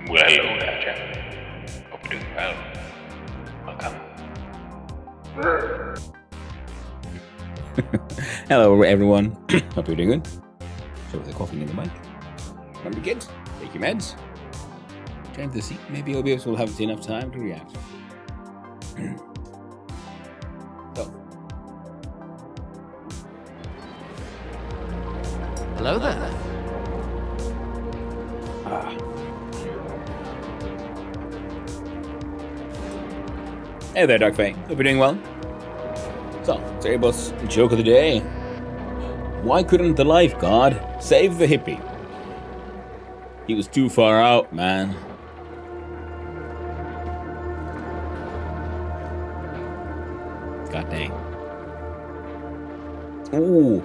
Well, hello there, Jack. Hope you're doing well. Welcome. Hello, everyone. Hope you're doing good. So, with the coughing in the mic. Remember, kids, take your meds. Change the seat. Maybe OBS will have enough time to react. So. Hello there. Hey there, Dark Fae. Hope you're doing well. So, Cerebus, joke of the day. Why couldn't the life god save the hippie? He was too far out, man. God dang. Ooh,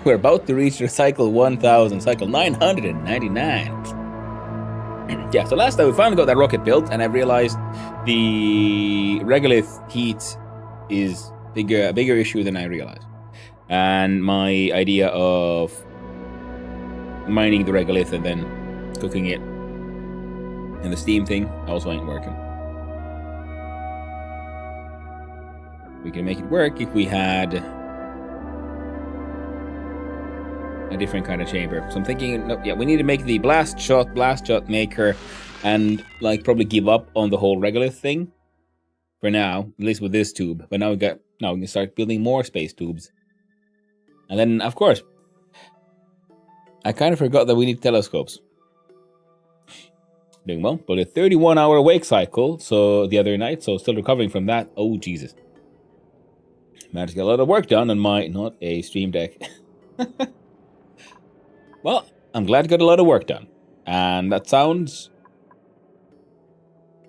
we're about to reach cycle 1000, cycle 999. Yeah, so last time we finally got that rocket built, and I realized the regolith heat is a bigger issue than I realized. And my idea of mining the regolith and then cooking it in the steam thing also ain't working. We can make it work if we had a different kind of chamber. So I'm thinking, no, yeah, we need to make the blast shot maker, and like probably give up on the whole regolith thing for now, at least with this tube. But now we can start building more space tubes. And then, of course, I kind of forgot that we need telescopes. Doing well, but a 31-hour wake cycle, so the other night, so still recovering from that. Oh, Jesus. Managed to get a lot of work done on my, not a Stream Deck. Well, I'm glad I got a lot of work done. And that sounds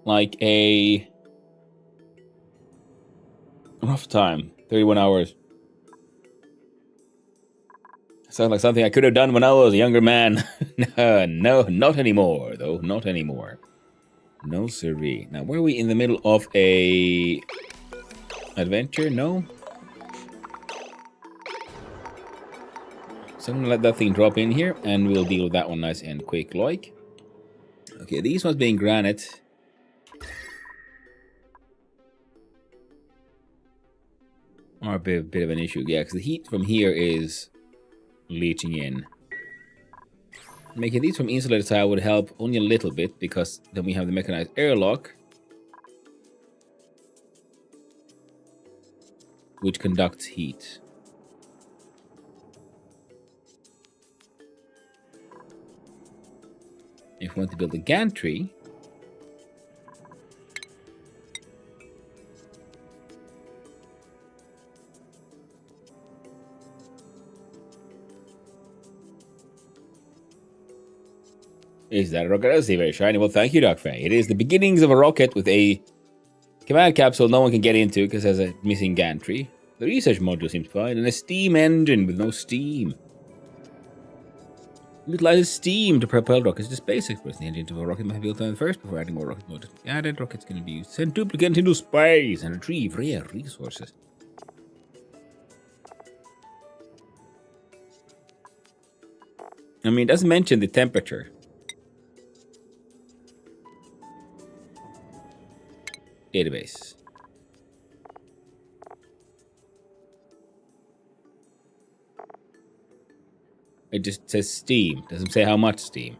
like a rough time. 31 hours. Sounds like something I could have done when I was a younger man. No, not anymore, though. Not anymore. No siree. Now, were we in the middle of a adventure? No. So I'm gonna let that thing drop in here, and we'll deal with that one nice and quick, like. Okay, these ones being granite. Are a bit of an issue, yeah, because the heat from here is leaching in. Making these from insulated tile would help only a little bit, because then we have the mechanized airlock, which conducts heat. If we want to build a gantry, is that a rocket? I see, very shiny. Well, thank you, Doc Faye. It is the beginnings of a rocket with a command capsule no one can get into because it has a missing gantry. The research module seems fine, and a steam engine with no steam. Utilizes steam to propel rockets to space exploration. The engine of a rocket might be built on first before adding more rocket motors. Added rockets can be used to send duplicates into space and retrieve rare resources. I mean, it doesn't mention the temperature. Database. It just says steam. Doesn't say how much steam.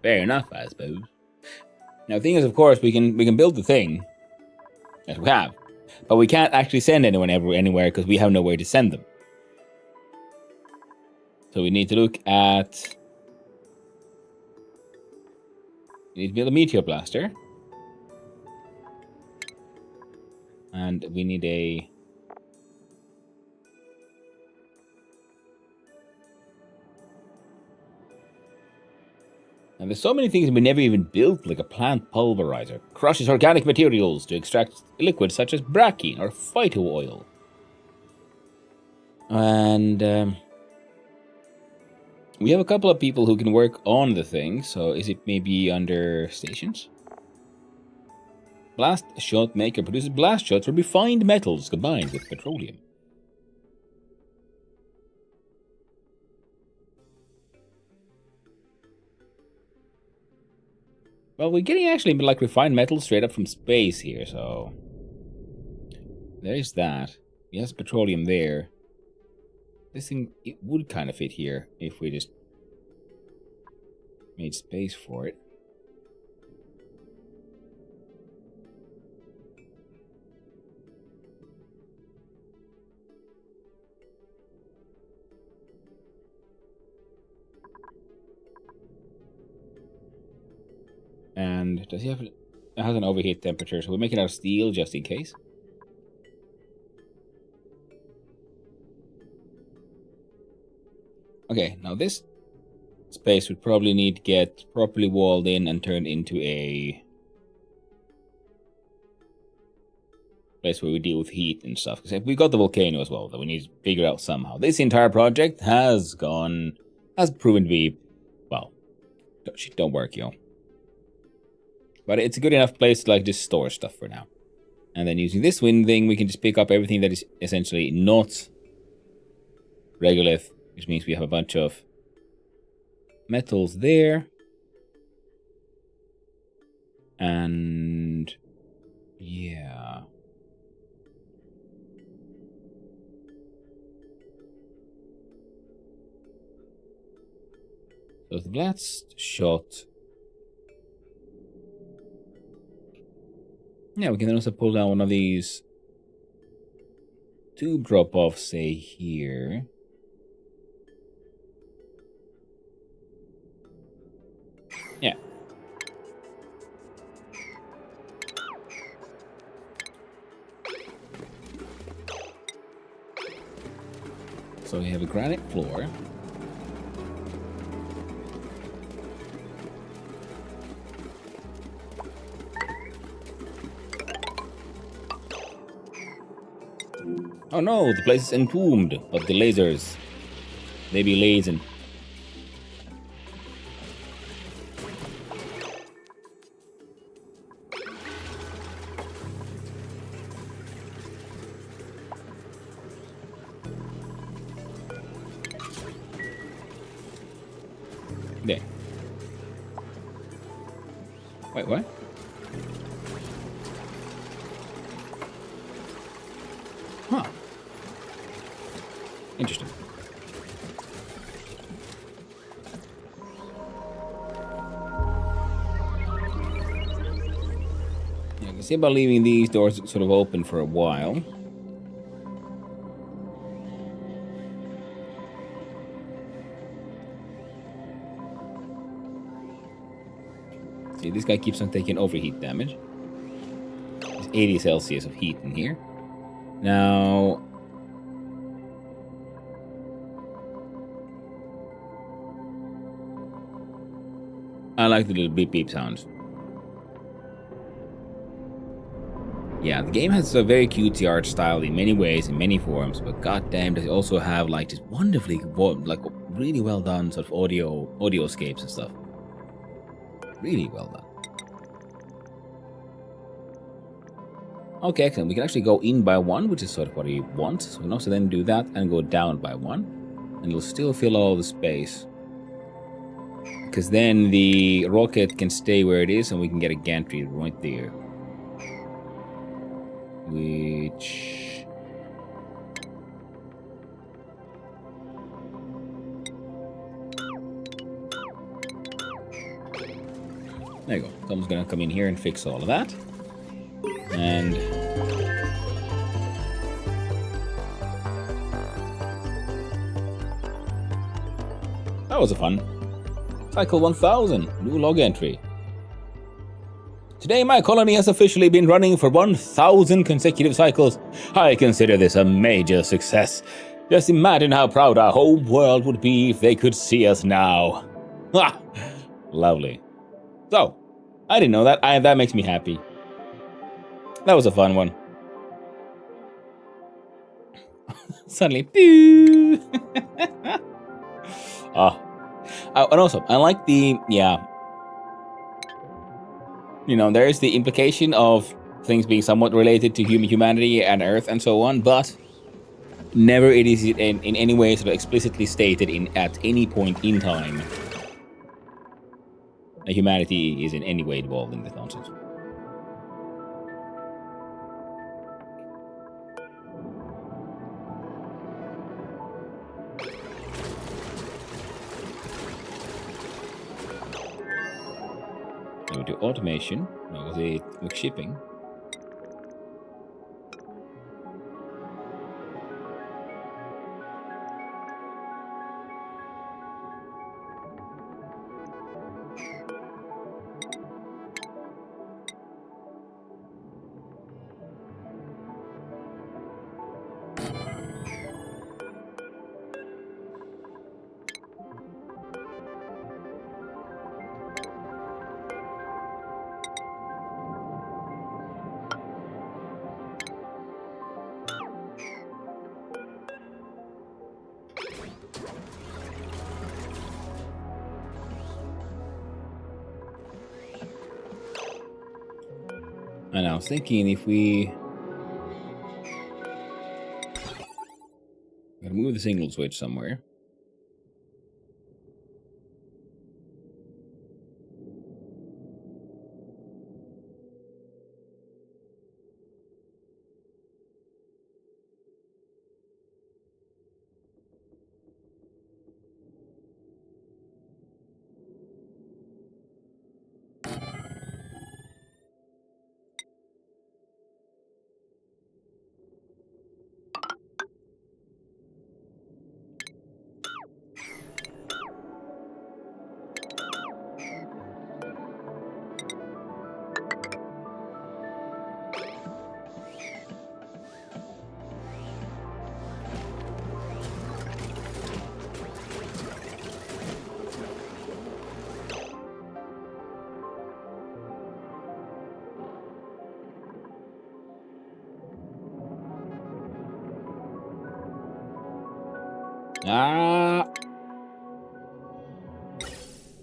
Fair enough, I suppose. Now, the thing is, of course, we can build the thing, as we have, but we can't actually send anyone anywhere because we have nowhere to send them. So we need to look at. We need to build a meteor blaster. And we need a. And there's so many things we never even built, like a plant pulverizer. Crushes organic materials to extract liquids such as bracky or phyto oil. And we have a couple of people who can work on the thing, so is it maybe under stations? Blast shot maker produces blast shots from refined metals combined with petroleum. Well, we're getting actually like refined metal straight up from space here, so there's that. Yes, petroleum there. This thing, it would kind of fit here if we just made space for it. And does he have... It has an overheat temperature, so we'll make it out of steel just in case. Okay, now this space would probably need to get properly walled in and turned into a place where we deal with heat and stuff. Because we got the volcano as well that we need to figure out somehow. This entire project has proven to be, well, don't work, yo. But it's a good enough place to like just store stuff for now. And then using this wind thing, we can just pick up everything that is essentially not regolith, which means we have a bunch of metals there. And yeah. So the blast shot. Yeah, we can also pull down one of these tube drop-offs, say, here. Yeah. So we have a granite floor. Oh no, the place is entombed, but the lasers, they be lasing. There. Wait, what? Huh. Interesting. Yeah, I can see about leaving these doors sort of open for a while. See, this guy keeps on taking overheat damage. There's 80 Celsius of heat in here. Now... I like the little beep beep sounds. Yeah, the game has a very cutesy art style in many ways, in many forms, but goddamn, does it also have like just wonderfully, like really well done sort of audioscapes and stuff. Really well done. Okay, excellent. We can actually go in by one, which is sort of what we want. So we can also then do that and go down by one, and it'll still fill all the space. Because then the rocket can stay where it is and we can get a gantry right there. Which... there you go. Someone's gonna come in here and fix all of that. And... that was a fun. Cycle 1000, new log entry. Today my colony has officially been running for 1000 consecutive cycles. I consider this a major success. Just imagine how proud our whole world would be if they could see us now. Ah, lovely. So, I didn't know that. That makes me happy. That was a fun one. Suddenly, pew! Ah. And also, I like the, yeah. You know, there is the implication of things being somewhat related to humanity and Earth and so on, but never it is in any way sort of explicitly stated at any point in time. humanity is in any way involved in this nonsense. We do automation with shipping. And I was thinking if we gotta move the signal switch somewhere.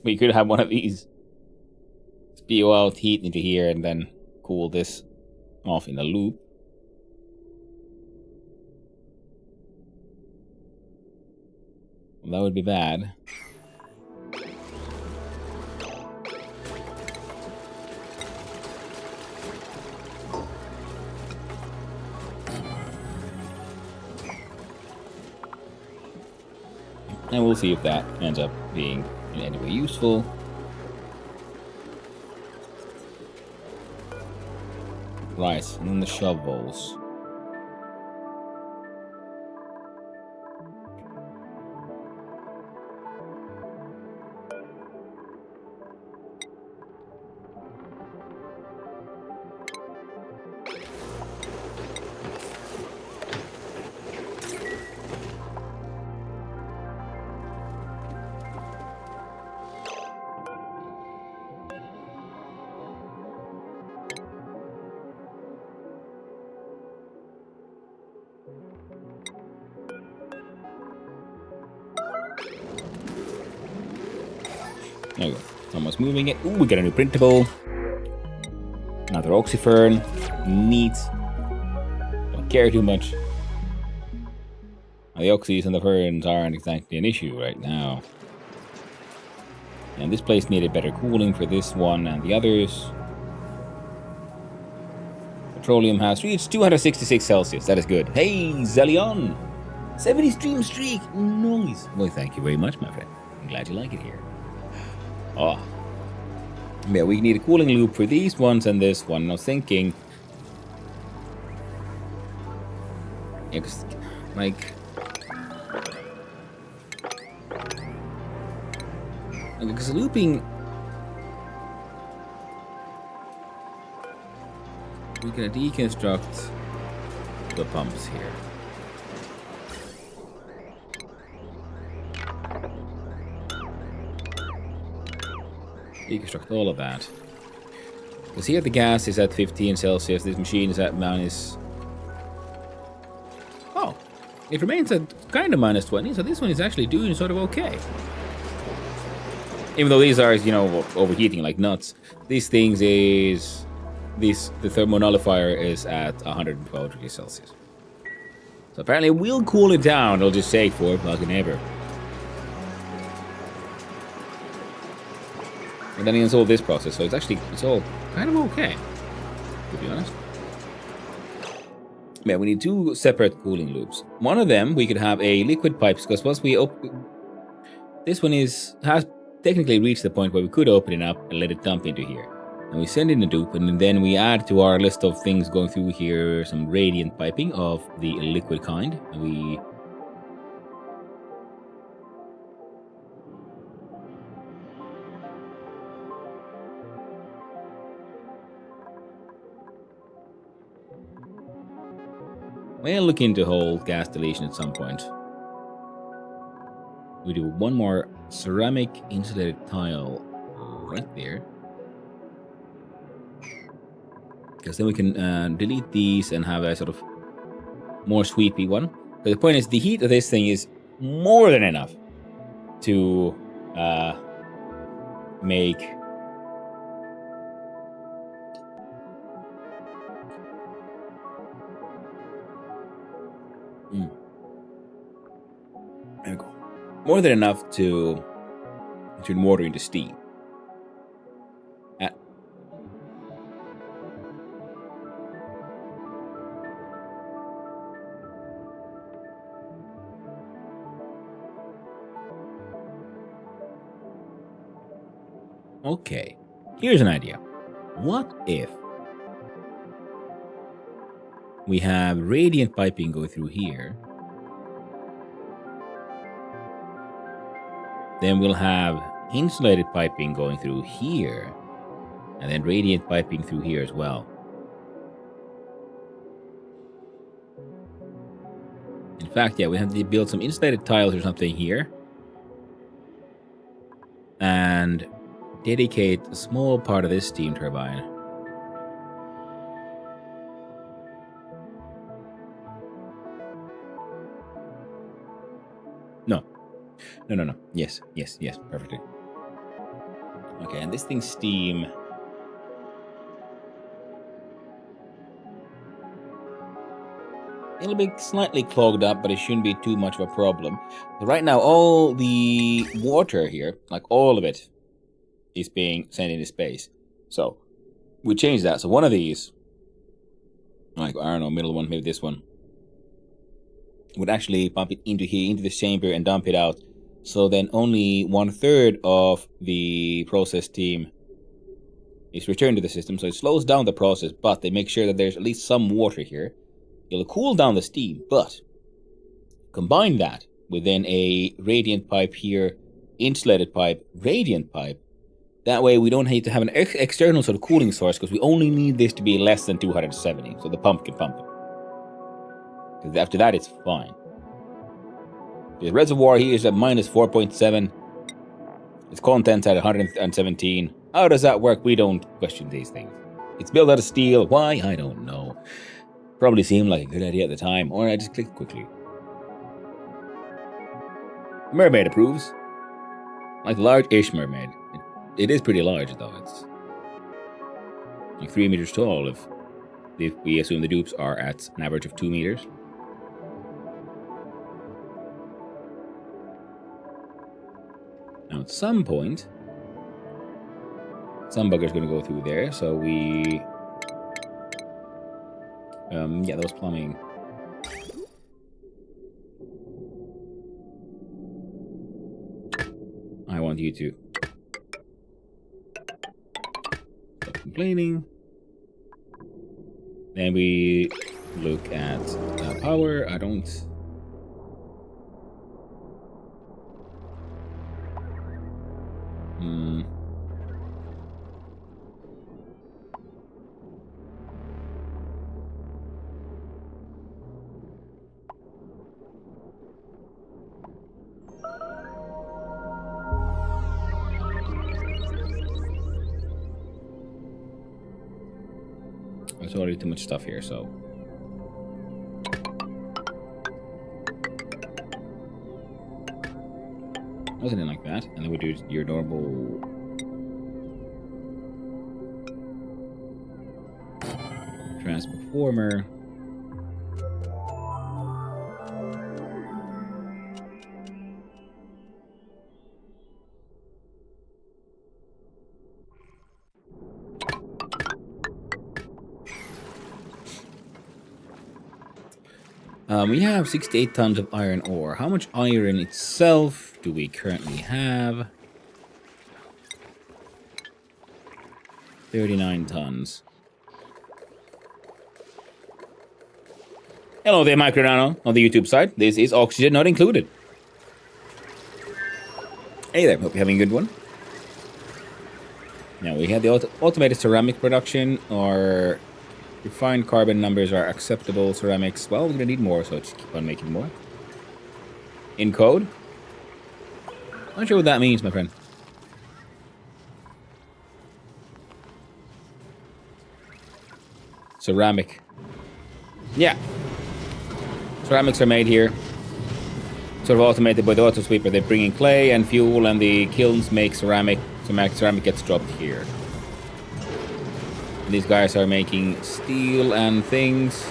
We could have one of these spew out heat into here and then cool this off in a loop. Well, that would be bad. And we'll see if that ends up being in any way useful. Right, and then the shovels. There we go. Someone's moving it. Ooh, we got a new printable. Another oxyfern. Neat. Don't care too much. Now, the oxys and the ferns aren't exactly an issue right now. And this place needed better cooling for this one and the others. Petroleum has reached 266 Celsius. That is good. Hey, Zelion! 70 stream streak! Nice! Well, thank you very much, my friend. I'm glad you like it here. Oh. Yeah, we need a cooling loop for these ones and this one. I was thinking... Yeah, cause, like... Because looping... We're gonna deconstruct the pumps here. Deconstruct all of that. Because here the gas is at 15 Celsius, this machine is at minus... Oh, it remains at kind of minus 20, so this one is actually doing sort of okay. Even though these are, you know, overheating like nuts, these things is... the thermonullifier is at 112 degrees Celsius. So apparently we'll cool it down, it'll just say for fucking ever. And then install this process, so it's all kind of okay, to be honest. Yeah, we need 2 separate cooling loops. One of them we could have a liquid pipes, because once we open this one has technically reached the point where we could open it up and let it dump into here. And we send in the dupe, and then we add to our list of things going through here some radiant piping of the liquid kind. And we may look into whole gas deletion at some point. We do one more ceramic insulated tile right there. Because then we can delete these and have a sort of more sweepy one. But the point is, the heat of this thing is more than enough to make there we go. More than enough to turn water into steam. Okay, here's an idea. What if we have radiant piping go through here? Then we'll have insulated piping going through here, and then radiant piping through here as well. In fact, yeah, we have to build some insulated tiles or something here, and dedicate a small part of this steam turbine. No. Yes, perfectly. Okay, and this thing's steam. It'll be slightly clogged up, but it shouldn't be too much of a problem. But right now, all the water here, like all of it, is being sent into space. So, we change that. So one of these, like, I don't know, middle one, maybe this one, would actually pump it into here, into this chamber, and dump it out. So then only 1/3 of the process steam is returned to the system. So it slows down the process, but they make sure that there's at least some water here. It'll cool down the steam, but combine that with then a radiant pipe here, insulated pipe, radiant pipe. That way we don't have to have an external sort of cooling source, because we only need this to be less than 270, so the pump can pump it. Because after that, it's fine. The reservoir here is at minus 4.7. Its contents at 117. How does that work? We don't question these things. It's built out of steel. Why? I don't know. Probably seemed like a good idea at the time, or I just clicked quickly. Mermaid approves. Like large-ish mermaid. It is pretty large, though. It's like 3 meters tall if we assume the dupes are at an average of 2 meters. Now, at some point, some bugger's going to go through there, so we... yeah, that was plumbing. I want you to stop complaining. Then we look at power. I don't... There's already too much stuff here, so... Wasn't it like that? And then we do your normal... Transformer. We have 68 tons of iron ore. How much iron itself do we currently have? 39 tons. Hello there, Micronano, on the YouTube side. This is oxygen not included. Hey there, hope you're having a good one. Now, we had the automated ceramic production, or refined carbon numbers are acceptable ceramics. Well, we're going to need more, so just keep on making more. In code? Not sure what that means, my friend. Ceramic. Yeah. Ceramics are made here. Sort of automated by the auto sweeper. They bring in clay and fuel, and the kilns make ceramic. Ceramic gets dropped here. And these guys are making steel and things.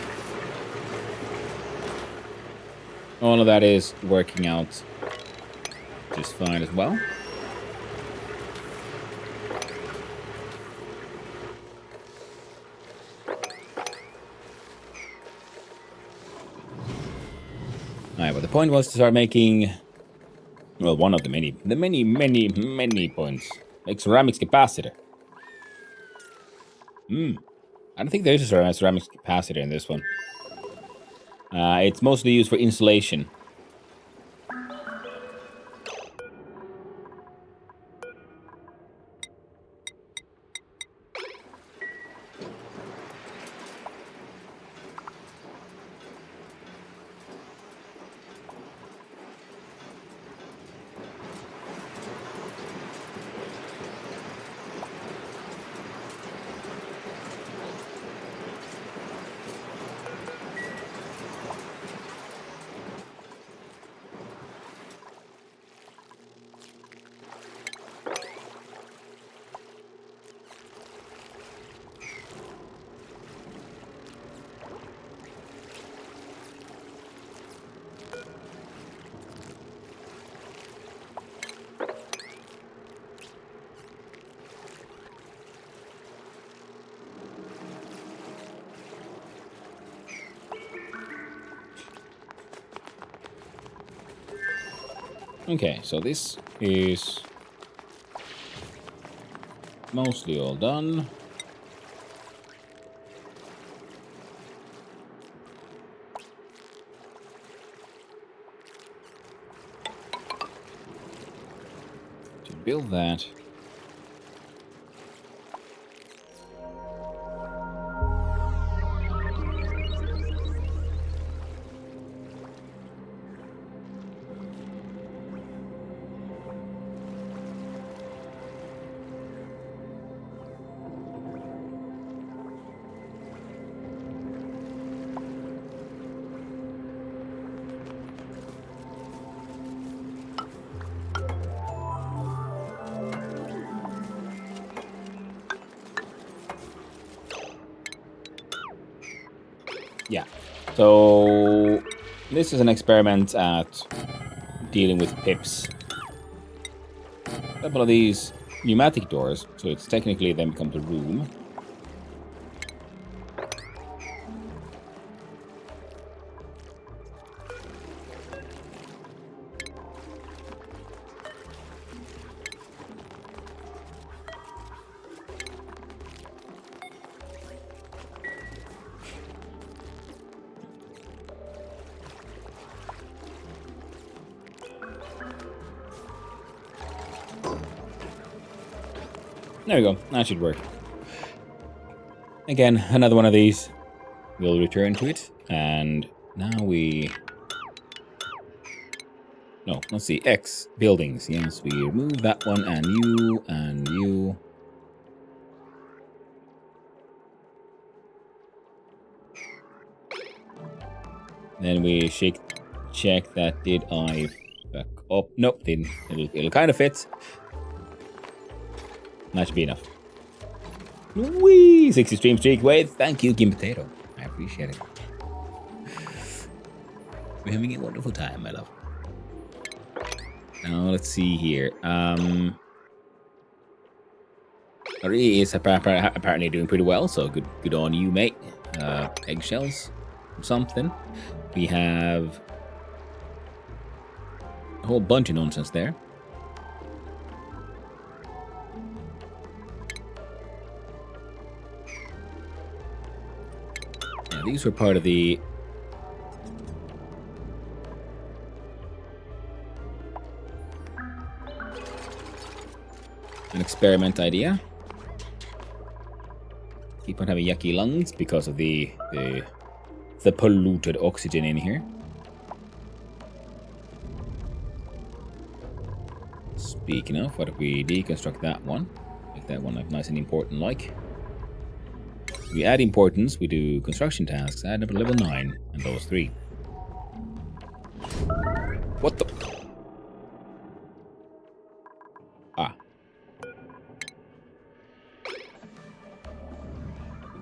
All of that is working out just fine as well. Alright, but the point was to start making, well, one of the many points. Make ceramics capacitor. I don't think there's a ceramics capacitor in this one. It's mostly used for insulation. Okay, so this is mostly all done. To build that, yeah. So this is an experiment at dealing with pips. A couple of these pneumatic doors, so it's technically then becomes a room. There we go. That should work. Again, another one of these. We'll return to it. And now we... No, let's see. X. Buildings. Yes, we remove that one and you and you. Then we check that did I back up. Nope, didn't. It'll kind of fit. That should be enough. Whee! 60 stream streak. Wait, thank you, Kim Potato. I appreciate it. We're having a wonderful time, my love. Now, let's see here. Ari is apparently doing pretty well, so good on you, mate. Eggshells or something. We have a whole bunch of nonsense there. Yeah, these were part of the an experiment idea. Keep on having yucky lungs because of the polluted oxygen in here. Speaking of, what if we deconstruct that one? Make that one look nice and important like. We add importance, we do construction tasks, add up to level 9, and those 3. What the? Ah.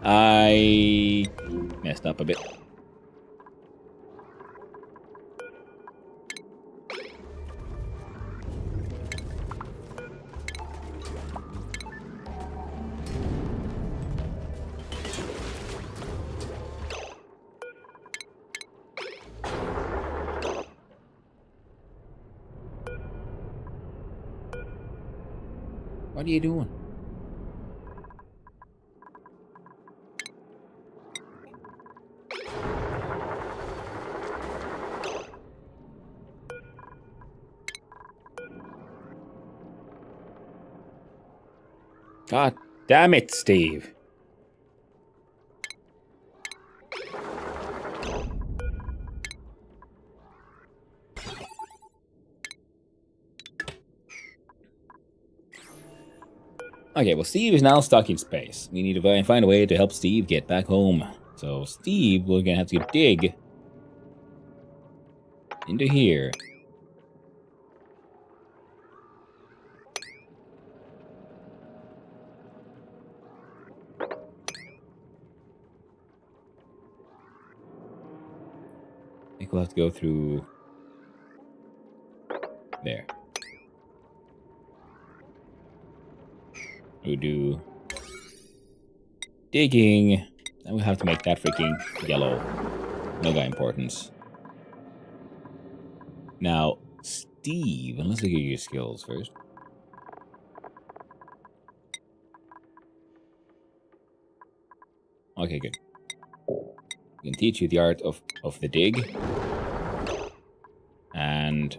I messed up a bit. What are you doing? God damn it, Steve. Okay, well, Steve is now stuck in space. We need to find a way to help Steve get back home. So, Steve, we're gonna have to dig into here. I think we'll have to go through there. We'll do digging. Then we'll have to make that freaking yellow. Mega importance. Now, Steve, let's look at your skills first. Okay, good. We can teach you the art of the dig. And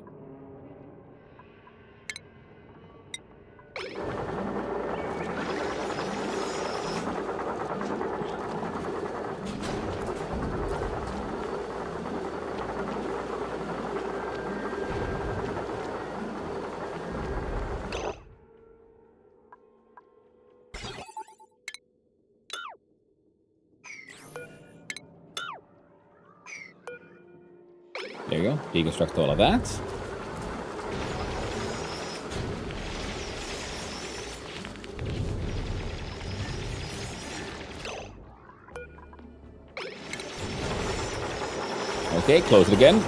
there you go. Deconstruct all of that. Okay, close it again.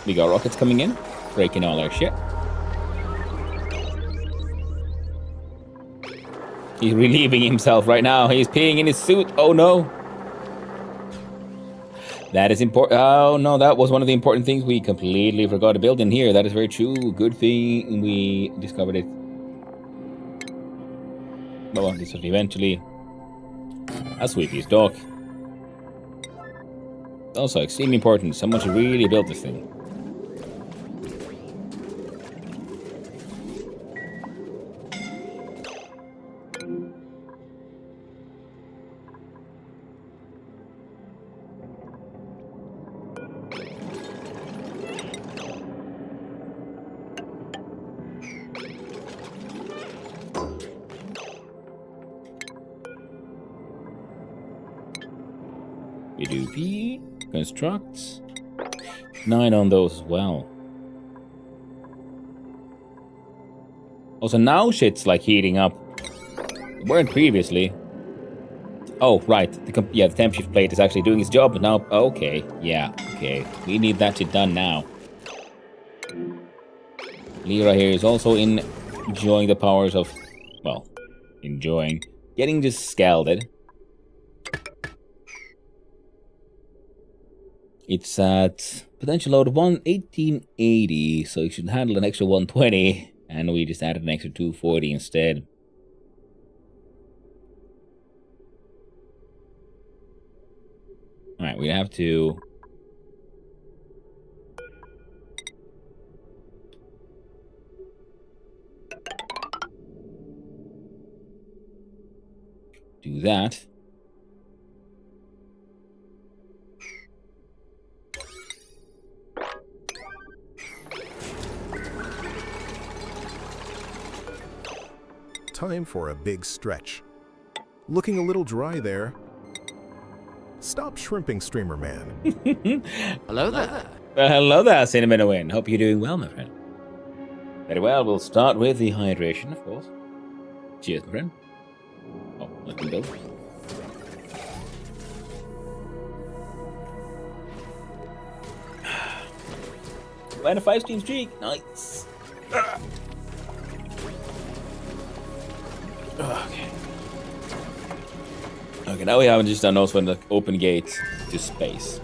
We got rockets coming in, breaking all our shit. He's relieving himself right now. He's peeing in his suit. Oh no. That is important. Oh no, that was one of the important things we completely forgot to build in here. That is very true. Good thing we discovered it. Well, this will eventually a sweepies dock. Also, extremely important. Someone should really build this thing. We do P, construct. 9 on those as well. Also, now shit's like heating up. It weren't previously. Oh, right. The temp shift plate is actually doing its job now. Okay, yeah, okay. We need that shit done now. Lyra here is also enjoying the powers of, well, getting just scalded. It's at potential load of 1880, so it should handle an extra 120, and we just added an extra 240 instead. Alright, we have to... do that. Time for a big stretch. Looking a little dry there. Stop shrimping, Streamer Man. Hello there. Well, hello there, Cinnamon Win. Hope you're doing well, my friend. Very well, we'll start with the hydration, of course. Cheers, my friend. Oh, let me build. And a 5-team streak. Nice. Okay. Okay, now we haven't just done also the open gate to space.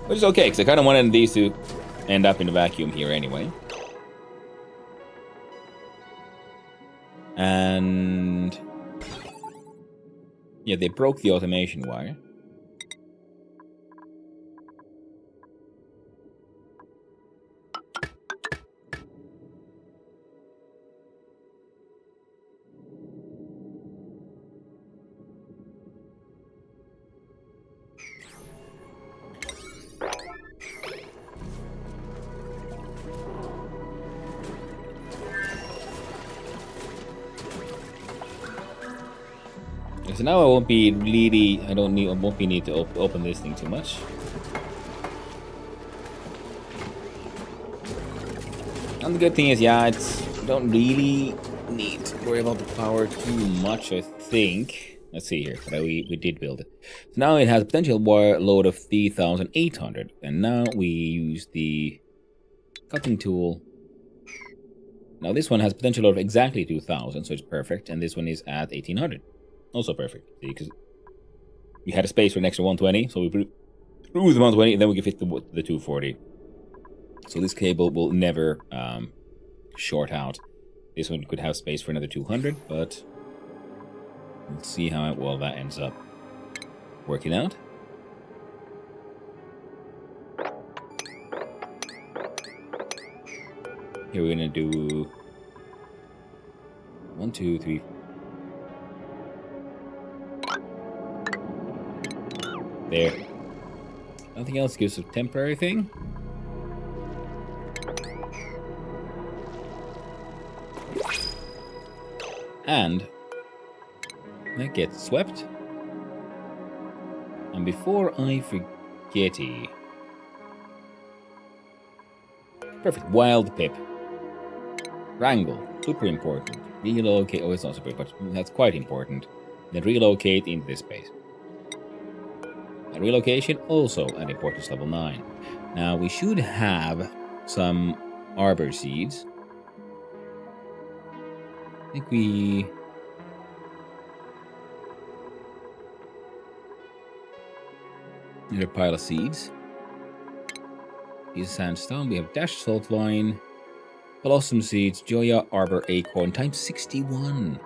Which is okay, because I kind of wanted these to end up in the vacuum here anyway. And... yeah, they broke the automation wire. So now I won't be really, I won't be need to open this thing too much. And the good thing is, yeah, you don't really need to worry about the power too much, I think. Let's see here, but we did build it. So now it has a potential wire load of 3,800, and now we use the cutting tool. Now this one has potential load of exactly 2,000, so it's perfect, and this one is at 1,800. Also perfect, see, because we had a space for an extra 120, so we put the 120, and then we can fit the 240. So this cable will never short out. This one could have space for another 200, but we'll see how well that ends up working out. Here we're gonna do 1, 2, 3. There. Nothing else gives a temporary thing. And that gets swept. And before I forgetty, perfect. Wild Pip. Wrangle. Super important. Relocate. Oh, it's not super, but that's quite important. Then relocate into this space. And relocation also an importance level 9. Now we should have some arbor seeds. I think we... need a pile of seeds. Here's sandstone. We have dashed salt vine, blossom seeds, joya, arbor, acorn, times 61.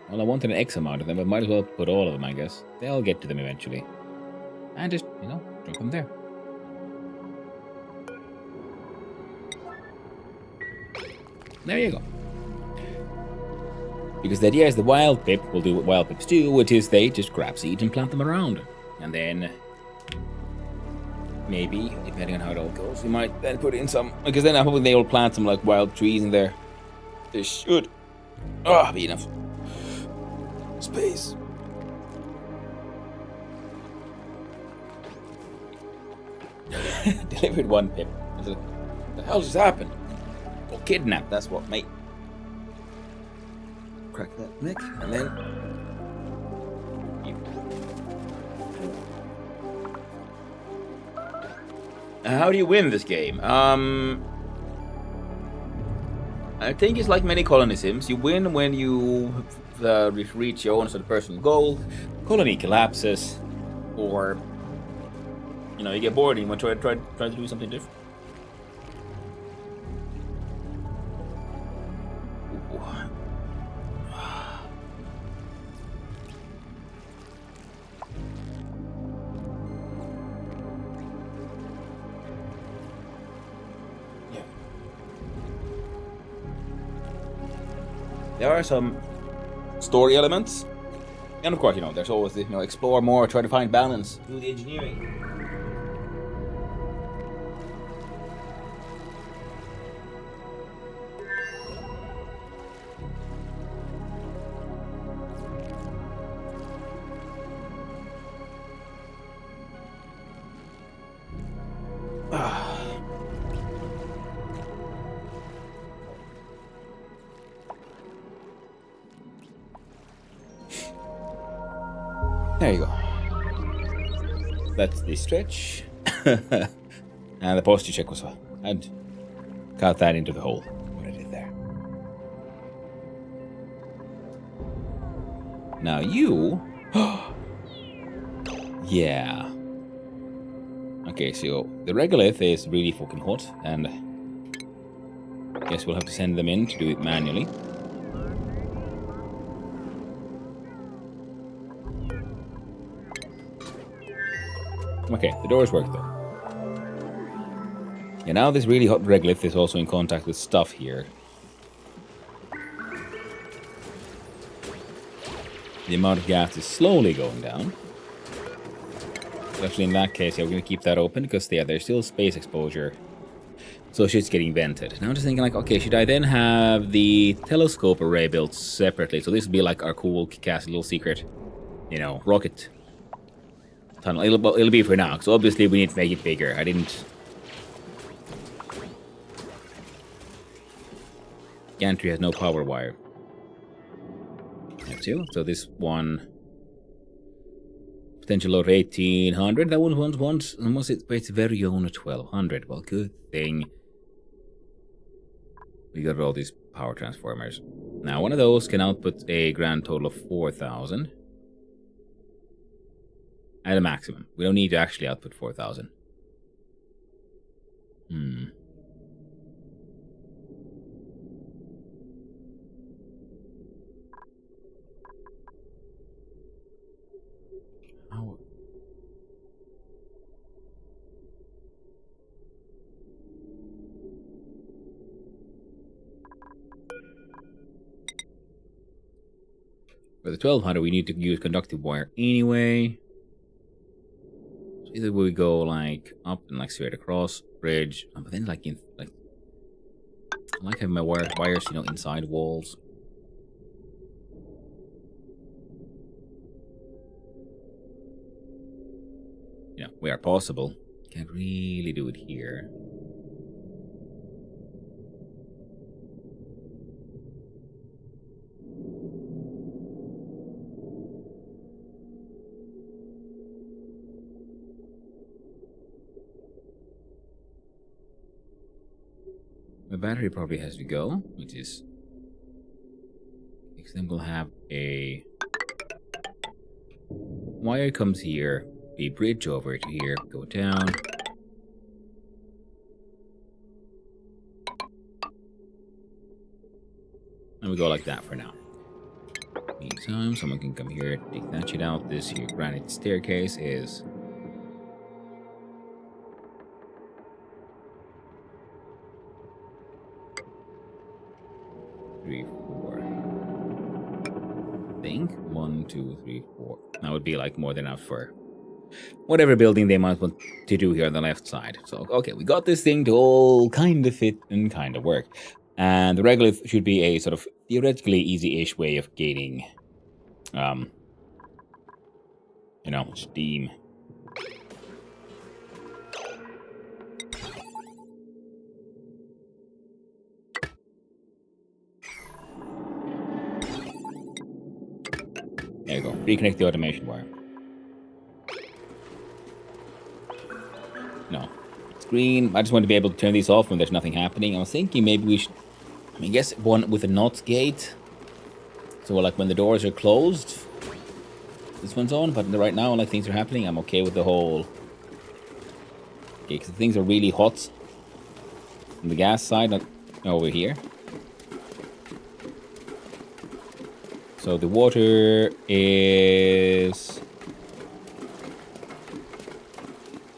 Well, I wanted an X amount of them, but might as well put all of them, I guess. They'll get to them eventually. And just, you know, drop them there. There you go. Because the idea is the wild pip will do what wild pips do, which is they just grab seeds and plant them around. And then, maybe, depending on how it all goes, we might then put in some, because then I'm hoping they will plant some like wild trees in there. There should be enough space. Delivered one pip. What the hell just happened? Oh, kidnapped, that's what, mate. Crack that neck, and then... How do you win this game? I think it's like many colony sims. You win when you reach your own sort of personal goal, colony collapses, or you know, you get bored and you want to try to do something different. There are some story elements, and of course, you know, there's always the, you know, explore more, try to find balance, do the engineering. There you go. That's the stretch. And the posture check was I'd cut that into the hole. What I did there. Now you... yeah. Okay, so the regolith is really fucking hot, and I guess we'll have to send them in to do it manually. Okay, the doors work though. Yeah, now this really hot regolith is also in contact with stuff here. The amount of gas is slowly going down. Actually, in that case, yeah, we're going to keep that open because, yeah, there's still space exposure. So shit's getting vented. Now I'm just thinking, like, okay, should I then have the telescope array built separately? So this would be like our cool, kick-ass little secret, you know, rocket tunnel. It'll be for now, because obviously we need to make it bigger. I didn't... Gantry has no power wire. There too. So this one... Potential load 1800. That one wants its very own 1200. Well, good thing we got all these power transformers. Now, one of those can output a grand total of 4000 at a maximum. We don't need to actually output 4000. For the 1200, we need to use conductive wire anyway. So either we go like up and like straight across bridge, but then like I like having my wires, you know, inside walls. You know, where possible. Can't really do it here. The battery probably has to go, which is... Because then we'll have a... Wire comes here, a bridge over to here, go down. And we go like that for now. Meantime, someone can come here, take that shit out. This here granite staircase is... 3, 4. I think 1, 2, 3, 4. That would be like more than enough for whatever building they might want to do here on the left side. So, okay, we got this thing to all kind of fit and kind of work. And the regolith should be a sort of theoretically easy-ish way of gaining, you know, steam. There you go. Reconnect the automation wire. No. It's green. I just want to be able to turn these off when there's nothing happening. I was thinking maybe we should... I mean, I guess one with a NOT gate. So, like, when the doors are closed... this one's on, but right now, like things are happening, I'm okay with the whole. Okay, because things are really hot on the gas side, not over here. So the water is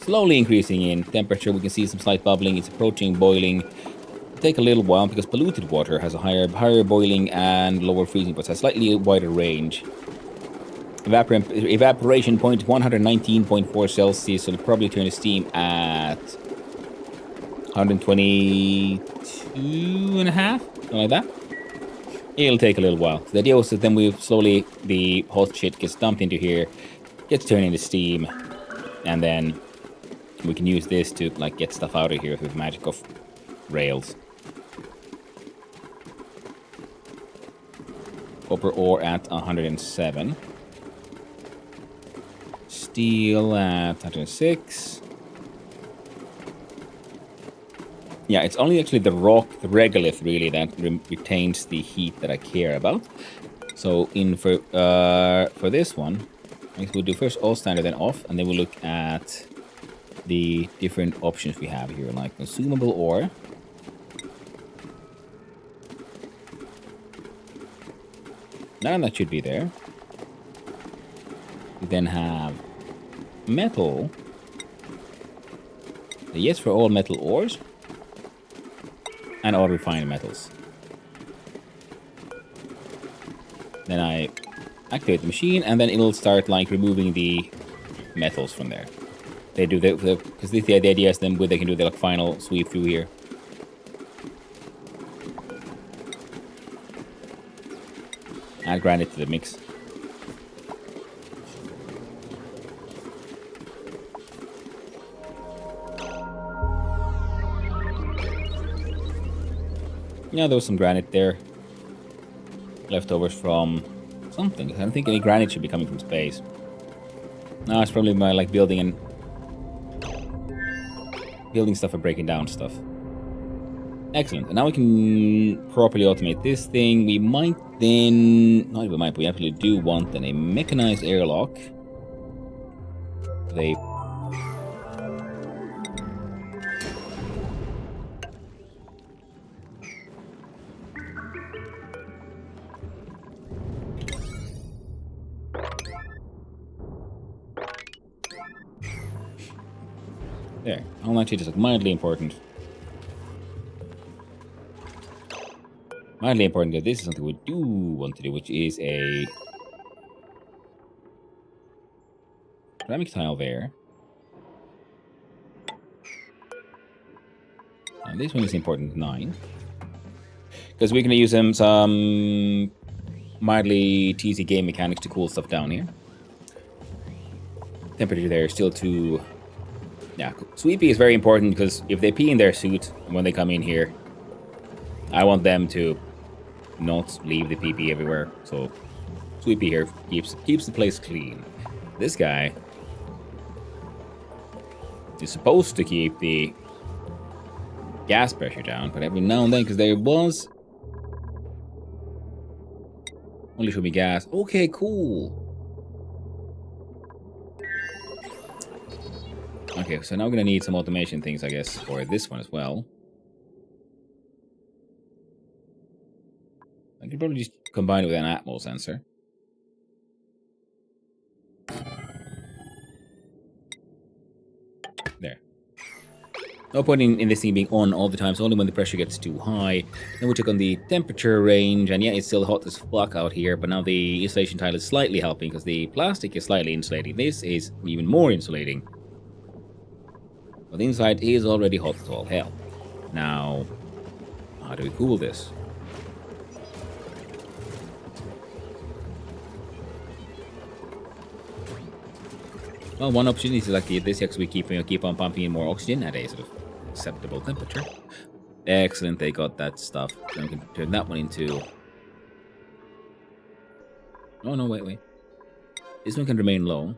slowly increasing in temperature. We can see some slight bubbling. It's approaching boiling. It'll take a little while because polluted water has a higher boiling and lower freezing, but has a slightly wider range. Evaporation point 119.4 Celsius, so it'll probably turn to steam at 122 and a half, something like that. It'll take a little while. The idea was that then the hot shit gets dumped into here, gets turned into steam, and then we can use this to like get stuff out of here through the magic of rails. Copper ore at 107. Steel at 106. Yeah, it's only actually the rock, the regolith, really, that retains the heat that I care about. So for this one, I guess we'll do first all standard, then off, and then we'll look at the different options we have here, like consumable ore. None of that should be there. We then have metal. Yes, for all metal ores. And all refined metals. Then I activate the machine, and then it'll start like removing the metals from there. They do because the idea is then they can do the like final sweep through here. Add granite to the mix. Yeah, there was some granite there. Leftovers from something. I don't think any granite should be coming from space. No, it's probably my like building stuff and breaking down stuff. Excellent. And now we can properly automate this thing. We might then... Not even might, we actually do want then a mechanized airlock. They... There. I'll actually just like mildly important. Mildly important that this is something we do want to do, which is a ceramic tile there. And this one is important 9. Because we're going to use some mildly cheesy game mechanics to cool stuff down here. Temperature there is still too... Yeah, Sweepy is very important because if they pee in their suit when they come in here, I want them to not leave the pee everywhere. So Sweepy here keeps the place clean. This guy is supposed to keep the gas pressure down, but every now and then, because there was only show me gas. Okay, cool. Okay, so now we're gonna need some automation things, I guess, for this one as well. I could probably just combine it with an Atmos sensor. There. No point in this thing being on all the time, so only when the pressure gets too high. Then we check on the temperature range, and yeah, it's still hot as fuck out here, but now the insulation tile is slightly helping because the plastic is slightly insulating. This is even more insulating. But the inside is already hot as all hell. Now, how do we cool this? Well, one option is like this, because we keep on pumping in more oxygen at a sort of acceptable temperature. Excellent, they got that stuff. Then we can turn that one into... Oh no, wait. This one can remain low.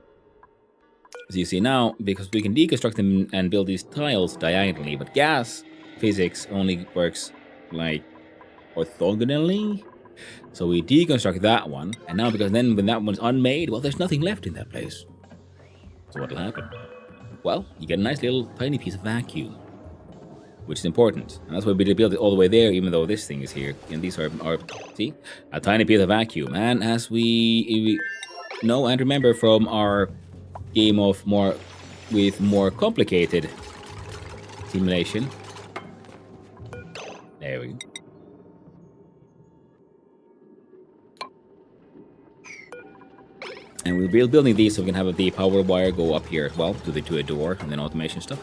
As you see now, because we can deconstruct them and build these tiles diagonally, but gas physics only works like orthogonally. So we deconstruct that one, and now because then when that one's unmade, well, there's nothing left in that place. So what'll happen? Well, you get a nice little tiny piece of vacuum, which is important. And that's why we built it all the way there, even though this thing is here. And these are see, a tiny piece of vacuum. And as we know and remember from our game of more complicated simulation. There we go. And we'll be building these so we can have the power wire go up here as well to a door and then automation stuff.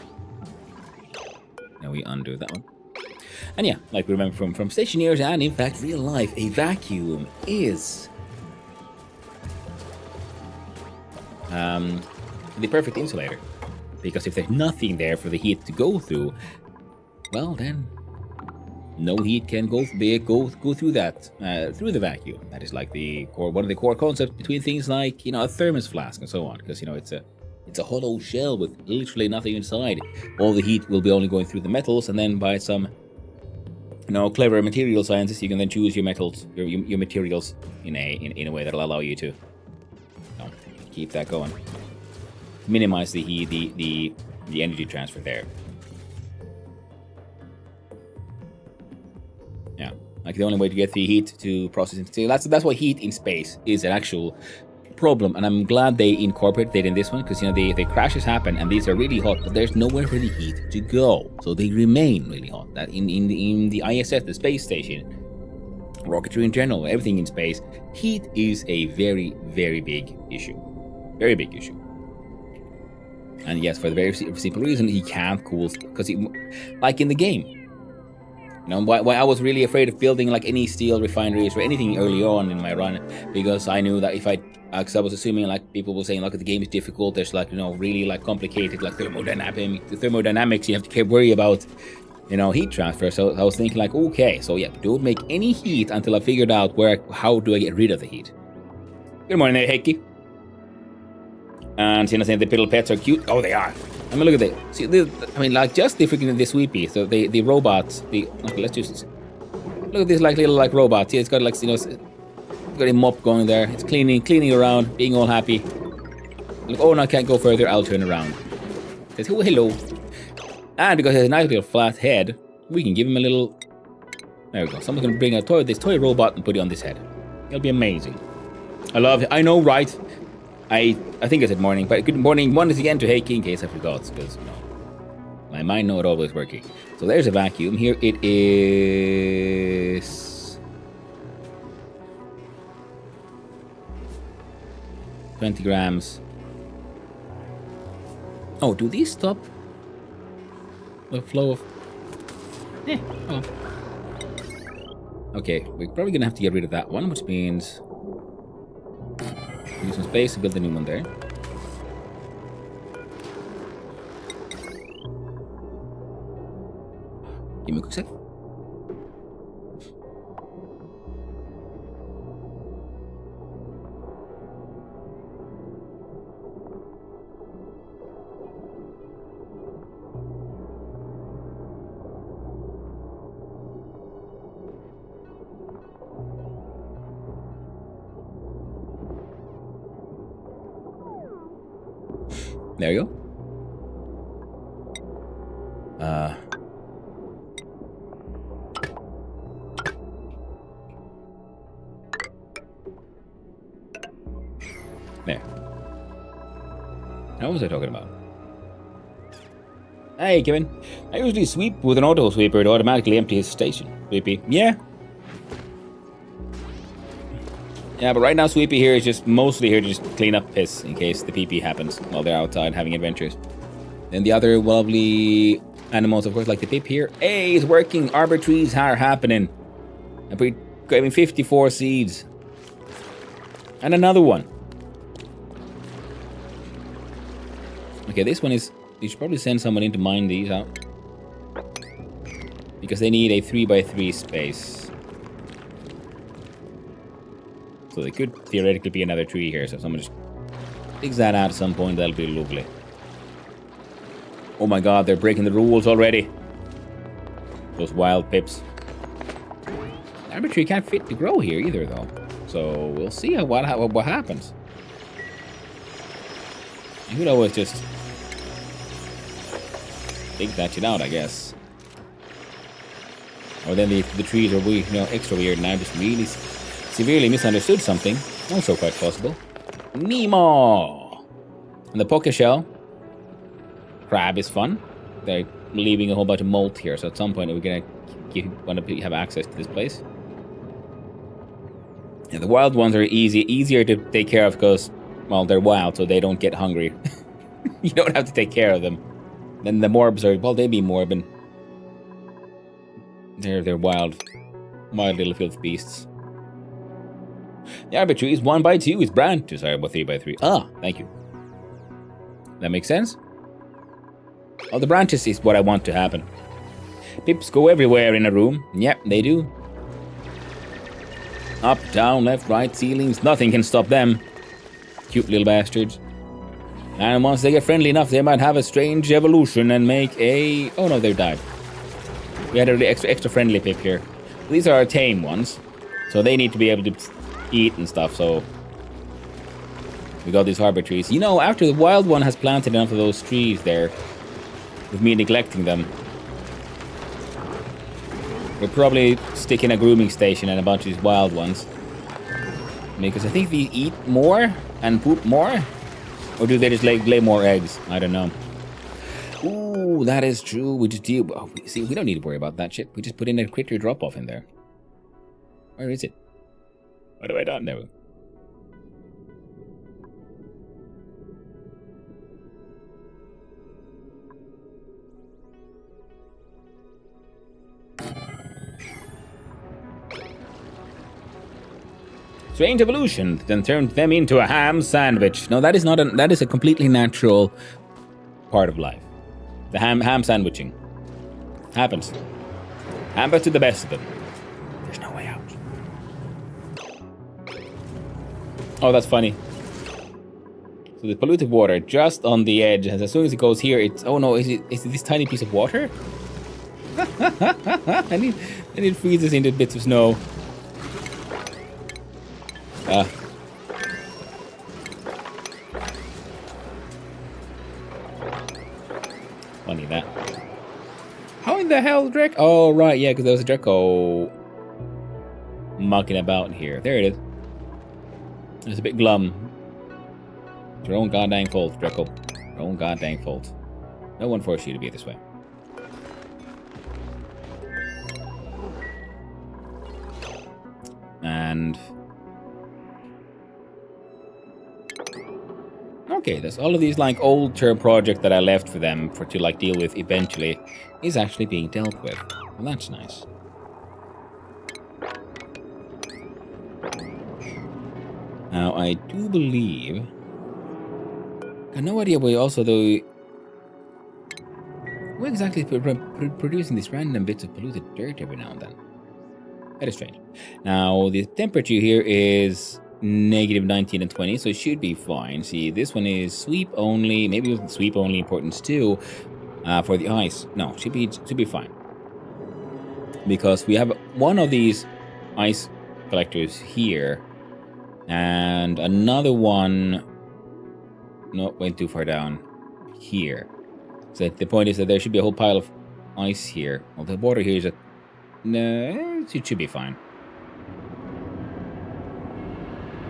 Now we undo that one. And yeah, like we remember from Stationeers and in fact real life, a vacuum is the perfect insulator. Because if there's nothing there for the heat to go through, well then no heat can go through that through the vacuum. That is like one of the core concepts between things like a thermos flask and so on. Because it's a hollow shell with literally nothing inside. All the heat will be only going through the metals, and then by some clever material scientists, you can then choose your metals, your materials in a way that'll allow you to keep that going. Minimize the heat, the energy transfer there. Yeah, like the only way to get the heat to process into that's why heat in space is an actual problem, and I'm glad they incorporated it in this one because the crashes happen and these are really hot, but there's nowhere for the heat to go, so they remain really hot. That in the ISS, the space station, rocketry in general, everything in space, heat is a very, very big issue. Very big issue. And yes, for the very simple reason, he can't cool, because like in the game. Why I was really afraid of building like any steel refineries or anything early on in my run, because I knew that because I was assuming like people were saying like the game is difficult, there's like really like complicated like thermodynamics, you have to worry about heat transfer. So I was thinking like, okay, so yeah, don't make any heat until I figured out how do I get rid of the heat. Good morning there, Heikki. And saying the little pets are cute. Oh, they are. I mean, look at that. See, just the freaking the sweepy. So the robots. Let's just look at this little robots. Yeah, it's got got a mop going there. It's cleaning around, being all happy. Look, oh, no, I can't go further. I'll turn around. It says, oh, hello. And because it has a nice little flat head, we can give him a little. There we go. Someone's gonna bring this toy robot and put it on this head. It'll be amazing. I love it. I know, right? I think I said morning, but good morning once again to Heikki in case I forgot, because my mind not always working. So there's a vacuum. Here it is 20 grams. Oh, do these stop the flow of? Oh. Okay, we're probably gonna have to get rid of that one, which means use some space to build a new one there. Give me a quick sec. There you go. There. What was I talking about? Hey, Kevin. I usually sweep with an auto sweeper to automatically empty his station. Sweepy. Yeah. Yeah, but right now Sweepy here is just mostly here to just clean up piss in case the pee-pee happens while they're outside having adventures. Then the other lovely animals, of course, like the pip here. Hey, it's working. Arbor trees are happening. I'm grabbing 54 seeds. And another one. Okay, this one is... You should probably send someone in to mine these out. Because they need a 3x3 space. So there could theoretically be another tree here, so if someone just digs that out at some point, that'll be lovely. Oh my god, they're breaking the rules already. Those wild pips. Arbitrary can't fit to grow here either, though. So we'll see what happens. You could always just take that shit out, I guess. Or then the trees are extra weird and I just really severely misunderstood something. Also quite possible. Nemo! And the poke shell. Crab is fun. They're leaving a whole bunch of molt here, so at some point we're gonna want to have access to this place. Yeah, the wild ones are easier to take care of because, well, they're wild, so they don't get hungry. You don't have to take care of them. Then the morbs are, well, they be morbin. They're wild little filth beasts. The arbitrary is 1 by 2 is branch. Sorry, about 3 by 3. Ah, thank you. That makes sense. Oh, the branches is what I want to happen. Pips go everywhere in a room. Yep, they do. Up, down, left, right, ceilings. Nothing can stop them. Cute little bastards. And once they get friendly enough, they might have a strange evolution and make a... Oh no, they've died. We had a really extra friendly pip here. These are our tame ones. So they need to be able to eat and stuff, so... We got these harbor trees. You know, after the wild one has planted enough of those trees there, with me neglecting them, we'll probably stick in a grooming station and a bunch of these wild ones. Because I think they eat more and poop more. Or do they just lay more eggs? I don't know. Ooh, that is true. We just do... Oh, see, we don't need to worry about that shit. We just put in a critter drop-off in there. Where is it? What have I done now? Strange evolution, then turned them into a ham sandwich. No, that is not that is a completely natural part of life. The ham sandwiching. Happens to the best of them. There's no way out. Oh, that's funny. So the polluted water just on the edge, and as soon as it goes here, it's... Oh no, is it this tiny piece of water? and it freezes into bits of snow. Funny that. How in the hell, Drek? Oh, right, yeah, because there was a Draco mucking about here. There it is. It's a bit glum. It's your own goddamn fault, Draco. Your own goddamn fault. No one forced you to be this way. And... Okay, there's all of these like old term projects that I left for them to like deal with eventually is actually being dealt with. Well, that's nice. Now I do believe I have no idea why also though we're exactly producing these random bits of polluted dirt every now and then. That is strange. Now the temperature here is -19 and 20, so it should be fine. See, this one is sweep only, maybe with sweep only importance too, for the ice. No, should be fine. Because we have one of these ice collectors here, and another one, no, went too far down, here. So the point is that there should be a whole pile of ice here. Well, the water here is no, it should be fine.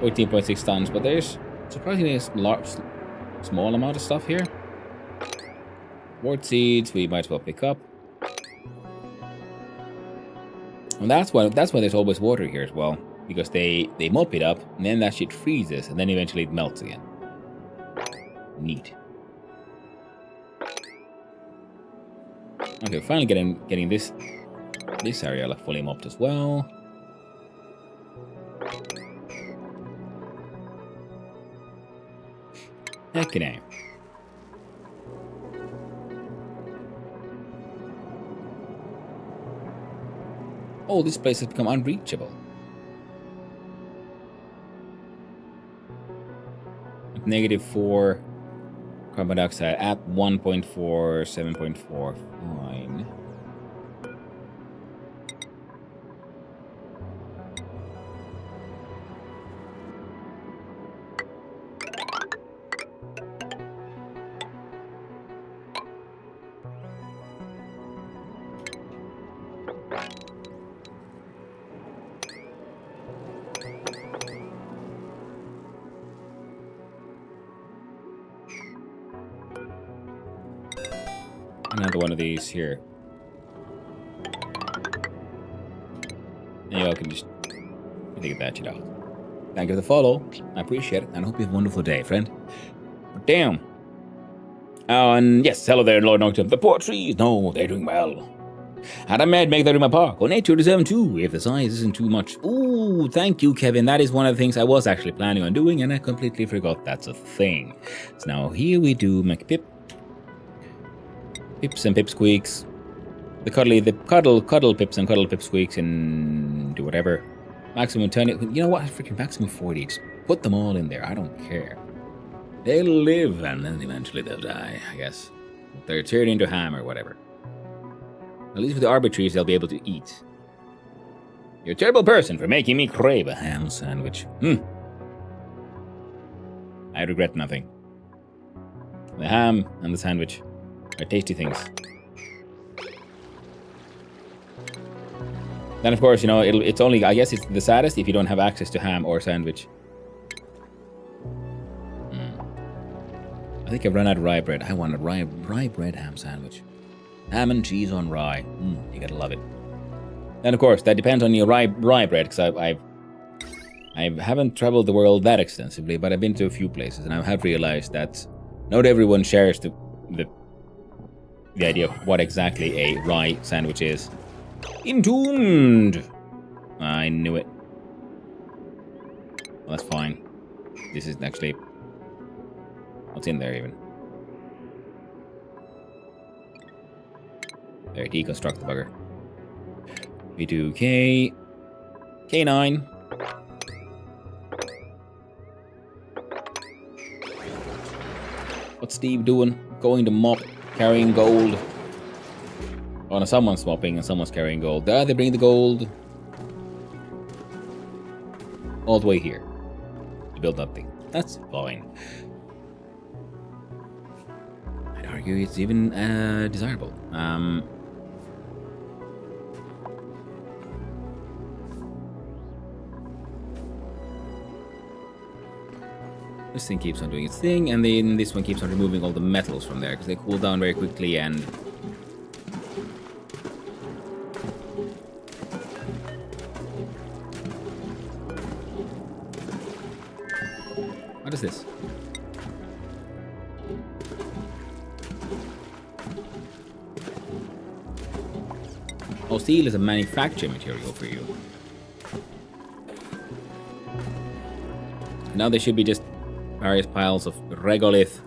14.6 tons, but there's surprisingly a small amount of stuff here. Wart seeds, we might as well pick up. And that's why there's always water here as well, because they mop it up, and then that shit freezes, and then eventually it melts again. Neat. Okay, finally getting this area like fully mopped as well. Heckin' A. Oh, this place has become unreachable. -4 carbon dioxide at 1.4, 7.4. Fine. Another one of these here. And you all can just think of that, you know. Thank you for the follow. I appreciate it, and I hope you have a wonderful day, friend. But damn. Oh, and yes, hello there, Lord Nocturne. The poor trees, no, they're doing well. And I might make that in my park. Well, nature deserves too, if the size isn't too much. Ooh, thank you, Kevin. That is one of the things I was actually planning on doing, and I completely forgot that's a thing. So now here we do make Pip. Pips and Pipsqueaks. The cuddle Pips and cuddle Pipsqueaks and do whatever. Maximum 10. You know what? Freaking maximum 40. Just put them all in there. I don't care. They'll live and then eventually they'll die, I guess. They're turned into ham or whatever. At least with the arbitraries, they'll be able to eat. You're a terrible person for making me crave a ham sandwich. I regret nothing. The ham and the sandwich are tasty things. Then, of course, you know, it's only, I guess it's the saddest if you don't have access to ham or sandwich. I think I've run out of rye bread. I want a rye bread ham sandwich. Ham and cheese on rye. You gotta love it. And of course, that depends on your rye bread, because I haven't traveled the world that extensively, but I've been to a few places, and I have realized that not everyone shares the idea of what exactly a rye sandwich is. Entombed! I knew it. Well, that's fine. This isn't actually... What's in there, even? There, deconstruct the bugger. We do K9. What's Steve doing? Going to mop, carrying gold. Oh no, someone's mopping and someone's carrying gold. They bring the gold all the way here to build that thing. That's fine. I'd argue it's even desirable. This thing keeps on doing its thing, and then this one keeps on removing all the metals from there because they cool down very quickly. And what is this? Oh, steel is a manufacturing material for you. Now there should be just various piles of regolith.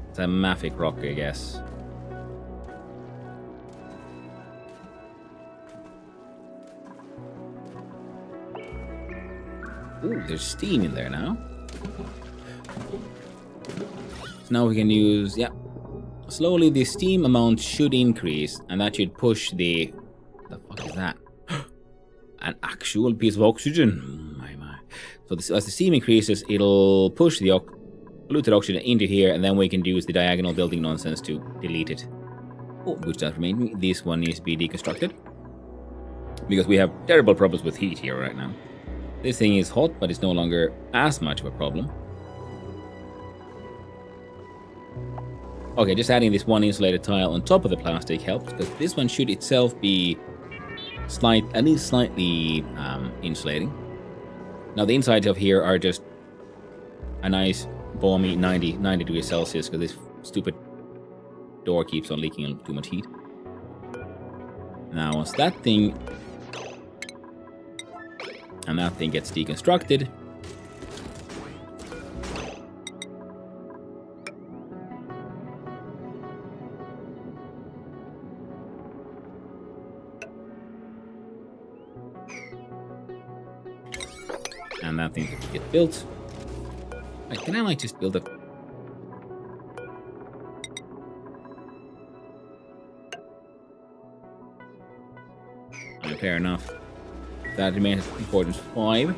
It's a mafic rock, I guess. Ooh, there's steam in there now. So now we can use, yeah. Slowly the steam amount should increase, and that should push the fuck is that? An actual piece of oxygen. My. So this, as the steam increases, it'll push the polluted oxygen into here, and then we can use the diagonal building nonsense to delete it. Oh, which does remain. This one needs to be deconstructed because we have terrible problems with heat here right now. This thing is hot, but it's no longer as much of a problem. Okay, just adding this one insulated tile on top of the plastic helps, because this one should itself be at least slightly insulating. Now the insides of here are just a nice balmy 90 degrees Celsius, because this stupid door keeps on leaking too much heat. Now once that thing gets deconstructed, and that thing can get built. Right, can I like just build a... Fair enough. That remains importance 5.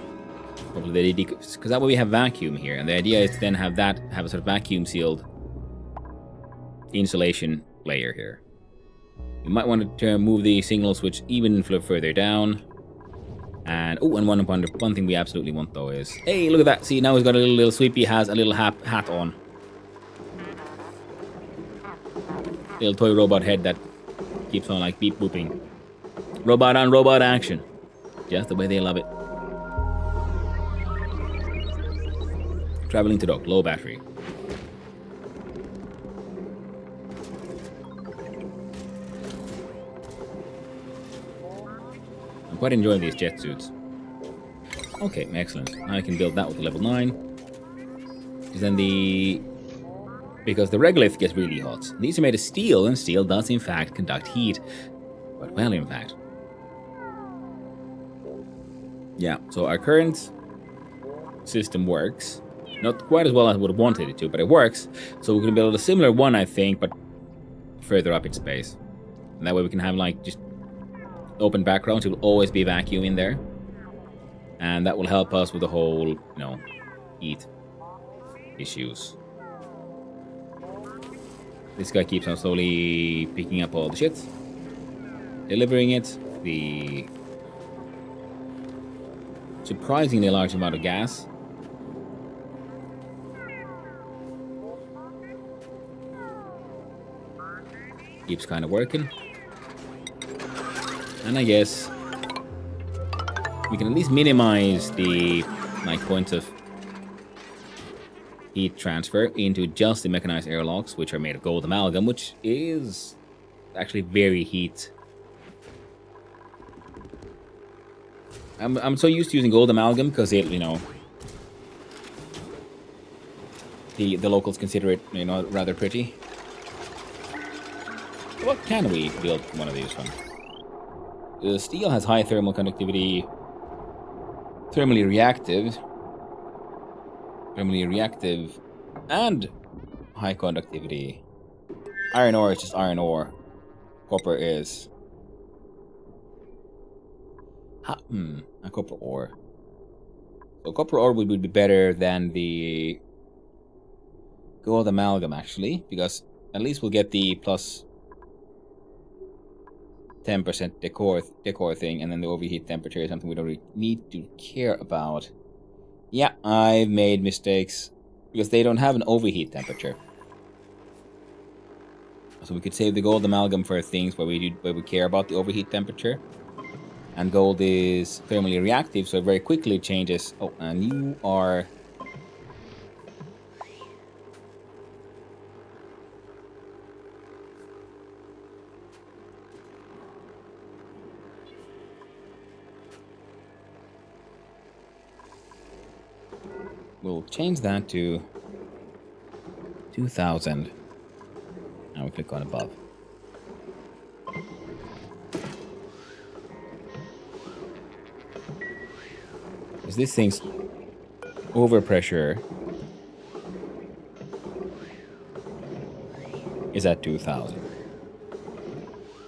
Probably because that way we have vacuum here, and the idea is to then have a sort of vacuum sealed insulation layer here. You might want to move the signal switch even further down. And and one thing we absolutely want though is, hey, look at that! See, now he's got a little sweepy, has a little hat on. little toy robot head that keeps on like beep booping. Robot on robot action. Just the way they love it. Traveling to dock, low battery. I'm quite enjoying these jet suits. Okay, excellent. Now I can build that with a level 9. Because the regolith gets really hot. These are made of steel, and steel does in fact conduct heat. But well, in fact. Yeah, so our current system works. Not quite as well as I would have wanted it to, but it works. So we're going to build a similar one, I think, but further up in space. And that way we can have like just open backgrounds. It will always be vacuum in there. And that will help us with the whole, heat issues. This guy keeps on slowly picking up all the shit. Delivering it. The surprisingly large amount of gas. Keeps kind of working. And I guess we can at least minimize the points of heat transfer into just the mechanized airlocks, which are made of gold amalgam, which is actually very heat. I'm so used to using gold amalgam because it, the locals consider it, rather pretty. What can we build one of these from? The steel has high thermal conductivity, thermally reactive, and high conductivity. Iron ore is just iron ore. Copper is a copper ore. So copper ore would be better than the gold amalgam actually, because at least we'll get the plus 10% decor thing, and then the overheat temperature is something we don't really need to care about. Yeah, I've made mistakes because they don't have an overheat temperature. So we could save the gold amalgam for things where we care about the overheat temperature. And gold is thermally reactive, so it very quickly changes. Oh, and you are... We'll change that to 2000. Now we click on above. Because this thing's overpressure is at 2000.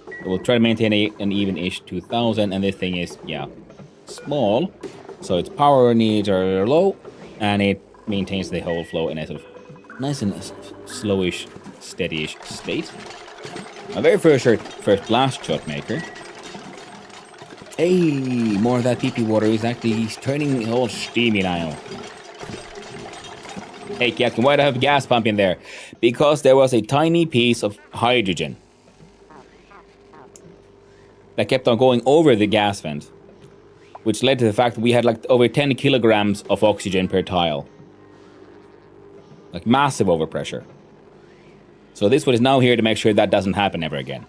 So we'll try to maintain an even-ish 2000, and this thing is, small. So its power needs are low, and it maintains the whole flow in a sort of nice and slowish, steadyish state. My very first blast shot maker. Hey, more of that PP water is actually turning all steamy now. Hey, Captain, why do I have a gas pump in there? Because there was a tiny piece of hydrogen that kept on going over the gas vent, which led to the fact that we had like over 10 kilograms of oxygen per tile. Like massive overpressure. So this one is now here to make sure that doesn't happen ever again.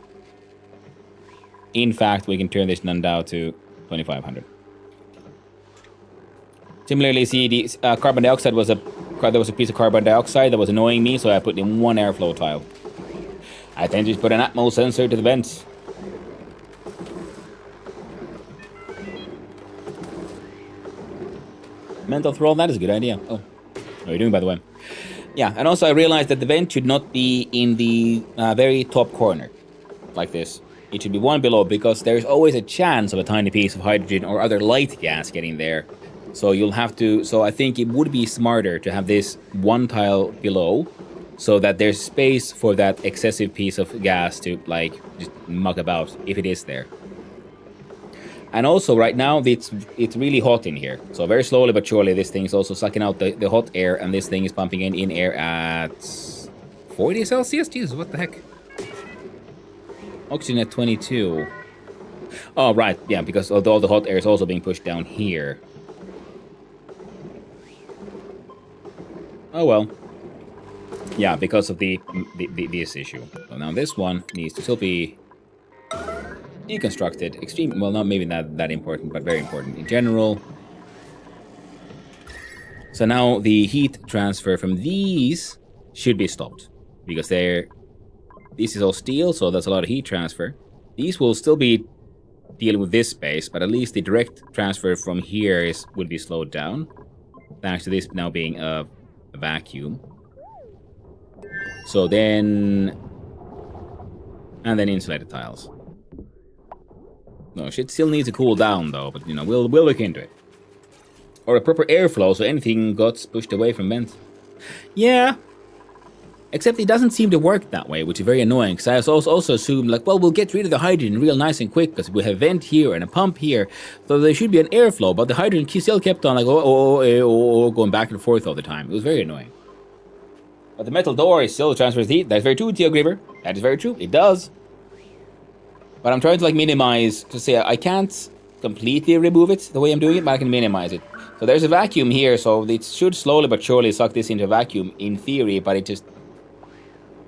In fact, we can turn this nun down to 2500. Similarly, see, the carbon dioxide was there was a piece of carbon dioxide that was annoying me, so I put in one airflow tile. I then just put an Atmos sensor to the vents. Mental throw, that is a good idea. Oh, how are you doing, by the way? Yeah, and also I realized that the vent should not be in the very top corner, like this. It should be one below, because there's always a chance of a tiny piece of hydrogen or other light gas getting there. So you'll have to, so I think it would be smarter to have this one tile below, so that there's space for that excessive piece of gas to, like, just muck about, if it is there. And also, right now, it's really hot in here. So very slowly but surely, this thing is also sucking out the hot air, and this thing is pumping in air at 40 Celsius? Jesus, what the heck? Oxygen at 22. Oh, right. Yeah, because all the hot air is also being pushed down here. Oh, well. Yeah, because of this issue. So now this one needs to still be deconstructed. Extreme, well, not maybe not that important, but very important in general. So now the heat transfer from these should be stopped. Because this is all steel, so that's a lot of heat transfer. These will still be dealing with this space, but at least the direct transfer from here would be slowed down. Thanks to this now being a vacuum. So then... And then insulated tiles. No, shit still needs to cool down though, but you know, we'll look into it. Or a proper airflow, so anything got pushed away from vents. Yeah. Except it doesn't seem to work that way, which is very annoying, because I also assumed, like, well, we'll get rid of the hydrogen real nice and quick, because we have a vent here and a pump here, so there should be an airflow, but the hydrogen still kept on, like, going back and forth all the time. It was very annoying. But the metal door is still transfers heat. That's very true, Geogriever. That is very true. It does. But I'm trying to, like, minimize, to say I can't completely remove it the way I'm doing it, but I can minimize it. So there's a vacuum here, so it should slowly but surely suck this into a vacuum, in theory, but it just...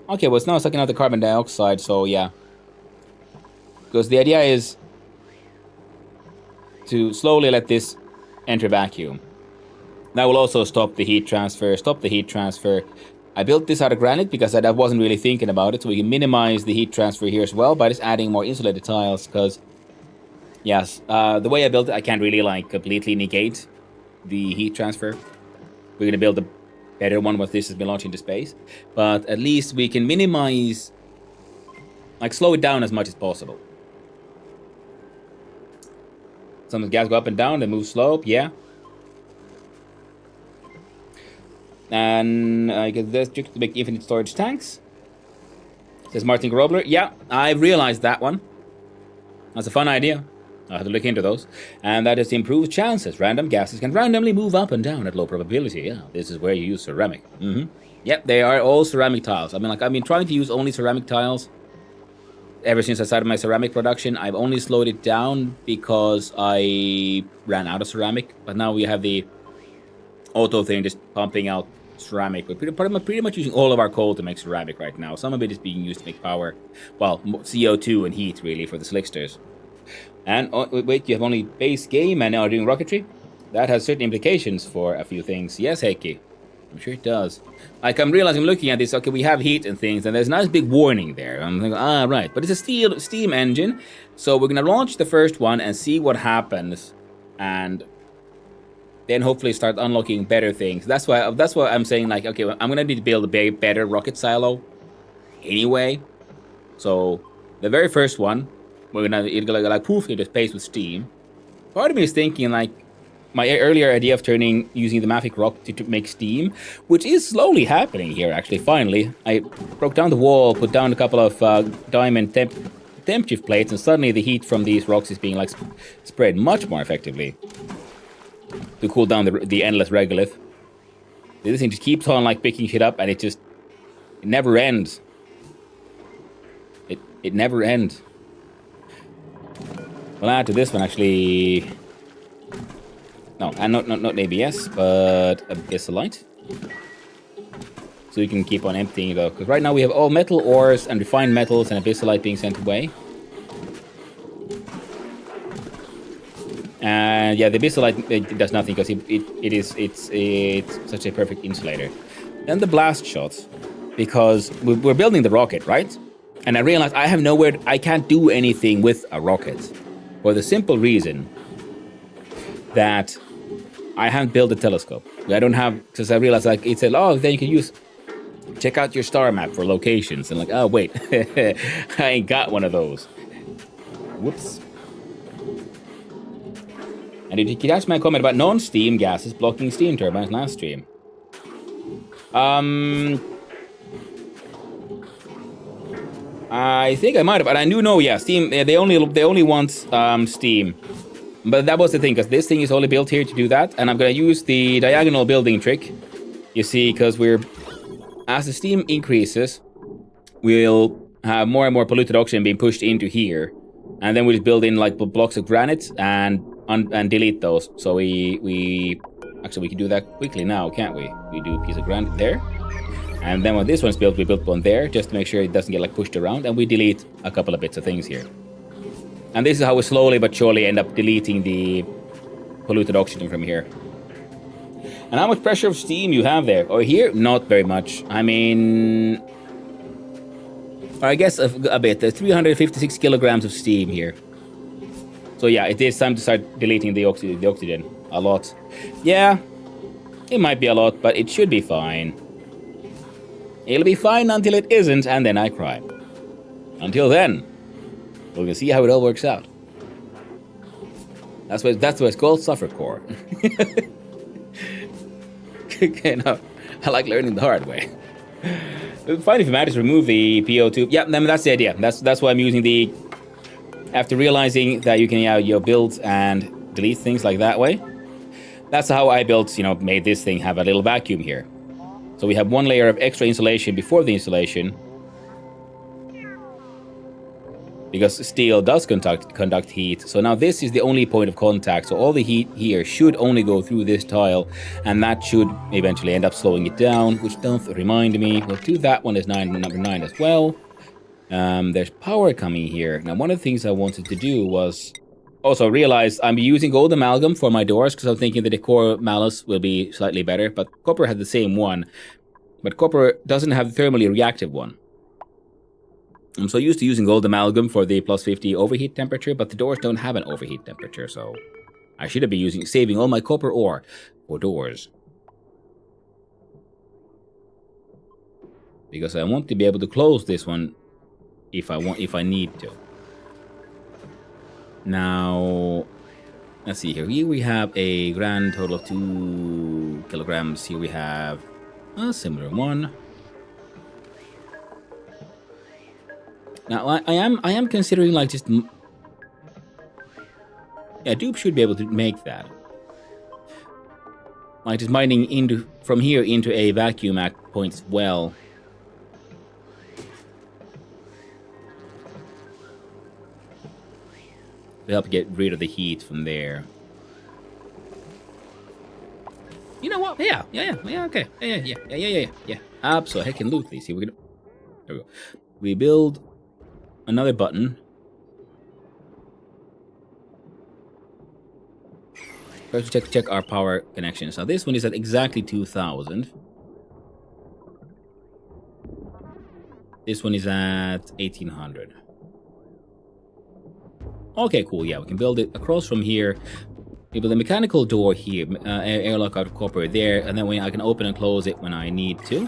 Okay, well, it's now sucking out the carbon dioxide, so yeah. Because the idea is to slowly let this enter vacuum. That will also stop the heat transfer, I built this out of granite because I wasn't really thinking about it, so we can minimize the heat transfer here as well by just adding more insulated tiles, because, yes, the way I built it, I can't really, like, completely negate the heat transfer. We're going to build a better one once this has been launched into space. But at least we can minimize, like, slow it down as much as possible. Some of the gas go up and down, they move slope, yeah. And I get this trick to make infinite storage tanks. Says Martin Grobler. Yeah, I realized that one. That's a fun idea. I'll have to look into those. And that is improved chances. Random gases can randomly move up and down at low probability. Yeah, this is where you use ceramic. Yep, they are all ceramic tiles. I mean, like, I've been trying to use only ceramic tiles ever since I started my ceramic production. I've only slowed it down because I ran out of ceramic. But now we have the auto thing just pumping out ceramic. We're pretty much using all of our coal to make ceramic right now. Some of it is being used to make power. Well, CO2 and heat, really, for the slicksters. And, oh, wait, you have only base game and now are doing rocketry? That has certain implications for a few things. Yes, Heikki. I'm sure it does. Like, I'm realizing, looking at this, okay, we have heat and things, and there's a nice big warning there. I'm thinking, right. But it's a steam engine, so we're going to launch the first one and see what happens, and then hopefully start unlocking better things. That's why I'm saying, like, okay, I'm going to need to build a better rocket silo anyway. So, the very first one, it'll go like poof into space with steam. Part of me is thinking, like, my earlier idea of using the Mavic rocket to make steam, which is slowly happening here, actually, finally. I broke down the wall, put down a couple of diamond temp shift plates, and suddenly the heat from these rocks is being, like, spread much more effectively to cool down the endless regolith. This thing just keeps on, like, picking shit up, and it never ends. It never ends. We'll add to this one, actually. No, and not ABS, but Abyssalite. So you can keep on emptying though, because right now we have all metal ores and refined metals and Abyssalite being sent away. And yeah, the Abyssalite, it does nothing because it's such a perfect insulator. Then the blast shots, because we're building the rocket, right? And I realized I can't do anything with a rocket. For the simple reason that I haven't built a telescope. I don't have, because I realized, like, it said, oh, then you can check out your star map for locations. And like, oh, wait, I ain't got one of those. Whoops. And did you catch my comment about non-steam gases blocking steam turbines last stream? I think I might have, but I do know, yeah, steam, they only want steam. But that was the thing, because this thing is only built here to do that, and I'm going to use the diagonal building trick, you see, because as the steam increases, we'll have more and more polluted oxygen being pushed into here. And then we just build in like blocks of granite and delete those. So we actually we can do that quickly now, can't we? We do a piece of granite there. And then when this one's built, we built one there just to make sure it doesn't get like pushed around. And we delete a couple of bits of things here. And this is how we slowly but surely end up deleting the polluted oxygen from here. And how much pressure of steam you have there? Or here? Not very much. I mean, I guess a bit. There's 356 kilograms of steam here. So yeah, it is time to start deleting the oxygen. A lot. Yeah, it might be a lot, but it should be fine. It'll be fine until it isn't, and then I cry. Until then, we're gonna see how it all works out. That's what it's called, suffer core. No, I like learning the hard way. Fine if you manage to remove the PO2. Yeah, I mean, that's the idea. That's why I'm using the. After realizing that you can build and delete things like that way. That's how I built, made this thing have a little vacuum here. So we have one layer of extra insulation before the installation. Because steel does conduct heat. So now this is the only point of contact. So all the heat here should only go through this tile. And that should eventually end up slowing it down. Which don't remind me. We'll do that one as number 9 as well. There's power coming here. Now one of the things I wanted to do was... Also realized I'm using gold amalgam for my doors because I'm thinking the decor malus will be slightly better. But copper had the same one. But copper doesn't have the thermally reactive one. I'm so used to using gold amalgam for the plus 50 overheat temperature, but the doors don't have an overheat temperature, so I should have been saving all my copper ore for doors. Because I want to be able to close this one if I need to. Now, let's see here. Here we have a grand total of 2 kilograms. Here we have a similar one. Now, I am considering like just... Yeah, dupe should be able to make that. Like just mining from here into a vacuum point as well. To help get rid of the heat from there. You know what? Yeah, okay. Yeah. Absolutely. See, there we go. We build another button. First, check our power connections. Now, this one is at exactly 2,000. This one is at 1,800. Okay, cool. Yeah, we can build it across from here. We build a mechanical door here, airlock out of copper there, and then I can open and close it when I need to.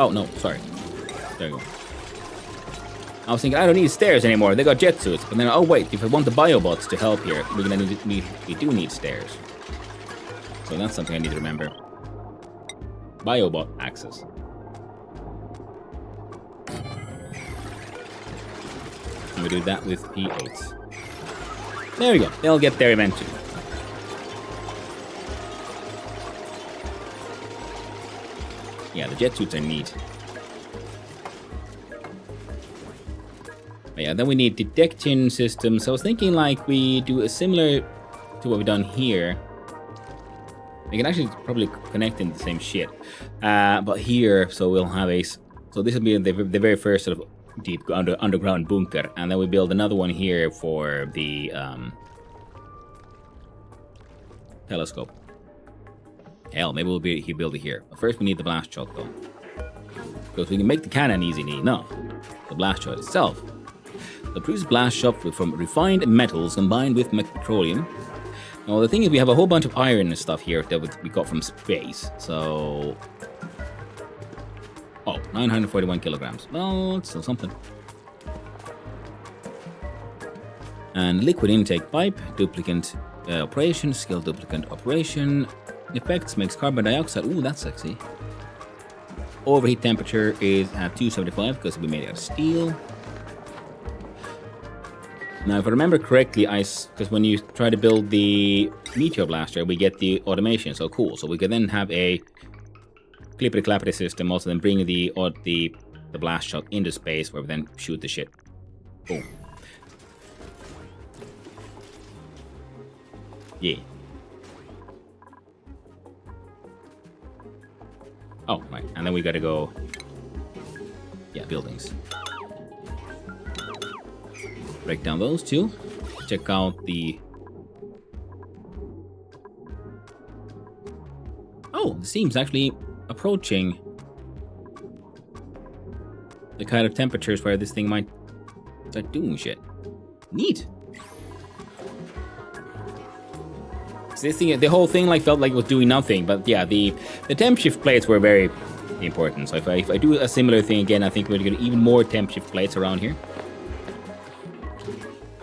Oh, no, sorry. There you go. I was thinking, I don't need stairs anymore. They got jet suits. But then, oh, wait, if I want the biobots to help here, we do need stairs. So that's something I need to remember. Biobot access. And we do that with P8s. There we go. They'll get there eventually. Yeah, the jet suits are neat. But yeah, then we need detection systems. So I was thinking like we do a similar to what we've done here. We can actually probably connect in the same shit. But here, so we'll have a... So this will be the very first sort of deep underground bunker. And then we build another one here for the telescope. Hell, maybe we'll build it here. But first we need the blast shot though. Because we can make the cannon easy enough. The blast shot itself. The produces blast shot from refined metals combined with petroleum. Now the thing is we have a whole bunch of iron and stuff here that we got from space. So... Oh, 941 kilograms. Well, it's still something. And liquid intake pipe, duplicate Operation, skill duplicant operation. Effects makes carbon dioxide. Ooh, that's sexy. Overheat temperature is at 275 because we made it out of steel. Now, if I remember correctly, because when you try to build the meteor blaster, we get the automation. So cool. So we can then have a clippity clappity system. Also, then bring the blast shot into space, where we then shoot the shit. Boom. Yeah. Oh, right. And then we gotta go... Yeah, buildings. Break down those two. Check out the... Oh, the steam's actually approaching the kind of temperatures where this thing might start doing shit. Neat. This thing, the whole thing like felt like it was doing nothing, but yeah, the temp shift plates were very important. So if I do a similar thing again, I think we're gonna get even more temp shift plates around here.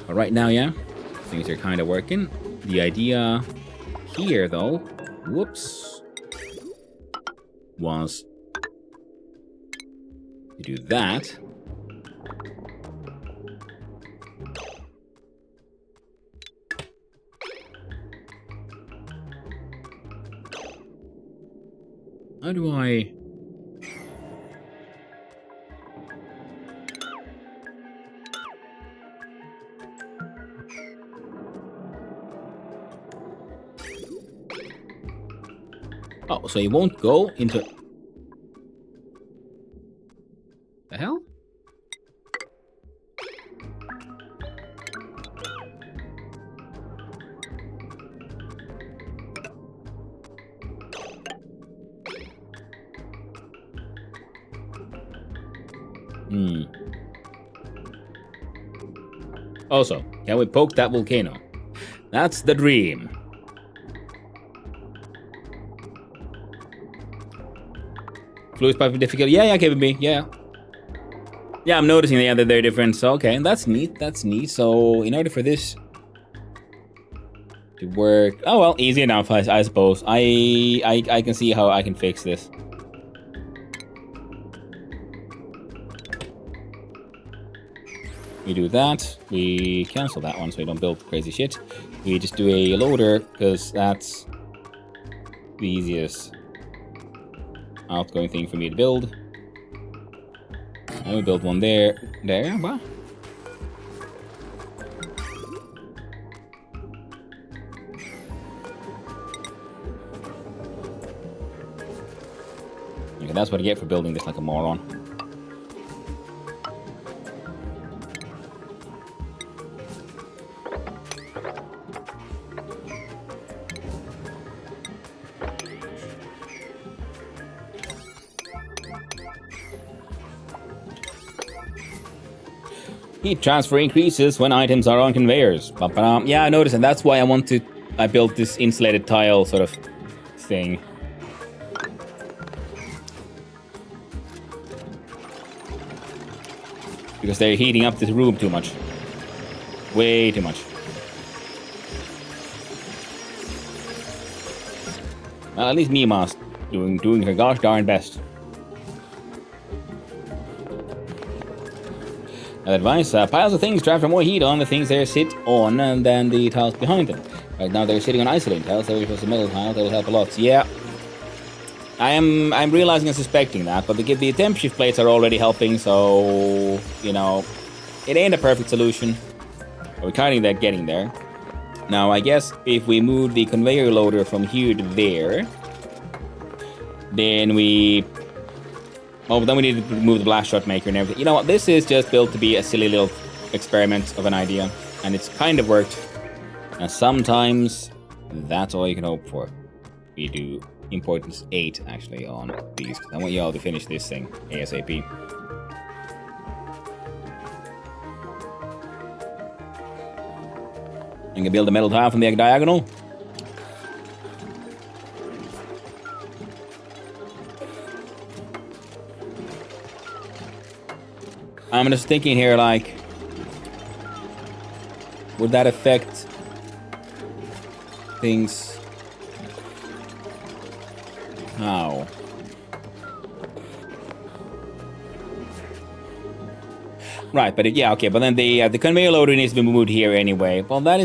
But right now, yeah, things are kind of working. The idea here, though, whoops, was to do that. How do I... Oh, so it won't go into... The hell? Also, can we poke that volcano? That's the dream. Fluid pipe difficult. Yeah, Kevin B. Yeah. Yeah, I'm noticing that they're different. So, okay, that's neat. That's neat. So, in order for this to work... Oh, well, easy enough, I suppose. I can see how I can fix this. We do that. We cancel that one so we don't build crazy shit. We just do a loader because that's the easiest outgoing thing for me to build. And we build one there. There, what? Okay, that's what I get for building this like a moron. Heat transfer increases when items are on conveyors. Yeah, I noticed, and that's why I built this insulated tile sort of thing. Because they're heating up this room too much. Way too much. Well, at least Mima's doing her gosh darn best. Advice, piles of things transfer more heat on the things they sit on than the tiles behind them. Right now they're sitting on isolating tiles, so if a metal tile, that will help a lot. So yeah, I'm realizing and suspecting that, but the temp shift plates are already helping, so, you know, it ain't a perfect solution. We're kind of getting there. Now, I guess if we move the conveyor loader from here to there, then we... Oh, but then we need to remove the blast shot maker and everything. You know what? This is just built to be a silly little experiment of an idea. And it's kind of worked. And sometimes that's all you can hope for. We do importance 8 actually on these. I want you all to finish this thing ASAP. I'm gonna build a metal tile from the diagonal. I'm just thinking here, like, would that affect things. How? Right, but yeah, okay, but then the conveyor loader needs to be moved here anyway. Well, that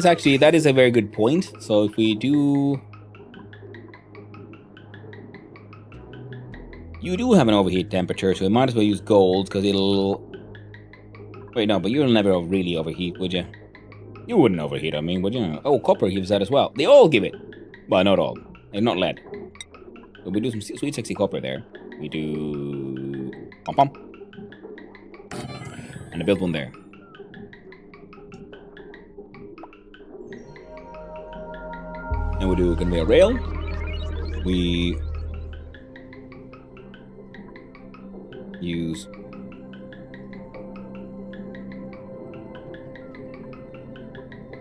is a very good point. So if we do... You do have an overheat temperature, so we might as well use gold, because it'll... Wait, no, but you'll never really overheat, would you? You wouldn't overheat, I mean, would you? Oh, copper gives that as well. They all give it. Well, not all. And not lead. But we do some sweet, sexy copper there. We do... Pom-pom. And I built one there. And we do conveyor rail. We use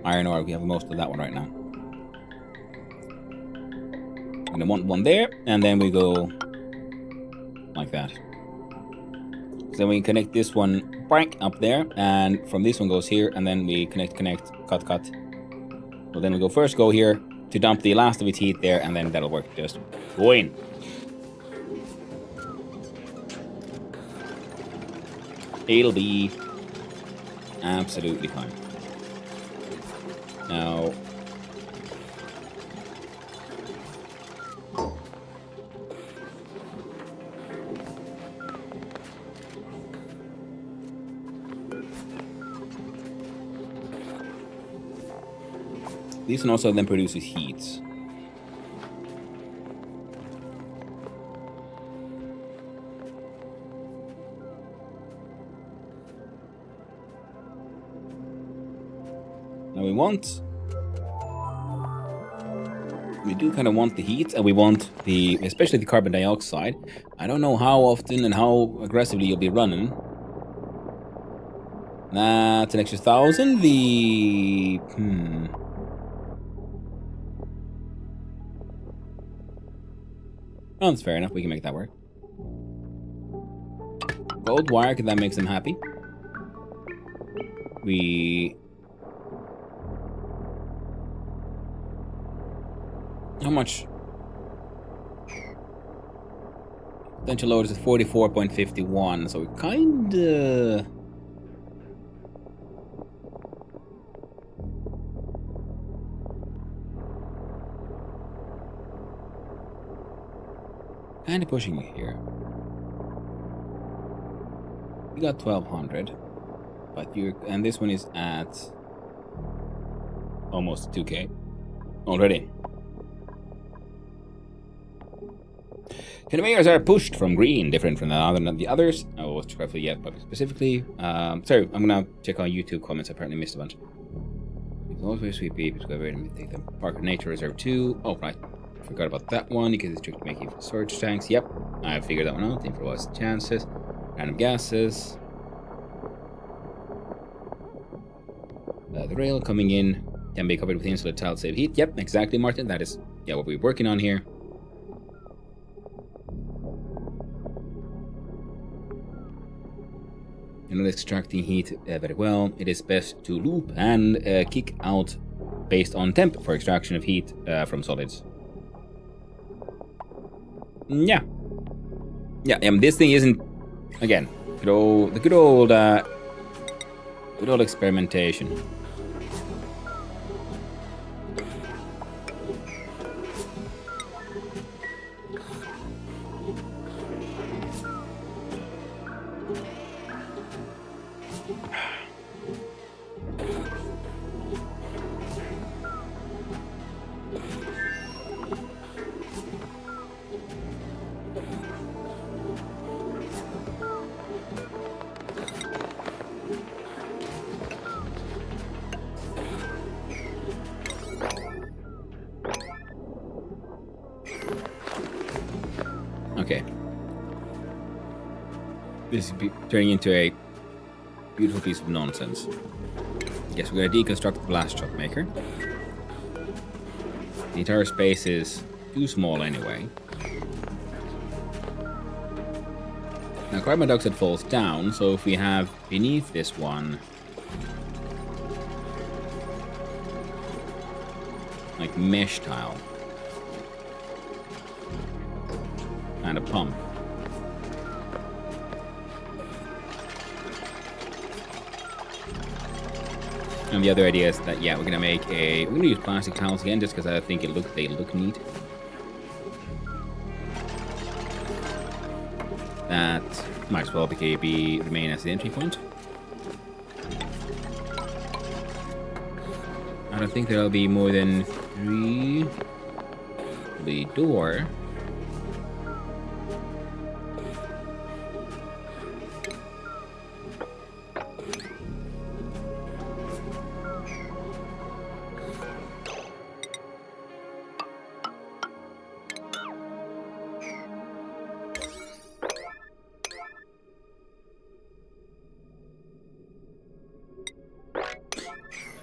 iron ore. We have most of that one right now. I'm gonna want one there, and then we go like that. So then we connect this one right up there, and from this one goes here, and then we connect, cut. So then we go first go here to dump the last of its heat there, and then that'll work just fine. It'll be absolutely fine. Now, this one also then produces heat. Now we do kind of want the heat, and we want especially the carbon dioxide. I don't know how often and how aggressively you'll be running. That's an extra 1,000. Oh, that's fair enough. We can make that work. Gold wire, because that makes them happy. How much? Potential load is 44.51, so we kinda... Kinda pushing you here. You got 1,200, but and this one is at almost 2k already. Conveyors are pushed from green, different from the others. I was carefully yet, but specifically, sorry, I'm gonna check on YouTube comments. I apparently missed a bunch. Always sweet beep. Go ahead and take them. Park Nature Reserve 2. Oh, right. Forgot about that one because it's tricky to make you storage tanks. Yep, I figured that one out. Improvised chances, random gases. The rail coming in can be covered with insulated tile to save heat. Yep, exactly, Martin. That is what we're working on here. And extracting heat very well, it is best to loop and kick out based on temp for extraction of heat from solids. Yeah, this thing isn't, again, the good old experimentation. Okay. This is turning into a beautiful piece of nonsense. Yes, we're going to deconstruct the blast shot maker. The entire space is too small anyway. Now carbon dioxide falls down, so if we have beneath this one like mesh tile. And a pump. And the other idea is that, yeah, we're gonna use plastic tiles again just because I think they look neat. That might as well remain as the entry point. I don't think there'll be more than 3. The door.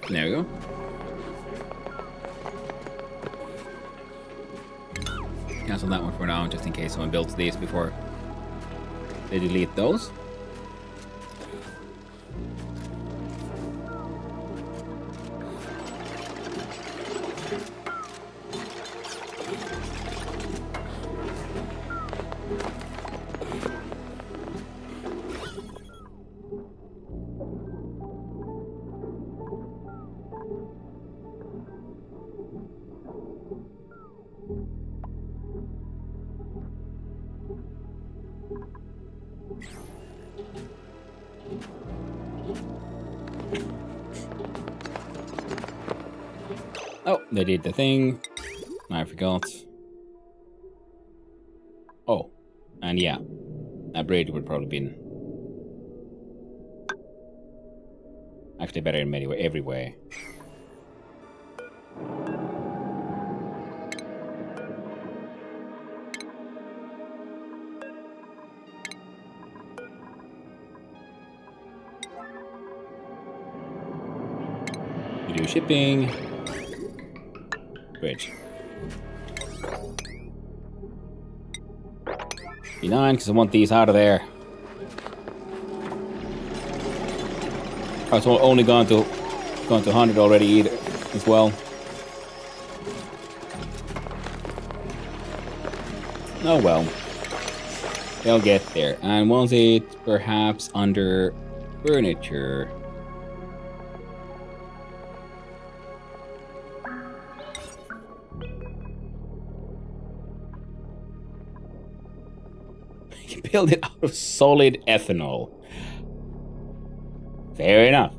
There we go. Cancel that one for now, just in case someone builds these before they delete those. Oh, they did the thing. I forgot. Oh, and yeah, that bridge would probably been actually better in every way. You do shipping. Bridge. B9, because I want these out of there. Oh, it's only gone to 100 already either as well. Oh well. They'll get there. And was it perhaps under furniture? Build it out of solid ethanol. Fair enough.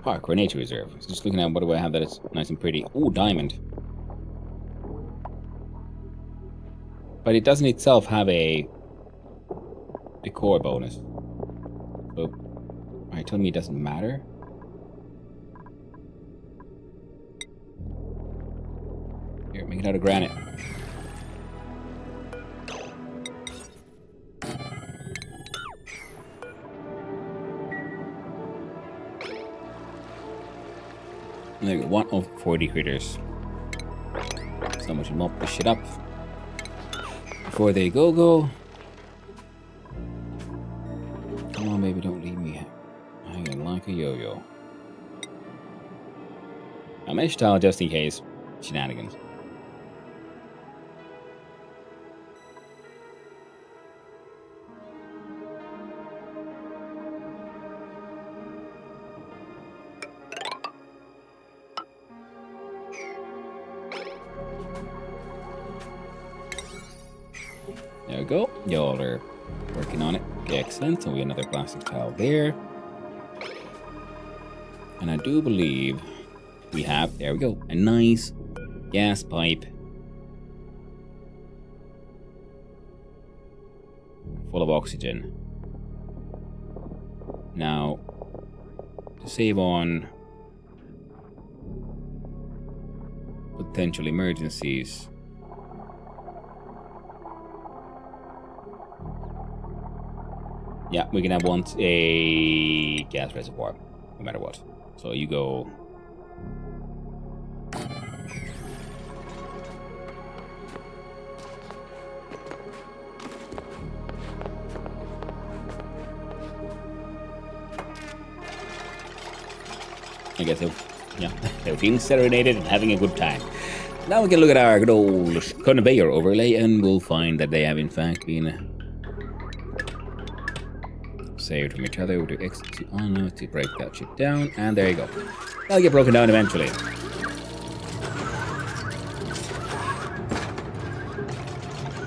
Park or nature reserve. Just looking at what do I have that is nice and pretty. Ooh, diamond. But it doesn't itself have a decor bonus. So, are you telling me it doesn't matter? Here, make it out of granite. There we go, 1 of 40 critters. Someone should mop this shit up before they go. Come on, baby, don't leave me hanging like a yo-yo. A mesh tile just in case. Shenanigans. There we go. Y'all are working on it. Okay, excellent. So we have another plastic tile there. And I do believe we have, there we go, a nice gas pipe full of oxygen. Now, to save on potential emergencies, yeah, we're gonna want a gas reservoir, no matter what. So you go. I guess if Yeah, they're feeling serenaded and having a good time. Now we can look at our good old conveyor overlay, and we'll find that they have in fact been saved from each other. We'll do X to ONI to break that shit down, and there you go. That'll get broken down eventually.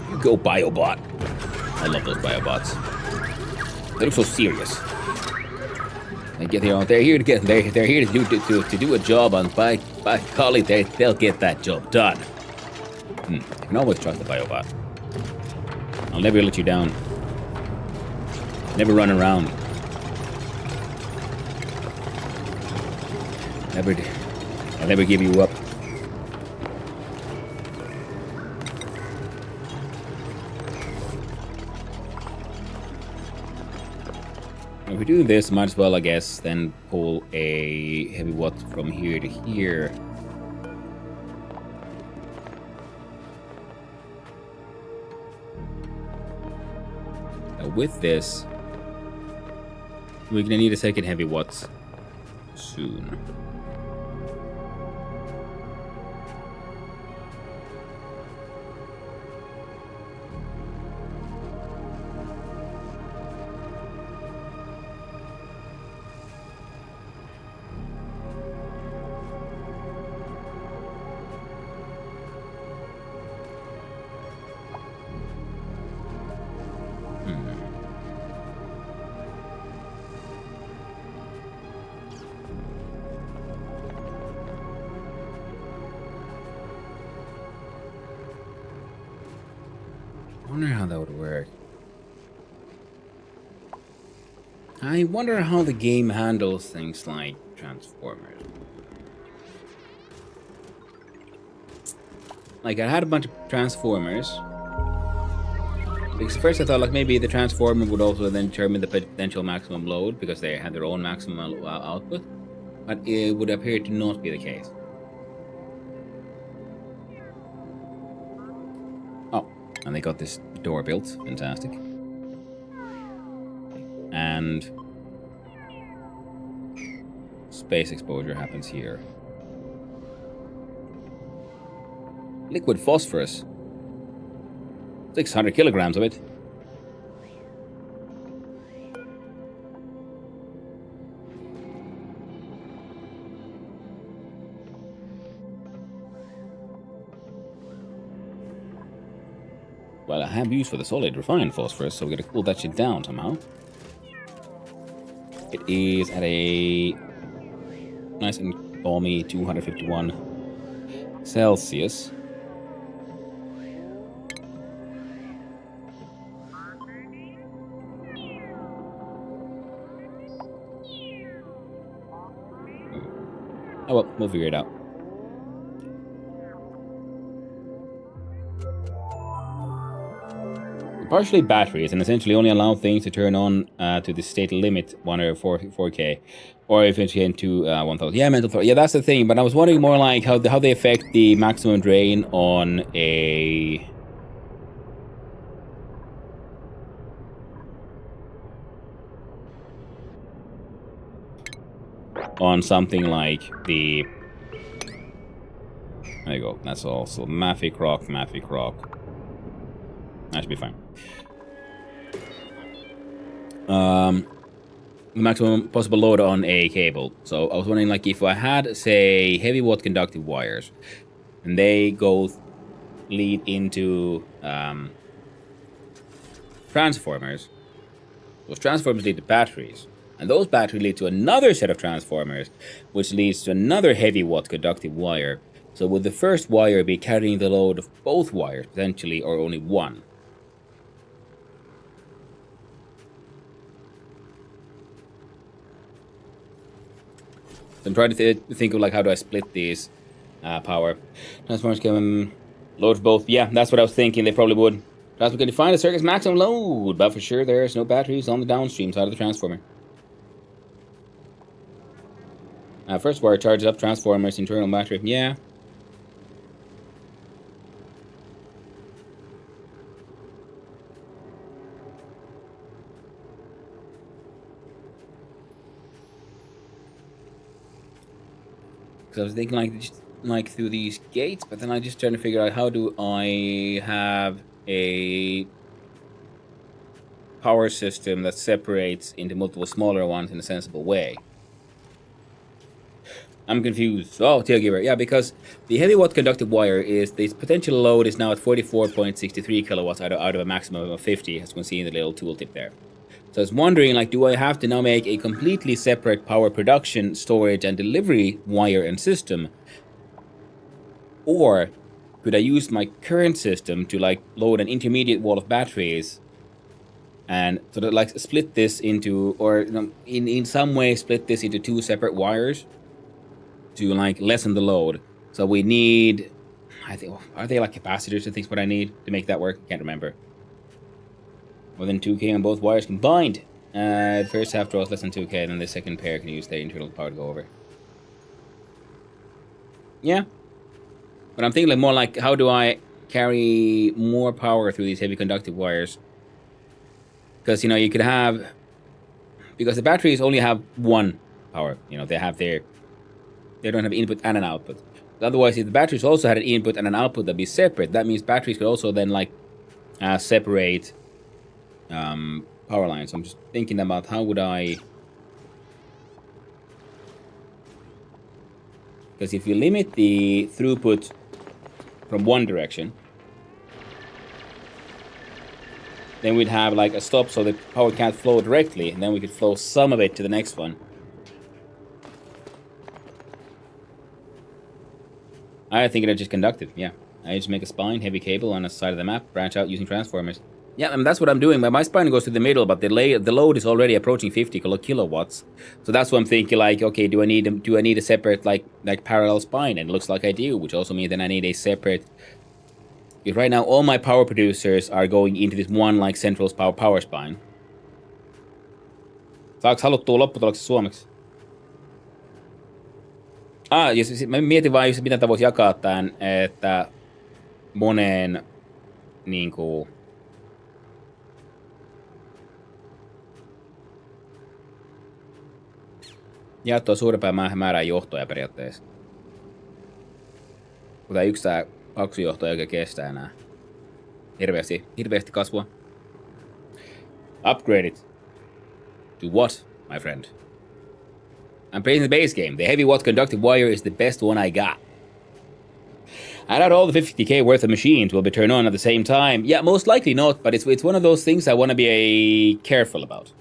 You go, Biobot. I love those Biobots. They look so serious. They get they're here to get they're here to do a job, and by golly, they'll get that job done. You can always trust the Biobot. I'll never let you down. Never run around. I'll never give you up. If we do this, might as well, I guess, then pull a heavy watt from here to here. Now with this, we're gonna need a second heavy watts soon. I wonder how that would work. I wonder how the game handles things like Transformers. Like, I had a bunch of Transformers. Because at first I thought, like, maybe the Transformer would also then determine the potential maximum load because they had their own maximum output. But it would appear to not be the case. Oh, and they got this door built. Fantastic. And space exposure happens here. Liquid phosphorus. 600 kilograms of it. Well, I have use for the solid refined phosphorus, so we're gonna cool that shit down somehow. It is at a nice and balmy 251 Celsius. Oh well, we'll figure it out. Partially batteries and essentially only allow things to turn on to the state limit 4K or eventually into 1000. Yeah, mental thought. Yeah, that's the thing. But I was wondering more like how they affect the maximum drain on a something like the. There you go. That's also Maffy Croc. That should be fine. Maximum possible load on a cable. So I was wondering, like, if I had, say, heavy watt conductive wires, and they lead into transformers. Those transformers lead to batteries, and those batteries lead to another set of transformers, which leads to another heavy watt conductive wire. So would the first wire be carrying the load of both wires potentially, or only one? So I'm trying to think of like how do I split these power. Transformers can load both. Yeah, that's what I was thinking. They probably would. Transformers can define the circuit's maximum load, but for sure there's no batteries on the downstream side of the transformer. First wire charges up transformer's internal battery. Yeah. Because I was thinking like just like through these gates, but then I just trying to figure out how do I have a power system that separates into multiple smaller ones in a sensible way. I'm confused. Oh, tailgiver. Yeah, because the heavy watt conductive wire is, the potential load is now at 44.63 kilowatts out of a maximum of 50, as you can see in the little tooltip there. So I was wondering, like, do I have to now make a completely separate power production, storage, and delivery wire and system? Or could I use my current system to, like, load an intermediate wall of batteries and sort of, like, split this into, or you know, in some way split this into two separate wires to, like, lessen the load. So we need, I think, are they like capacitors and things what I need to make that work? I can't remember. More than 2K on both wires combined. The first half draws less than 2K, and then the second pair can use their internal power to go over. Yeah. But I'm thinking like more like, how do I carry more power through these heavy conductive wires? Because, you know, you could have, because the batteries only have one power. You know, they have their, they don't have input and an output. Otherwise, if the batteries also had an input and an output that'd be separate, that means batteries could also then like separate power lines. So I'm just thinking about how would I, because if you limit the throughput from one direction, then we'd have like a stop so the power can't flow directly, and then we could flow some of it to the next one. I think it just conductive, yeah. I just make a spine, heavy cable on the side of the map, branch out using transformers. Yeah, I mean, that's what I'm doing. My spine goes to the middle, but the load is already approaching 50 kilowatts. So that's what I'm thinking, like, okay, do I need a separate, like parallel spine? And it looks like I do, which also means then I need a separate... Because right now, all my power producers are going into this one, like, central power spine. Saaks haluttua lopputuloksessa suomeksi? Ja mä mietin vaan, miten tämä voisi jakaa tämän, että moneen niinku... jaettua suurempaa määrää johtoja periaatteessa. Kun tää yksi tää paksujohto ei oikein kestä enää. Hirveästi kasvua. Upgrade it. To what, my friend? I'm playing the base game. The heavy watt conductive wire is the best one I got. I doubt all the 50k worth of machines will be turned on at the same time. Yeah, most likely not, but it's one of those things I want to be careful about.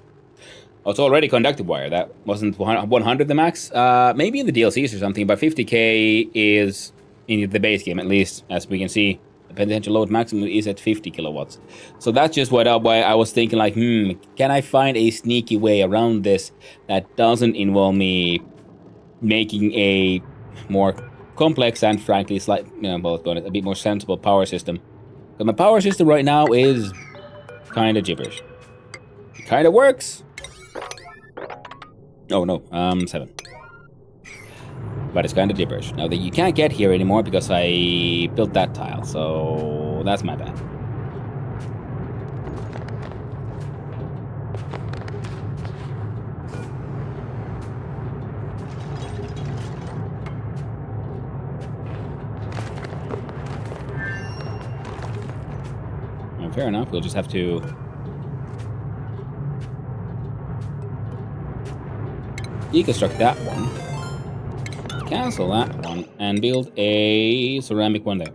Oh, it's already conductive wire. That wasn't 100 the max? Maybe in the DLCs or something, but 50k is in the base game, at least, as we can see. The potential load maximum is at 50 kilowatts. So that's just why I was thinking, like, can I find a sneaky way around this that doesn't involve me making a more complex and, frankly, a bit more sensible power system? But my power system right now is kind of gibberish. It kind of works. Oh, no, 7. But it's kind of gibberish. Now, that you can't get here anymore because I built that tile, so that's my bad. Well, fair enough, we'll just have to... deconstruct that one. Cancel that one and build a ceramic one there.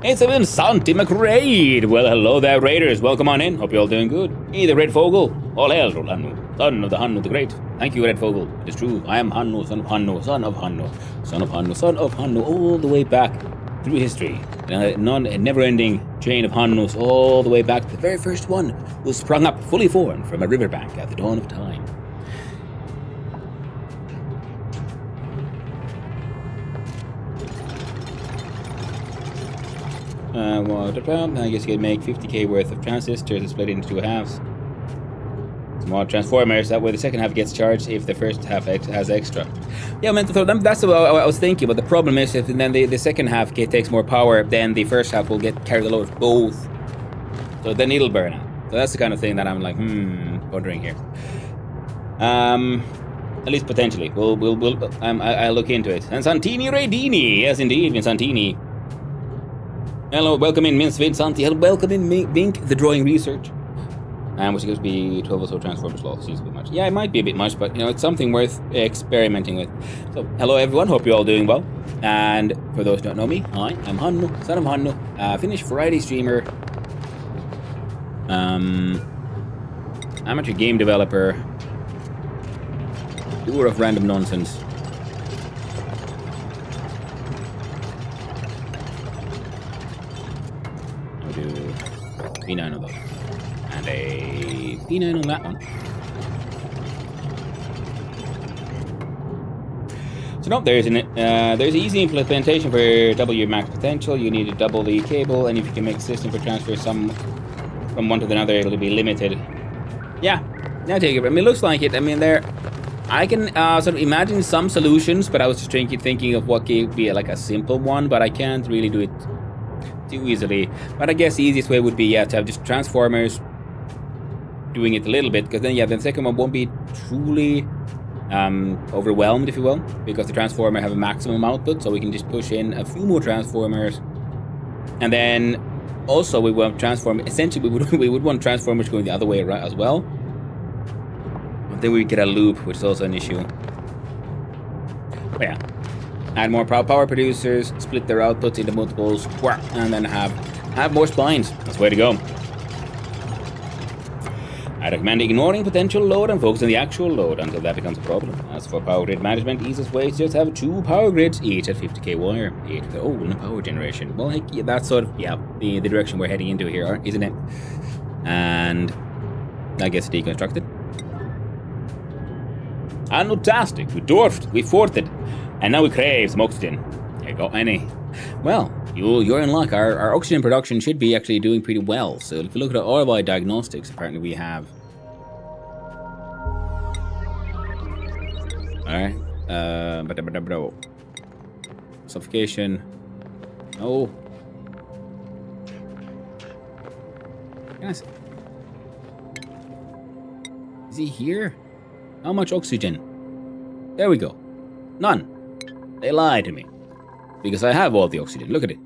It's even Santi McRaid! Well, hello there, Raiders. Welcome on in. Hope you're all doing good. Either Red Fogel, all hail Hannu, son of the Hannu the Great. Thank you, Red Fogel. It is true. I am Hannu, son of Hannu, son of Hannu, son of Hannu, son of Hannu, all the way back through history. A never-ending chain of Hannus all the way back to the very first one who sprung up fully formed from a riverbank at the dawn of time. I guess you could make 50k worth of transistors and split it into two halves. Small transformers, that way the second half gets charged if the first half has extra. Yeah, man, so that's what I was thinking, but the problem is if then the second half takes more power, then the first half will carry the load of both. So then it'll burn out. So that's the kind of thing that I'm like, pondering here. At least potentially. I'll look into it. And Santini Redini. Yes, indeed, Vincentini. Hello, welcome in, Vinsanti. Hello, welcome in, Vink, the drawing research. And which is going to be 12 or so Transformers law. Seems a bit much. Yeah, it might be a bit much, but, you know, it's something worth experimenting with. So, hello, everyone. Hope you're all doing well. And for those who don't know me, hi, I'm Hannu, son of Hannu. Finnish variety streamer. Amateur game developer. Doer of random nonsense. I'll do P9 on those. And a P9 on that one. So no, there's easy implementation for double your max potential. You need to double the cable, and if you can make a system for transfer some from one to another, it'll be limited. Yeah, I take it. I mean, it looks like it. I mean, I can sort of imagine some solutions, but I was just thinking of what could be like a simple one, but I can't really do it too easily. But I guess the easiest way would be, yeah, to have just transformers doing it a little bit, because then, yeah, the second one won't be truly overwhelmed, if you will, because the transformer have a maximum output, so we can just push in a few more transformers, and then also we want transform. Essentially, we would want transformers going the other way around as well. But then we get a loop, which is also an issue. But yeah, add more power producers, split their outputs into multiples, and then have more spines. That's the way to go. I recommend ignoring potential load and focus on the actual load until that becomes a problem. As for power grid management, easiest way is just have 2 power grids, each at 50k wire. And power generation. Well, heck, yeah, that's sort of, yeah, the direction we're heading into here, isn't it? And I guess deconstructed. Fantastic. We dwarfed, we forted, and now we crave some oxygen. There you go, any. Well, you're in luck. Our oxygen production should be actually doing pretty well. So if you look at our ROI diagnostics, apparently we have. Alright. Suffocation. Oh. Yes. Is he here? How much oxygen? There we go. None. They lied to me. Because I have all the oxygen. Look at it.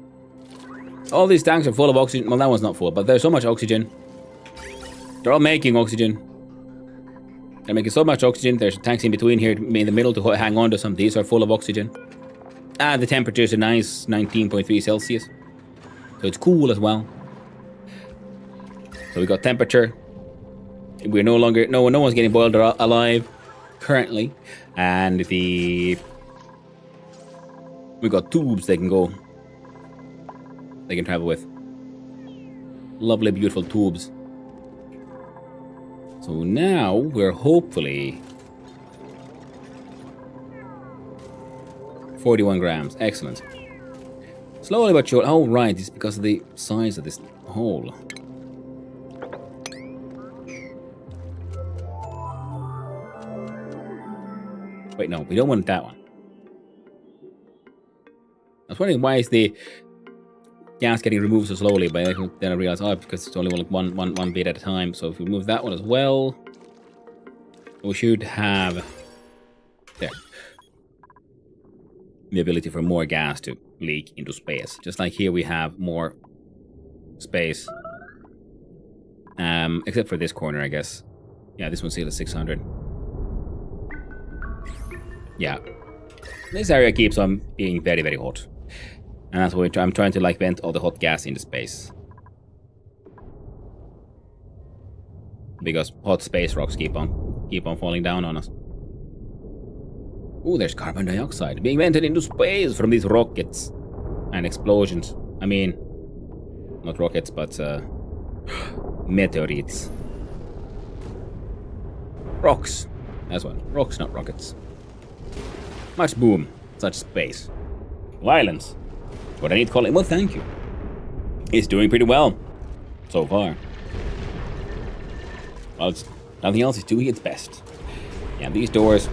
All these tanks are full of oxygen. Well, that one's not full, but there's so much oxygen. They're all making oxygen. They're making so much oxygen. There's tanks in between here in the middle to hang on to some. These are full of oxygen. And the temperature is a nice 19.3 Celsius. So it's cool as well. So we got temperature. We're no longer... No one's getting boiled alive currently. And we got tubes they can travel with. Lovely, beautiful tubes. So now we're hopefully 41 grams. Excellent. Slowly but surely. Oh, right. It's because of the size of this hole. Wait, no. We don't want that one. I was wondering why is the gas getting removed so slowly, but then I realized, oh, because it's only like one bit at a time. So if we move that one as well, we should have there the ability for more gas to leak into space. Just like here we have more space. Except for this corner, I guess. Yeah, this one's still at 600. Yeah. This area keeps on being very, very hot. And that's why I'm trying to like vent all the hot gas into space. Because hot space rocks keep on falling down on us. Ooh, there's carbon dioxide being vented into space from these rockets and explosions. I mean, not rockets, but meteorites. Rocks. That's what. Rocks, not rockets. Much boom, such space. Violence. What I need to call it. Well, thank you. It's doing pretty well so far. Well, nothing else is doing its best. Yeah, these doors.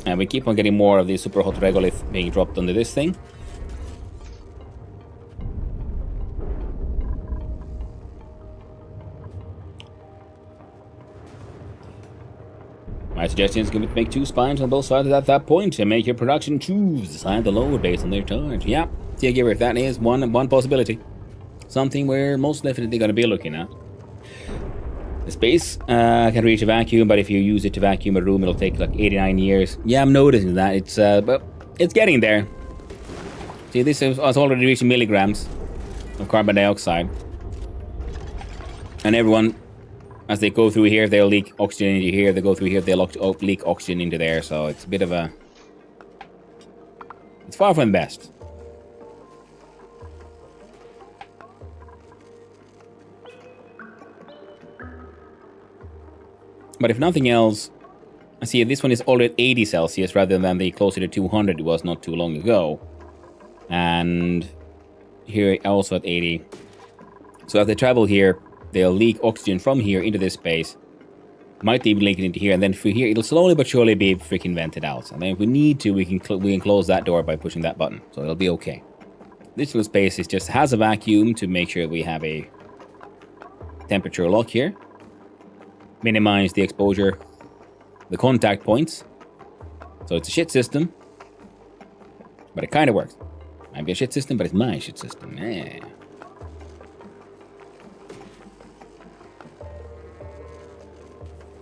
And we keep on getting more of these super hot regolith being dropped onto this thing. My suggestion is going to make 2 spines on both sides at that point to make your production choose decide the load based on their charge. Yeah, see, give it. That is one possibility. Something we're most definitely going to be looking at. The space can reach a vacuum, but if you use it to vacuum a room, it'll take like 89 years. Yeah, I'm noticing that. It's but it's getting there. See, this is already reaching milligrams of carbon dioxide. And everyone, as they go through here, they'll leak oxygen into here. They go through here, they'll leak oxygen into there. So it's a bit of a... It's far from the best. But if nothing else, I see this one is already at 80 Celsius rather than the closer to 200 it was not too long ago. And here also at 80. So as they travel here, they'll leak oxygen from here into this space. Might even leak it into here, and then through here, it'll slowly but surely be freaking vented out. And then if we need to, we can close that door by pushing that button. So it'll be okay. This little space is just has a vacuum to make sure we have a temperature lock here. Minimize the exposure, the contact points. So it's a shit system, but it kind of works. Might be a shit system, but it's my shit system. Yeah.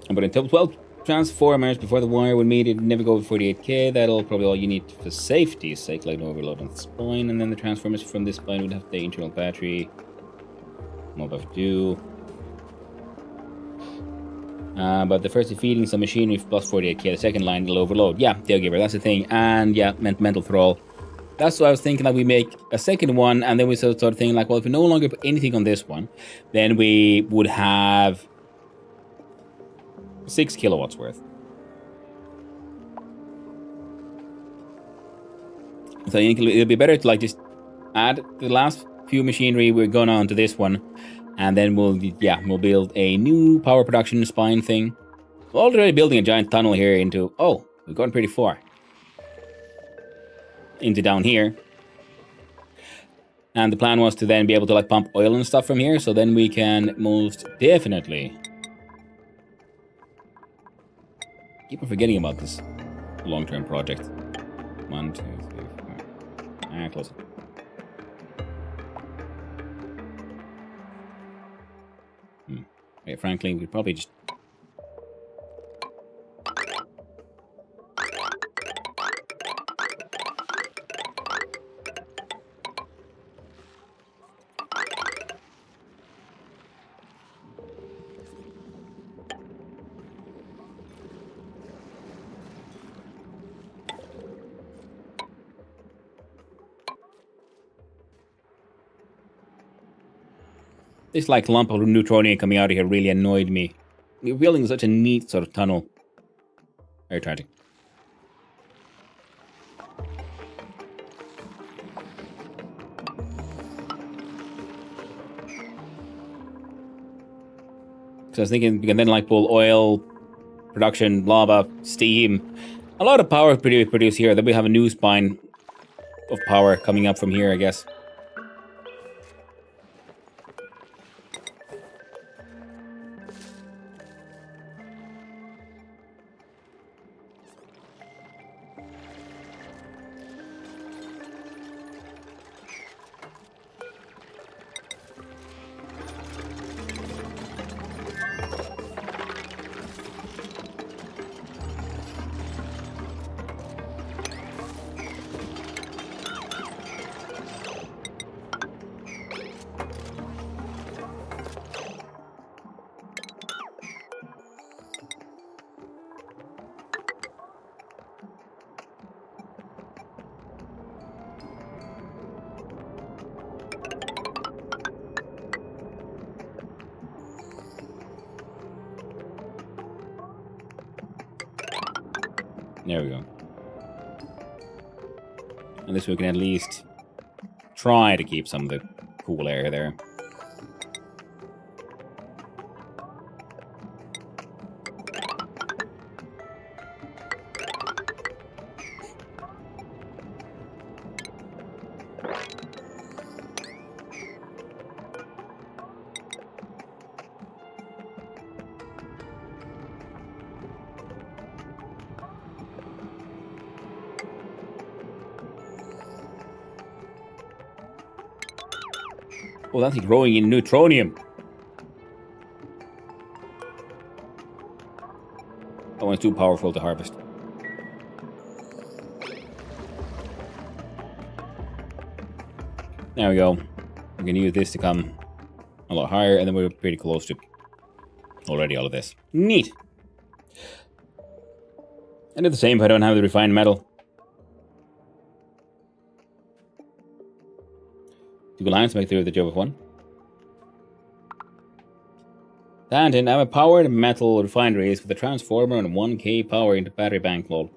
But until 12 transformers before the wire would meet, it never go over 48k. That'll probably all you need for safety's sake, like no overload on the spine, and then the transformers from this spine would have the internal battery. Mobile do. But the first feeding some machinery plus 48k, the second line will overload. Yeah, Tailgiver, that's the thing. And yeah, mental thrall. That's what I was thinking, that we make a second one, and then we sort of thinking like, well, if we no longer put anything on this one, then we would have 6 kilowatts worth. So it'll be better to like just add the last few machinery we're going on to this one, and then we'll build a new power production spine thing. We're already building a giant tunnel here into... Oh, we've gone pretty far. Into down here. And the plan was to then be able to like pump oil and stuff from here, so then we can most definitely... Keep on forgetting about this long-term project. 1, 2, 3, 4. Close it. Right, frankly, we could probably just... This like lump of neutronium coming out of here really annoyed me. We're building such a neat sort of tunnel. Very tragic. So I was thinking we can then like pull oil, production, lava, steam. A lot of power produced here. Then we have a new spine of power coming up from here, I guess. There we go. And this we can at least try to keep some of the cool air there. Oh, that's growing in neutronium. That one's too powerful to harvest. There we go. We can use this to come a lot higher, and then we're pretty close to already all of this. Neat. I do the same if I don't have the refined metal. 2 lines to make the job of 1. Danton, I'm a powered metal refinery with a transformer and 1k power into battery bank, lol.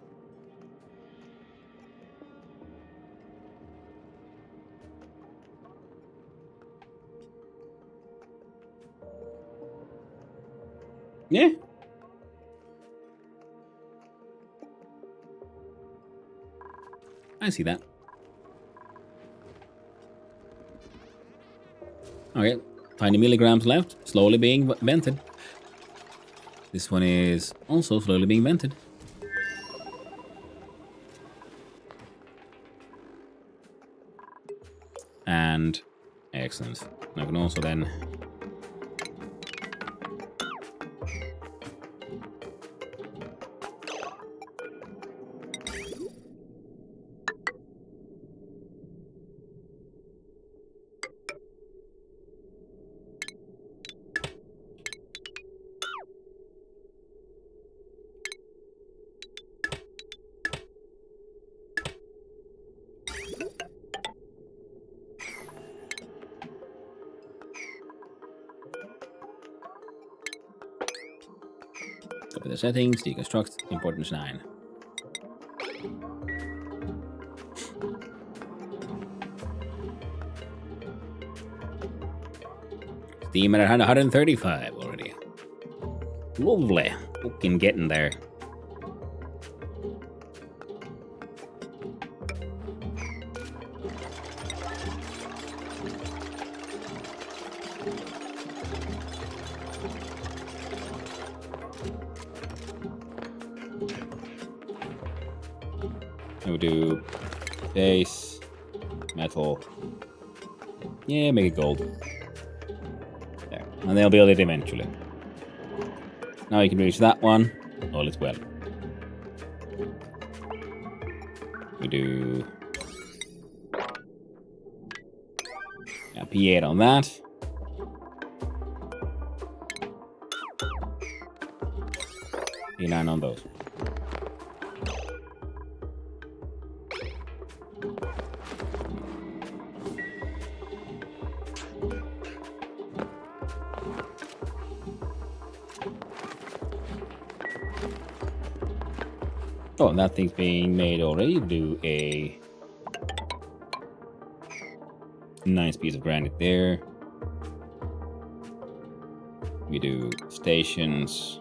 Yeah. I see that. Okay, tiny milligrams left, slowly being vented. This one is also slowly being vented. And excellent. I can also then copy the settings, deconstruct, importance 9. Steam at 135 already. Lovely. Fucking getting there. We'll do base, metal. Yeah, make it gold. There. And they'll build it eventually. Now you can reach that one. All is well. We do P8 on that. P9 on those. Oh, that thing's being made already. Do a nice piece of granite there. We do stations.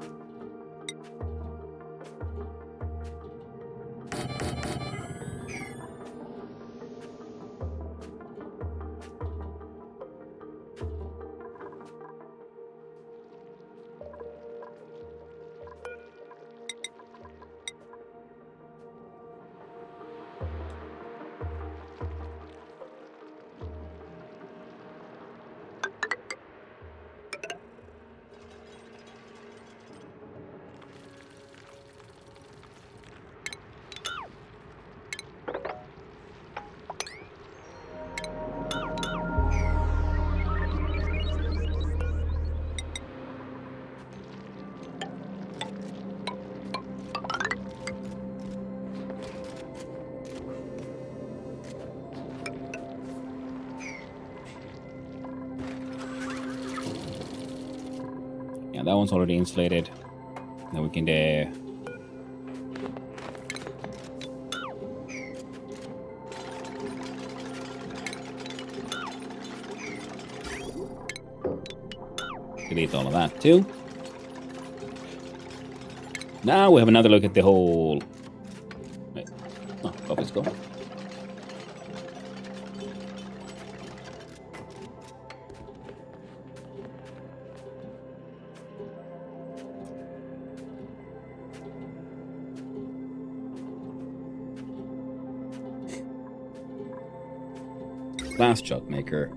Yeah, that one's already insulated. Then we can delete all of that too. Now we have another look at the whole. Wait. Oh, let's go. Glass shot maker.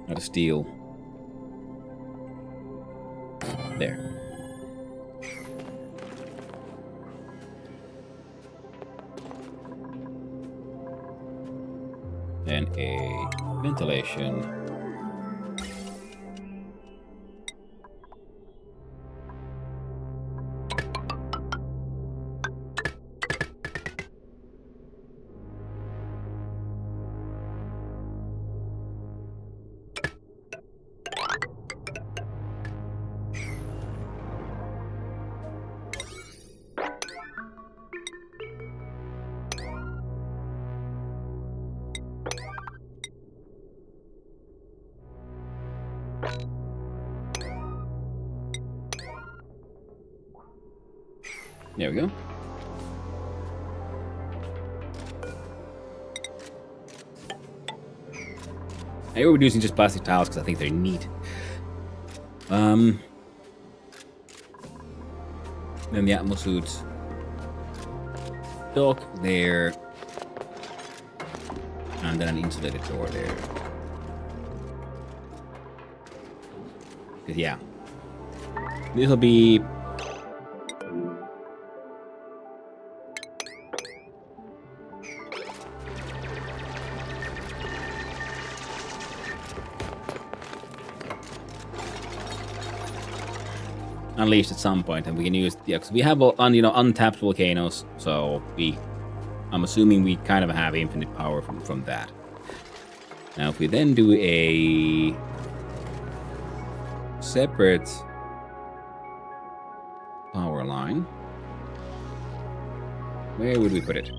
Out of steel. There. And a ventilation. There we go. I we're using just plastic tiles because I think they're neat. Then the atmosuits. Dock there. And then an insulated door there. Because yeah. This will be unleashed at some point, and we can use because we have untapped volcanoes, so I'm assuming we kind of have infinite power from that. Now if we then do a separate power line, where would we put it?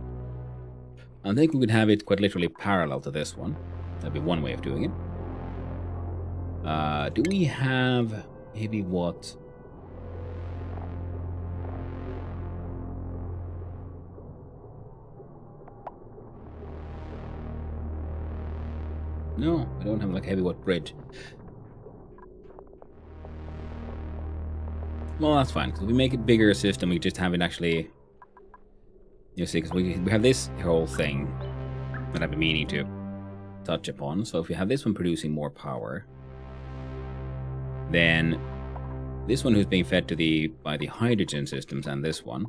I think we could have it quite literally parallel to this one. That'd be one way of doing it. Do we have maybe what? No, I don't have like a heavy watt bridge. Well, that's fine. Because if we make it bigger system, we just have it actually. You see, because we have this whole thing that I've been meaning to touch upon. So if we have this one producing more power, then this one who's being fed to by the hydrogen systems, and this one.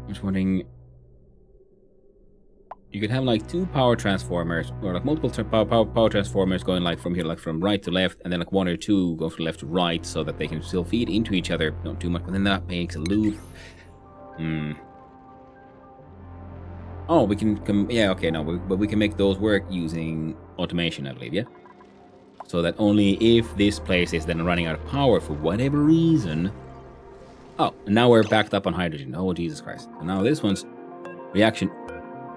I'm just wondering, you could have like two power transformers, or like multiple power transformers going like from here, like from right to left, and then like one or two go from left to right, so that they can still feed into each other, not too much, but then that makes a loop. Oh, we can, yeah, okay, no, but we can make those work using automation, I believe, yeah? So that only if this place is then running out of power for whatever reason. Oh, and now we're backed up on hydrogen. Oh, Jesus Christ. So now this one's reaction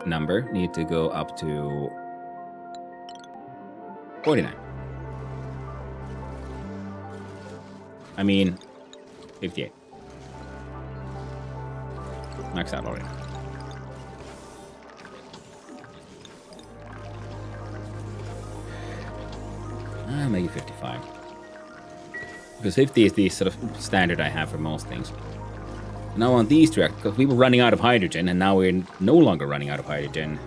number need to go up to 49. I mean, 58. Max out already. I'll make it 55. Because 50 is the sort of standard I have for most things. Now on these tracks, because we were running out of hydrogen, and now we're no longer running out of hydrogen.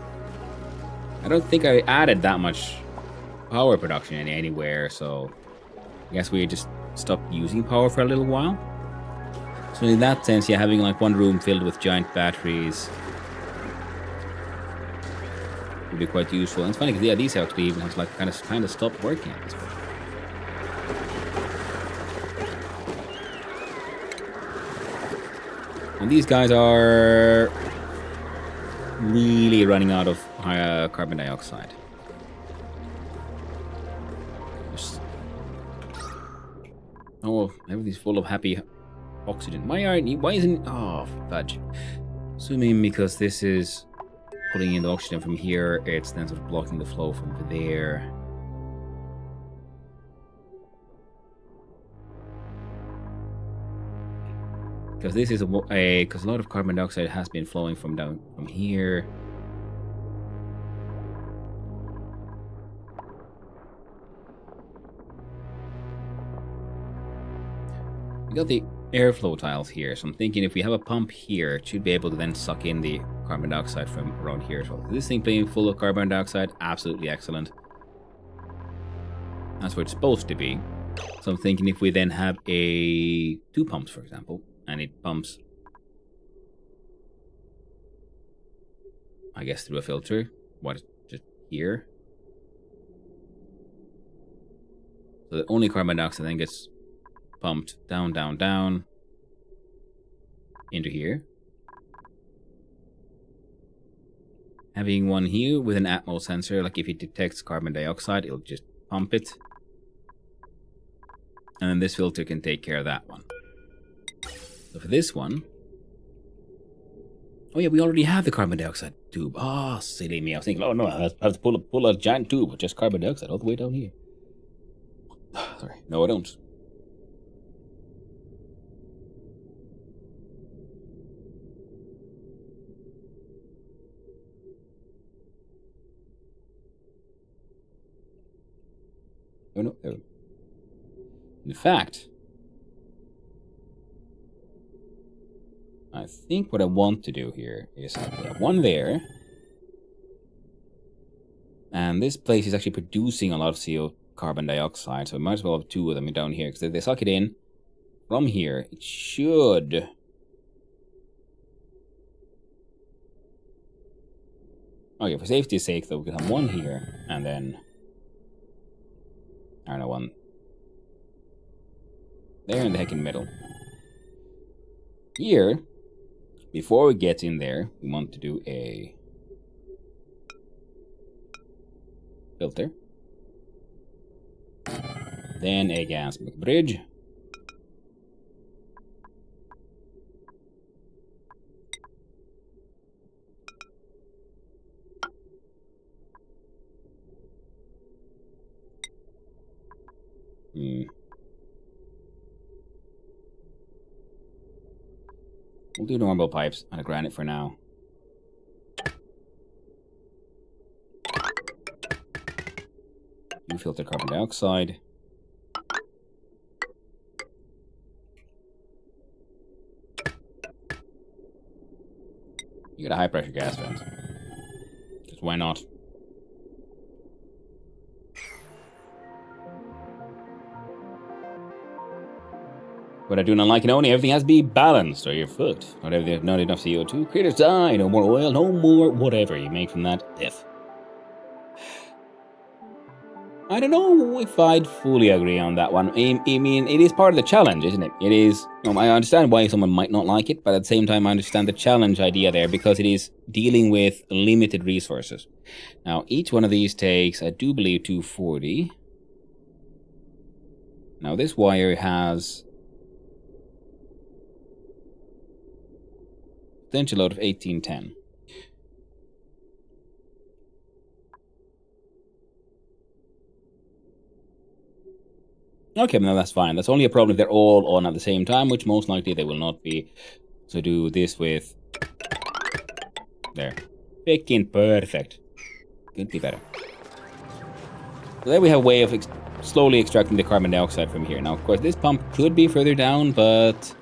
I don't think I added that much power production anywhere, so I guess we just stopped using power for a little while. So in that sense, yeah, having like one room filled with giant batteries would be quite useful. And it's funny because yeah, these actually even have like kind of stopped working at this point. And these guys are really running out of carbon dioxide. Oh, everything's full of happy oxygen. Why isn't... Oh, fudge. Assuming because this is pulling in the oxygen from here, it's then sort of blocking the flow from there. Because this is because a lot of carbon dioxide has been flowing from down from here. We got the airflow tiles here, so I'm thinking if we have a pump here, it should be able to then suck in the carbon dioxide from around here as well. Is this thing being full of carbon dioxide? Absolutely excellent. That's where it's supposed to be. So I'm thinking if we then have two pumps, for example, and it pumps, I guess, through a filter. What, just here? So the only carbon dioxide then gets pumped down, down, down into here. Having one here with an Atmos sensor, like if it detects carbon dioxide, it'll just pump it. And then this filter can take care of that one. So for this one... Oh yeah, we already have the carbon dioxide tube. Ah, silly me. I was thinking, oh no, I have to pull a giant tube with just carbon dioxide all the way down here. Sorry, no I don't. Oh no, there. In fact, I think what I want to do here is we have one there. And this place is actually producing a lot of carbon dioxide, so we might as well have two of them down here, because if they suck it in from here, it should... Okay, for safety's sake, though, we can have one here, and then... I don't know, one there and the heck in the middle. Here, before we get in there, we want to do a filter. Then a gas bridge. We'll do normal pipes out of granite for now. You filter carbon dioxide. You got a high pressure gas vent. Because why not? But I do not like it only. Everything has to be balanced, or you're fucked. Not enough CO2. Critters die. No more oil. No more whatever you make from that. Death. I don't know if I'd fully agree on that one. I mean, it is part of the challenge, isn't it? It is... I understand why someone might not like it, but at the same time I understand the challenge idea there, because it is dealing with limited resources. Now, each one of these takes, I do believe, 240. Now, this wire has... potential load of 1810. Okay, no, that's fine. That's only a problem if they're all on at the same time, which most likely they will not be. So do this with... there. Freaking perfect. Could be better. So there we have a way of slowly extracting the carbon dioxide from here. Now, of course, this pump could be further down, but...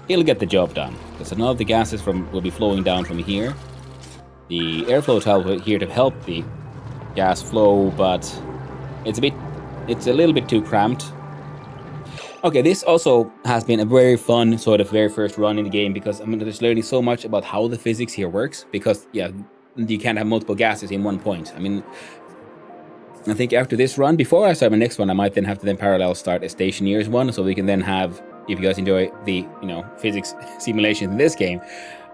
it'll get the job done. Because none of the gases will be flowing down from here. The airflow tile will here to help the gas flow, but it's a little bit too cramped. Okay, this also has been a very fun sort of very first run in the game, because I'm just learning so much about how the physics here works, because yeah, you can't have multiple gases in one point. I mean, I think after this run, before I start my next one, I might then have to then parallel start a Stationeers one, so we can then have, if you guys enjoy the physics simulations in this game,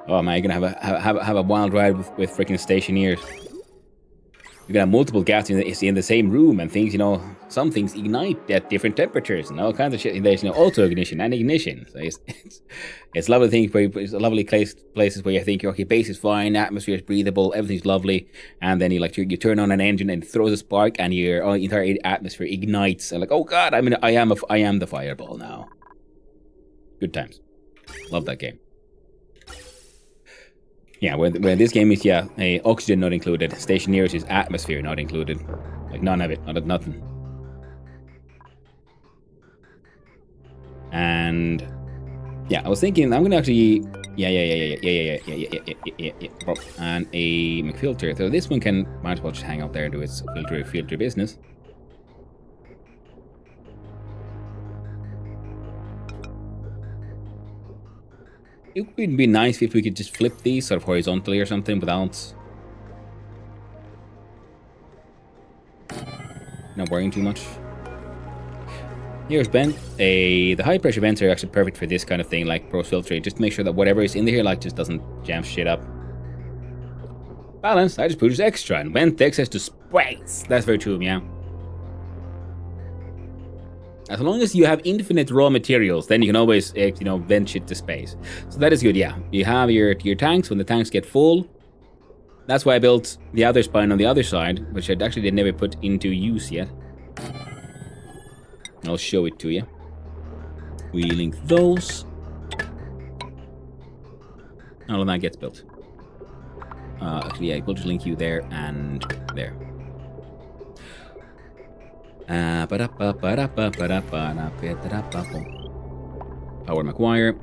oh man, you're gonna have a wild ride with freaking Stationeers. You're gonna have multiple gases in the same room, and things, some things ignite at different temperatures and all kinds of shit. There's auto ignition and ignition. So it's lovely things where it's lovely places where you think, okay, base is fine, atmosphere is breathable, everything's lovely, and then you turn on an engine and it throws a spark, and your entire atmosphere ignites, and like, oh god, I am the fireball now. Good times. Love that game. Yeah, where this game is, oxygen not included. Stationeers is atmosphere not included. Like, none of it. Nothing. And yeah, I was thinking I'm gonna actually yeah. And a McFilter. So this one can might as well just hang out there and do its filter business. It would be nice if we could just flip these sort of horizontally or something without not worrying too much. Here's vent. The high pressure vents are actually perfect for this kind of thing, like pros filtering. Just to make sure that whatever is in here, like, just doesn't jam shit up. Balance. I just produce extra and vent access to space. That's very true, yeah. As long as you have infinite raw materials, then you can always, vent shit to space. So that is good, yeah. You have your tanks. When the tanks get full, that's why I built the other spine on the other side, which I actually did never put into use yet. I'll show it to you. We link those. All of that gets built. Actually, yeah, we'll just link you there and there. Power McGuire.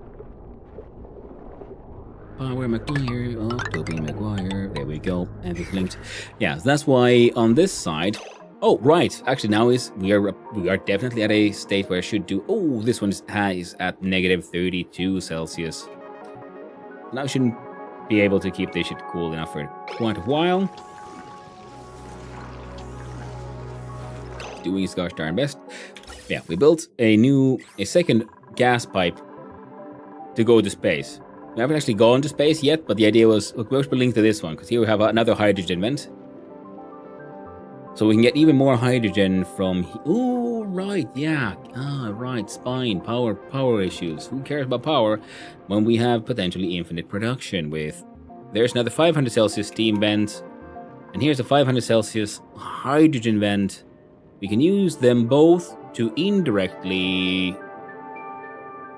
Oh, Toby McGuire. There we go. And it's linked. Yeah, so that's why on this side. Oh, right. Actually, now we are definitely at a state where I should do. Oh, this one is at negative 32 Celsius. Now I shouldn't be able to keep this shit cool enough for quite a while. Doing his gosh darn best. Yeah, we built a second gas pipe to go to space. We haven't actually gone to space yet, but the idea was, look, we're linked to this one, because here we have another hydrogen vent. So we can get even more hydrogen from... Oh, right, yeah. Right, spine, power issues. Who cares about power when we have potentially infinite production with... There's another 500 Celsius steam vent, and here's a 500 Celsius hydrogen vent. We can use them both to indirectly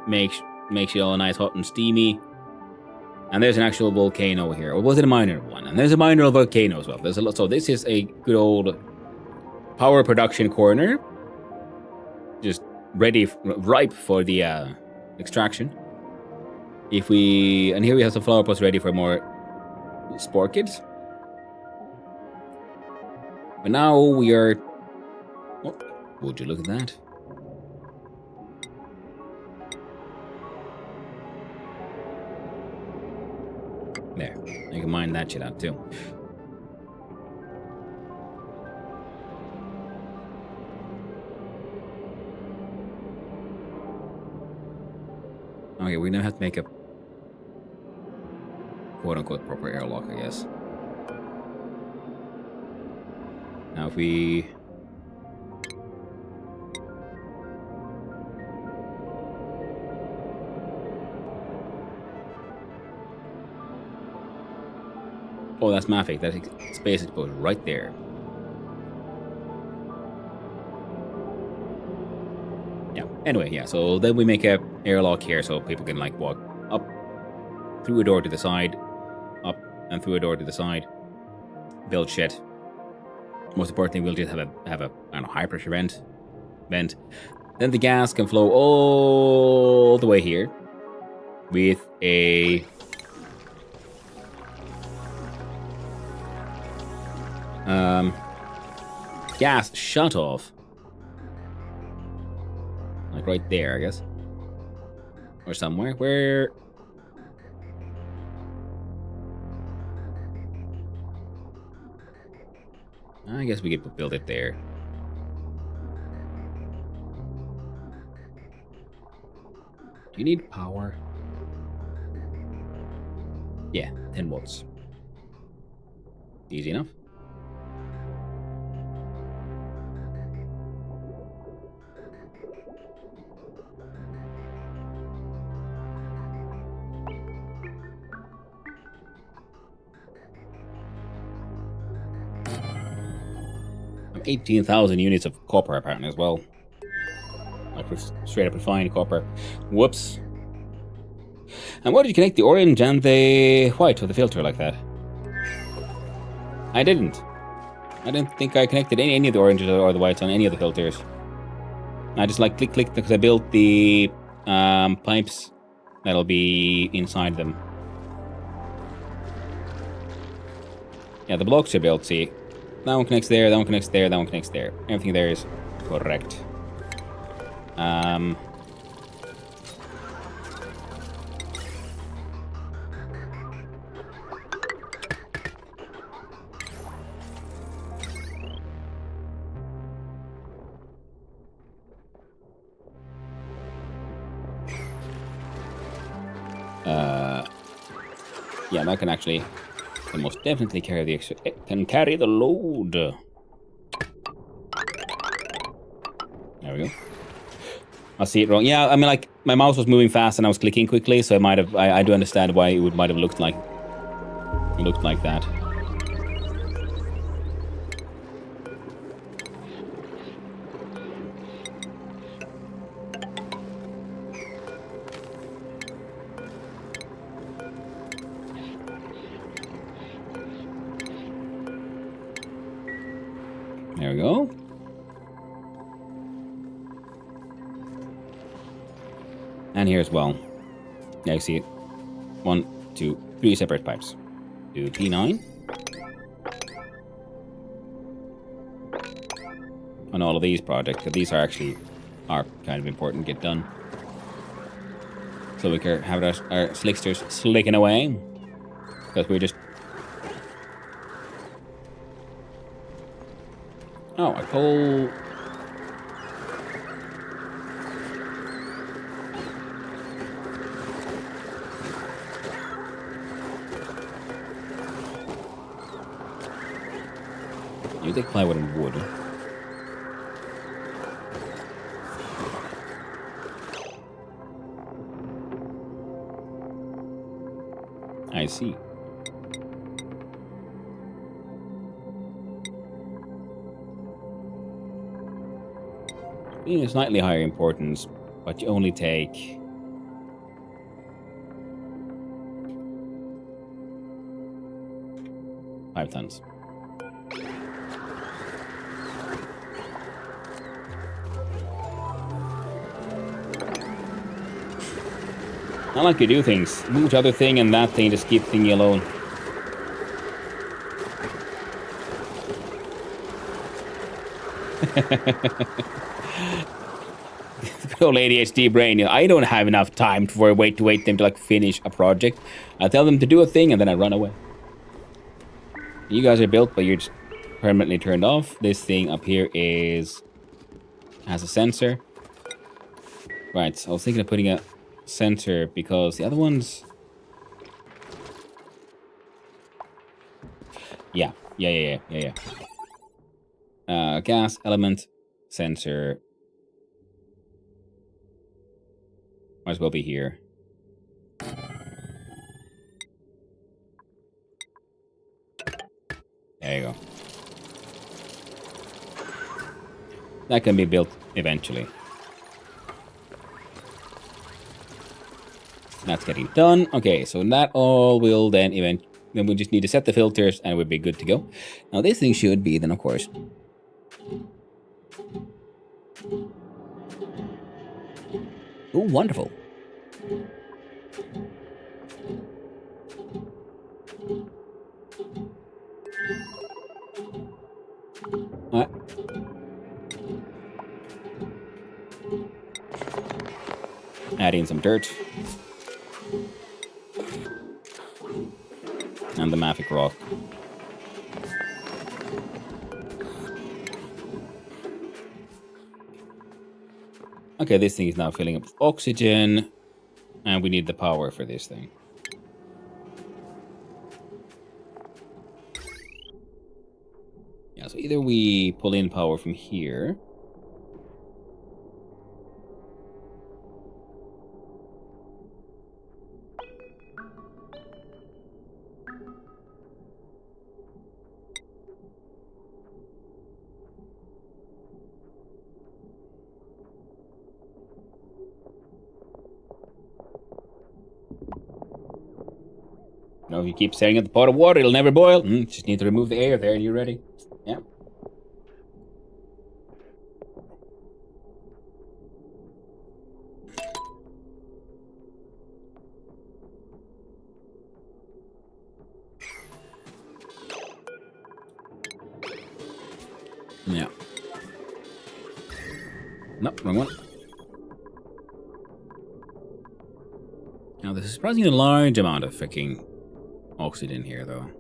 make it all nice, hot, and steamy. And there's an actual volcano here. Or was it a minor one? And there's a minor volcano as well. There's a lot. So this is a good old power production corner. Just ripe for the extraction. And here we have some flower pots ready for more spore kids. But now we are... Oh, would you look at that? There, you can mine that shit out too. Okay, we now have to make a quote-unquote proper airlock, I guess. Now if we... Oh, that's Mavic. That space exposure right there. Yeah. Anyway, yeah. So then we make a airlock here, so people can like walk up through a door to the side, up and through a door to the side. Build shit. Most importantly, we'll just have a I don't know, high pressure vent. Then the gas can flow all the way here with a gas shut off. Like right there, I guess. Or somewhere. Where... I guess we could build it there. Do you need power? Yeah, 10 watts. Easy enough. I'm 18,000 units of copper apparently as well. Like straight up refined copper. Whoops. And why did you connect the orange and the white to the filter like that? I didn't think I connected any of the oranges or the whites on any of the filters. I just like click because I built the pipes that'll be inside them. Yeah, the blocks are built, see. That one connects there, that one connects there, that one connects there. Everything there is correct. Yeah, that can actually, can most definitely carry the extra, can carry the load. There we go. I see it wrong. Yeah, I mean, like, my mouse was moving fast and I was clicking quickly, so I do understand why it might have looked like that. There we go. And here as well. Yeah, you see it. 1, 2, 3 separate pipes. Do P9. On all of these projects, because these are kind of important to get done. So we can have our slicksters slicking away. Because we're just... Oh, a coal... You take plywood and wood. I see. Being a slightly higher importance, but you only take... five tons. I like to do things. Move the other thing and that thing, just keep thingy alone. Good old ADHD brain. You know, I don't have enough time to wait them to like finish a project. I tell them to do a thing and then I run away. You guys are built, but you're just permanently turned off. This thing up here has a sensor. Right, so I was thinking of putting a sensor because the other ones... Yeah. Gas element sensor. Might as well be here. There you go. That can be built eventually. That's getting done. Okay, so that all will then then we just need to set the filters and we'll be good to go. Now this thing should be then, of course. Oh, wonderful. All right. Add in some dirt. And the mafic rock. Okay, this thing is now filling up with oxygen. And we need the power for this thing. Yeah, so either we pull in power from here. No, if you keep staring at the pot of water, it'll never boil. Just need to remove the air there and you're ready. Yeah. Yeah. Nope, wrong one. Now, there's a surprisingly large amount of freaking oxygen here, though.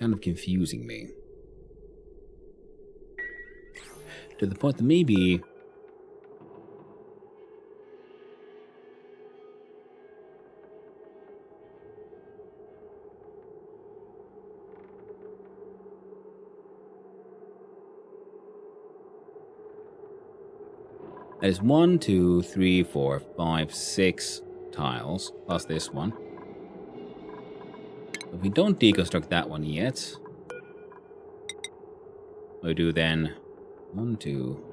Kind of confusing me. To the point that maybe... That is 1, 2, 3, 4, 5, 6 tiles, plus this one. If we don't deconstruct that one yet, we do then 1, 2.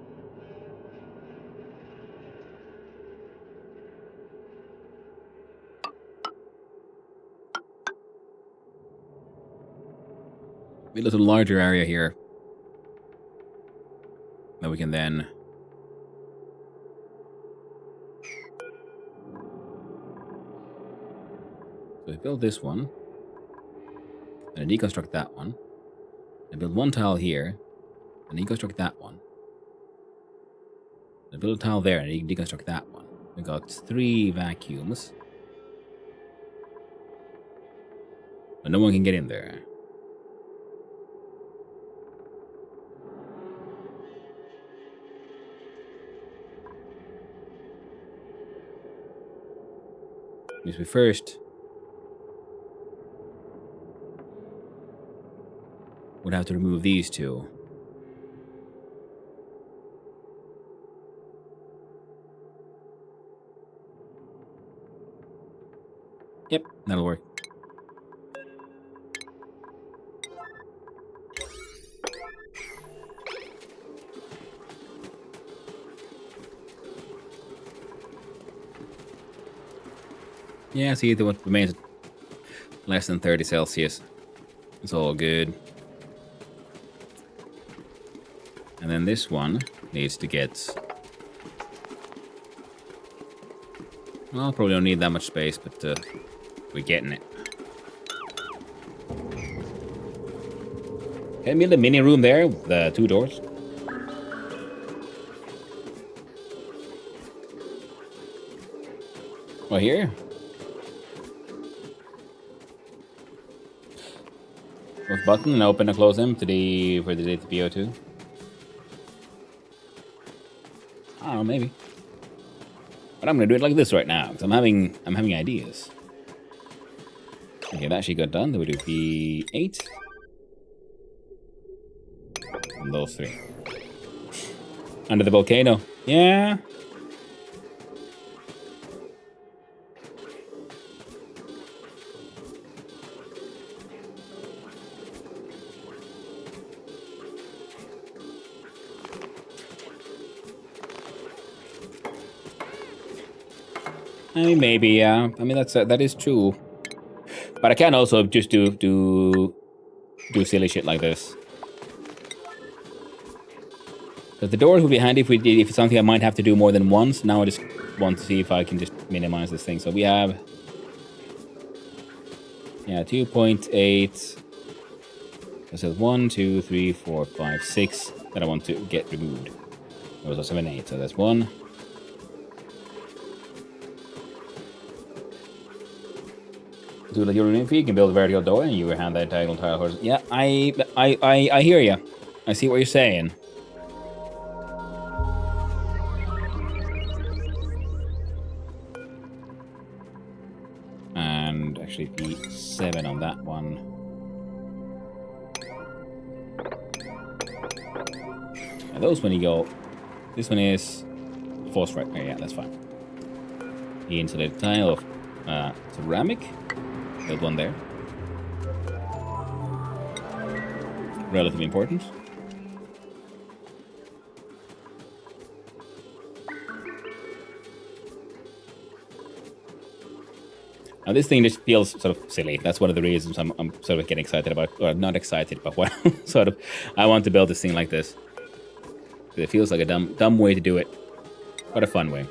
A little larger area here that we can then so we build this one, and deconstruct that one, and build one tile here, and deconstruct that one, and build a tile there, and deconstruct that one. We got 3 vacuums, but no one can get in there. Means we first would have to remove these 2. Yep, that'll work. Yeah, see, the one remains less than 30 Celsius. It's all good. And then this one needs to get... Well, probably don't need that much space, but we're getting it. Can we build a mini room there with the 2 doors? Oh, here? With button and open and close them to the for the data PO2. I don't know, maybe. But I'm gonna do it like this right now, because I'm having ideas. Okay, that actually got done. Then we do P8. And those 3. Under the volcano. Yeah. I mean, maybe, yeah. I mean, that is true. But I can also just do silly shit like this. Because the doors would be handy if it's something I might have to do more than once. Now I just want to see if I can just minimize this thing. So we have, yeah, 2.8. This is 1, 2, 3, 4, 5, 6 that I want to get removed. Those are 7, 8. So that's 1. Do like your room, you can build a vertical door and you hand that diagonal tile horse. Yeah, I hear you. I see what you're saying. And actually P7 on that one. And those when you go. This one is force right. Oh, yeah, that's fine. The insulated tile of ceramic. Build one there. Relatively important. Now this thing just feels sort of silly. That's one of the reasons I'm sort of getting excited about, or not excited, but what sort of I want to build this thing like this. It feels like a dumb way to do it, but a fun way.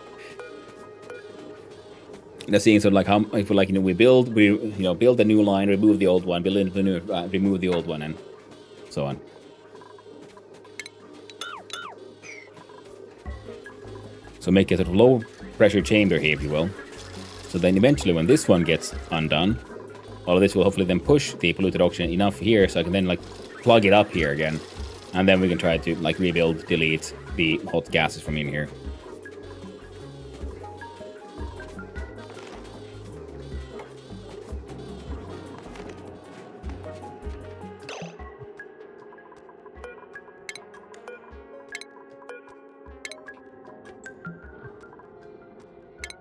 That's seeing sort of like how I feel like we build a new line, remove the old one, build a new, remove the old one, and so on. So make a sort of low pressure chamber here, if you will. So then eventually when this one gets undone, all of this will hopefully then push the polluted oxygen enough here so I can then like plug it up here again. And then we can try to like rebuild, delete the hot gases from in here.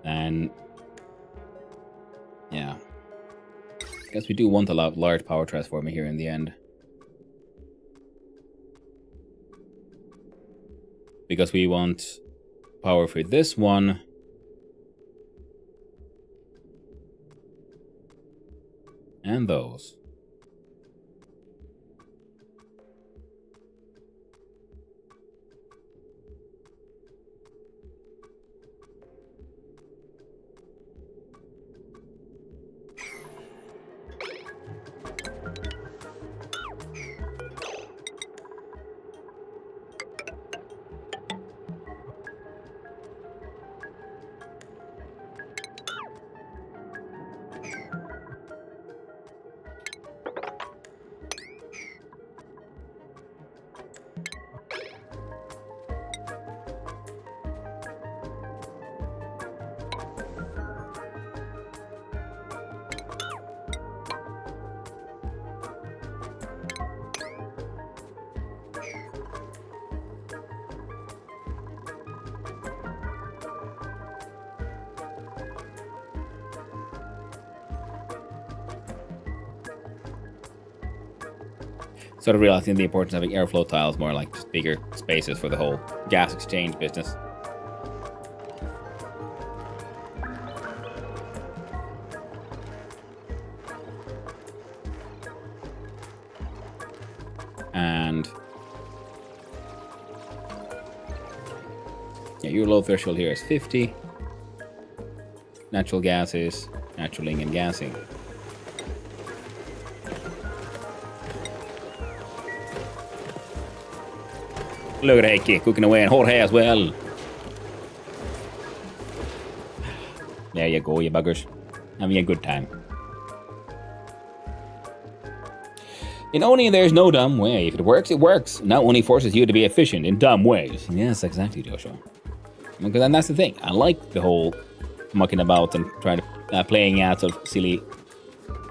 And yeah, I guess we do want a large power transformer here in the end, because we want power for this one and those. Sort of realizing the importance of having airflow tiles, more like just bigger spaces for the whole gas exchange business. And yeah, your low threshold here is 50. Natural gases, naturalling and gassing. Look at Heikki cooking away, and Jorge as well. There you go, you buggers. Having a good time. In ONI, there's no dumb way. If it works, it works. Now ONI forces you to be efficient in dumb ways. Yes, exactly, Joshua. Because that's the thing. I like the whole mucking about and trying to playing out sort of silly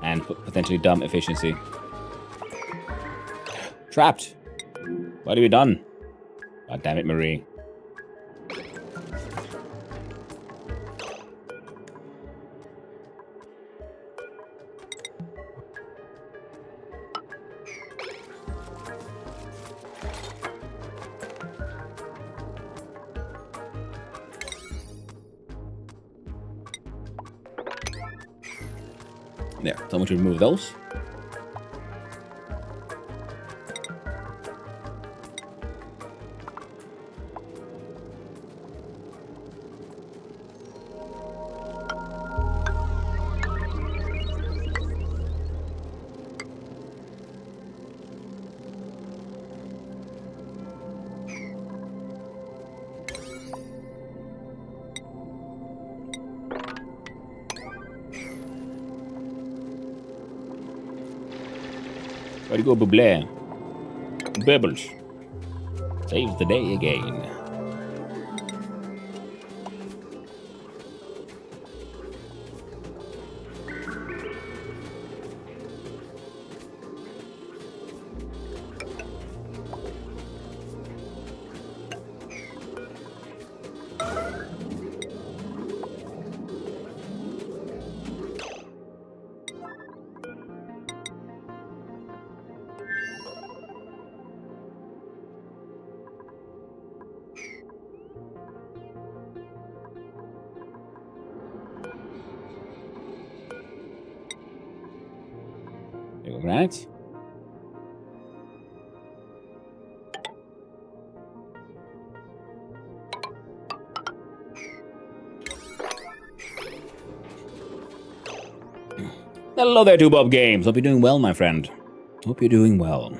and potentially dumb efficiency. Trapped. What have you done? God damn it, Marie. There, so much to remove those. Where you go, Bublé? Bubbles. Saves the day again. Right. Hello there, 2Bob Games. Hope you're doing well, my friend. Hope you're doing well.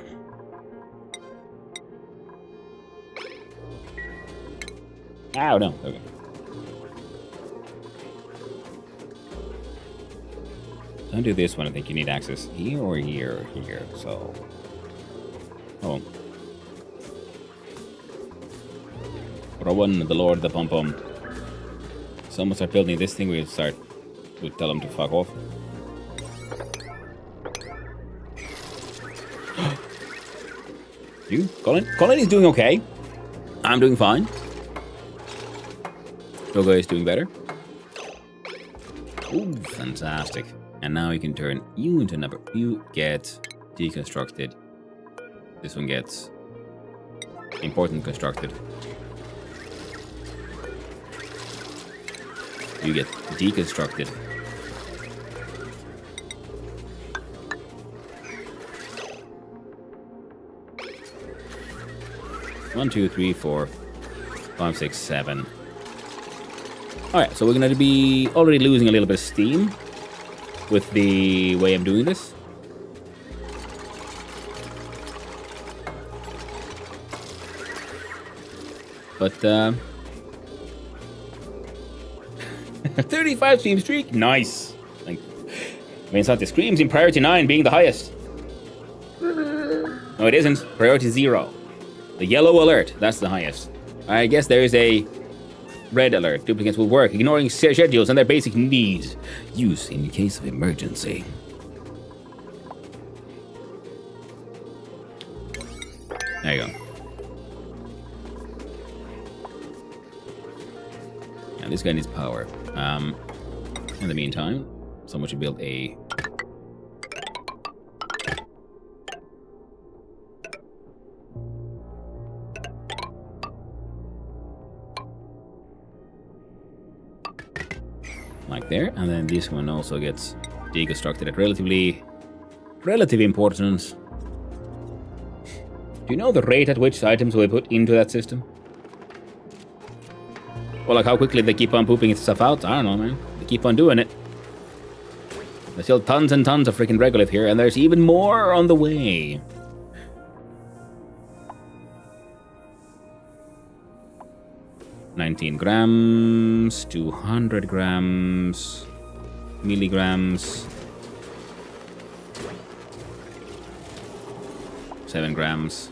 Oh, no. Okay. Don't do this one. I think you need access here or here or here. So, oh, Rowan, the Lord, the Pom Pom. Someone start building this thing. We'll tell them to fuck off. You, Colin? Colin is doing okay. I'm doing fine. Togo is doing better. Ooh, fantastic. And now you can turn you into number. You get deconstructed. This one gets important constructed. You get deconstructed. One, two, three, 4, 5, 6, 7. Alright, so we're going to be already losing a little bit of steam with the way I'm doing this. But, 35 stream streak? Nice. Like, I mean, it's not the streams in priority 9 being the highest. No, it isn't. Priority 0. The yellow alert, that's the highest. I guess there is a red alert. Duplicates will work, ignoring schedules and their basic needs. Use in case of emergency. There you go. Now this guy needs power. In the meantime, someone should build a... like there, and then this one also gets deconstructed at relative importance. Do you know the rate at which items will be put into that system? Or like how quickly they keep on pooping stuff out? I don't know, man. They keep on doing it. There's still tons and tons of freaking regolith here, and there's even more on the way. $19 grams, 200 grams, milligrams, 7 grams.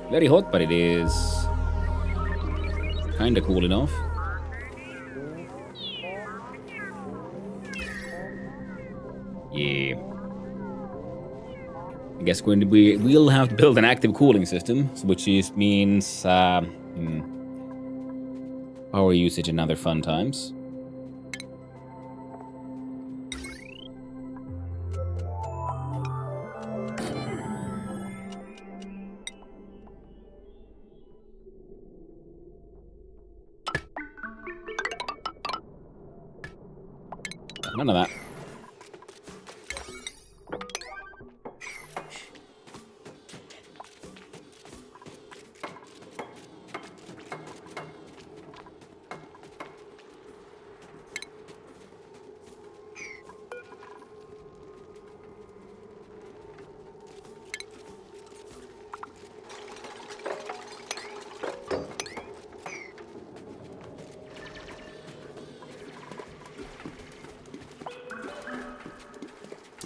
Very hot, but it is kinda cool enough. Yeah. I guess we'll have to build an active cooling system, which means power usage and other fun times. None of that.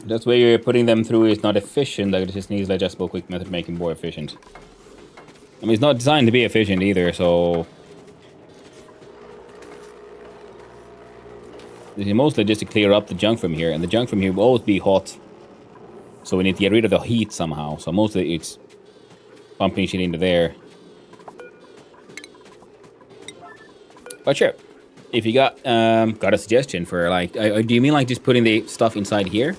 That's where you're putting them through is not efficient, like it just needs an adjustable quick method to make it more efficient. I mean, it's not designed to be efficient either, so... This is mostly just to clear up the junk from here, and the junk from here will always be hot. So we need to get rid of the heat somehow, so mostly it's pumping shit into there. But sure, if you got a suggestion for like... do you mean like just putting the stuff inside here?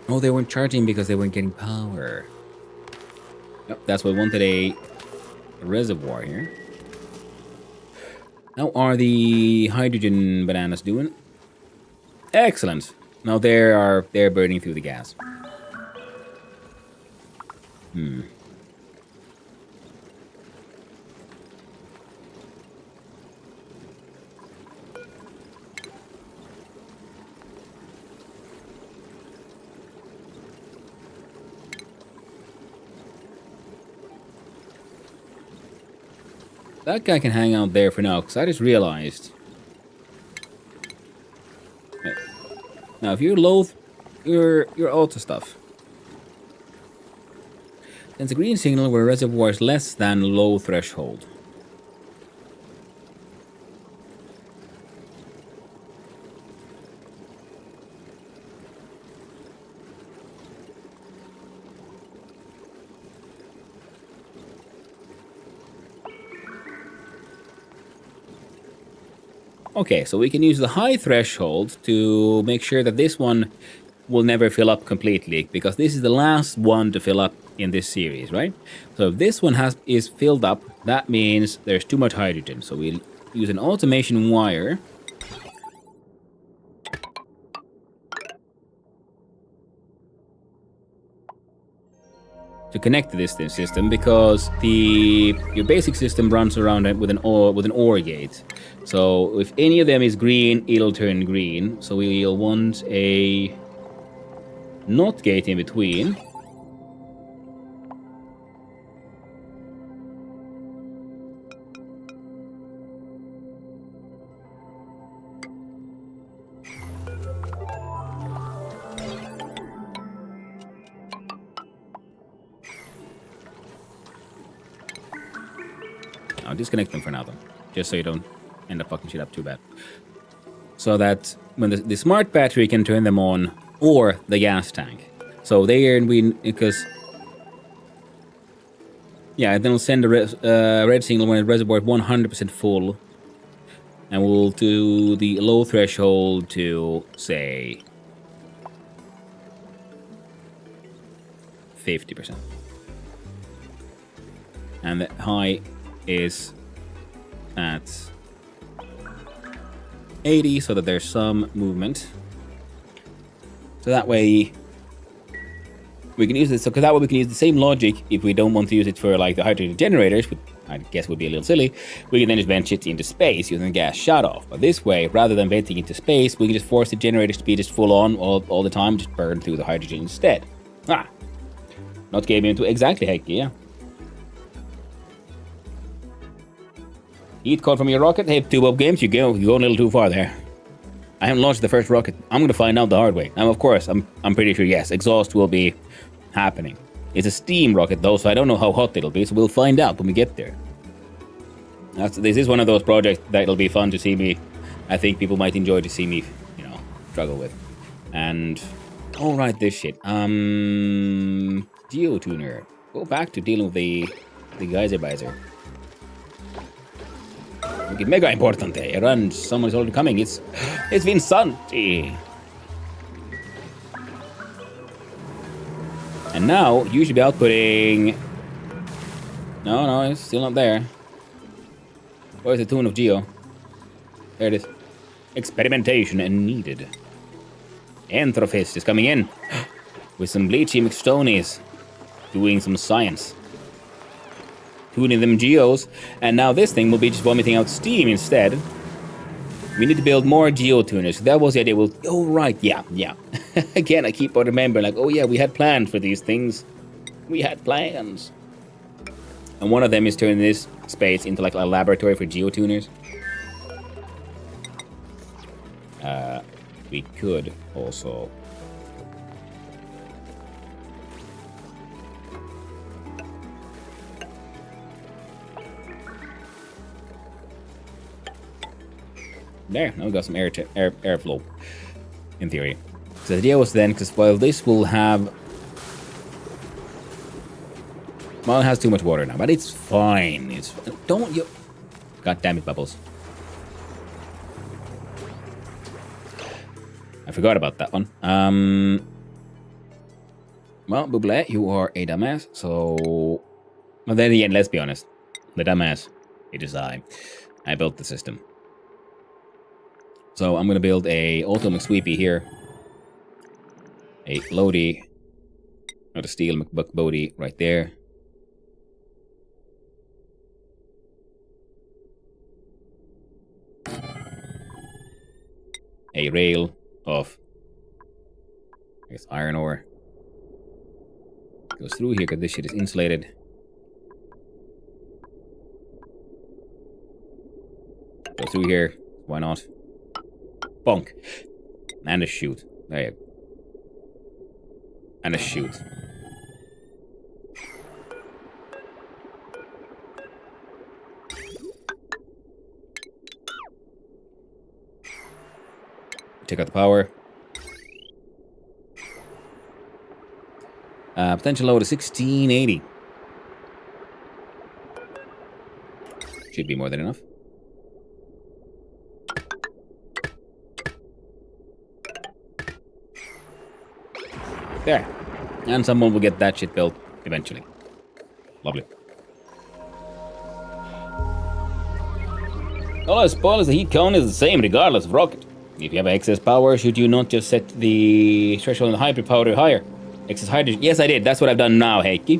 Oh, they weren't charging because they weren't getting power. Yep, that's why we wanted a reservoir here. How are the hydrogen bananas doing? Excellent. Now they're burning through the gas. that guy can hang out there for now, because I just realized. Wait. Now, if you loathe your auto stuff, sends a green signal where a reservoir is less than low threshold. Okay, so we can use the high threshold to make sure that this one will never fill up completely, because this is the last one to fill up in this series, right? So if this one is filled up, that means there's too much hydrogen. So we'll use an automation wire to connect to this system, because your basic system runs around with an OR gate. So if any of them is green, it'll turn green. So we'll want a NOT gate in between. I'll disconnect them for now, though, just so you don't end up fucking shit up too bad. So that when the smart battery can turn them on, or the gas tank. So because yeah, then we'll send a red signal when the reservoir is 100% full, and we'll do the low threshold to say 50%, and the high is at 80, so that there's some movement. So that way we can use this. So because that way we can use the same logic if we don't want to use it for like the hydrogen generators, which I guess would be a little silly. We can then just vent it into space using the gas shut off. But this way, rather than venting into space, we can just force the generators to be just full on all the time, just burn through the hydrogen instead. Not getting into exactly heck, yeah. Eat code from your rocket. Hey, Tube Up Games, you go a little too far there. I haven't launched the first rocket. I'm gonna find out the hard way. And of course, I'm pretty sure, yes, exhaust will be happening. It's a steam rocket though, so I don't know how hot it'll be, so we'll find out when we get there. This is one of those projects that'll be fun to see me. I think people might enjoy to see me, struggle with. And alright, this shit. Geotuner. Go back to dealing with the geyser visor. Okay, mega importante. Run, someone's already coming. It's Vincenti. And now you should be outputting. No, it's still not there. Where's the tune of Geo? There it is. Experimentation and needed. Anthrophist is coming in with some bleachy McStonies, doing some science. Tuning them geos, and now this thing will be just vomiting out steam instead. We need to build more geotuners. That was the idea. Right, yeah. Again, I keep on remembering, like, oh yeah, we had plans for these things. We had plans. And one of them is turning this space into like a laboratory for geotuners. We could also... There, now we got some airflow, in theory. So the idea was then, because while this will have... Well, it has too much water now, but it's fine. Don't you... God damn it, Bubbles. I forgot about that one. Well, Buble, you are a dumbass, so... Well, then again, let's be honest. The dumbass, it is I. I built the system. So I'm going to build a Auto McSweepy here. A floaty. Not a steel McBuckbody right there. A rail of, I guess, iron ore. Goes through here because this shit is insulated. Go through here. Why not? Bonk. And a shoot. There you go. And a shoot. Take out the power. Potential load of 1680. Should be more than enough. There. And someone will get that shit built eventually. Lovely. All I spoil is the heat cone is the same regardless of rocket. If you have excess power, should you not just set the threshold in the hybrid power higher? Excess hydrogen. Yes, I did. That's what I've done now, Heikki.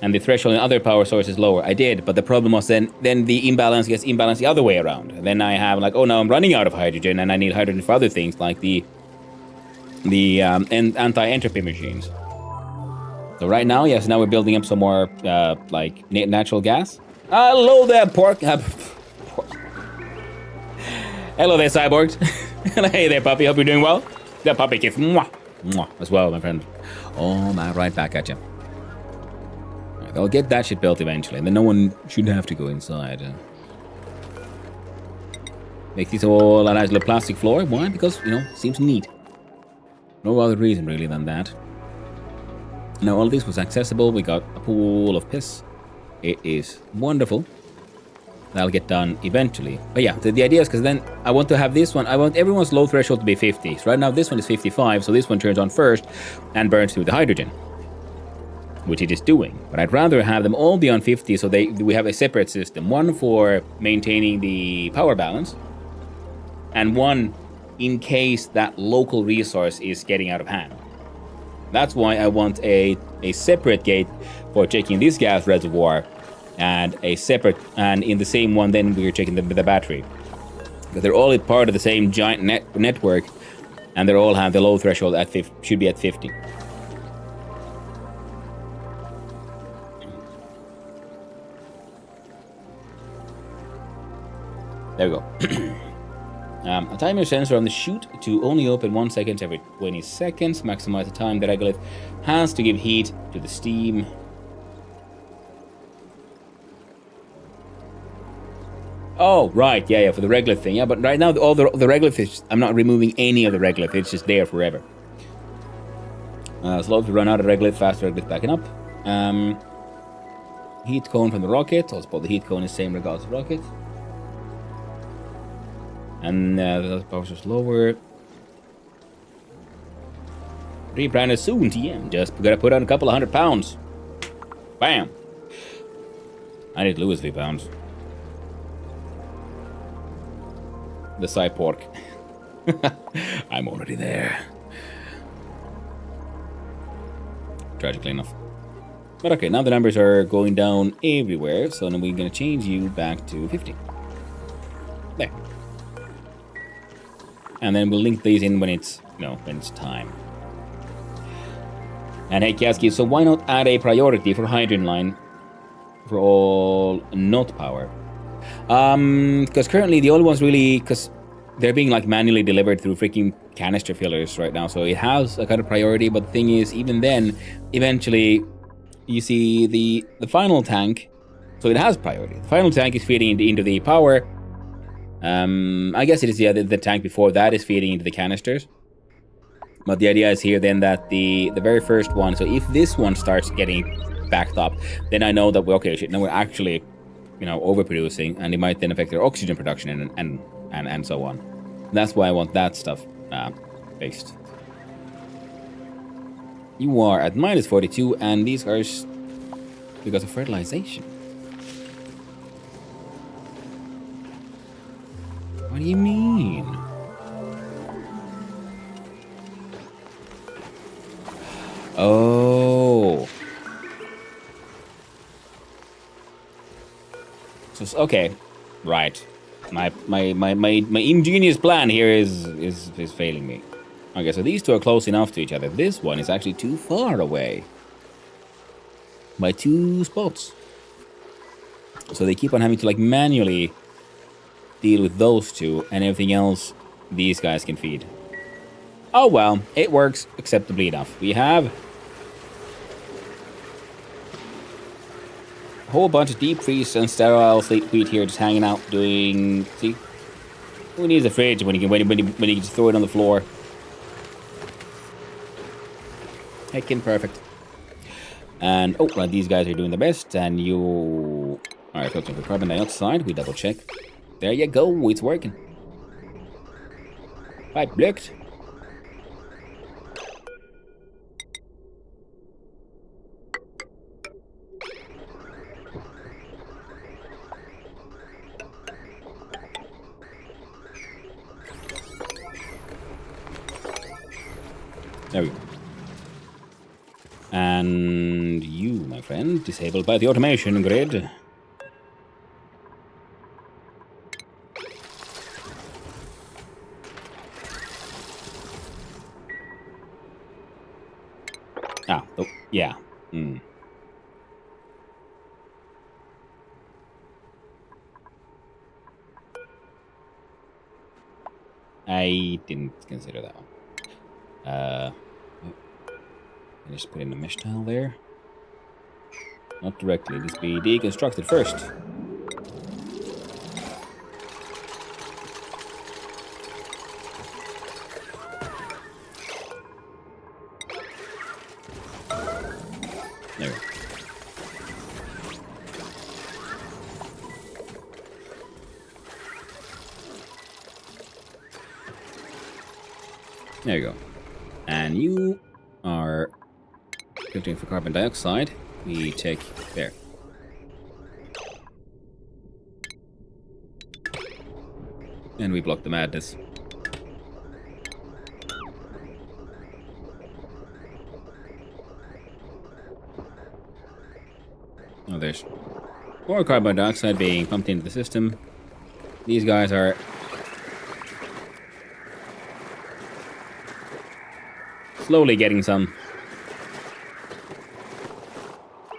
And the threshold in other power sources lower. I did, but the problem was then the imbalance gets imbalanced the other way around. And then I have like, oh, now I'm running out of hydrogen, and I need hydrogen for other things like the anti-entropy machines. So right now, yes, now we're building up some more like natural gas. Hello there, pork. Hello there, cyborgs. Hey there, puppy. Hope you're doing well. That puppy kiss. Mwah. Mwah. As well, my friend. Oh, man, right back at you. Right, they'll get that shit built eventually, and then no one should have to go inside. Make these all a nice little plastic floor. Why? Because, you know, seems neat. No other reason, really, than that. Now, all this was accessible. We got a pool of piss. It is wonderful. That'll get done eventually. But yeah, the idea is because then I want to have this one. I want everyone's load threshold to be 50. So right now this one is 55, so this one turns on first and burns through the hydrogen, which it is doing. But I'd rather have them all be on 50 so we have a separate system. One for maintaining the power balance, and one in case that local resource is getting out of hand. That's why I want a separate gate for checking this gas reservoir, and a separate, and in the same one then we're checking the battery. Because they're all part of the same giant network, and they all have the load threshold at 50, should be at 50. There we go. A timer sensor on the chute to only open 1 second every 20 seconds. Maximize the time the regolith has to give heat to the steam. Oh, right, yeah, for the regolith thing. Yeah, but right now, all the regolith is, I'm not removing any of the regolith. It's just there forever. Slow to run out of regolith, fast regolith backing up. Heat cone from the rocket. I'll suppose the heat cone is same regardless of rocket. And the power source lower. Rebranded soon, TM. Just gotta put on a couple of 100 pounds. Bam. I need to lose 3 pounds. The side pork. I'm already there. Tragically enough. But okay, now the numbers are going down everywhere, so then we're gonna change you back to 50. There. And then we'll link these in when it's, when it's time. And hey, Kiaski, so why not add a priority for hydrogen line for all not power? Because currently the only ones really, because they're being like manually delivered through freaking canister fillers right now, so it has a kind of priority. But the thing is, even then, eventually, you see the final tank, so it has priority. The final tank is feeding into the power. I guess it is the tank before that is feeding into the canisters. But the idea is here then that the very first one, so if this one starts getting backed up, then I know that now we're actually, overproducing, and it might then affect their oxygen production and so on. That's why I want that stuff fixed. You are at minus 42, and these are because of fertilization. What do you mean? Oh. So, okay. Right. My ingenious plan here is failing me. Okay, so these two are close enough to each other. This one is actually too far away. By 2 spots. So they keep on having to manually deal with those two, and everything else these guys can feed. Oh well, it works acceptably enough. We have a whole bunch of deep freeze and sterile slate wheat here just hanging out doing... See? Who needs a fridge when you can just throw it on the floor? Heckin' perfect. And, oh, well, these guys are doing the best, and you... Alright, filtering for carbon dioxide, we double check. There you go, it's working. Pipe blocked. There we go. And you, my friend, disabled by the automation grid. Ah, oh, yeah. I didn't consider that one. I just put in a mesh tile there. Not directly, this be deconstructed first. There we go. There you go. And you are filtering for carbon dioxide. We take there. And we block the madness. Oh, there's more carbon dioxide being pumped into the system. These guys are slowly getting some.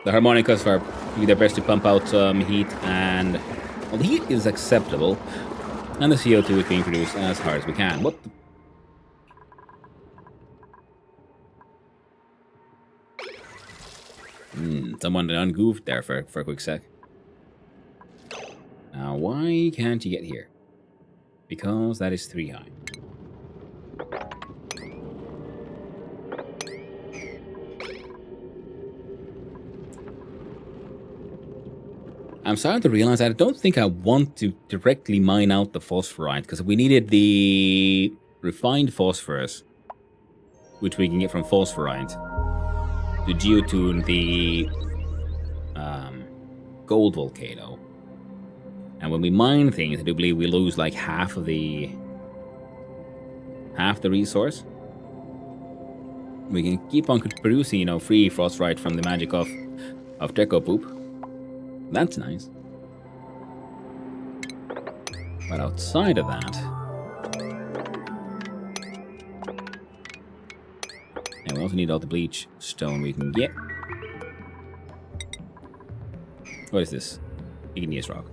The harmonicas are doing their best to pump out some heat, and well, the heat is acceptable, and the CO2 is being produced as hard as we can. What the... Someone ungoofed there for a quick sec. Now, why can't you get here? Because that is 3 high. I'm starting to realize that I don't think I want to directly mine out the phosphorite, because we needed the refined phosphorus, which we can get from phosphorite, to geotune the gold volcano. And when we mine things, I do believe we lose like half the resource. We can keep on producing, you know, free phosphorite from the magic of Deco Poop. That's nice. But outside of that... And we also need all the bleach stone we can get. What is this? Igneous rock.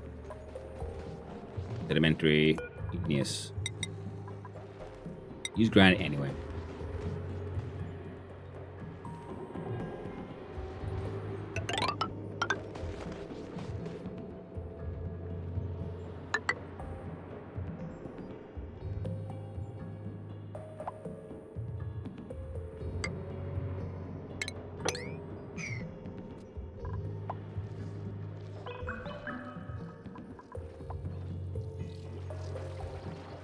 Sedimentary, igneous. Use granite anyway.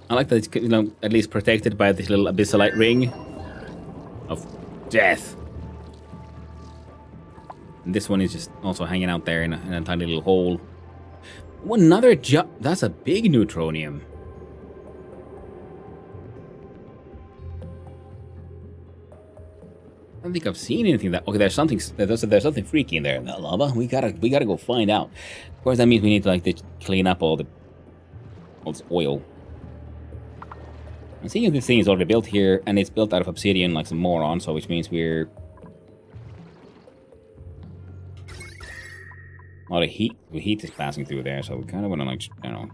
I like that it's, you know, at least protected by this little abyssalite ring of death. And this one is just also hanging out there in a tiny little hole. Oh, another that's a big neutronium. I don't think I've seen anything that... Okay, there's something freaky in there in that lava. We gotta go find out. Of course, that means we need to like clean up all this oil. I'm seeing if this thing is already built here, and it's built out of obsidian like some moron, so which means we're... A lot of heat is passing through there, so we kind of want to, like, you know,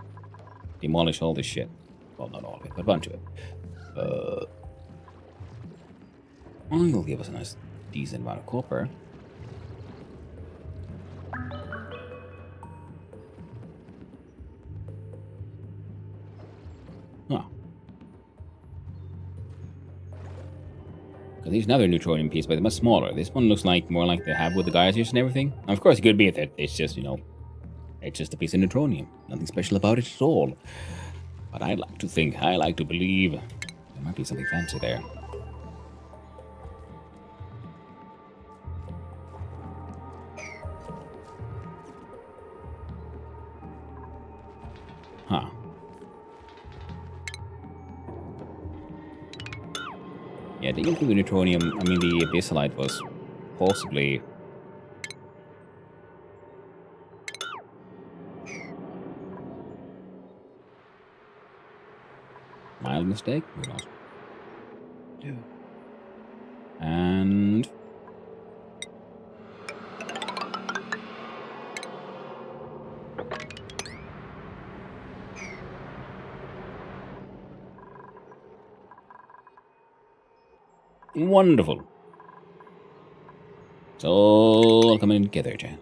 demolish all this shit. Well, not all of it, but a bunch of it. Will give us a nice, decent amount of copper. Oh. Because here's another neutronium piece, but it's much smaller. This one looks like more like they have with the geysers and everything. And of course, it could be that it's just, you know, it's just a piece of neutronium. Nothing special about it at all. But I like to think, I like to believe there might be something fancy there. Huh. Yeah, the infinite neutronium, I mean, the abyssalite was possibly... mild mistake? Who knows? Yeah. And... wonderful. It's all coming together, Jan.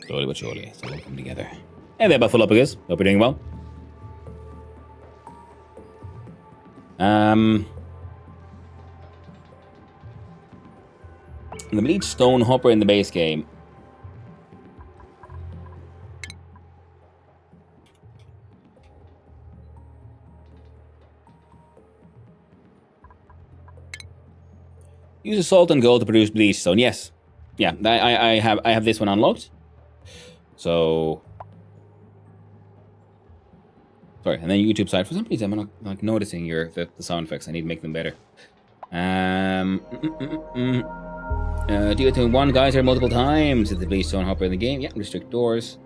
Slowly but surely, it's all coming together. Hey there, Buffalopagus. Hope you're doing well. The bleach stone hopper in the base game. Use a salt and gold to produce bleach stone. Yes, yeah, I have this one unlocked. So, sorry, and then YouTube side. For some reason, I'm not like noticing the sound effects. I need to make them better. Do it to one geyser multiple times at the bleach stone hopper in the game. Yeah, restrict doors.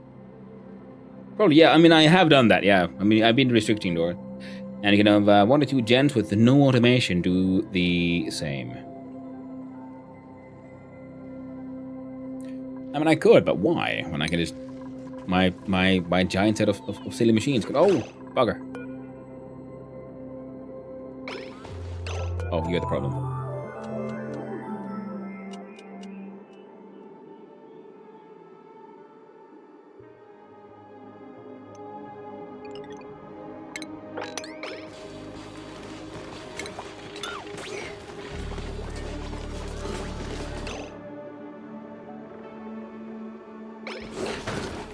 Probably, yeah. I mean, I have done that. Yeah, I mean, I've been restricting doors, and you can have 1 or 2 gens with no automation do the same. I mean, I could, but why? When I can just my giant set of silly machines could. Oh, bugger! Oh, you're the problem.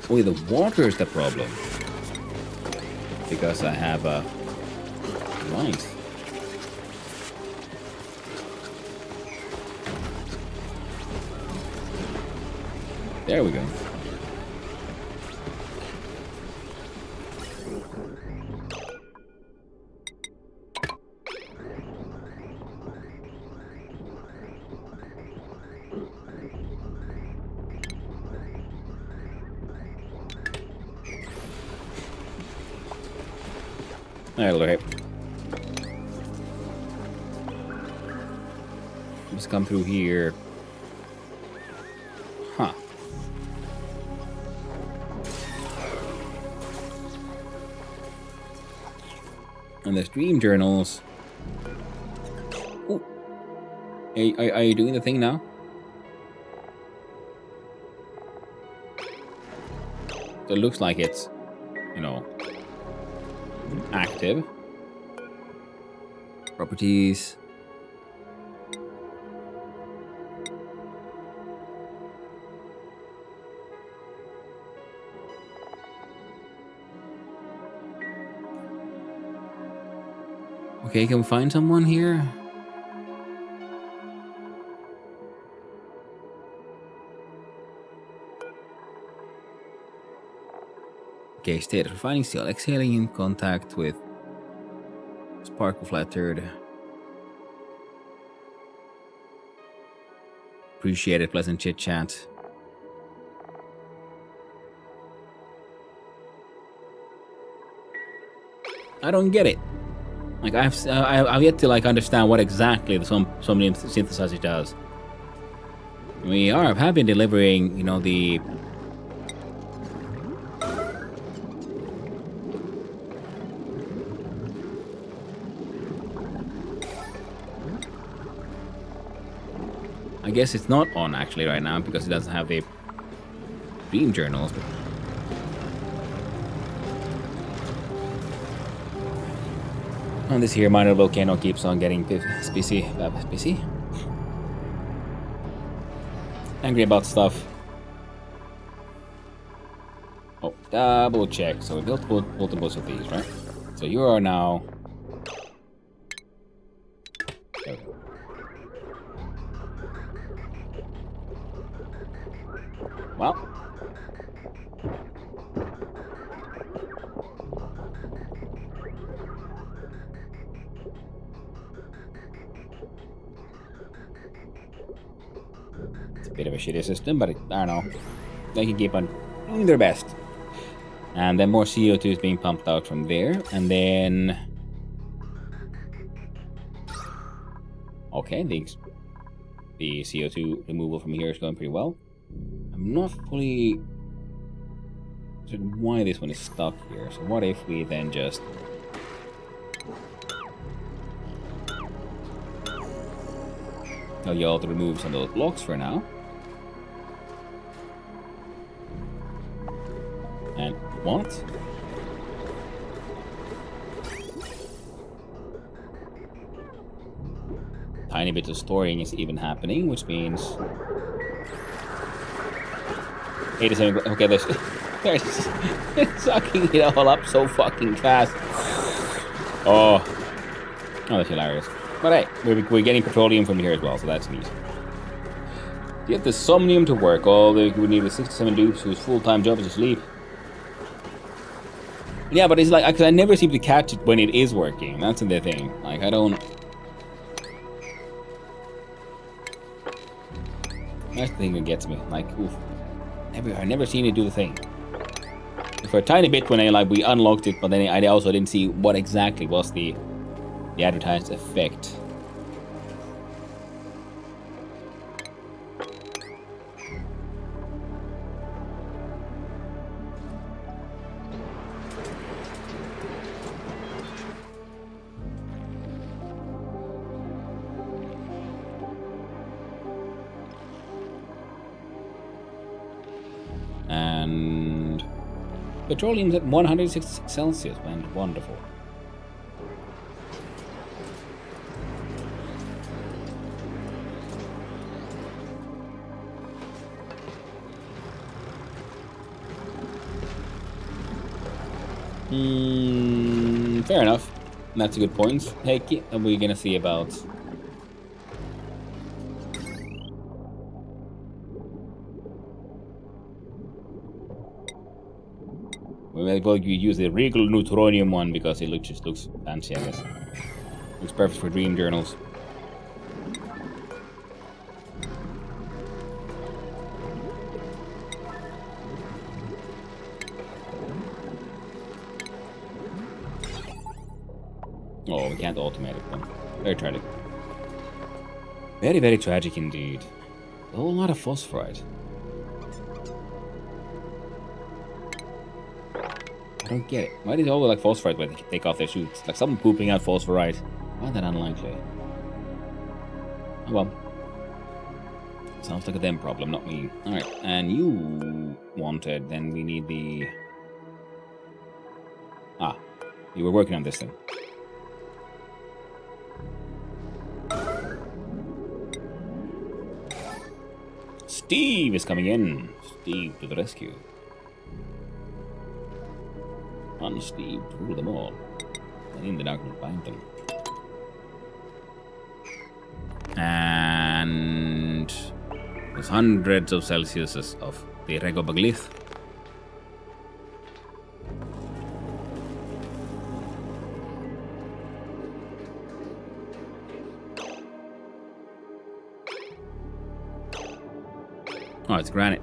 Oh, yeah, the water is the problem. Because I have a... Right. There we go. Okay. Just come through here. Huh. And the stream journals. Ooh. Are you doing the thing now? So it looks like it's, you know, active. Properties. Okay, can we find someone here? Okay, state of refining steel, exhaling in contact with sparkle flattered. Appreciate it, pleasant chit chat. I don't get it. Like I've yet to like understand what exactly the somnium synthesizer does. We have been delivering, you know, the I guess it's not on actually right now because it doesn't have the dream journals. But... on this here minor volcano keeps on getting busy. Angry about stuff. Oh, double check. So we built multiples of these, right? So you are now... there we go. Well. It's a bit of a shitty system, but I don't know. They can keep on doing their best. And then more CO2 is being pumped out from there. And then... okay, the CO2 removal from here is going pretty well. I'm not fully certain why this one is stuck here. So what if we then just... tell you all to remove some of those blocks for now. And what? Tiny bit of storing is even happening, which means... 87... okay, they're sucking it all up so fucking fast. Oh, that's hilarious. But hey, we're getting petroleum from here as well, so that's neat. To get the somnium to work, all we need is 67 dupes whose full-time job is to sleep. Yeah, but it's like, I never seem to catch it when it is working. That's the thing. Like, I don't... that's the thing that gets me. Like, oof. I never seen it do the thing. For a tiny bit when we unlocked it, but then I also didn't see what exactly was the advertised effect. And petroleum's at 166 Celsius, man. Wonderful. Fair enough. That's a good point. Hey, and we're gonna see about... we may well use the Regal Neutronium one because it just looks fancy, I guess. Looks perfect for dream journals. Oh, we can't automate it then. Very tragic. Very, very tragic indeed. A whole lot of phosphorite. I don't get it. Why do they all like phosphorite when they take off their suits? Like someone pooping out phosphorite. Why that unlikely? Oh well. Sounds like a them problem, not me. Alright, and you wanted, then we need the... ah, you were working on this thing. Steve is coming in. Steve to the rescue. On Steve to rule them all. And in the darkness find them. And there's hundreds of Celsius of the Regobaglith. Oh, it's granite.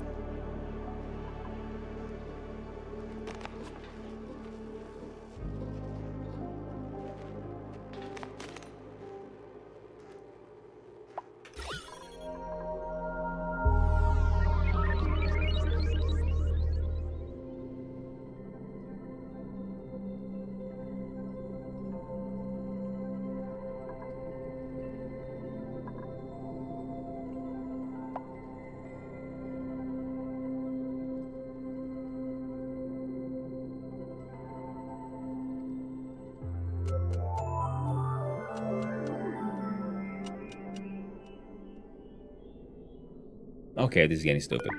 Okay, this is getting stupid.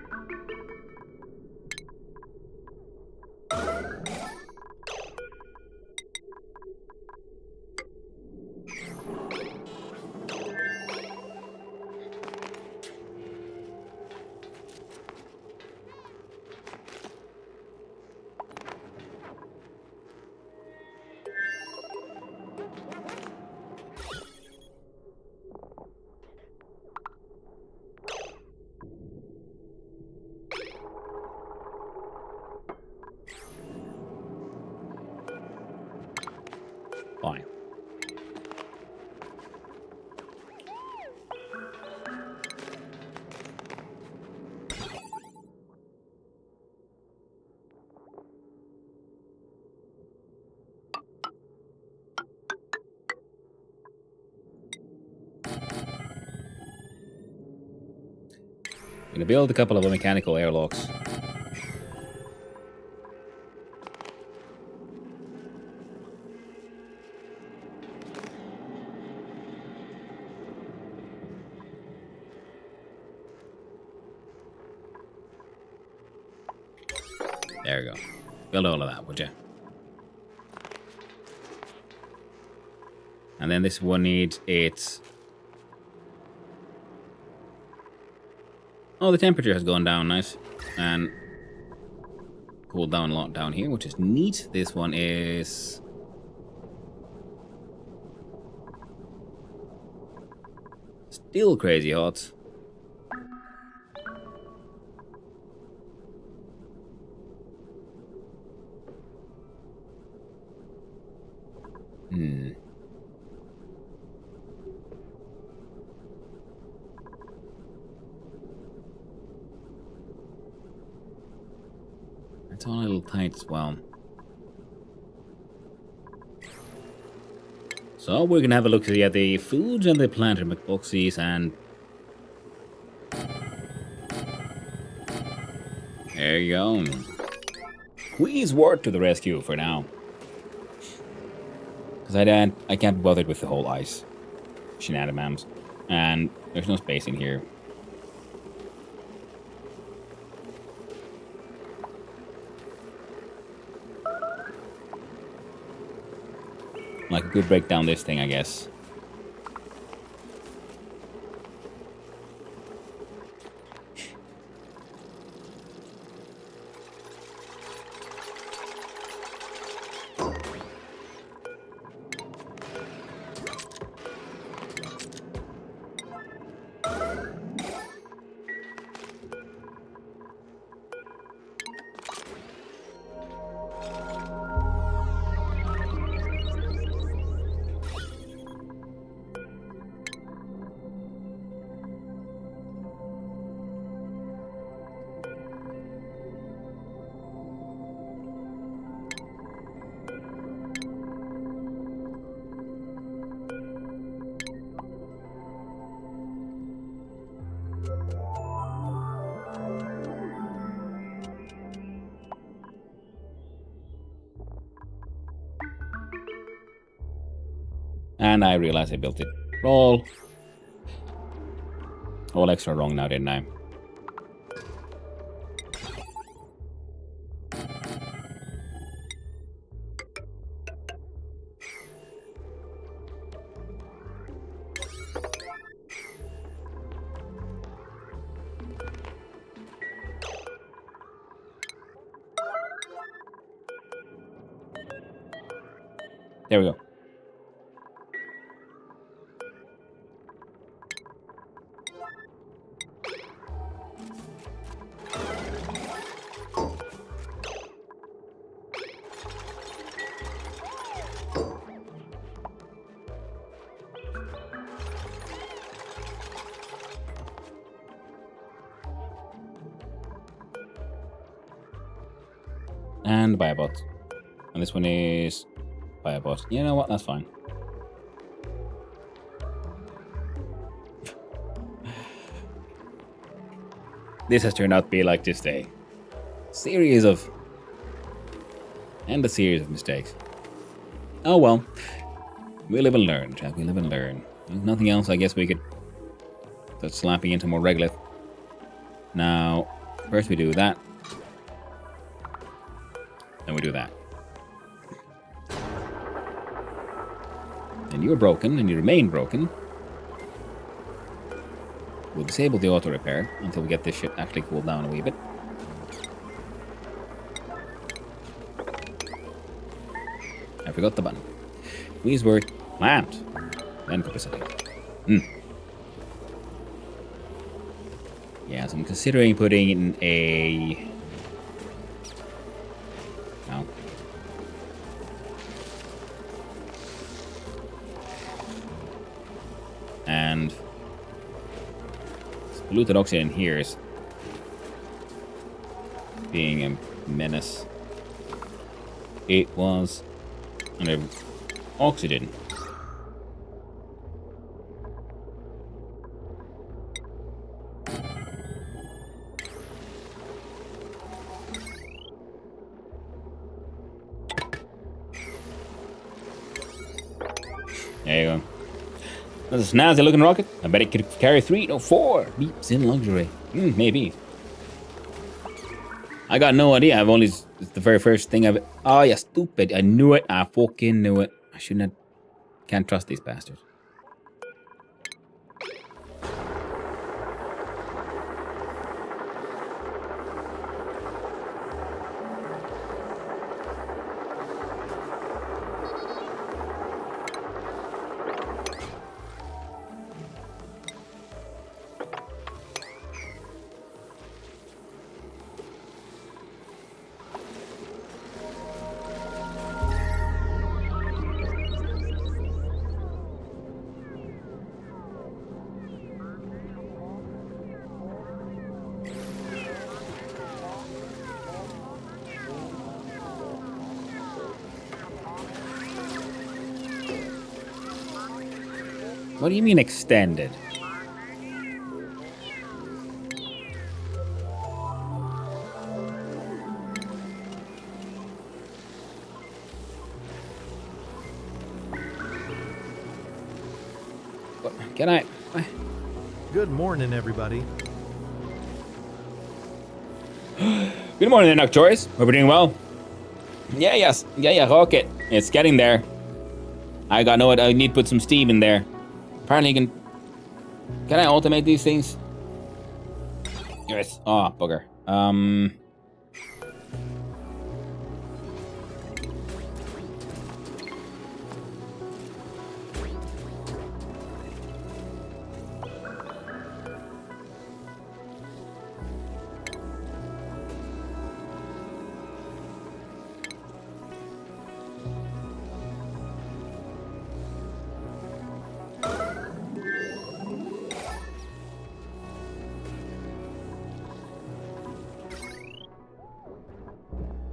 Fine. I'm gonna build a couple of mechanical airlocks. There we go. Build all of that, would you? And then this one needs its... Oh, the temperature has gone down, nice. And cooled down a lot down here, which is neat. This one is... still crazy hot. It's all a little tight as well. So we're gonna have a look at the foods and the planter McBoxies and... there you go. Please word to the rescue for now. Because I can't be bothered with the whole ice shenanigans. And there's no space in here. Like, a good break down this thing, I guess. And I realized I built it all extra wrong now, didn't I? There we go. And buy a bot. And this one is buy a bot. You know what? That's fine. This has turned out to be like just a series of mistakes. Oh well. We live and learn, Jack. We live and learn. There's nothing else, I guess we could start slapping into more regolith. Now, first we do that. Then we do that. And you're broken, and you remain broken. We'll disable the auto repair until we get this shit actually cooled down a wee bit. I forgot the button. Squeeze word, plant, then capacity. Yeah, so I'm considering putting in a... No. And... polluted oxygen here is being a menace. It was under oxygen. There you go. That's a snazzy looking rocket. I bet it could carry 3, no 4 beeps in luxury. Maybe. I got no idea. I've only... It's the very first thing I've... Oh, yeah, stupid. I knew it. I fucking knew it. I shouldn't have... Can't trust these bastards. What do you mean extended? What, can I? Good morning, everybody. Good morning, Noctoris. Hope you're doing well. Yeah, rocket. It's getting there. I know it. I need to put some steam in there. Apparently you can I automate these things? Yes. Oh, bugger.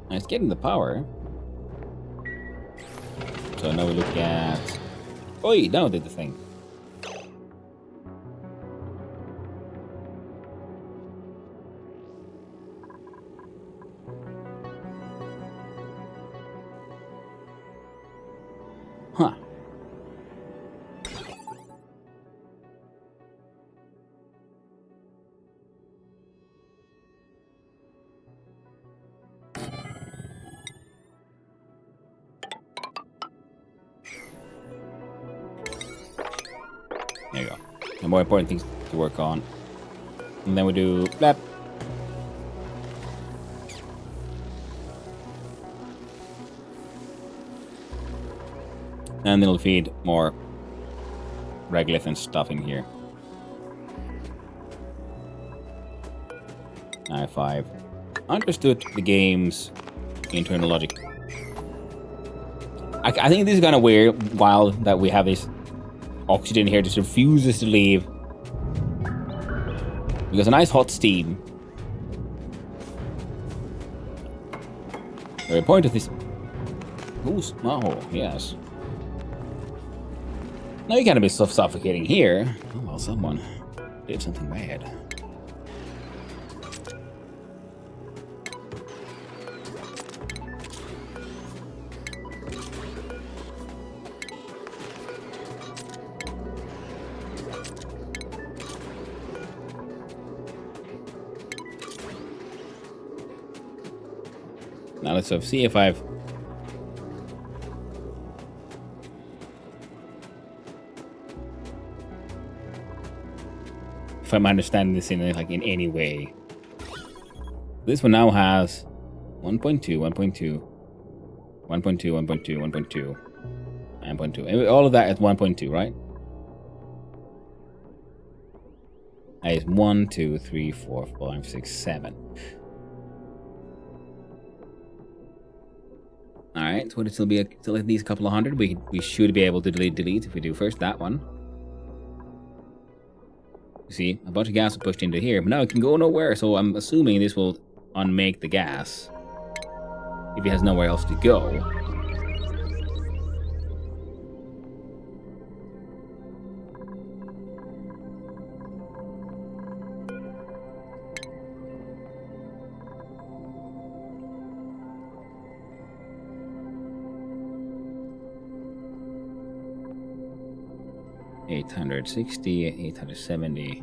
It's getting the power. So now we look at... Oh, now it did the thing. Huh. There you go. The more important things to work on. And then we do blap. And it'll feed more regolith and stuff in here. Now if I've understood the game's internal logic. I think this is kind of weird, wild, that we have this oxygen here just refuses to leave. Because a nice hot steam. The point of this... Who's... Oh, yes. Now you can't be suffocating here. Oh, well, someone did something bad. let's sort of see if I've... if I'm understanding this in like in any way. This one now has 1.2, 1.2, 1.2, 1.2, 1.2, 9.2. All of that is 1.2, right? That is 1, 2, 3, 4, 5, 6, 7. Alright, so it'll still be still at least a couple of hundred. We should be able to delete if we do first that one. You see, a bunch of gas was pushed into here, but now it can go nowhere, so I'm assuming this will unmake the gas if it has nowhere else to go. $860, $870.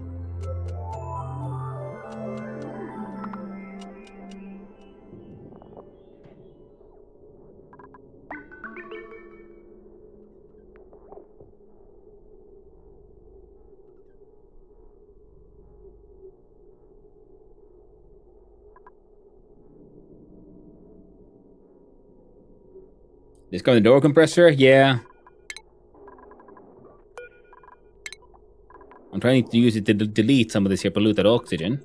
Discover the door compressor? Yeah. I'm trying to use it to delete some of this here polluted oxygen.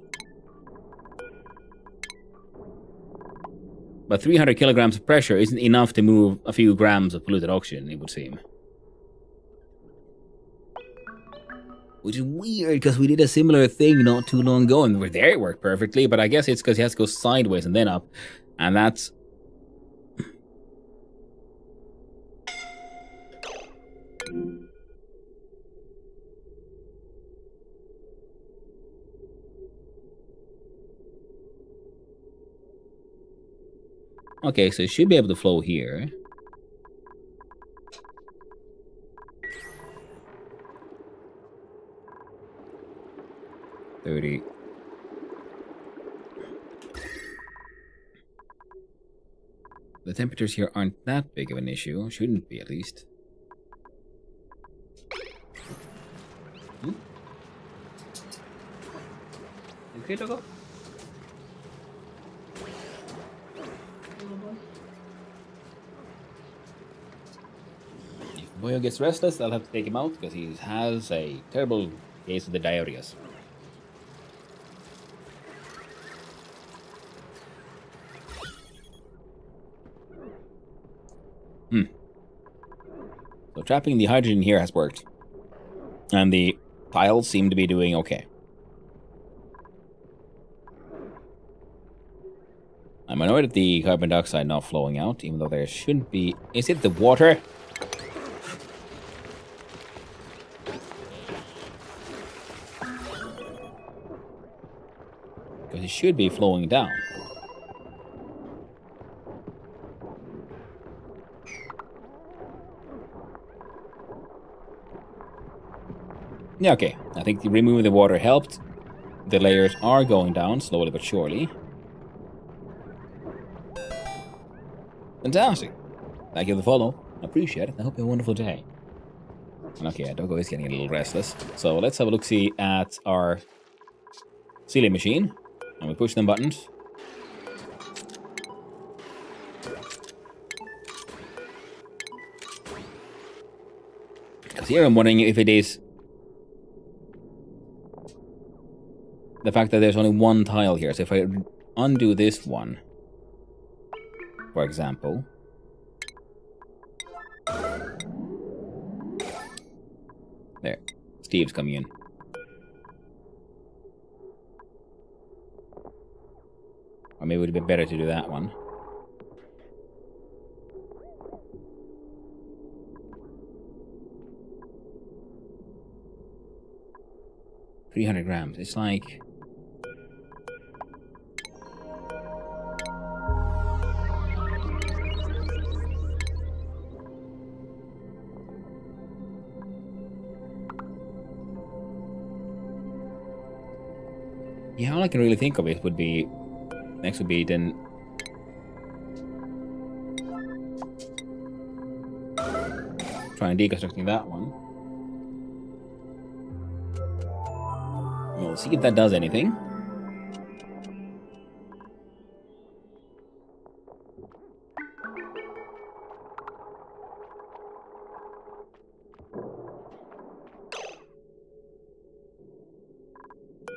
But 300 kilograms of pressure isn't enough to move a few grams of polluted oxygen, it would seem. Which is weird, because we did a similar thing not too long ago, and we're there, it worked perfectly, but I guess it's because he has to go sideways and then up. And that's... Okay, so it should be able to flow here. $30. The temperatures here aren't that big of an issue. Shouldn't be, at least. Okay, Togo? If Boyo gets restless, I'll have to take him out because he has a terrible case of the diarrhea. So trapping the hydrogen here has worked. And the tiles seem to be doing okay. I'm annoyed at the carbon dioxide not flowing out, even though there shouldn't be... Is it the water? Because it should be flowing down. Yeah, okay. I think removing the water helped. The layers are going down, slowly but surely. Fantastic. Thank you for the follow. I appreciate it. I hope you have a wonderful day. Okay, Doggo is getting a little restless. So let's have a look-see at our sealing machine. And we push them buttons. Because here I'm wondering if it is the fact that there's only one tile here. So if I undo this one, for example, there, Steve's coming in. Or maybe it would be better to do that one. $300 grams. It's like... Yeah, all I can really think of it would be... Next would be then... Trying deconstructing that one. We'll see if that does anything.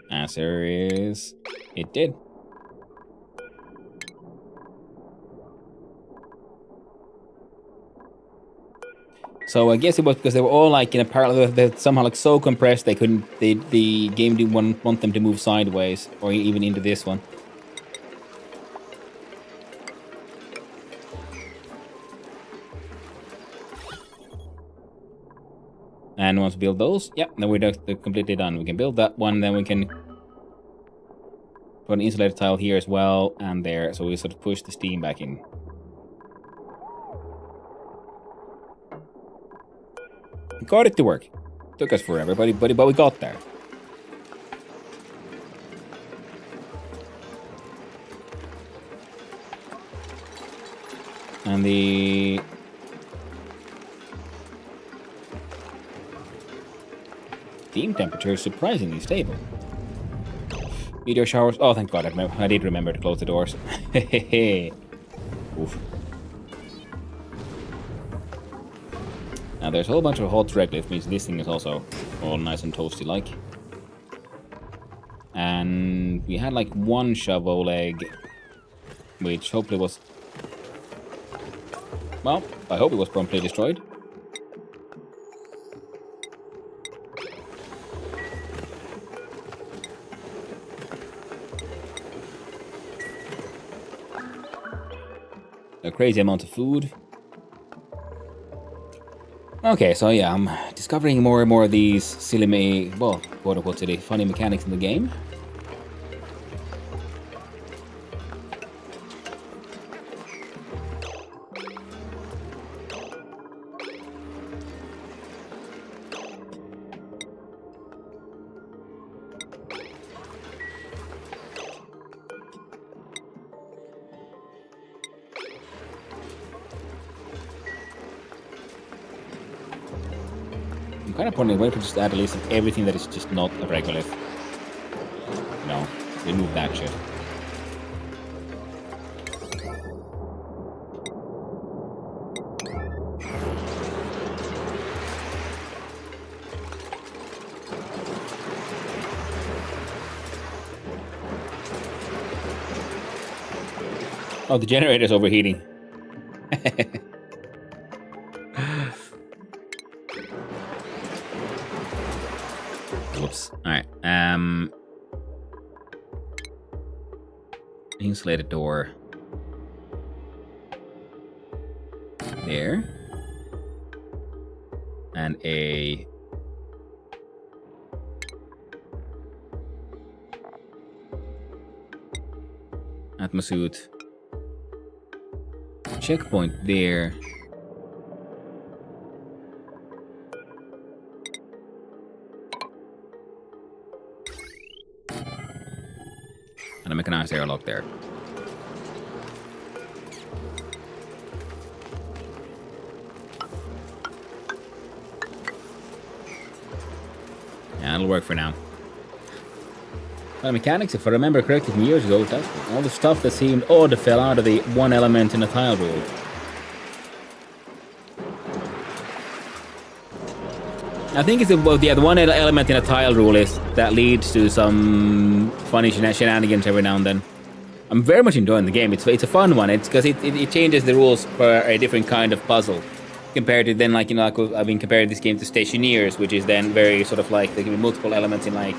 Answer is... it did. So I guess it was because they were all like in a parallel. They're somehow like so compressed they couldn't. The game didn't want them to move sideways or even into this one. And once we build those, yep, then we're completely done. We can build that one, then we can put an insulated tile here as well, and there. So we sort of push the steam back in. We got it to work. Took us forever, but we got there. And the steam temperature is surprisingly stable. Meteor showers. Oh, thank God! I did remember to close the doors. Hehehe. Oof. Now there's a whole bunch of hot regolith, means this thing is also all nice and toasty like. And we had like one shovel leg, which hopefully was... well, I hope it was promptly destroyed. A crazy amount of food. Okay, so yeah, I'm discovering more and more of these silly, well, quote-unquote silly, funny mechanics in the game. I'm kind of wondering whether to just add a list of everything that is just not a regolith. No, remove that shit. Oh, the generator's overheating. Whoops. Alright. Insulated door. There. And a... atmosuit. Checkpoint there. And a mechanized airlock there. Yeah, it'll work for now. Well, mechanics, if I remember correctly from years ago, that's all the stuff that seemed odd fell out of the one element in a tile rule. I think it's the one element in a tile rule is that leads to some funny shenanigans every now and then. I'm very much enjoying the game. It's a fun one. It's because it changes the rules for a different kind of puzzle compared to then, like, you know, I've been comparing this game to Stationeers, which is then very sort of like there can be multiple elements in, like,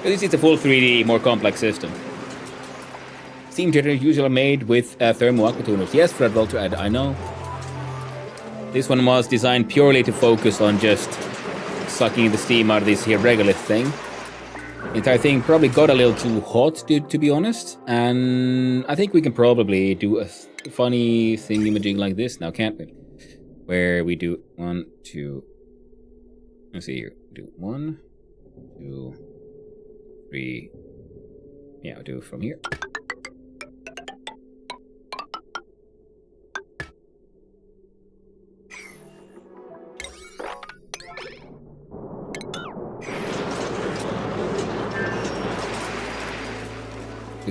this is a full 3D, more complex system. Steam generators usually are made with thermal aqua tuners. Yes, Fred Vulture, I know. This one was designed purely to focus on just sucking the steam out of this here regolith thing. The entire thing probably got a little too hot, to be honest. And I think we can probably do a funny thingamajig like this now, can't we? Where we do 1, 2... let's see here. Do 1, 2, 3... yeah, I'll do it from here.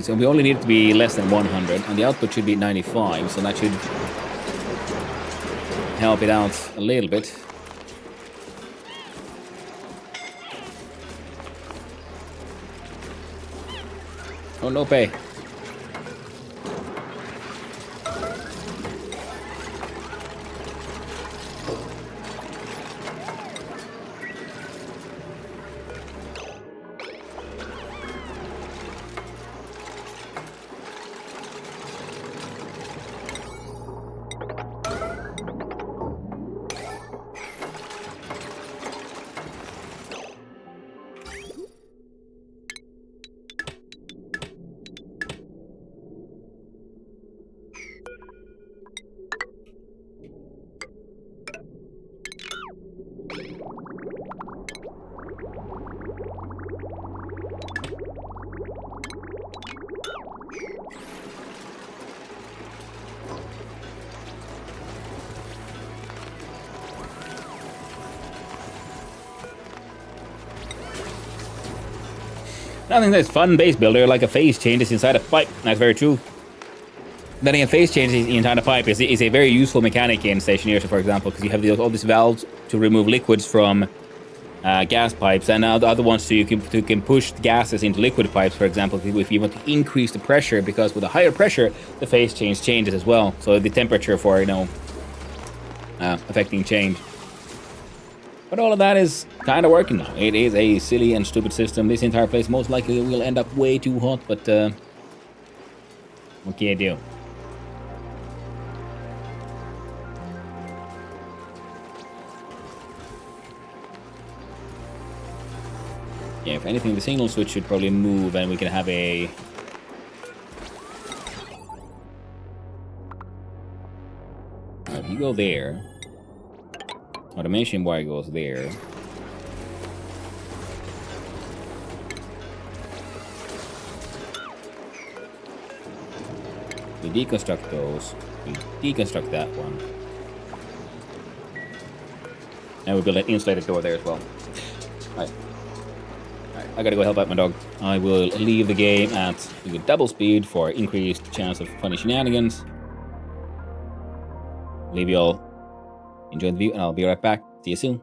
So we only need it to be less than 100, and the output should be 95, so that should help it out a little bit. Oh, no pay. Nothing that's fun base builder like a phase changes inside a pipe. That's very true. Letting a phase changes inside a pipe is a very useful mechanic in Stationeers, for example, because you have all these valves to remove liquids from gas pipes, and the other ones so you can push gases into liquid pipes, for example, if you want to increase the pressure, because with a higher pressure, the phase changes as well. So the temperature for, affecting change. But all of that is kind of working now. It is a silly and stupid system. This entire place most likely will end up way too hot, but what can you do? Yeah, if anything, the signal switch should probably move and we can have a... Alright, you go there. Automation wire goes there. We deconstruct those. We deconstruct that one. And we build an insulated door there as well. Alright. I gotta go help out my dog. I will leave the game at double speed for increased chance of funny shenanigans. Leave you all. Enjoy the view, and I'll be right back. See you soon.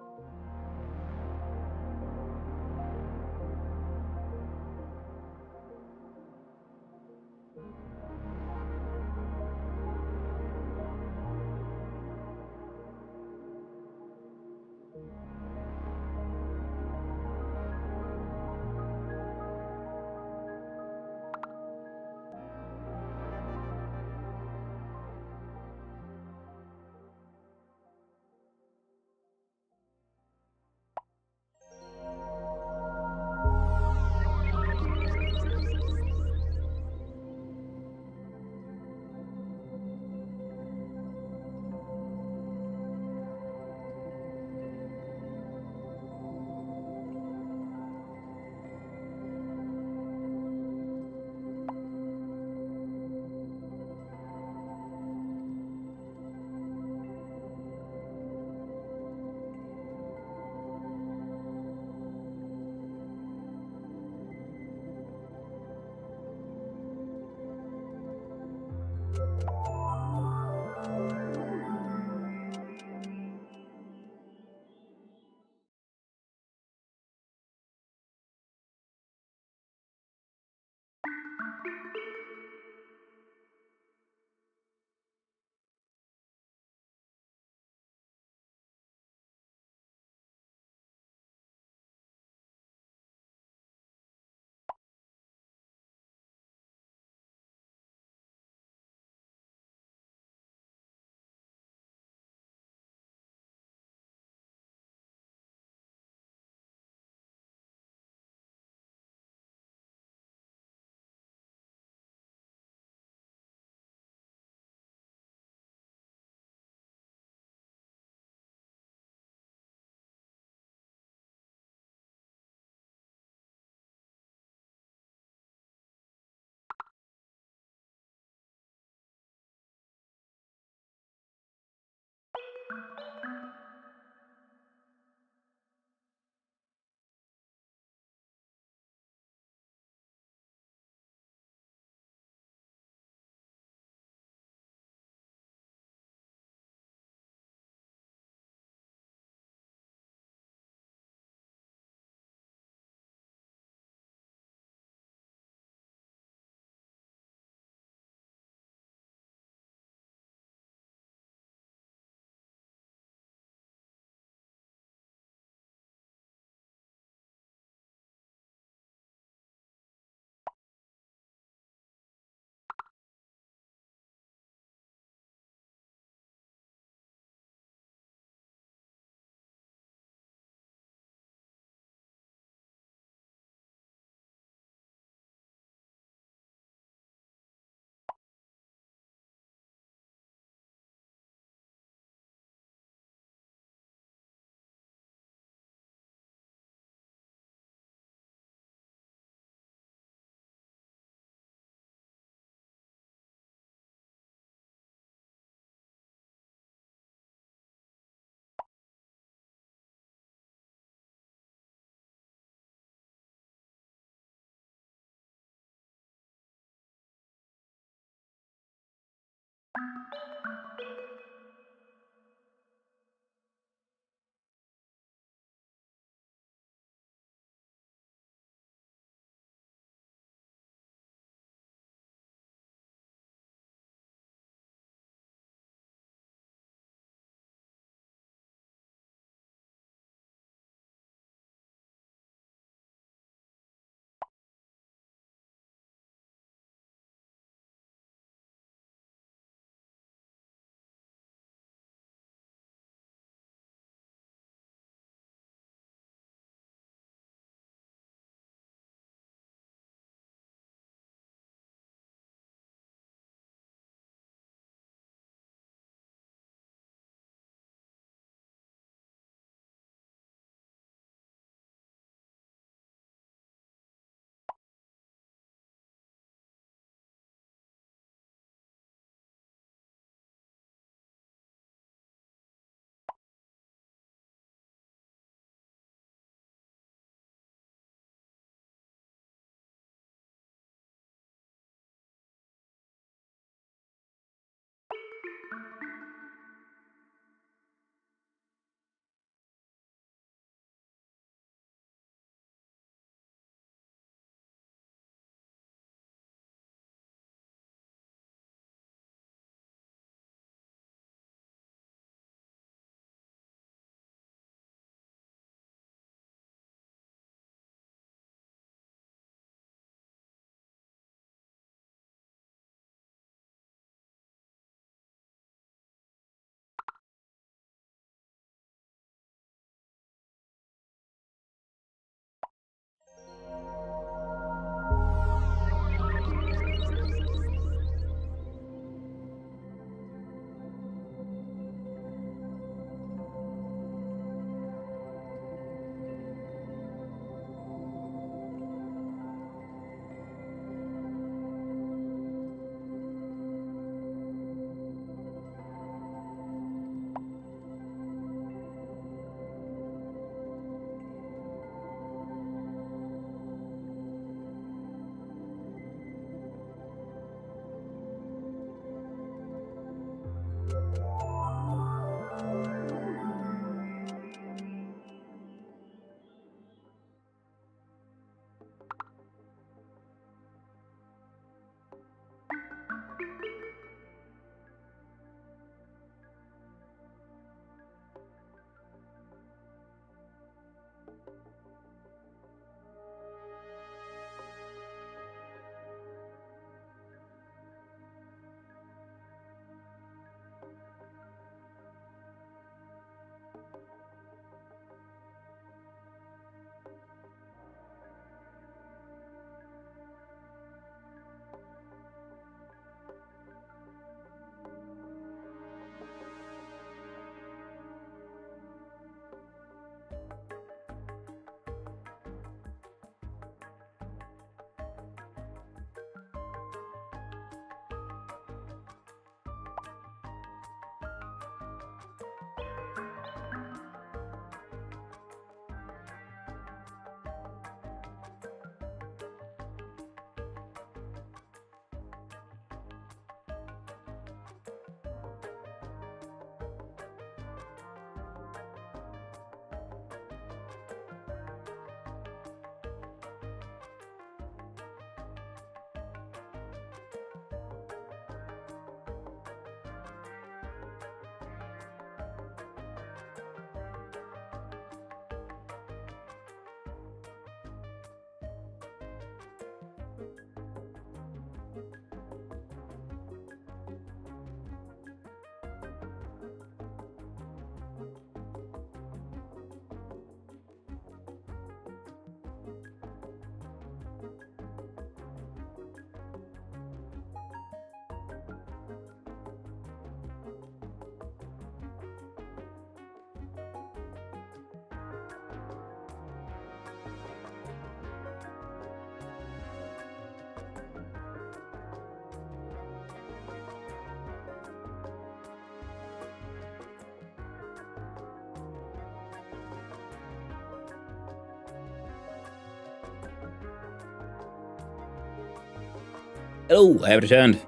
Hello, I have returned.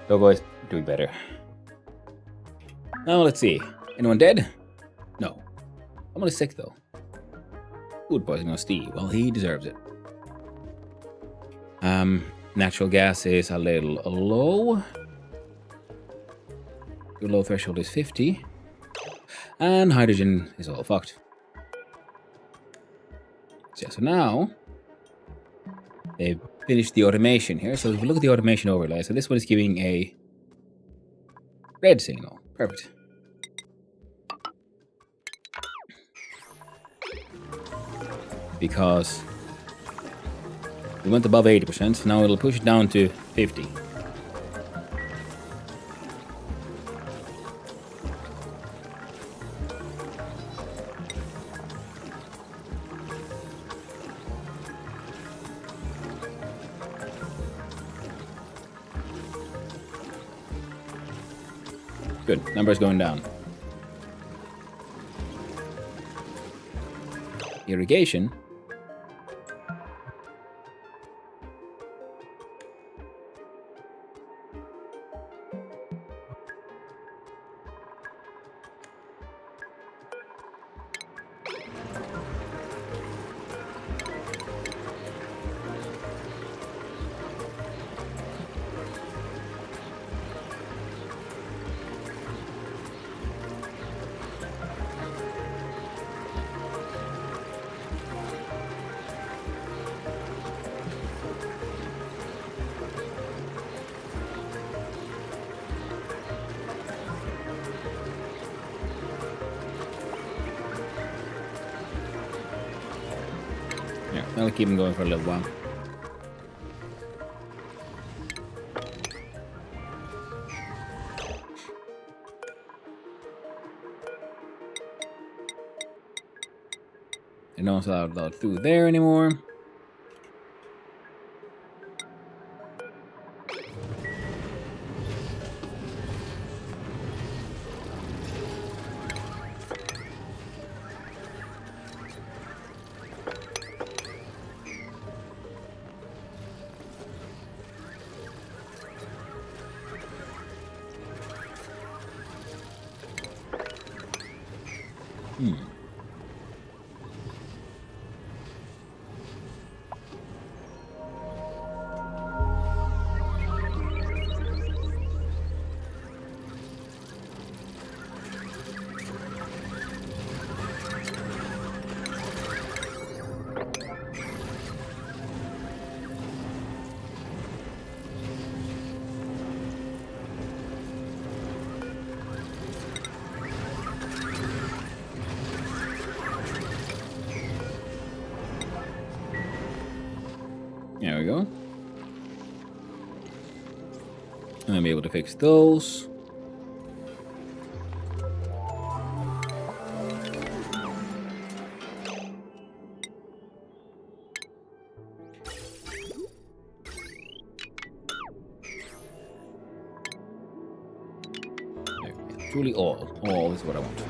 So boys, doing better. Now let's see. Anyone dead? No. Someone is sick though. Food poisoning on Steve. Well, he deserves it. Natural gas is a little low. The low threshold is 50. And hydrogen is all fucked. So, yeah, so now they've finished the automation here. So if we look at the automation overlay, so this one is giving a red signal. Perfect. Because we went above 80%, so now it'll push it down to 50. Good, numbers going down. Irrigation. Yeah, I'll keep them going for a little while. They're not allowed through there anymore. There we go. And I'll be able to fix those. Truly all. All is what I want.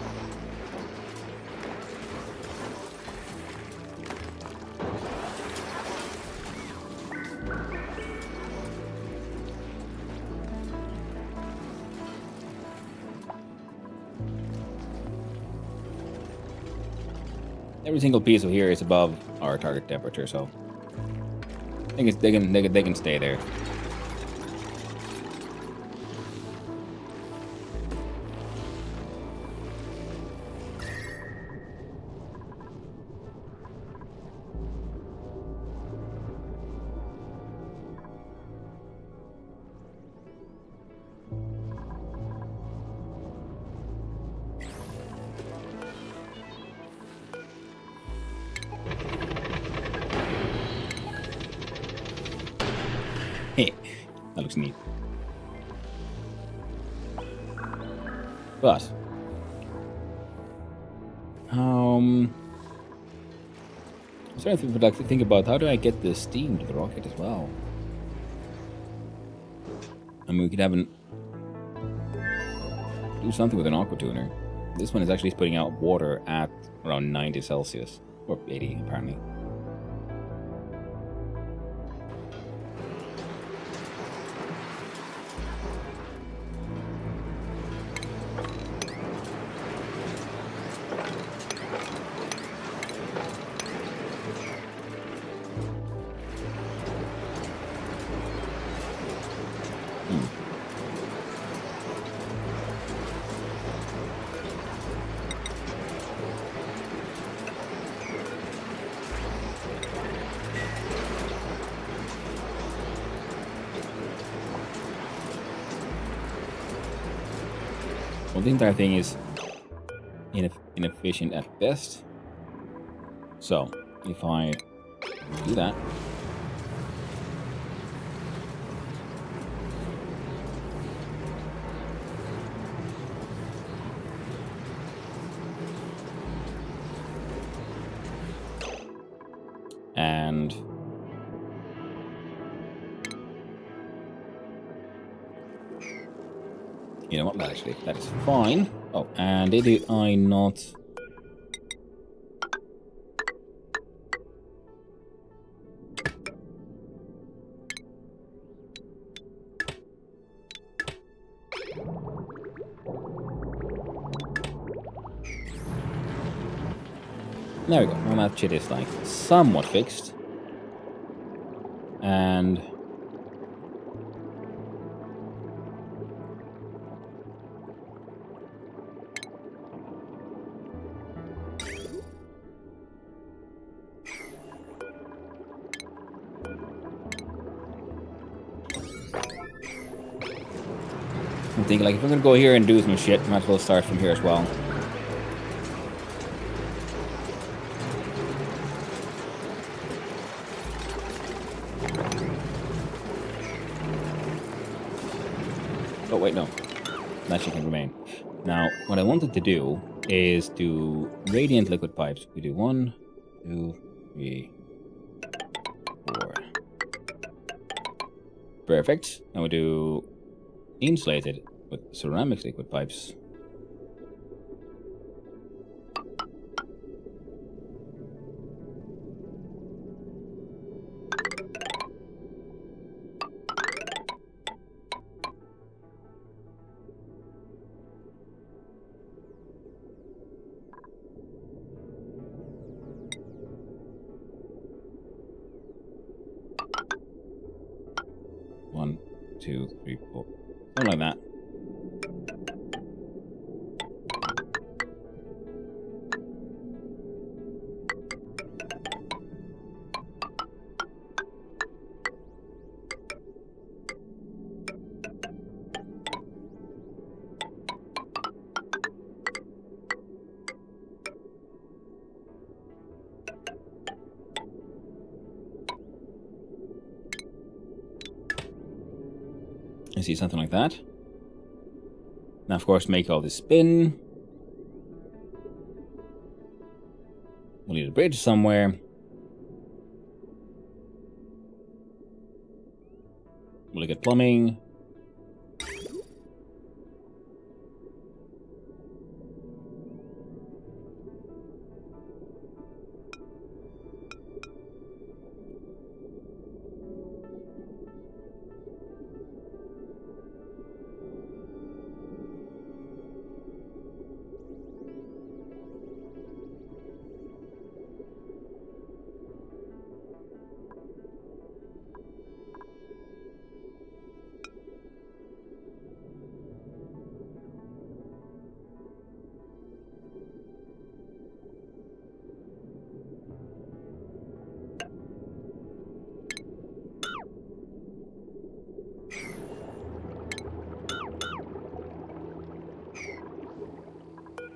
Every single piece of here is above our target temperature, so I think they can stay there. Hey, that looks neat. But I'm starting to think about how do I get the steam to the rocket as well. I mean, we could have do something with an aqua tuner. This one is actually putting out water at around 90 Celsius or 80 apparently. Well, the entire thing is inefficient at best. So, if I do that. And you know what, actually, that is fine. Oh, and did I not... There we go. Well, that shit is like somewhat fixed. And I'm thinking, like, if I'm gonna go here and do some shit, might as well start from here as well. Oh, wait, no. That shit can remain. Now, what I wanted to do is do radiant liquid pipes. We do 1, 2, 3, 4. Perfect. And we do insulated with ceramic liquid pipes. One, 2, 3, 4. Something like that. I see something like that. Now, of course, make all this spin. We'll need a bridge somewhere. We'll get plumbing.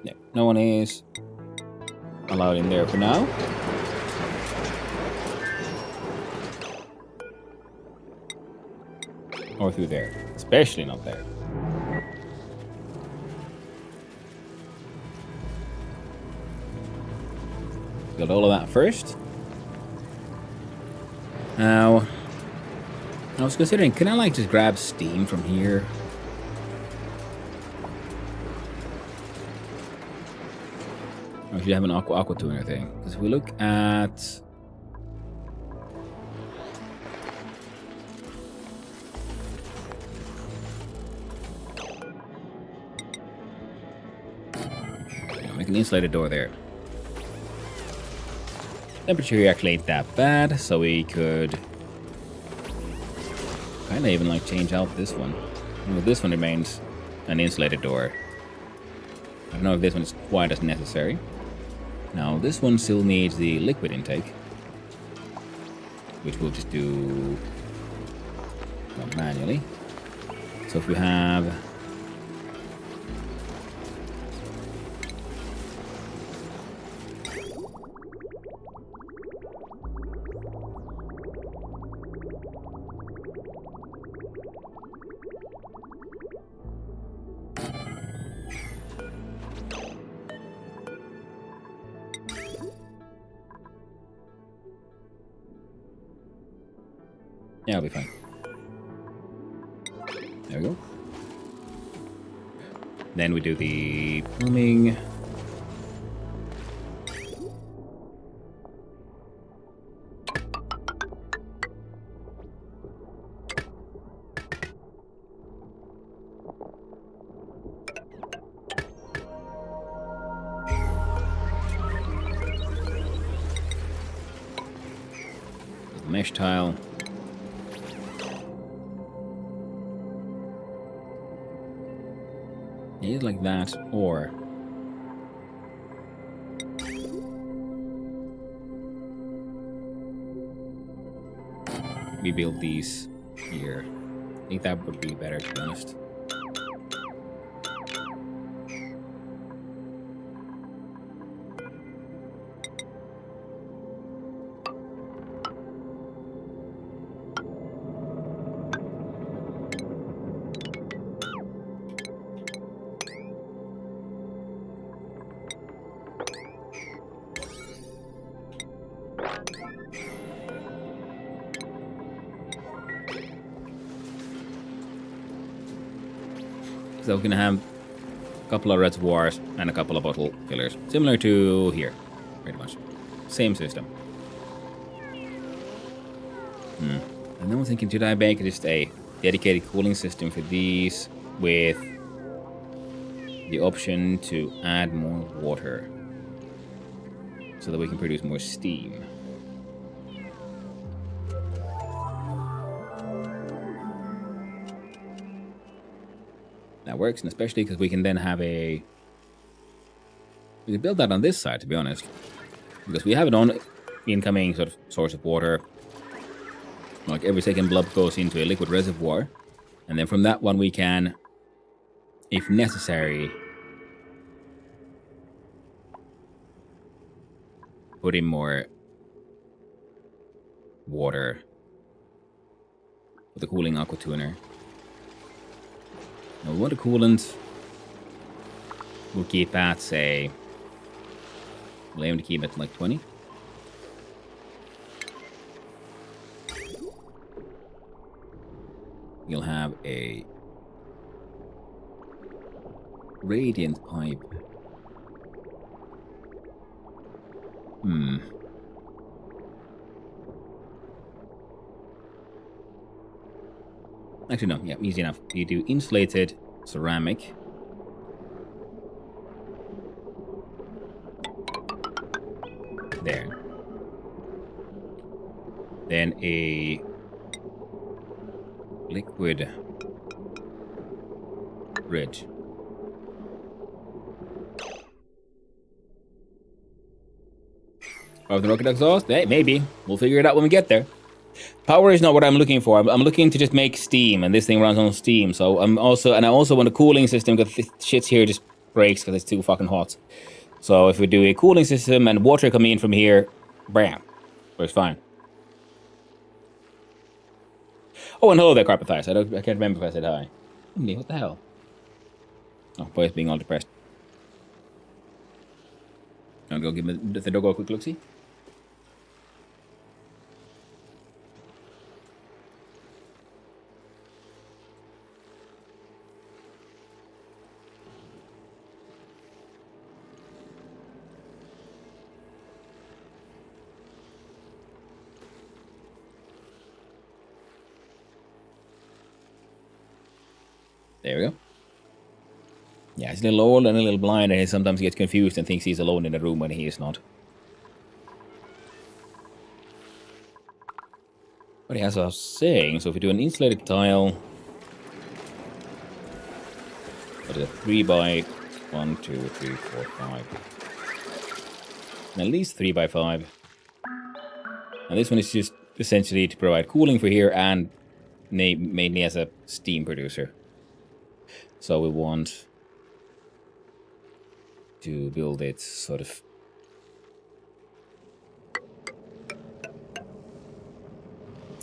Yeah, no one is allowed in there for now. Or through there. Especially not there. Got all of that first. Now, I was considering, can I like just grab steam from here? Or if you have an aqua tuner thing. Because if we look at... Make an insulated door there. Temperature here actually ain't that bad, so we could kind of even like change out this one. Well, this one remains an insulated door. I don't know if this one is quite as necessary. Now this one still needs the liquid intake, which we'll just do manually. So if we have Yeah, I'll be fine. There we go. Then we do the plumbing. Mesh tile. Either like that, or we build these here. I think that would be better, to be honest. So we're gonna have a couple of reservoirs and a couple of bottle fillers. Similar to here, pretty much. Same system. And then we're thinking, should I make just a dedicated cooling system for these with the option to add more water so that we can produce more steam? That works, and especially because we can then have we can build that on this side, to be honest, because we have it on incoming sort of source of water. Like every second blob goes into a liquid reservoir, and then from that one we can, if necessary, put in more water with the cooling aqua tuner. Now, what the coolant we'll keep at, say, we'll aim to keep it like 20. You'll have a radiant pipe. Actually, no. Yeah, easy enough. You do insulated ceramic. There. Then a liquid bridge. Of the rocket exhaust? Hey, maybe. We'll figure it out when we get there. Power is not what I'm looking for. I'm looking to just make steam, and this thing runs on steam. So I also want a cooling system, because this shit here just breaks because it's too fucking hot. So if we do a cooling system and water coming in from here, bam, works fine. Oh, and hello there, Carpet Thighs. I can't remember if I said hi. What the hell? Oh, boy's being all depressed. I'll go give the dog a quick look-see. There we go. Yeah, he's a little old and a little blind, and he sometimes gets confused and thinks he's alone in the room when he is not. But as I was saying, so if we do an insulated tile, what is it? 3 by 1, 2, 3, 4, 5. And at least 3 by 5. And this one is just essentially to provide cooling for here and mainly as a steam producer. So we want to build it sort of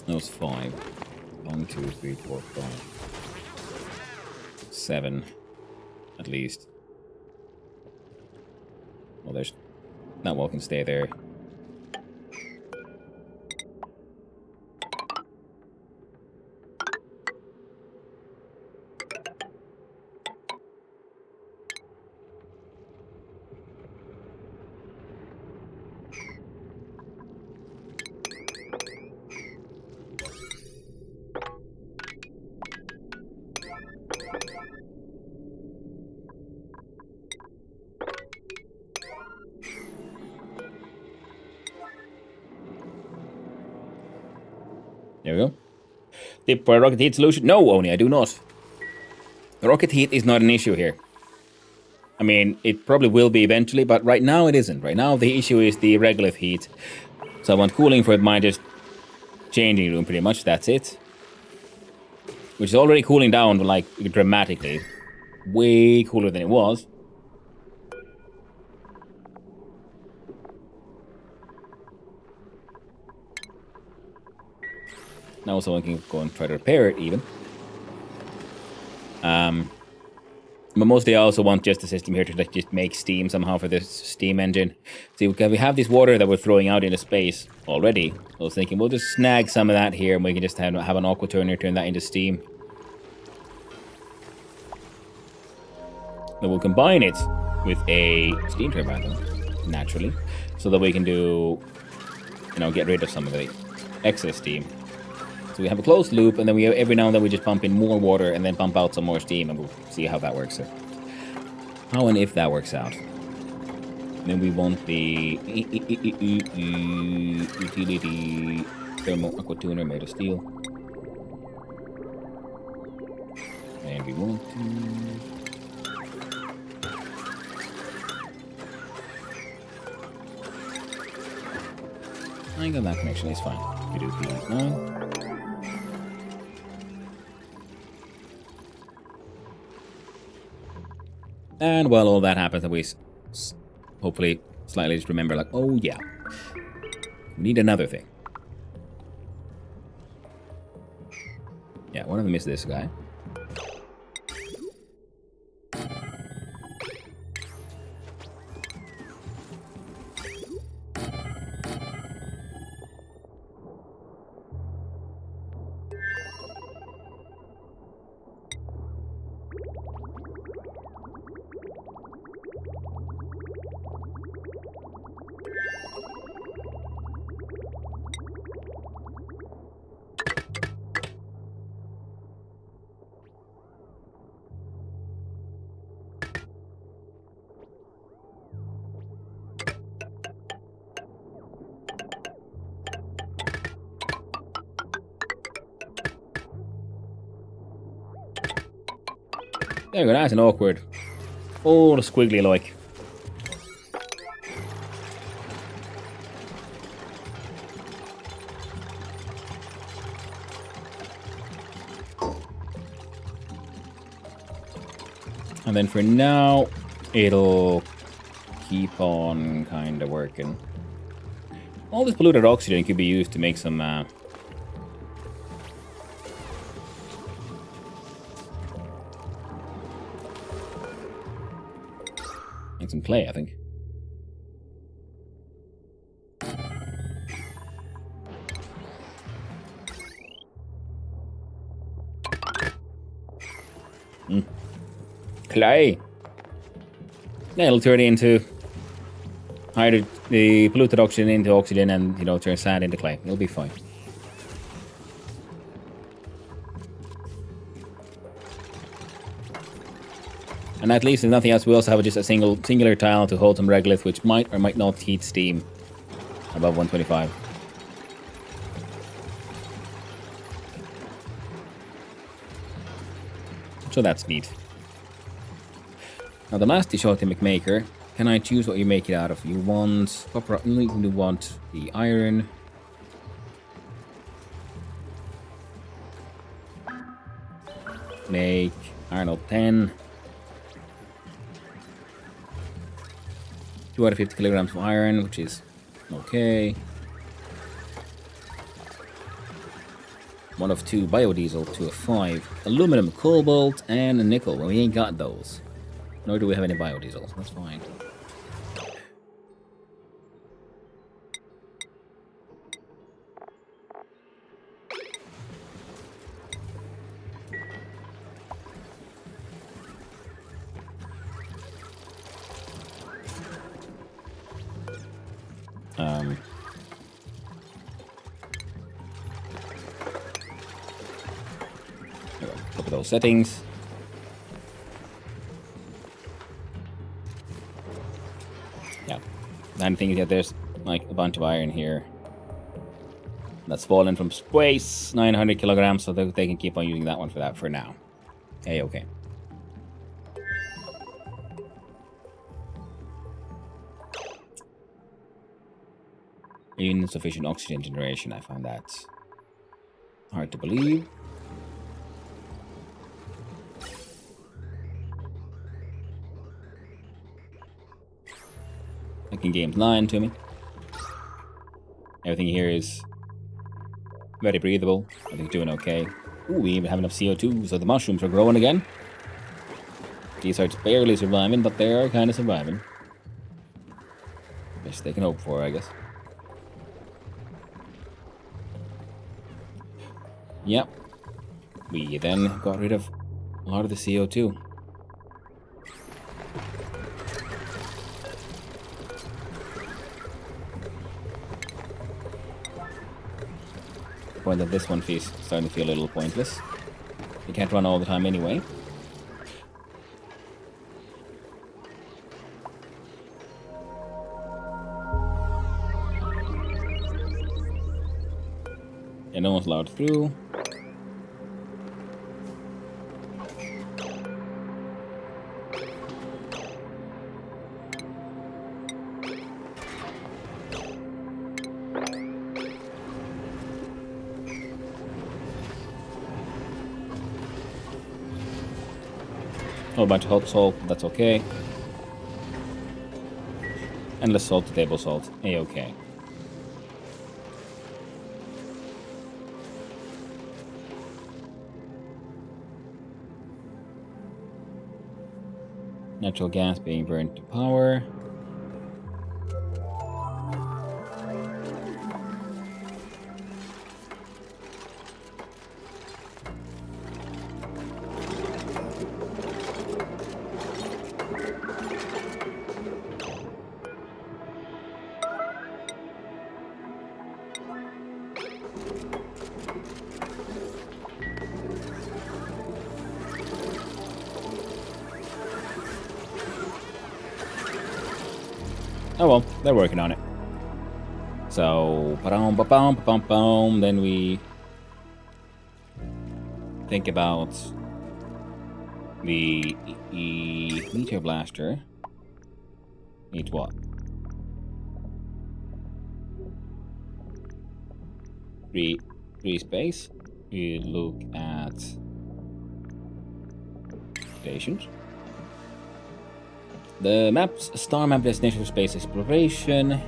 those 5. 1, 2, 3, 4, 5. 7 at least. Well, there's that wall can stay there. There we go. Tip for a rocket heat solution? No, Oni, I do not. Rocket heat is not an issue here. I mean, it probably will be eventually, but right now it isn't. Right now the issue is the regolith heat. So I want cooling for my just changing room, pretty much. That's it. Which is already cooling down, like, dramatically. Way cooler than it was. Now someone can go and try to repair it, even. But mostly I also want just the system here to like, just make steam somehow for this steam engine. See, we have this water that we're throwing out into space already. I was thinking we'll just snag some of that here and we can just have an aqua turner turn that into steam. Then we'll combine it with a steam turbine, naturally, so that we can do, you know, get rid of some of the excess steam. So we have a closed loop, and then we every now and then we just pump in more water and then pump out some more steam, and we'll see how that works. How and if that works out. Then we want the utility thermal aqua tuner made of steel. And we want to... I got that connection, it's fine. We do P9. And while all that happens, we hopefully slightly just remember, like, oh yeah, we need another thing. Yeah, one of them is this guy. There we go, that's an awkward. Oh, the squiggly like. And then for now, it'll keep on kind of working. All this polluted oxygen could be used to make some some clay, I think. Clay. Yeah, it'll turn it into the polluted oxygen into oxygen, and you know, turn sand into clay. It'll be fine. And at least if nothing else, we also have just a singular tile to hold some regolith, which might or might not heat steam above 125. So that's neat. Now the masty shotty McMaker, can I choose what you make it out of? You want copper, you want the iron. Make iron 10. 250 kilograms of iron, which is okay. 1 of 2 biodiesel, 2 of 5. Aluminum, cobalt, and a nickel. Well, we ain't got those. Nor do we have any biodiesel, so that's fine. Look at those settings. Yeah. The thing is that there's like a bunch of iron here That's fallen from space, 900 kilograms, so they can keep on using that one for that for now. Okay. Insufficient oxygen generation, I find that hard to believe. Making game's lying to me. Everything here is very breathable. Everything's doing okay. Ooh, we even have enough CO2, so the mushrooms are growing again. These are barely surviving, but they are kind of surviving. Best they can hope for, I guess. Yep. We then got rid of a lot of the CO2. Point that this one is starting to feel a little pointless. You can't run all the time anyway. And no one's allowed through. A bunch of hot salt, that's okay. Endless salt to table salt, okay. Natural gas being burned to power. Oh well, they're working on it. So, then we think about the meteor blaster. Needs what? Free space. We look at stations. The map's star map destination for space exploration.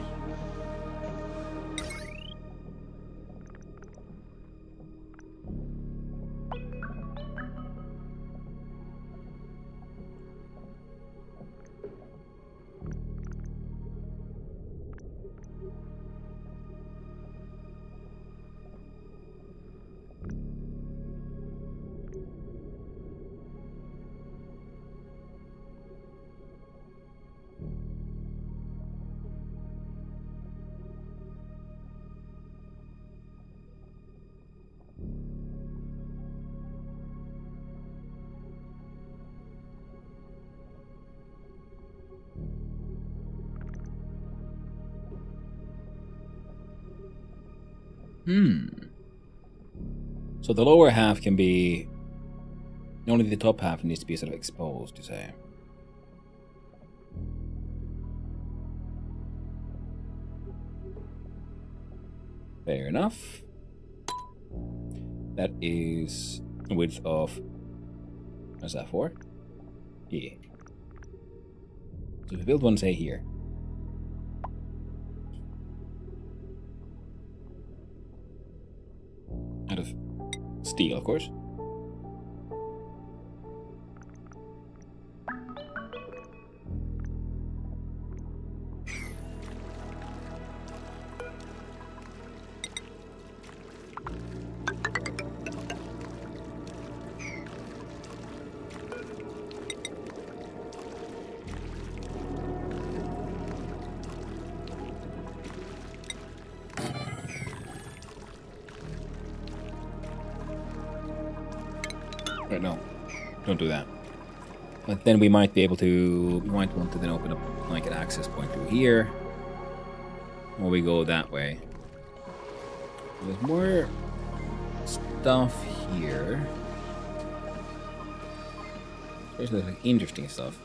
So the lower half can be... Only the top half needs to be sort of exposed, you say. Fair enough. That is a width of... What's that for? Yeah. So if we build one, say, here. Out of steel, of course. Right, no. Don't do that. But then we might be able to... We might want to then open up like an access point through here. Or we go that way. There's more stuff here. Especially like interesting stuff.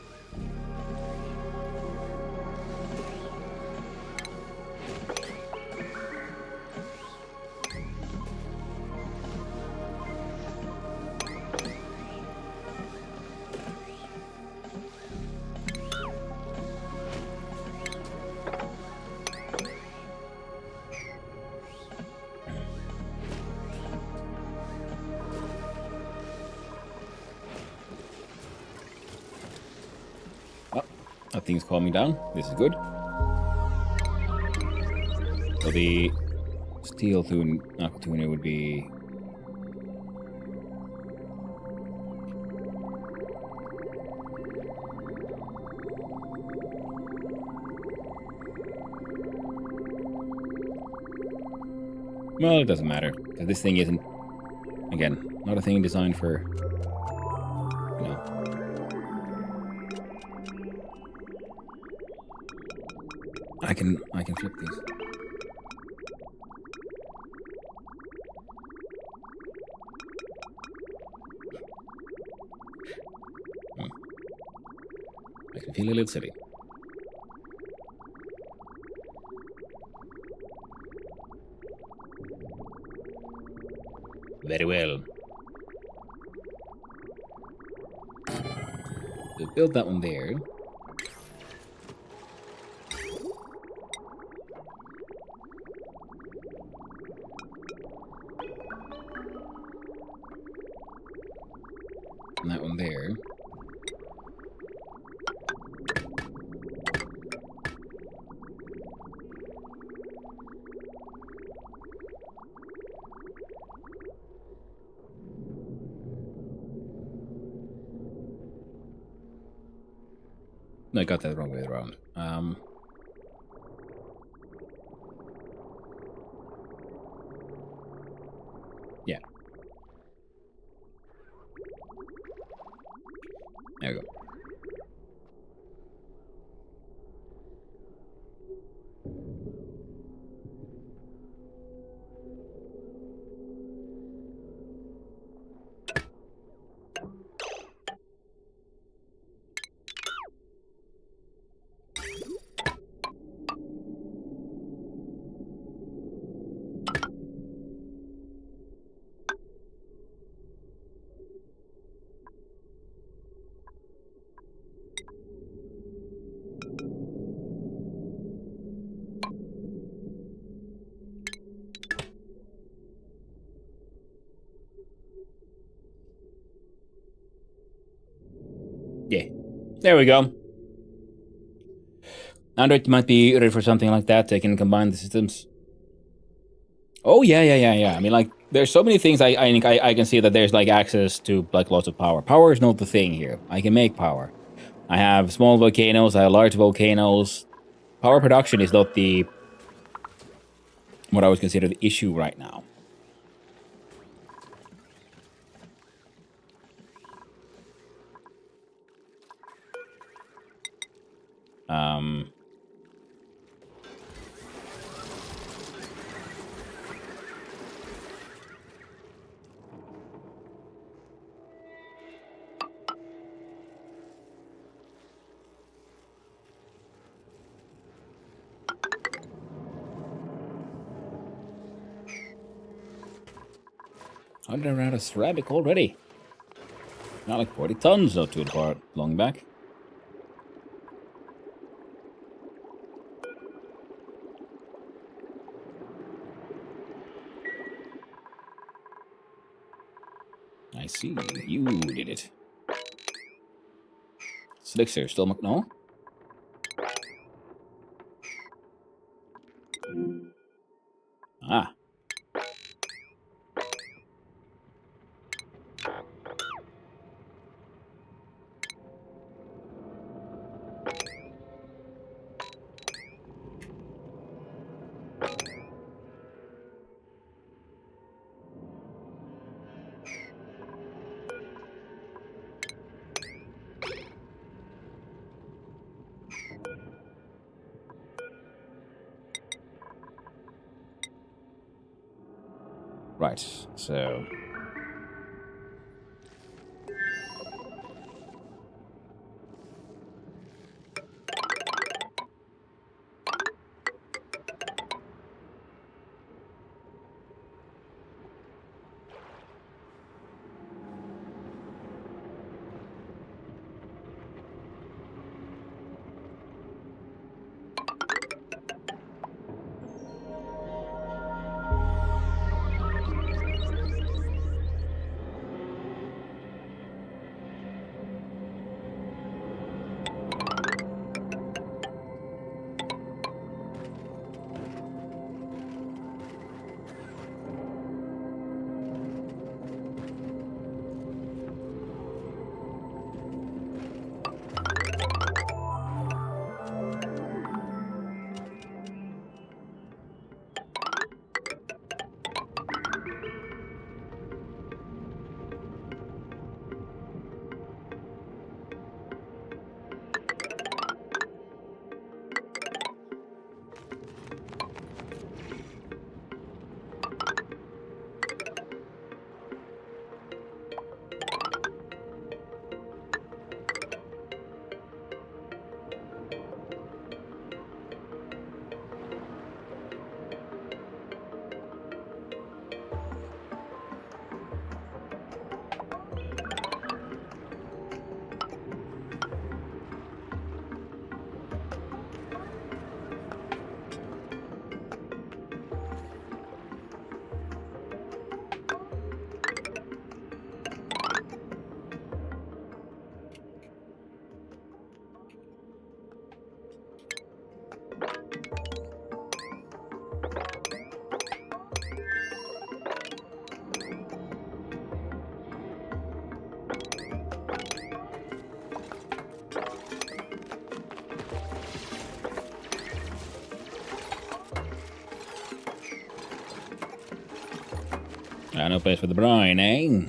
That thing's calming down. This is good. So the steel tuner would be... Well, it doesn't matter, because this thing isn't, again, not a thing designed for, you know. I can flip these. I can feel a little silly. Very well. So build that one there. And that one there. No, I got that the wrong way around. Yeah. There we go. Yeah. There we go. Android might be ready for something like that. They can combine the systems. Oh, yeah. I mean, like, there's so many things I think I can see that there's, like, access to, like, lots of power. Power is not the thing here. I can make power. I have small volcanoes. I have large volcanoes. Power production is not the... what I would consider the issue right now. How did I run out of ceramic already? Not like 40 tons, not too far long back. I see. You did it. Slickster, still no? Ah. Right, so... no place for the brine, eh?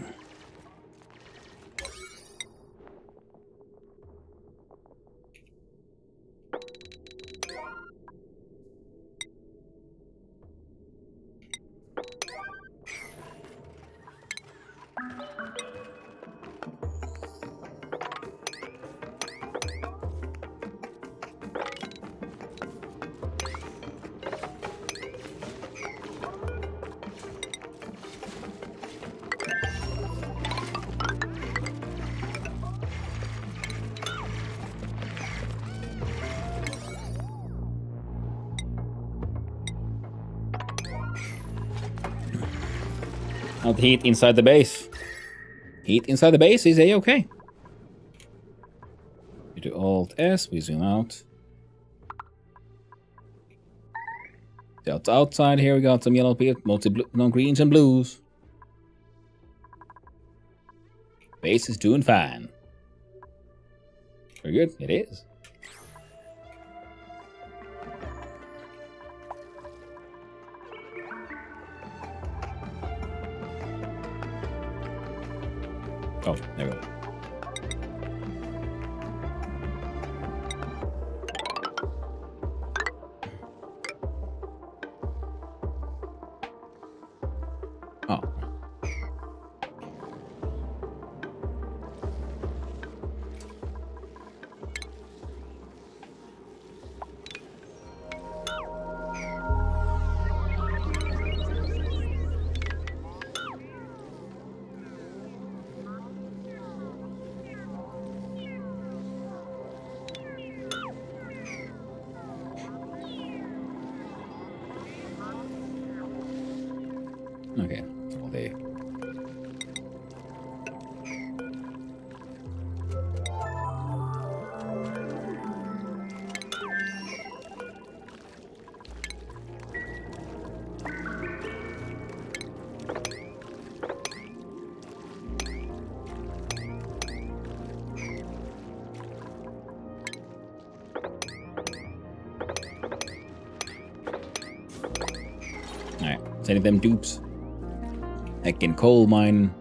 Not heat inside the base. Heat inside the base is A-okay. We do Alt-S, we zoom out. Outside here we got some yellow people, no greens and blues. Base is doing fine. Very good, it is. Oh, there we go. Oh. Okay, all day. Alright, sending them dupes. Like in coal mine.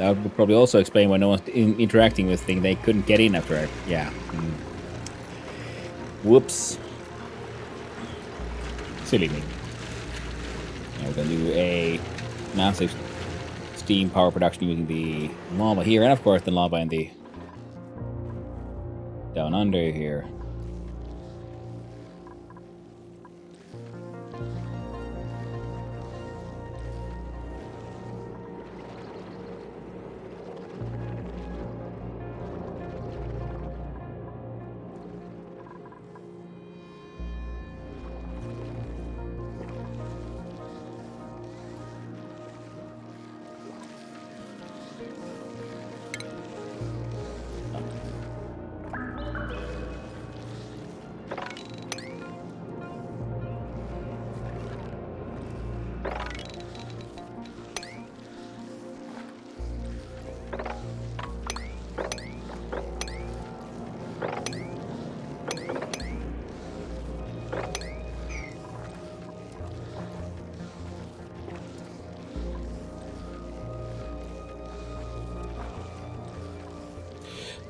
That would probably also explain why no one's interacting with things. They couldn't get in after it. Yeah. Whoops. Silly me. Now we're going to do a massive steam power production using the lava here, and of course the lava in the down under here.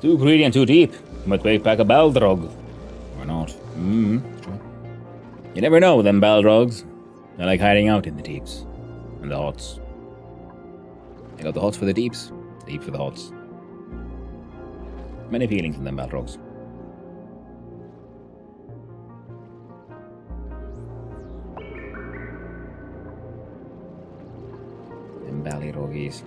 Too greedy and too deep. Might wake back a Balrog. Or not. True. You never know, them Balrogs. They like hiding out in the deeps. And the hots. They got the hots for the deeps. Deep for the hots. Many feelings in them Balrogs. Them Balroggies.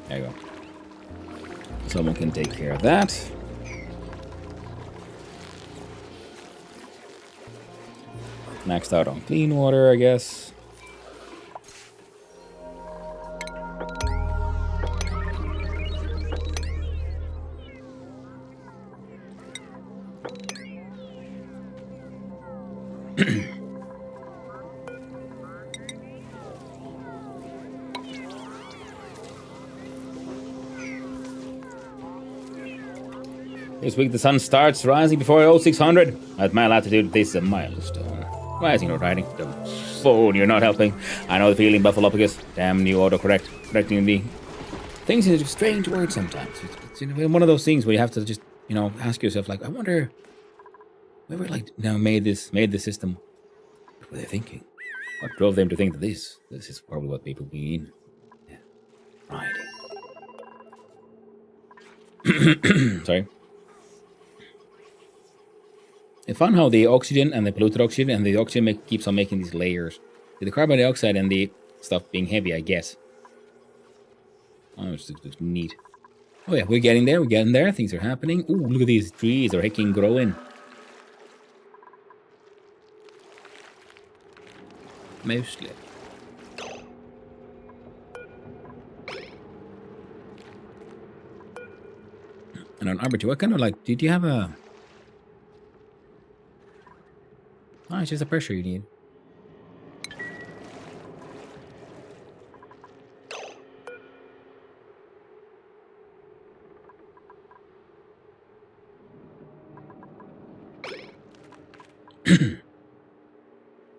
There you go. Someone can take care of that. Maxed out on clean water, I guess. This week the sun starts rising before 0600. At my latitude, this is a milestone. Rising or riding? The phone, you're not helping. I know the feeling, Buffalopicus. Damn new autocorrect. Correcting me. Things are strange words sometimes. It's one of those things where you have to just, ask yourself, like, I wonder, whoever, made this system, what were they thinking? What drove them to think that this is probably what people mean? Yeah. Riding. Sorry. It's fun how the oxygen and the polluted oxygen and the oxygen keeps on making these layers. The carbon dioxide and the stuff being heavy, I guess. Oh, it's just neat. Oh yeah, we're getting there. Things are happening. Ooh, look at these trees. They're hecking growing. Mostly. And on Arbiter, what kind of did you have a... Oh, it's just the pressure you need.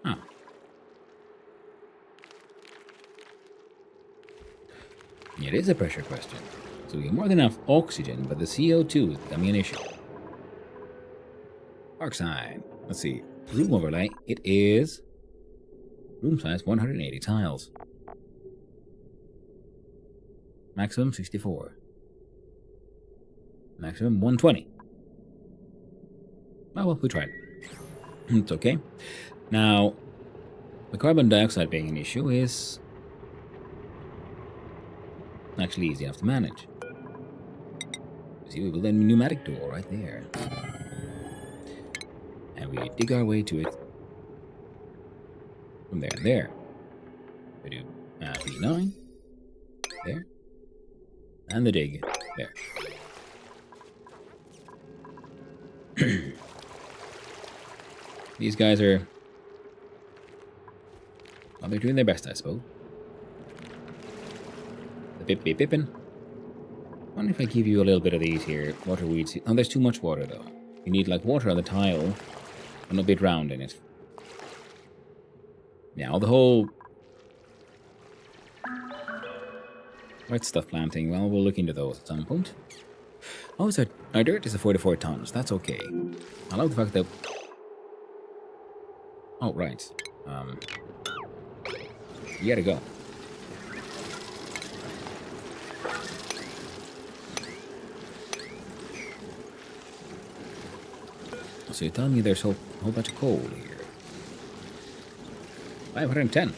Oh. It is a pressure question. So we get more than enough oxygen, but the CO2 is becoming an issue. Dark side. Let's see. Room overlay. It is room size 180 tiles. Maximum 64. Maximum 120. Oh, well, we tried. It's okay. Now, the carbon dioxide being an issue is actually easy enough to manage. See, we build a pneumatic door right there. And we dig our way to it from there and there. We do V9 there, and the dig there. These guys are... Well, they're doing their best, I suppose. The bip-bip-bippin'. I wonder if I give you a little bit of these here. Water weeds. Oh, there's too much water, though. You need, like, water on the tile and a bit round in it. Now, the whole... White stuff planting. Well, we'll look into those at some point. Oh, so our dirt is a 44 tons. That's okay. I love the fact that... Oh, right. You gotta go. So you're telling me there's a whole bunch of coal here. 510.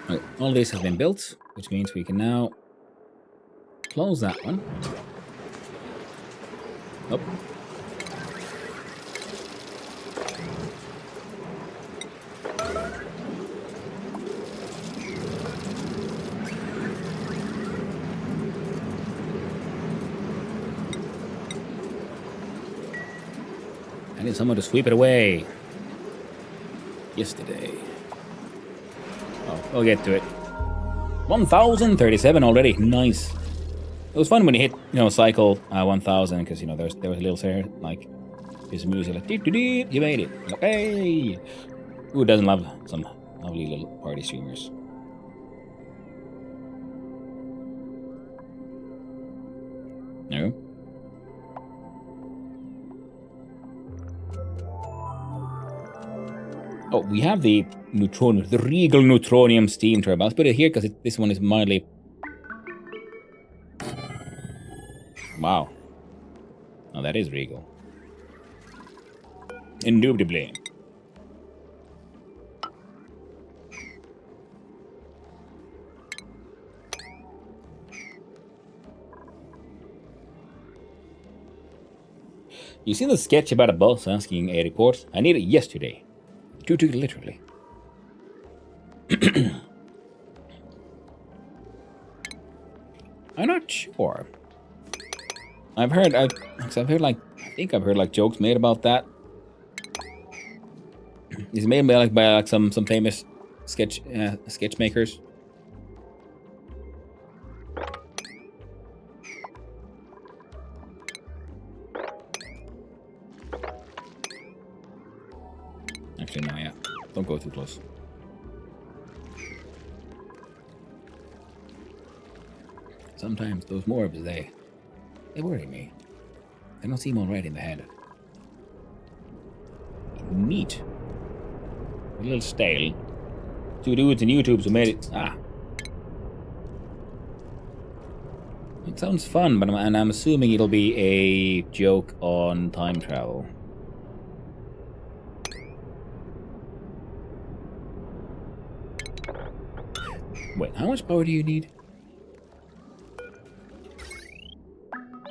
Right, all this has been built, which means we can now close that one. Oh. I need someone to sweep it away. Yesterday. Oh, we'll get to it. 1,037 already. Nice. It was fun when you hit, cycle 1,000 because there was a little there like this music like dee, you made it. Like, hey, who doesn't love some lovely little party streamers? No. Oh, we have the Regal Neutronium steam turbine. Let's put it here because this one is mildly... Wow. Oh, that is Regal. Indubitably. You see the sketch about a boss asking a report? I need it yesterday. To literally. I'm not sure. I've heard jokes made about that. It's made by some famous sketch makers. Actually, no, yeah. Don't go too close. Sometimes those morbs, they worry me. They don't seem alright in the head. Neat. A little stale. Two dudes in YouTube who made it. It sounds fun, but I'm assuming it'll be a joke on time travel. Wait, how much power do you need?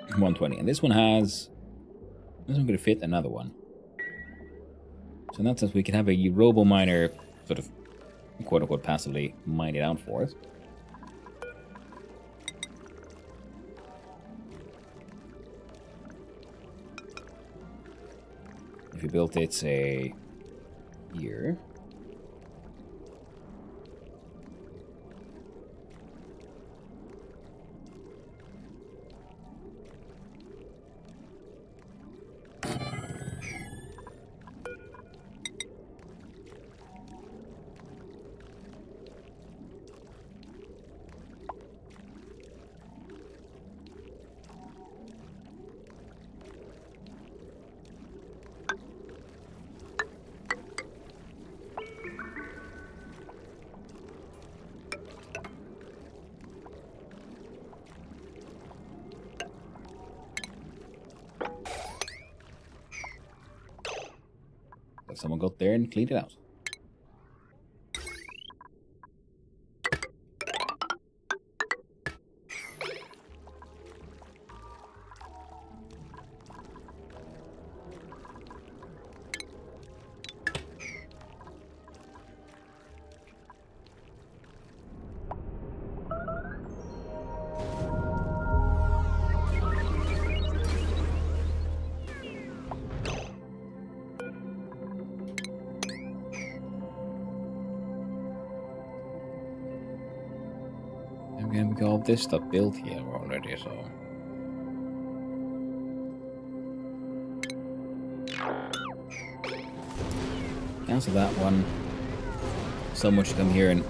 120. And this one could fit another one. So in that sense, we can have a robo miner sort of quote unquote passively mine it out for us. If you built it, say, here. Someone got there and cleaned it out. Again, we got all this stuff built here already, so. Cancel that one. So much to come here and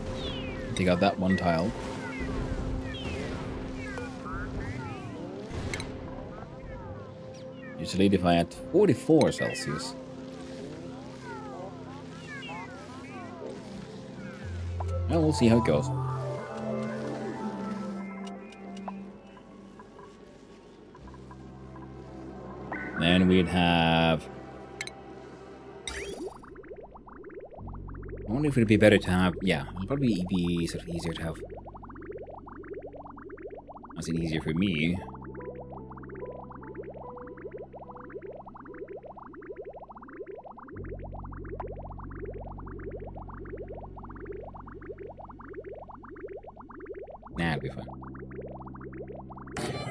take out that one tile. You solidify at 44 Celsius. Well, we'll see how it goes. Then we'd have... I wonder if it'd be better to have... Yeah, it'll probably be sort of easier to have... I say easier for me. Nah, it'll be fine.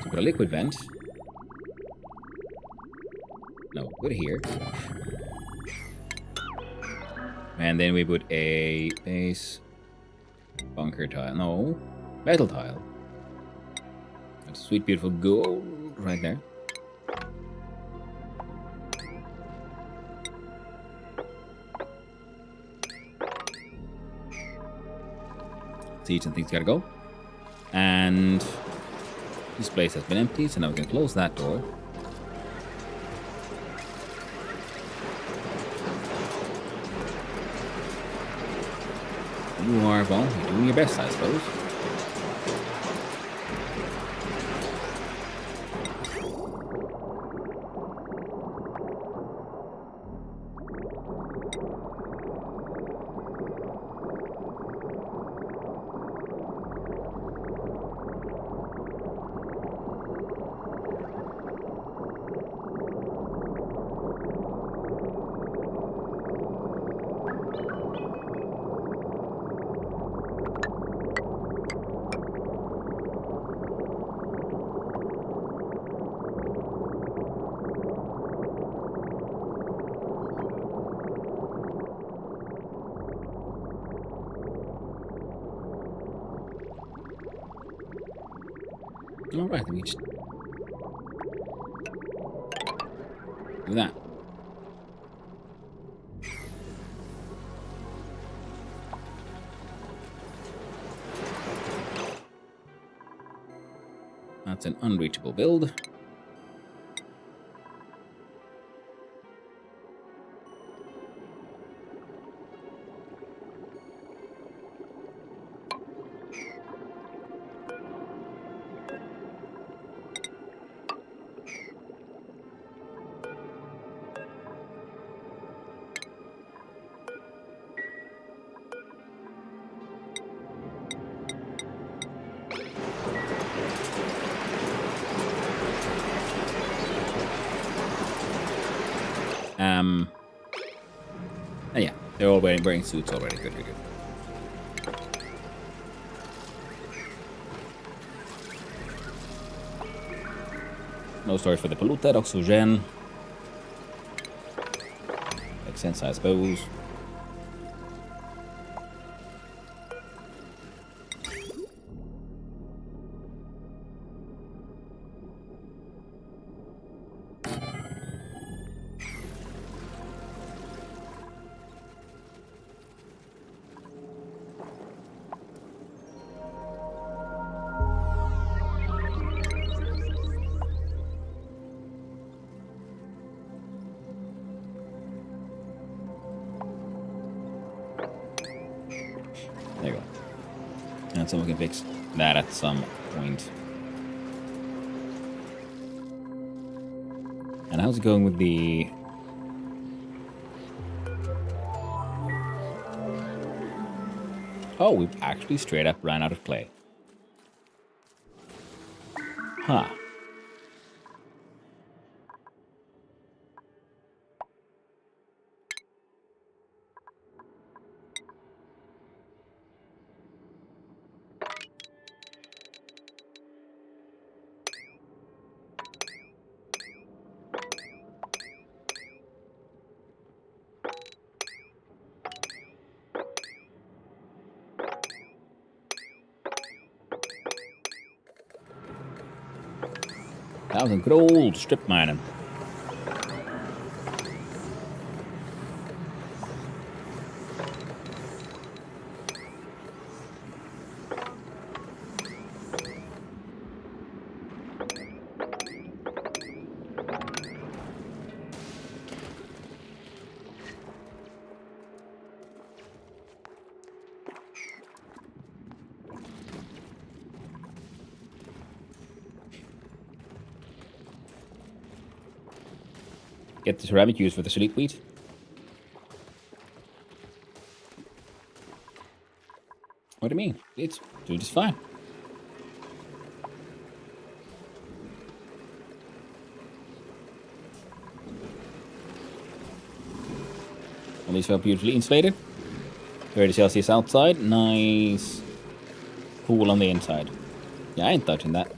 So put a liquid vent. No, put it here. And then we put a base bunker tile. No, metal tile. That's sweet, beautiful gold right there. Seeds and things gotta go. And this place has been empty, so now we can close that door. You are, well, you're doing your best, I suppose. Alright, let me just do that. That's an unreachable build. Oh yeah, they're all wearing suits already. Good, good, good. No storage for the polluted oxygen. Makes sense, I suppose. There you go. And someone can fix that at some point. And how's it going with the... Oh, we've actually straight up ran out of clay. Huh. That was a good old strip mining. Get the ceramic used for the sleek wheat. What do you mean? It's doing just fine. All these felt beautifully insulated. 30 Celsius outside. Nice. Cool on the inside. Yeah, I ain't touching that.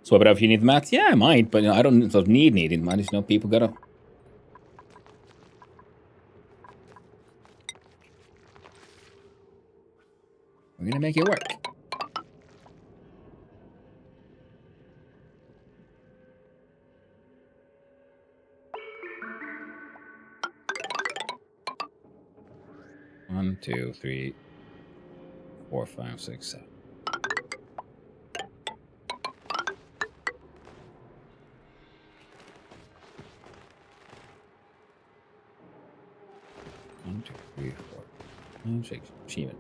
Swap it out if you need the mats? Yeah, I might, but I don't need it. I just know people gotta. We're gonna make it work. One, 2, 3, 4, 5, 6, 7. One, 2, 3, 4, 5, 6. Achievement.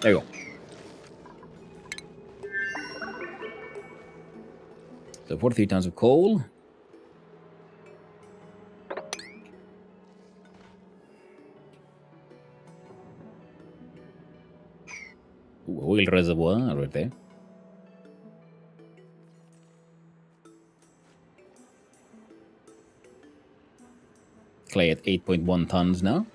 There you go. So 43 tons of coal. Ooh, oil reservoir right there. Clay at 8.1 tons now.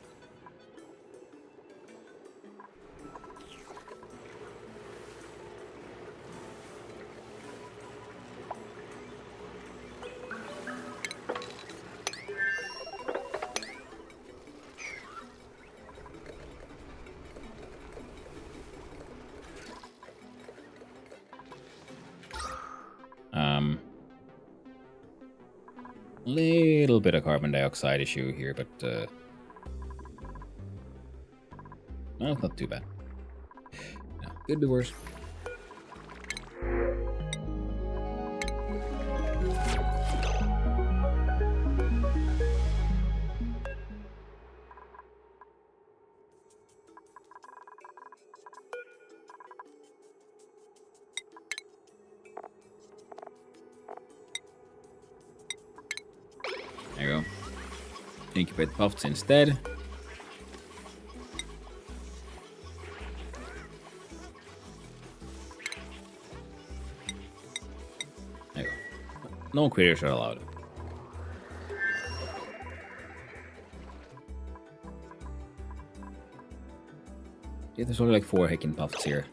Little bit of carbon dioxide issue here, but well, it's not too bad. No, could be worse. There you go. Incubate puffs instead. There you go. No critters are allowed. Yeah, there's only like 4 heckin' puffs here.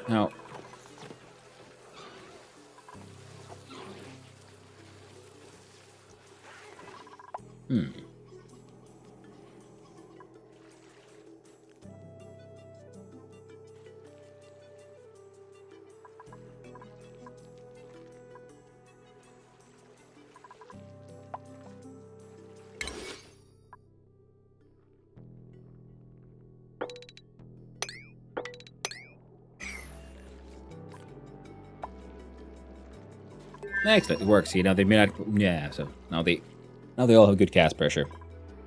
Now, excellent, it works. You know, they may not. Yeah, so now they all have good cast pressure.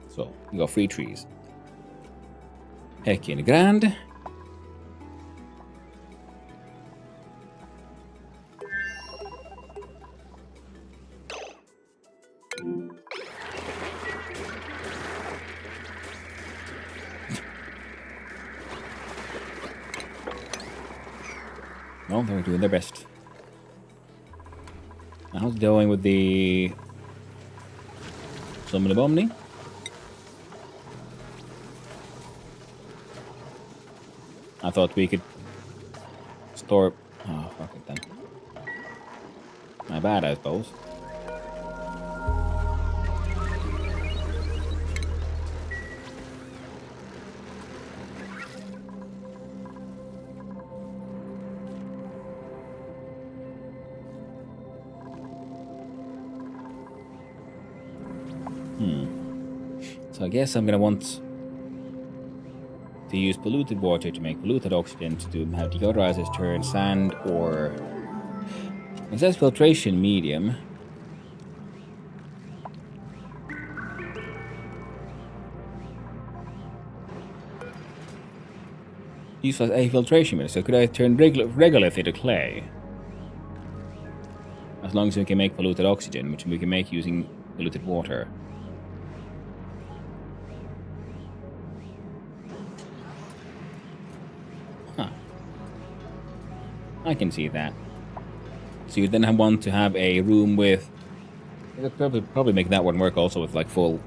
So you got free trees. Heckin' grand. Well, they're doing their best. How's it going with the Summon of Omni? I thought we could store. Oh, fuck it then. My bad, I suppose. So I guess I'm gonna want to use polluted water to make polluted oxygen to have deodorizers turn sand or... It says filtration medium. Use as a filtration medium. So could I turn regolith into clay? As long as we can make polluted oxygen, which we can make using polluted water. I can see that. So you then want to have a room with... Probably make that one work also with like full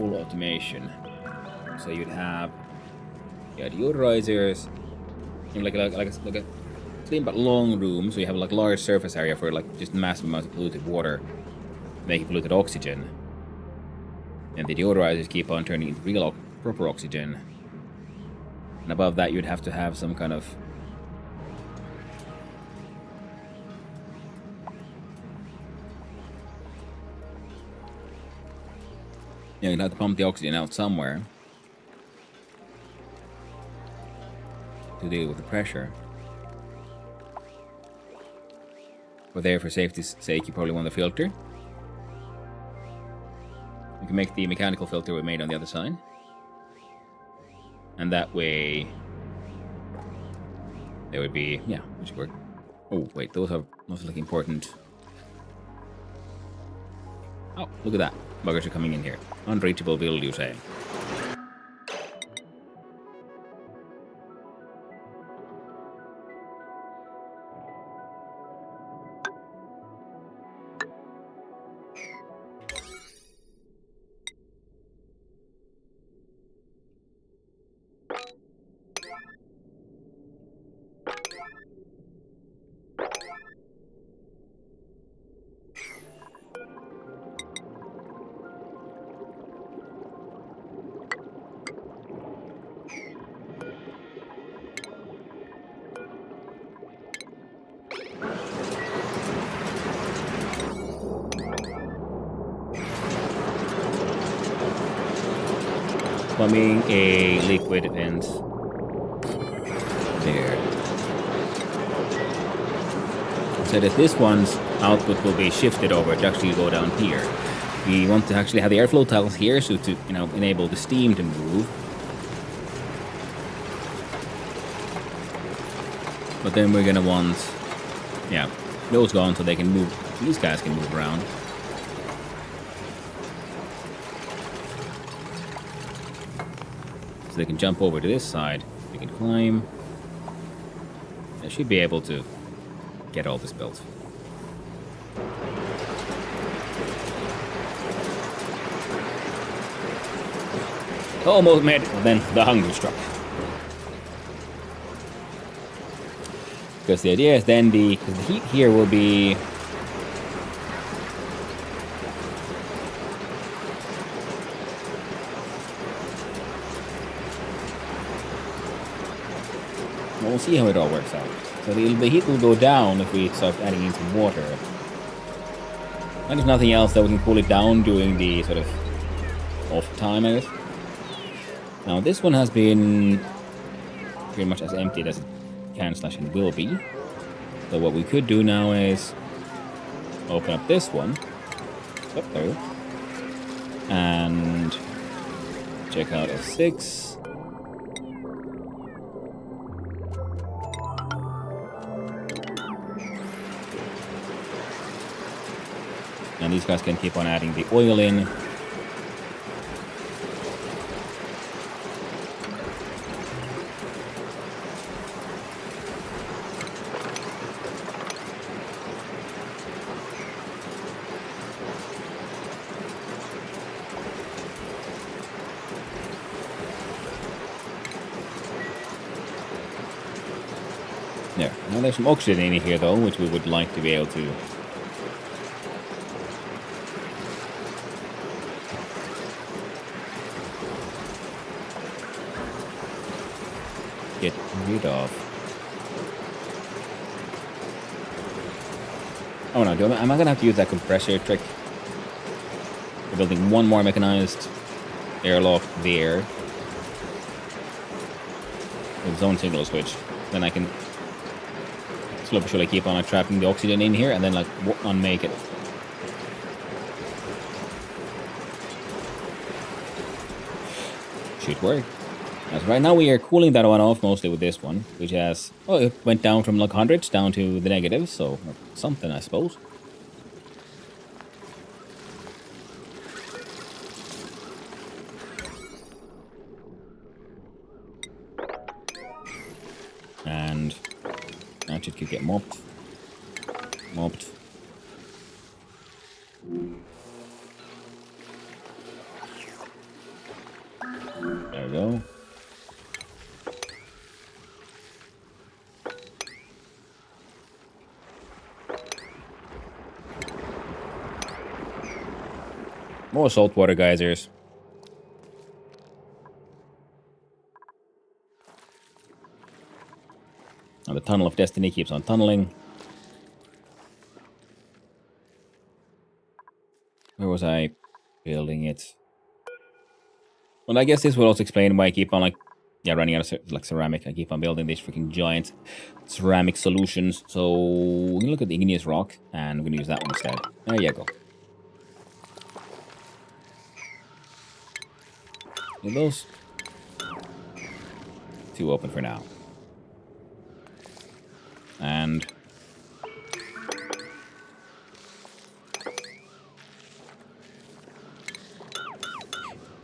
automation. So you'd have deodorizers, like a clean but long room. So you have like large surface area for like just massive amounts of polluted water, making polluted oxygen, and the deodorizers keep on turning into real proper oxygen. And above that, you'd have to have some kind of... you'd have to pump the oxygen out somewhere to deal with the pressure. But there, for safety's sake, you probably want a filter. You can make the mechanical filter we made on the other side. And that way, there would be, yeah, which should work. Oh, wait, those are like important. Oh, look at that. Buggers are coming in here. Unreachable build, you say? Plumbing a liquid vent there. So that this one's output will be shifted over to actually go down here. We want to actually have the airflow tiles here, so to enable the steam to move. But then we're gonna want, yeah, those gone so they can move. These guys can move around. So they can jump over to this side. They can climb. They should be able to get all this built. Almost made it. Then the hunger struck. Because the idea is then because the heat here will be... Well, we'll see how it all works out. So the heat will go down if we start adding in some water. And if nothing else, that we can cool it down during the sort of off time, I guess. Now this one has been pretty much as empty as it can/will be. So what we could do now is open up this one. Oh, there we go. And check out F6. And these guys can keep on adding the oil in. There. Now there's some oxygen in here though, which we would like to be able to get rid of. Oh no, am I gonna have to use that compressor trick? We're building one more mechanized airlock there. With zone signal switch. Then I can slowly but surely keep on trapping the oxygen in here and then like unmake it. Should work. As right now we are cooling that one off mostly with this one, which has, oh, it went down from like hundreds down to the negatives, so something I suppose. And that should get mopped. There we go. More saltwater geysers. Now the Tunnel of Destiny keeps on tunneling. Where was I building it? Well, I guess this will also explain why I keep on running out of like ceramic. I keep on building these freaking giant ceramic solutions. So we're gonna look at the igneous rock and we're gonna use that one instead. There you go. Leave those two open for now. And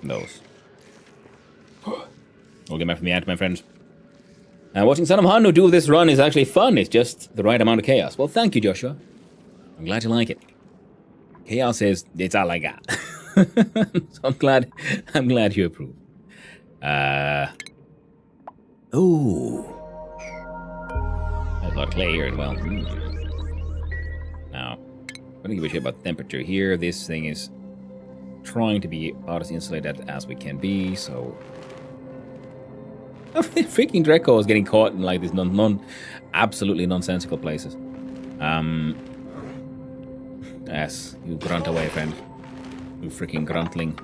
those. We'll get back from the ant, my friends. Watching Son of Hanu do this run is actually fun. It's just the right amount of chaos. Well, thank you, Joshua. I'm glad you like it. Chaos it's all I got. So I'm glad you approve. Ooh. There's a lot of clay here as well. Now, I'm gonna give a shit about the temperature here. This thing is trying to be about as insulated as we can be, so... Freaking Dreco is getting caught in like these absolutely nonsensical places. Yes, you grunt away, friend. You freaking gruntling.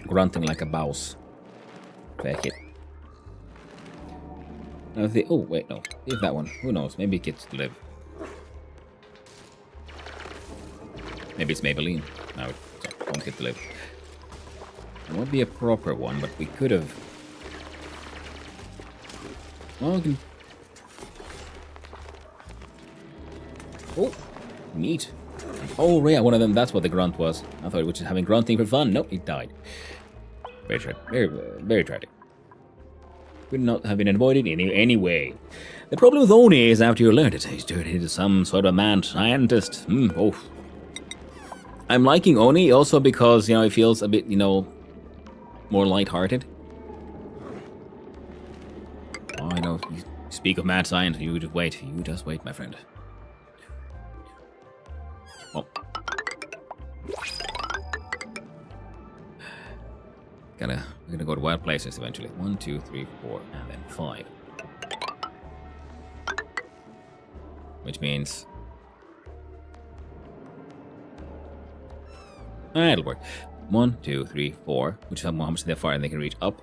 Grunting like a mouse. Back it. Now oh, wait, no. Leave that one. Who knows? Maybe it gets to live. Maybe it's Maybelline. No, it won't get to live. It won't be a proper one, but we could have... Well, we can... Oh, neat. Oh, yeah, one of them, that's what the grunt was. I thought it was just having grunting for fun. Nope, it died. Very tragic. Very tragic. Could not have been avoided in any way. The problem with Oni is after you learn it, he's turned into some sort of mad scientist. Oh. I'm liking Oni also because, you know, it feels a bit, you know, more lighthearted. Oh, I know. You speak of mad science. You just wait. You just wait, my friend. Oh. We're gonna go to wild places eventually. 1, 2, 3, 4, and then 5. Which means... it'll work. 1, 2, 3, 4, which is how much they're far and they can reach up.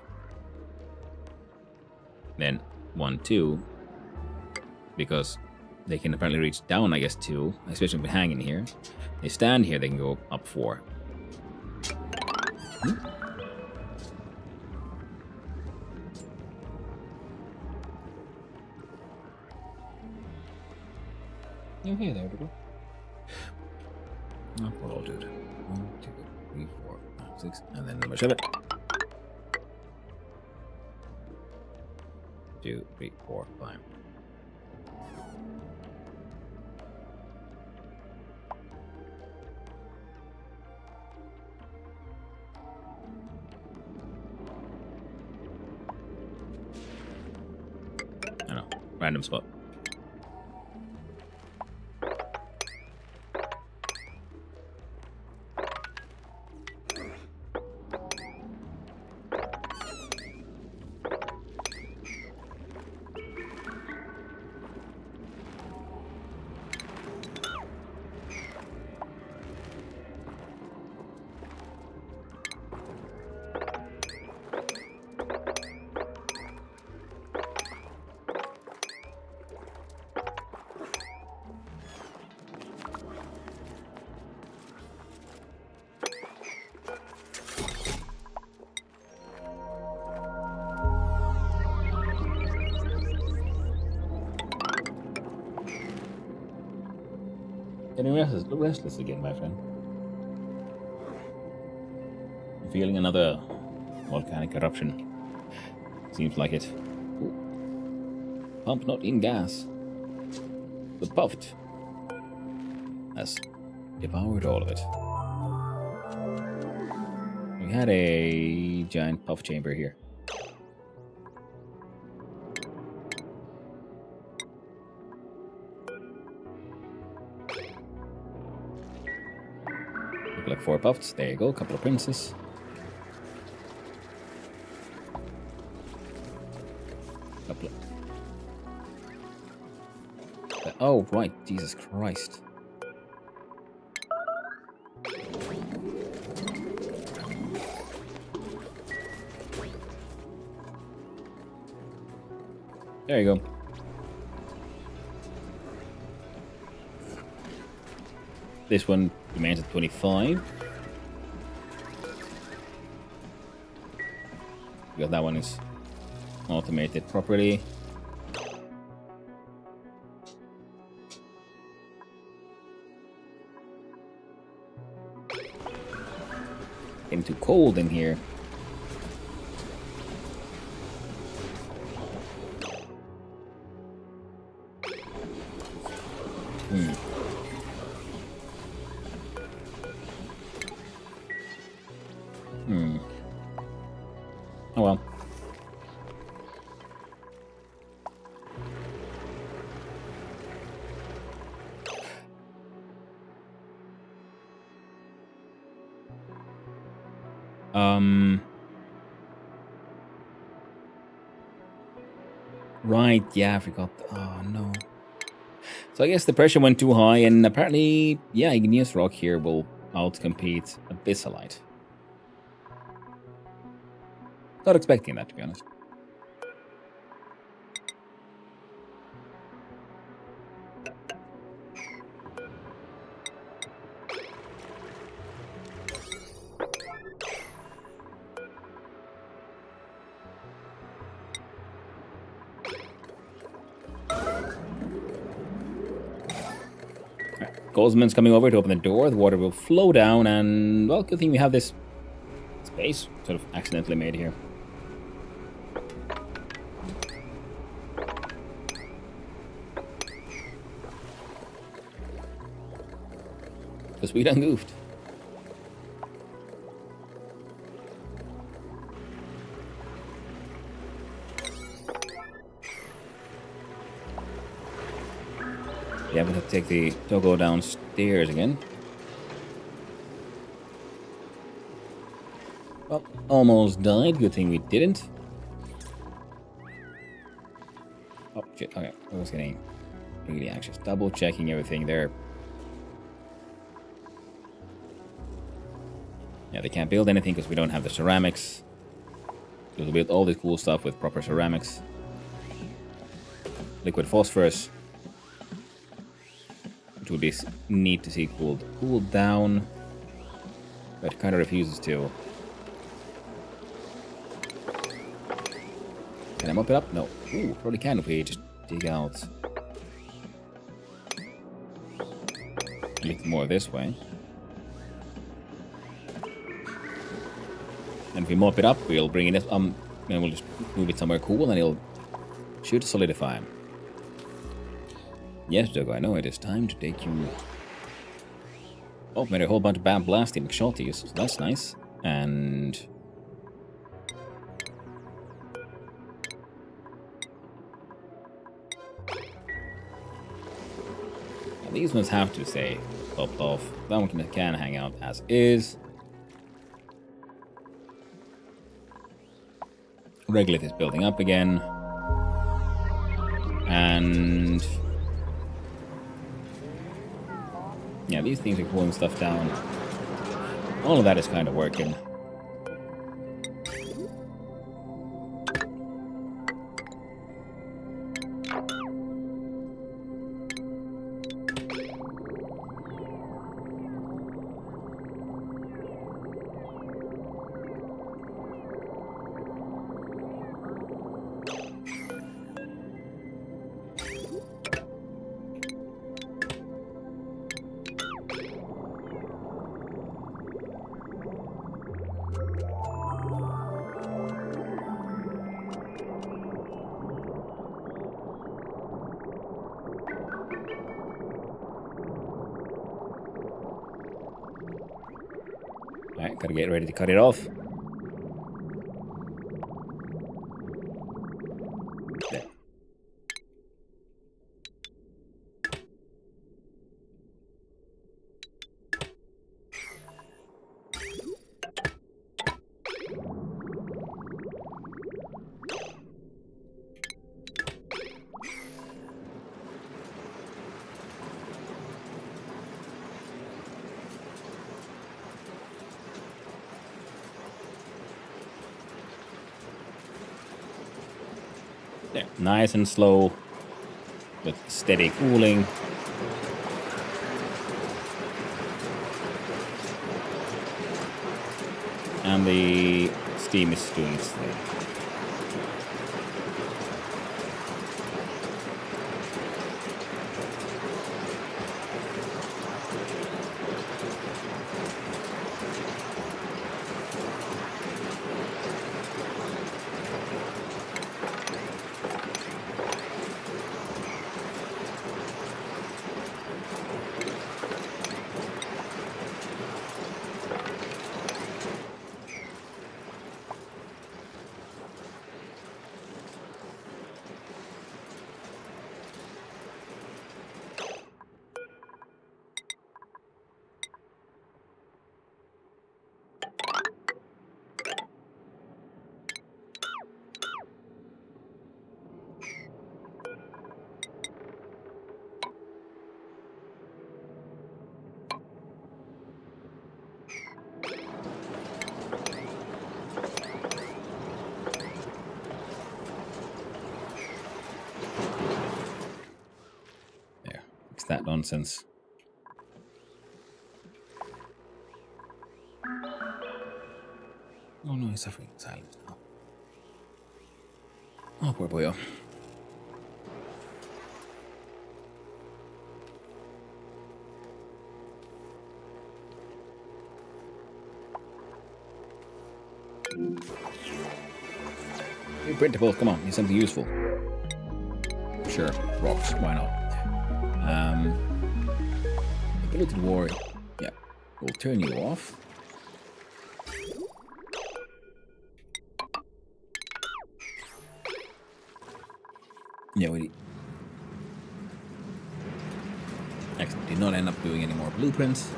Then 1, 2, because they can apparently reach down, I guess, 2, especially if they're hanging here. They stand here, they can go up 4. Okay, there we go. Oh, poor old dude. 1, 2, 3, 4, 5, 6, and then number 7. 2, 3, 4, 5. I don't know, random spot. Getting restless again, my friend. I'm feeling another volcanic eruption. Seems like it. Ooh. Pump not in gas. The puffed has devoured all of it. We had a giant puff chamber here. Like 4 puffs. There you go. Couple of princes. Couple of... oh, right. Jesus Christ. There you go. This one remains at 25. Because that one is automated properly. Getting too cold in here. Oh well. Right, yeah, I forgot. Oh no. So I guess the pressure went too high, and apparently, yeah, igneous rock here will outcompete abyssalite. Not expecting that, to be honest. Goldsman's coming over to open the door. The water will flow down, and, well, good thing we have this space sort of accidentally made here. Because we done goofed. Yeah, we have to take the doggo downstairs again. Well, almost died. Good thing we didn't. Oh, shit. Okay, I was getting really anxious. Double checking everything there. Yeah, they can't build anything because we don't have the ceramics. We'll build all this cool stuff with proper ceramics. Liquid phosphorus. Which would be neat to see cooled down. But it kind of refuses to. Can I mop it up? No. Ooh, probably can if we just dig out a little more this way. And if we mop it up, we'll bring it and we'll just move it somewhere cool and it'll shoot to solidify. Yes, Dogo, I know it is time to take you. Oh, made a whole bunch of bam blasty McShotties, so that's nice. And these ones have to stay popped off. That one can hang out as is. Regolith is building up again. And yeah, these things are pulling stuff down. All of that is kind of working. Alright, gotta get ready to cut it off. There. There. Nice and slow, with steady cooling. And the steam is doing its thing. That nonsense. Oh no, he's suffering in silence now. Oh, poor boyo. Hey, printable, come on, need something useful. Sure, rocks, why not? Ability warrior. Yeah, we'll turn you off. Yeah, we Actually, did not end up doing any more blueprints.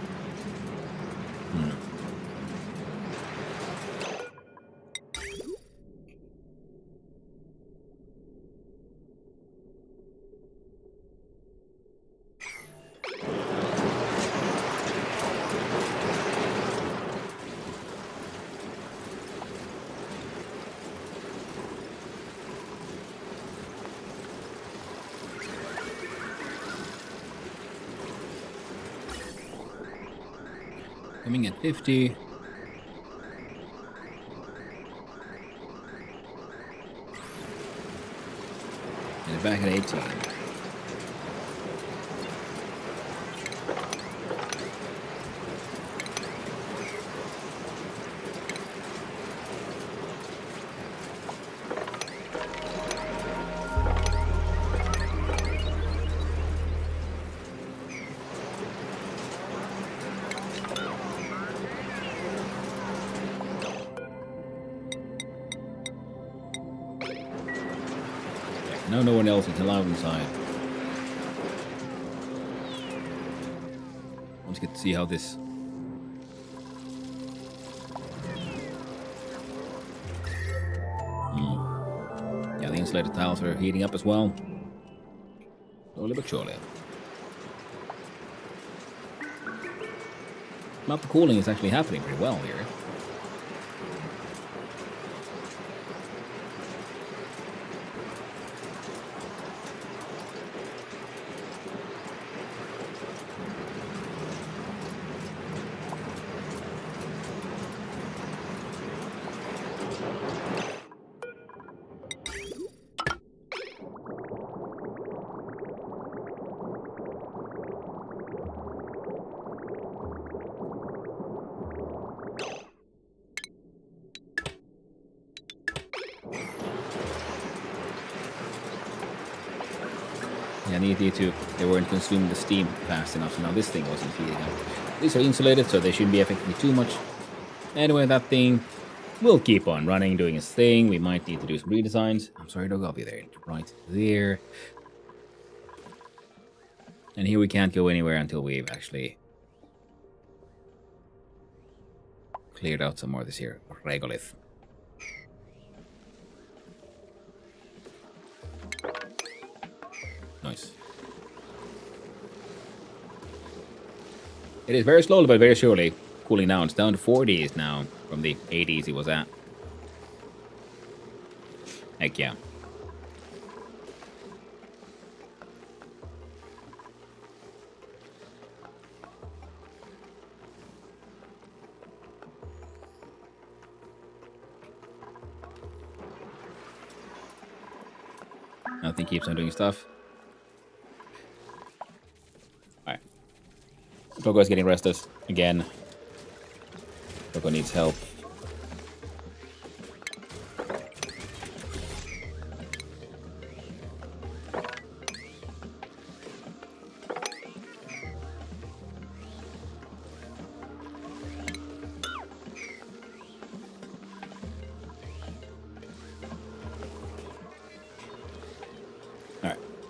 Coming at 50. And back at 18. No one else is allowed inside. Let's get to see how this... Yeah, the insulated tiles are heating up as well. Slowly but surely. But the cooling is actually happening pretty well here. Yeah, they weren't consuming the steam fast enough, so now this thing wasn't heating up. These are insulated, so they shouldn't be affecting me too much. Anyway, that thing will keep on running, doing its thing. We might need to do some redesigns. I'm sorry, dog, I'll be there. Right there. And here we can't go anywhere until we've actually cleared out some more of this here regolith. Nice. It is very slowly but very surely cooling down. It's down to 40s now from the 80s it was at. Heck yeah. Nothing keeps on doing stuff. Alright. Togo is getting restless again. Togo needs help.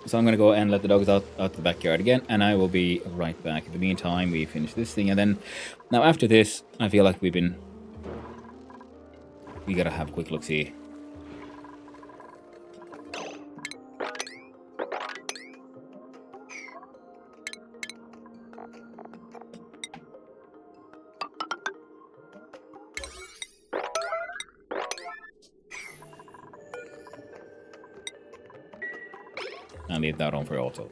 So I'm going to go and let the dogs out the backyard again, and I will be right back. In the meantime, we finish this thing, and then... Now, after this, I feel like we gotta have a quick look-see. I'll leave that on for auto.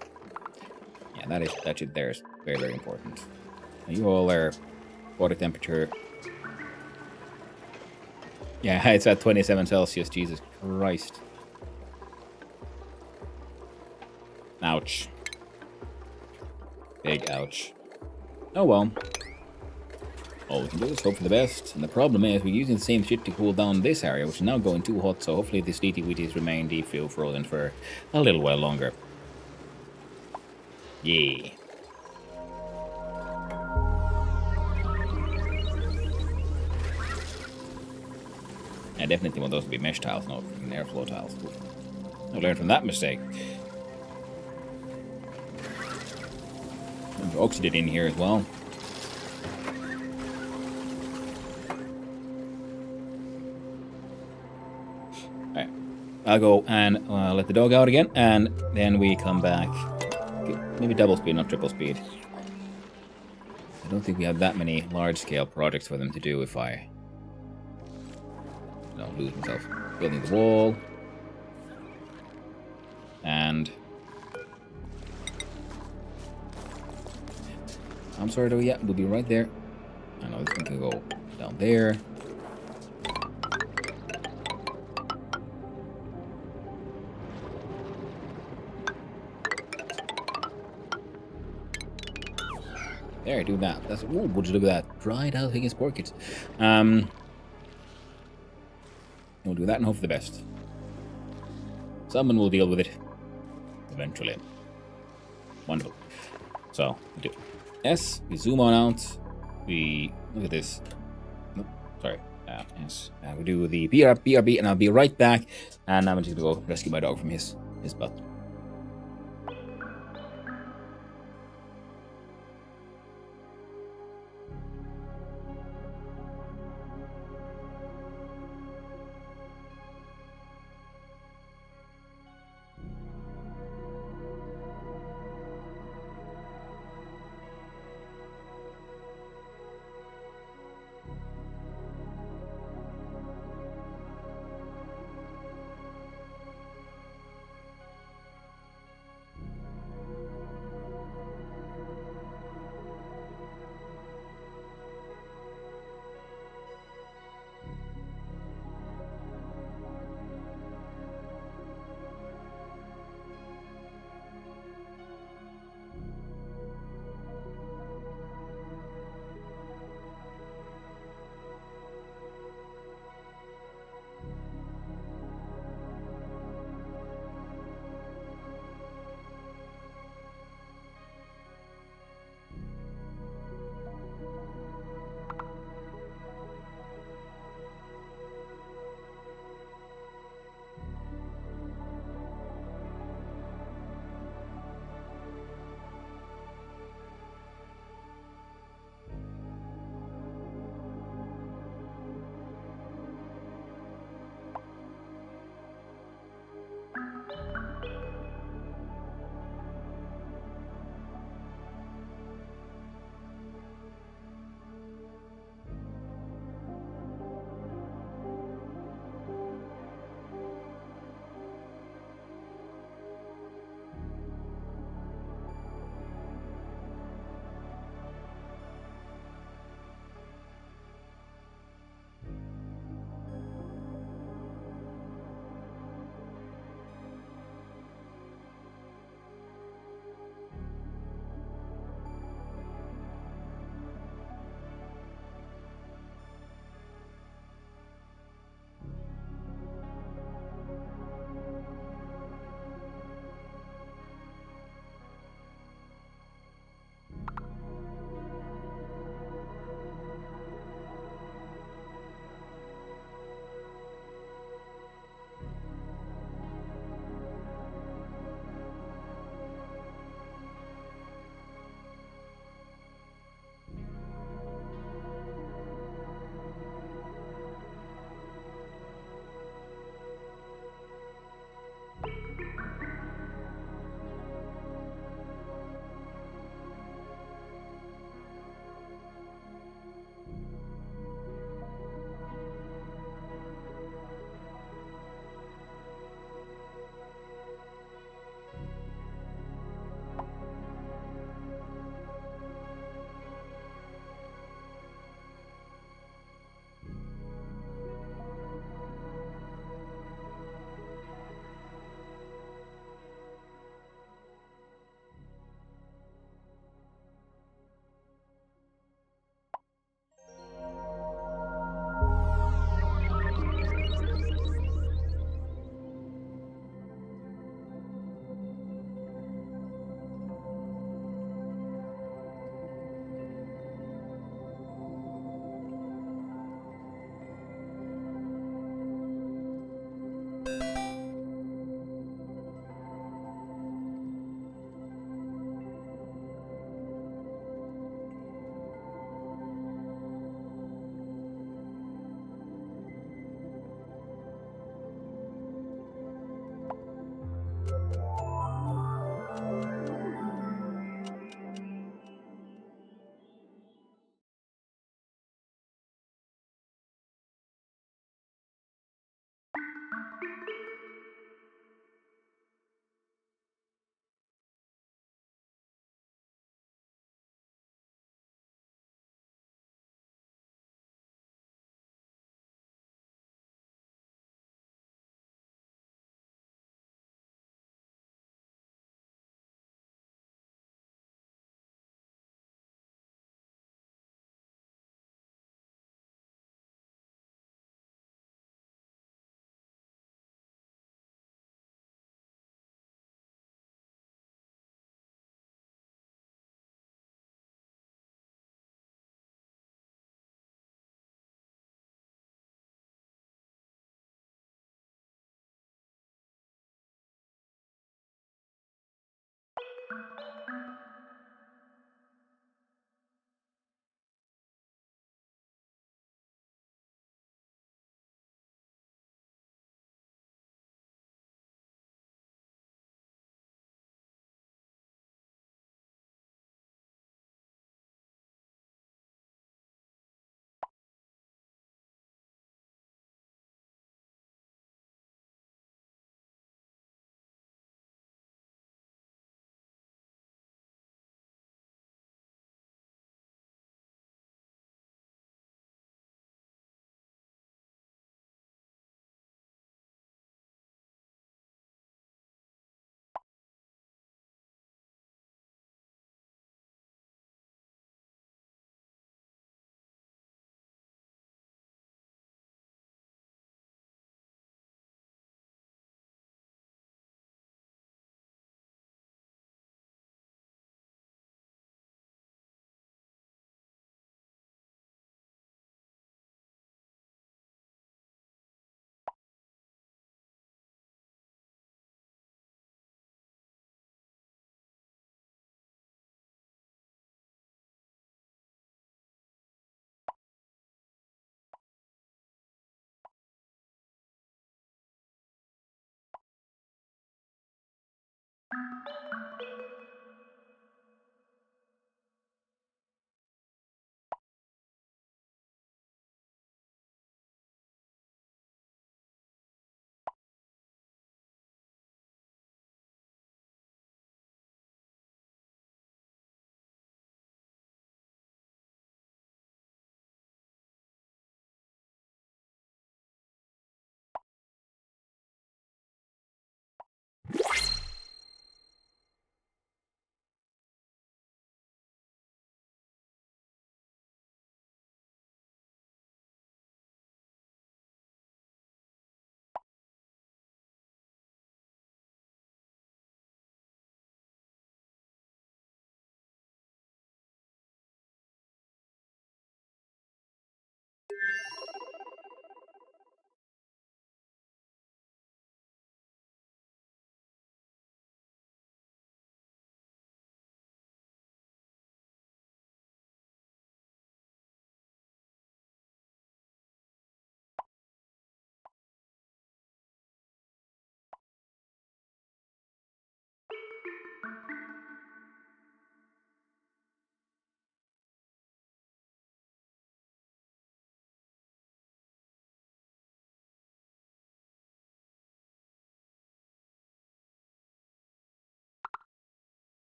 Yeah, that shit there is very, very important. And you all are water temperature. Yeah, it's at 27 Celsius. Jesus Christ. Ouch. Big ouch. Oh well. All we can do is hope for the best. And the problem is we're using the same shit to cool down this area, which is now going too hot, so hopefully these DTWTs remain frozen for a little while longer. Yeah. I definitely want those to be mesh tiles, not airflow tiles. I learned from that mistake. oxygen in here as well. Alright. I'll go and let the dog out again, and then we come back. Maybe double speed, not triple speed. I don't think we have that many large-scale projects for them to do if I don't lose myself. Building the wall. And I'm sorry though, yeah, we'll be right there. I know this one can go down there. There, do that. That's, ooh, would you look at that? Dried out Higgins porkets. We'll do that and hope for the best. Someone will deal with it eventually. Wonderful. So, we do S, we zoom on out, we look at this. Nope, sorry. Yes. We do the BRB, and I'll be right back. And I'm just gonna go rescue my dog from his butt.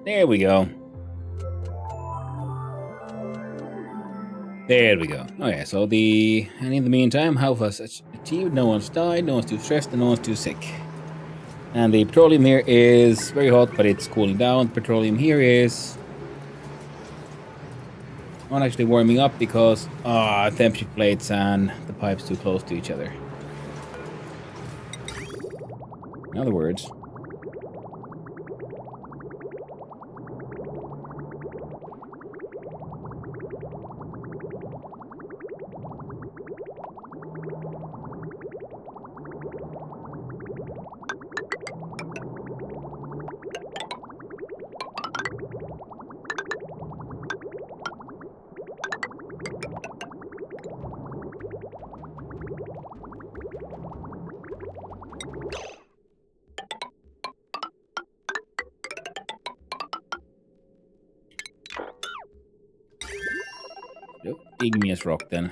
There we go. There we go. Okay, so and in the meantime, how was achieved? No one's died, no one's too stressed, and no one's too sick. And the petroleum here is very hot, but it's cooling down. The petroleum here is not actually warming up because temperature plates and the pipes too close to each other. In other words, igneous rock then.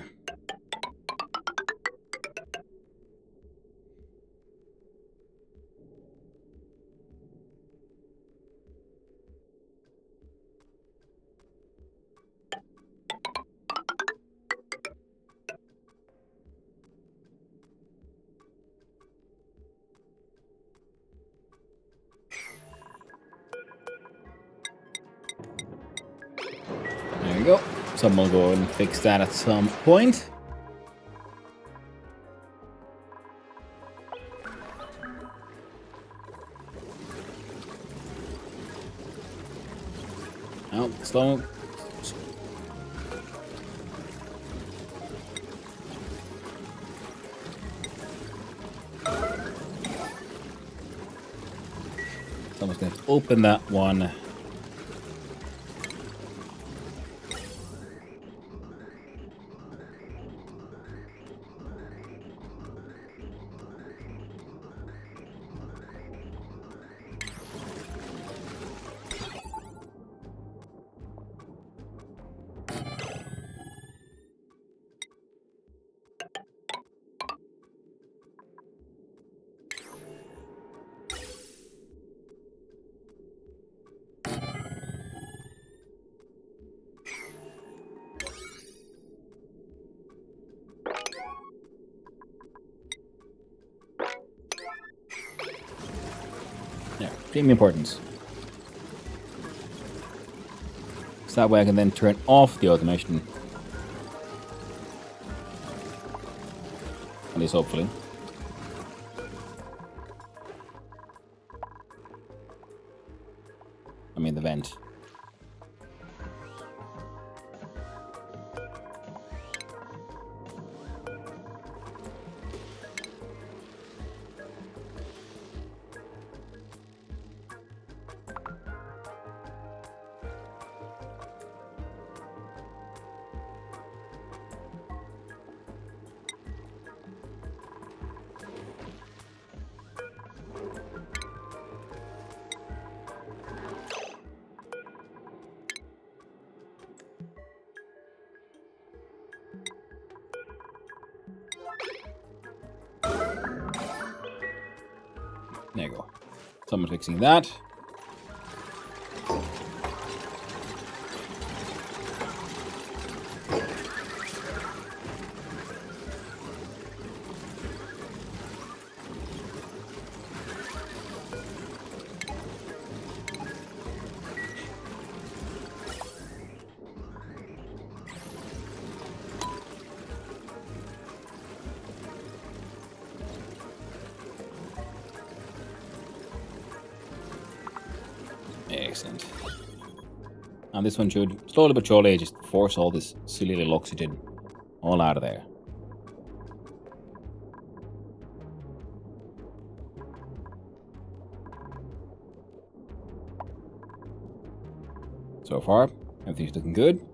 There you go. Someone will go and fix that at some point. Oh, slow. Someone's going to open that one. extremely important. So that way I can then turn off the automation. At least hopefully. I mean the vent. There you go. Someone's fixing that. Excellent. And this one should slowly but surely just force all this silly little oxygen all out of there. So far, everything's looking good.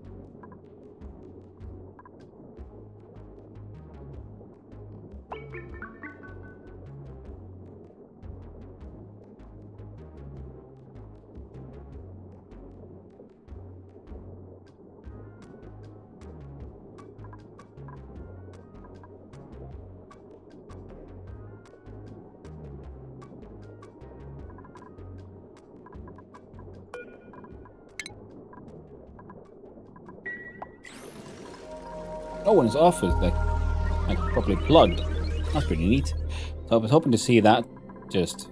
Oh, when it's off, it's like properly plugged. That's pretty neat. So I was hoping to see that just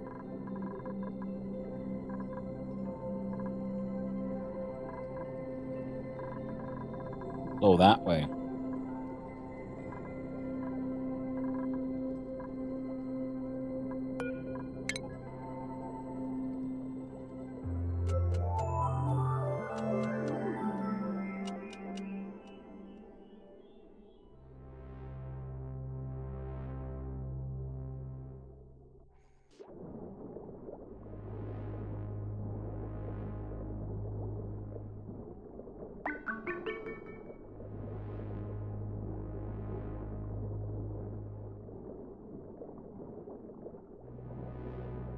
go that way.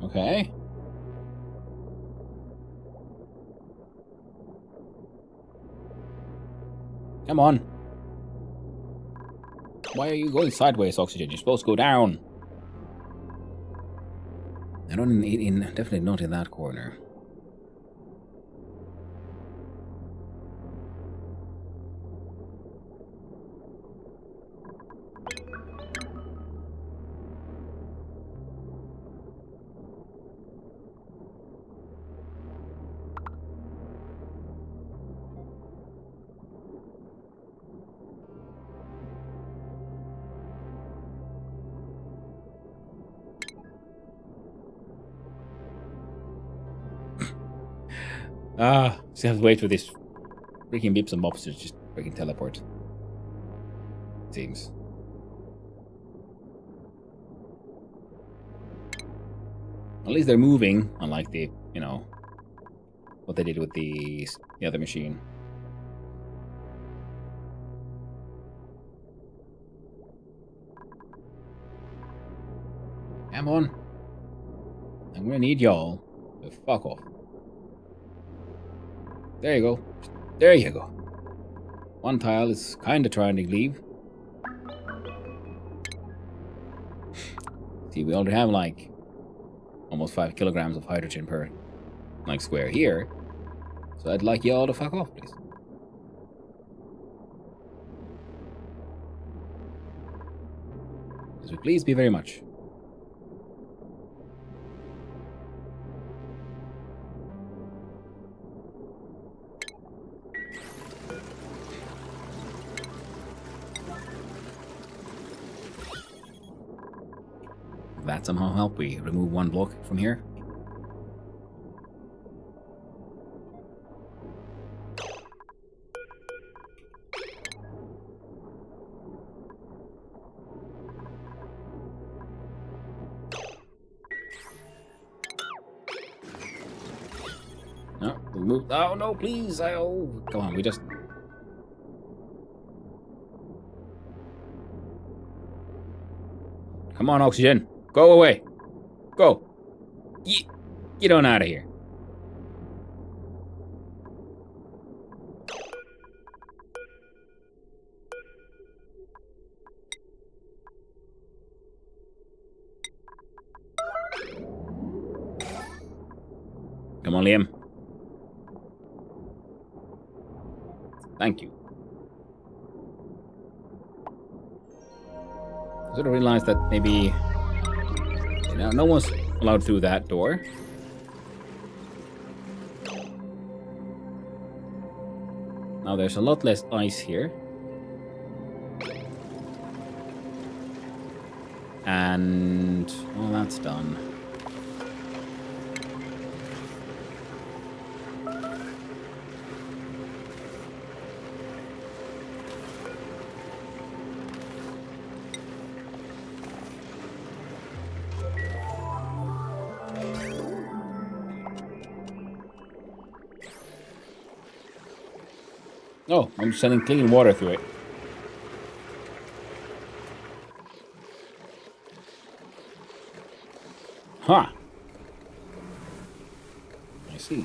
Okay. Come on. Why are you going sideways, oxygen? You're supposed to go down. I don't definitely not in that corner. Just have to wait for this freaking beeps and bops to just freaking teleport. Seems. At least they're moving, unlike the, you know, what they did with the other machine. Come on. I'm gonna need y'all to fuck off. There you go. There you go. One tile is kind of trying to leave. See, we already have like almost 5 kilograms of hydrogen per like square here. So I'd like y'all to fuck off, please. This would please be very much. that somehow help? We remove one block from here. No, we move. Oh no, please! Oh, come on, we just. Come on, oxygen. Go away. Go. Get on out of here. Come on, Liam. Thank you. I sort of realized that maybe no one's allowed through that door. Now there's a lot less ice here. And well, that's done. Oh, I'm sending clean water through it. Huh. I see.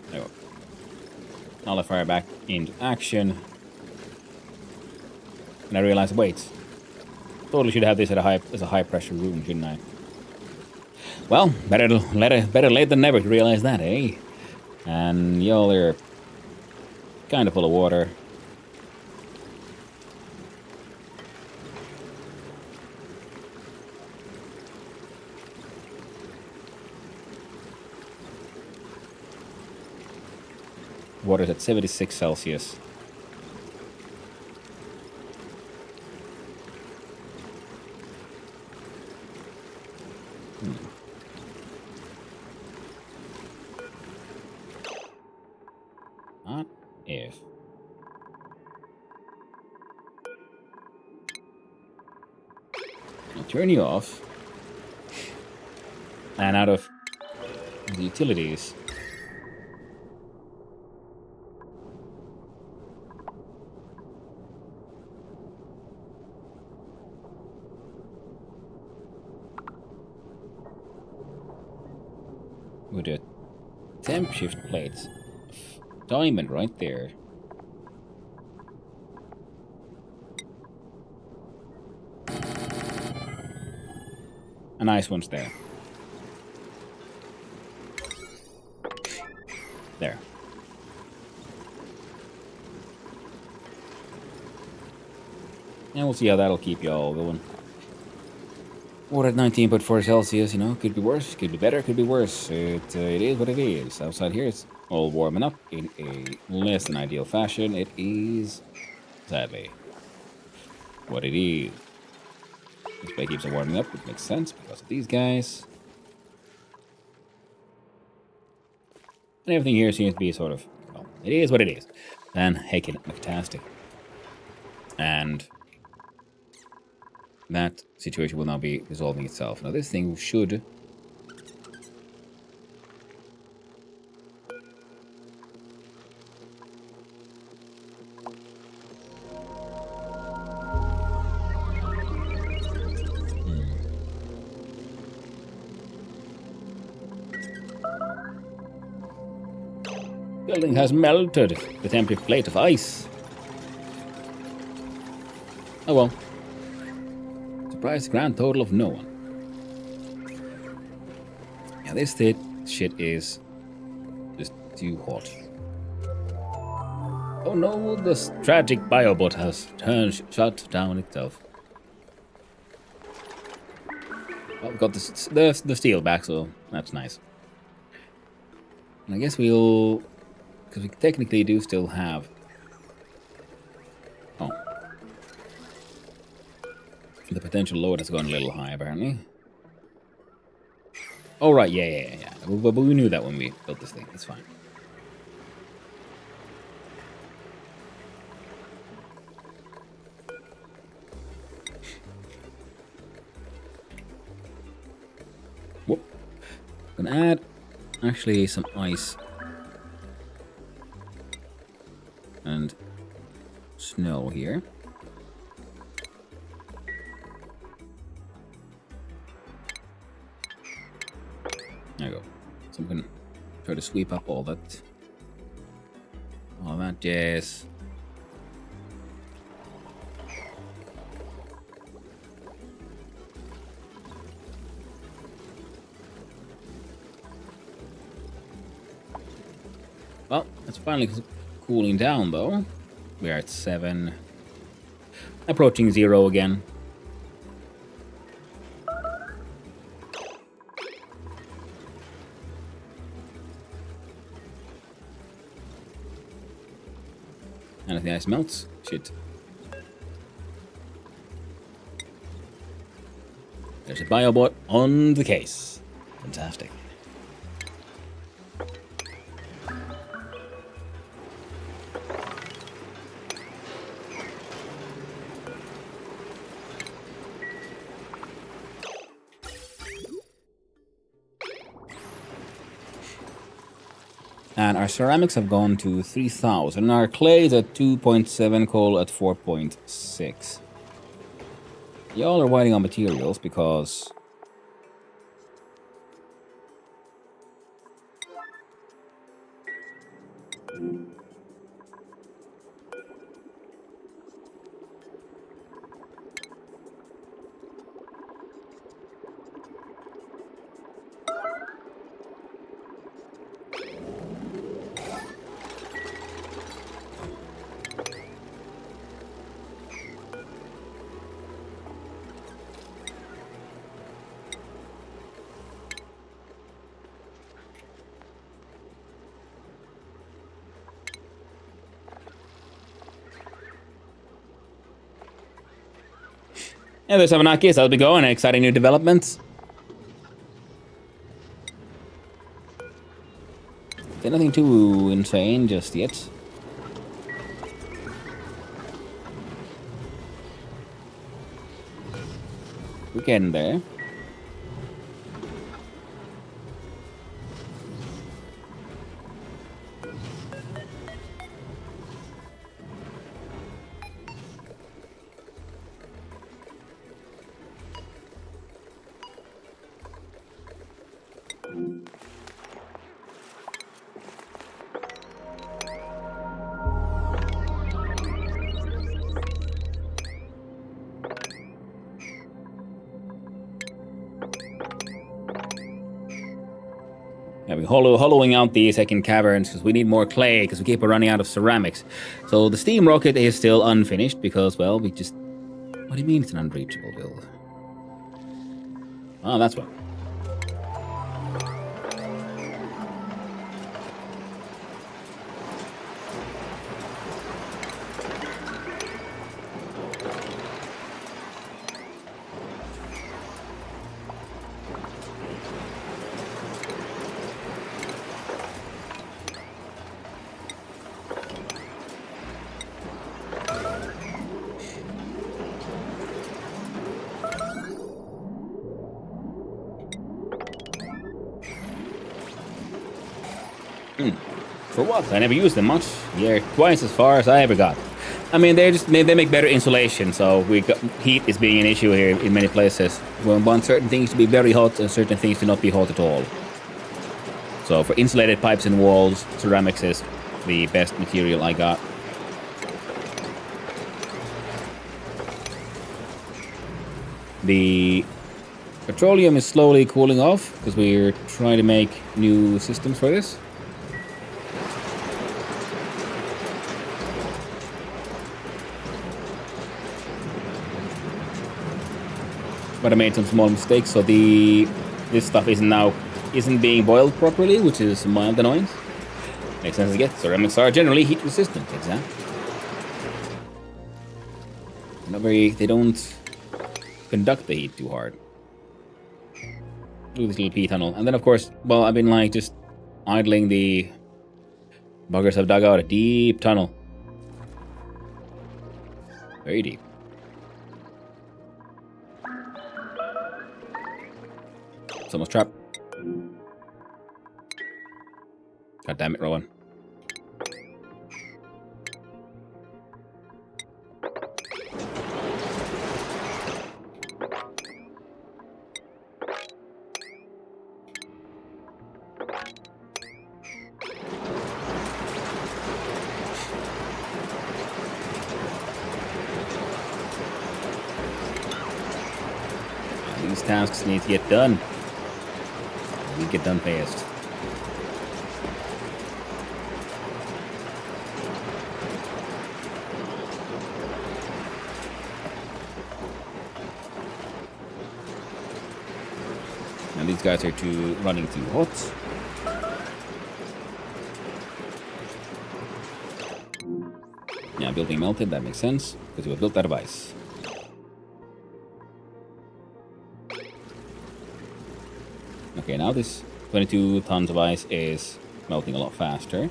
There we go. Nullifier back into action. And I realized, wait, totally should have this at as a high pressure room, shouldn't I? Well, better late than never to realize that, eh? And y'all are kind of full of water. Water's at 76 Celsius. Not if. I'll turn you off. And out of the utilities. With a temp shift plate. Diamond right there. A nice one's there. There. And we'll see how that'll keep you all going. Water at 19.4 Celsius, you know, could be worse, could be better, could be worse. It is what it is. Outside here, it's all warming up in a less than ideal fashion. It is, sadly, what it is. This way keeps on warming up, which makes sense because of these guys. And everything here seems to be sort of, well, it is what it is. And heckin' fantastic. And that situation will now be resolving itself. Now this thing should building has melted the temporary plate of ice. Oh well. Comprise a grand total of no one. Yeah, this shit is just too hot. Oh no, this tragic biobot has shut down itself. Well, we got the steel back, so that's nice. And I guess we'll... because we technically do still have... Oh. The potential load has gone a little high, apparently. Oh, right, yeah. But we knew that when we built this thing. It's fine. Whoop. Gonna add, actually, some ice. And snow here. There you go. So I'm gonna try to sweep up all that jazz. Well, it's finally cooling down though. We are at 7. Approaching 0 again. And if the ice melts, shit. There's a biobot on the case. Fantastic. And our ceramics have gone to 3,000. Our clay is at 2.7, coal at 4.6. Y'all are waiting on materials because... Yeah, there's Abenakis. How's it going? Exciting new developments. There's nothing too insane just yet. We're getting there. Yeah, we're hollowing out the second caverns because we need more clay because we keep running out of ceramics. So the steam rocket is still unfinished because, well, we just... What do you mean it's an unreachable build? Oh, that's what. For what? I never used them much. Yeah, twice as far as I ever got. I mean, they make better insulation, so heat is being an issue here in many places. We want certain things to be very hot and certain things to not be hot at all. So for insulated pipes and walls, ceramics is the best material I got. The petroleum is slowly cooling off because we're trying to make new systems for this. But I made some small mistakes, so this stuff isn't being boiled properly, which is a mild annoyance. Makes sense to get. Ceramics are generally heat resistant, exactly. They don't conduct the heat too hard. Do this little P tunnel. And then of course, well, I've been like just idling the buggers have dug out a deep tunnel. Very deep. It's almost trapped. God damn it, Rowan. These tasks need to get done. We get done fast. Now these guys are running too hot. Yeah, building melted, that makes sense, because it was built out of ice. Okay, now this 22 tons of ice is melting a lot faster.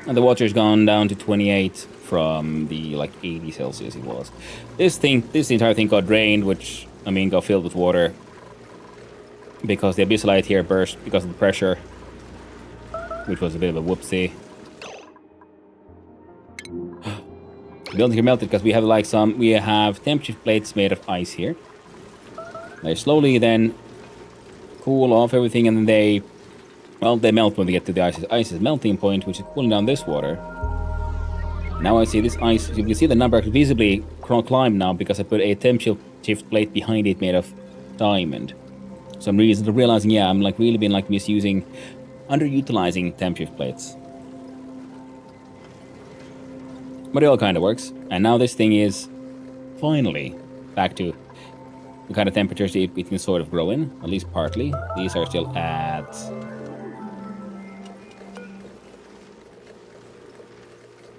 And the water's gone down to 28 from the like 80 Celsius it was. This entire thing got drained, which I mean got filled with water because the abyssalite here burst because of the pressure, which was a bit of a whoopsie. The building here melted because we have temperature plates made of ice here. They slowly then cool off everything, and then they melt when they get to the ice's melting point, which is cooling down this water. Now I see this ice. You can see the number visibly climb now because I put a temperature shift plate behind it made of diamond. So I'm realizing, yeah, I'm like really been like underutilizing temp shift plates. But it all kind of works. And now this thing is finally back to the kind of temperatures it can sort of grow in, at least partly. These are still at...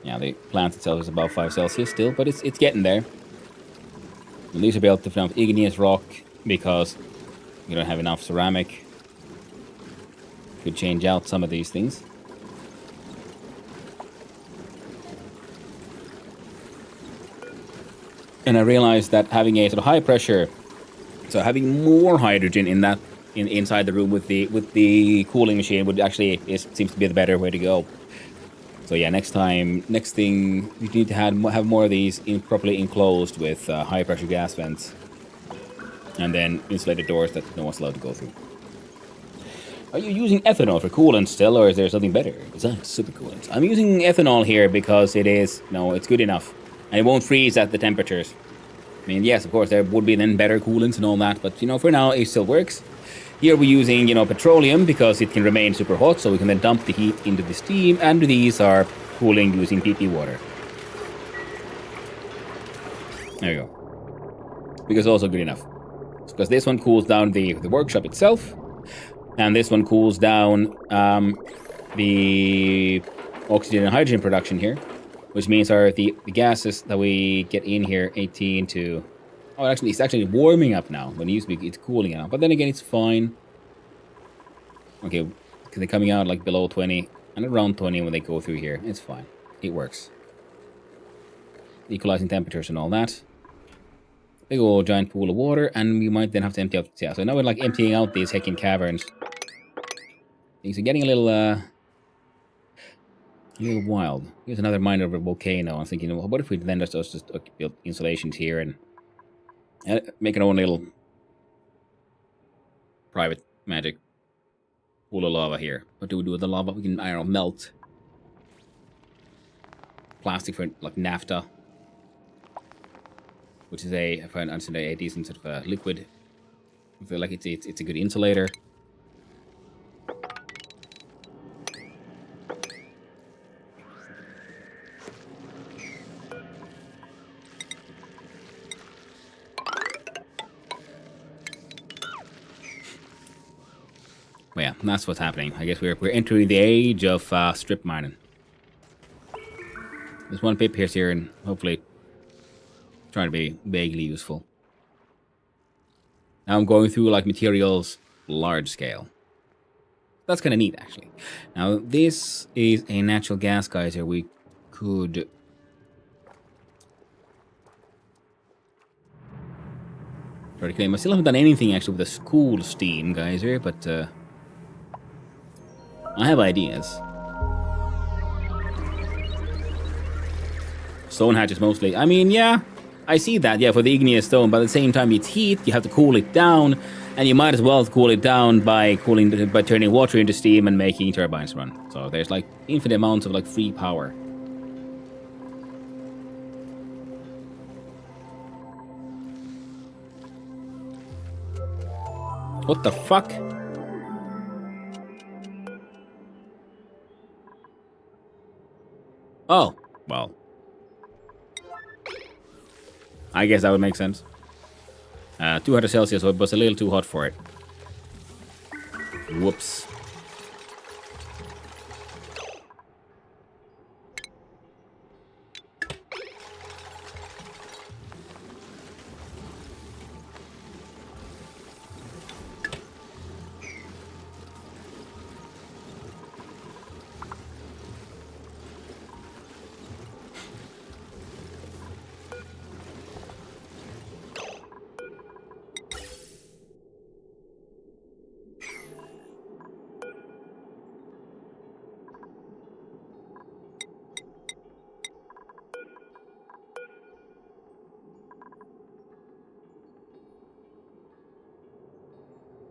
Yeah, the plant itself is above 5 Celsius still, but it's getting there. And these are built to fill igneous rock because you don't have enough ceramic. Could change out some of these things. And I realized that having a sort of high pressure, so having more hydrogen inside the room with the cooling machine would actually seems to be the better way to go. So yeah, next thing we need to have more of these properly enclosed with high pressure gas vents, and then insulated doors that no one's allowed to go through. Are you using ethanol for coolant still, or is there something better besides supercoolant? I'm using ethanol here because it's good enough. And it won't freeze at the temperatures. I mean, yes, of course, there would be then better coolants and all that, but, for now, it still works. Here we're using, petroleum because it can remain super hot, so we can then dump the heat into the steam, and these are cooling using PP water. There you go. Because also good enough. Because this one cools down the workshop itself, and this one cools down the oxygen and hydrogen production here. Which means the gases that we get in here, 18 to... Oh, actually, it's actually warming up now. When it used to be, it's cooling out. But then again, it's fine. Okay, because they're coming out like below 20 and around 20 when they go through here. It's fine. It works. Equalizing temperatures and all that. Big old giant pool of water, and we might then have to empty out... Yeah, so now we're like emptying out these heckin' caverns. Things are getting a little wild. Here's another mine of a volcano. I was thinking, well, what if we then just build installations here and make our own little private magic pool of lava here? What do we do with the lava? We can, I don't know, melt. plastic for like naphtha, which is I find a decent sort of liquid. I feel like it's a good insulator. Well, yeah, that's what's happening. I guess we're entering the age of strip mining. There's one pip here and hopefully trying to be vaguely useful. Now I'm going through like materials large scale. That's kind of neat, actually. Now this is a natural gas geyser. We could try to claim. I still haven't done anything actually with the school steam geyser, but I have ideas. Stone hatches mostly. I mean, yeah, I see that, yeah, for the igneous stone, but at the same time it's heat, you have to cool it down, and you might as well cool it down by turning water into steam and making turbines run. So there's like infinite amounts of like free power. What the fuck? Oh, well. I guess that would make sense. 200 Celsius, so it was a little too hot for it. Whoops.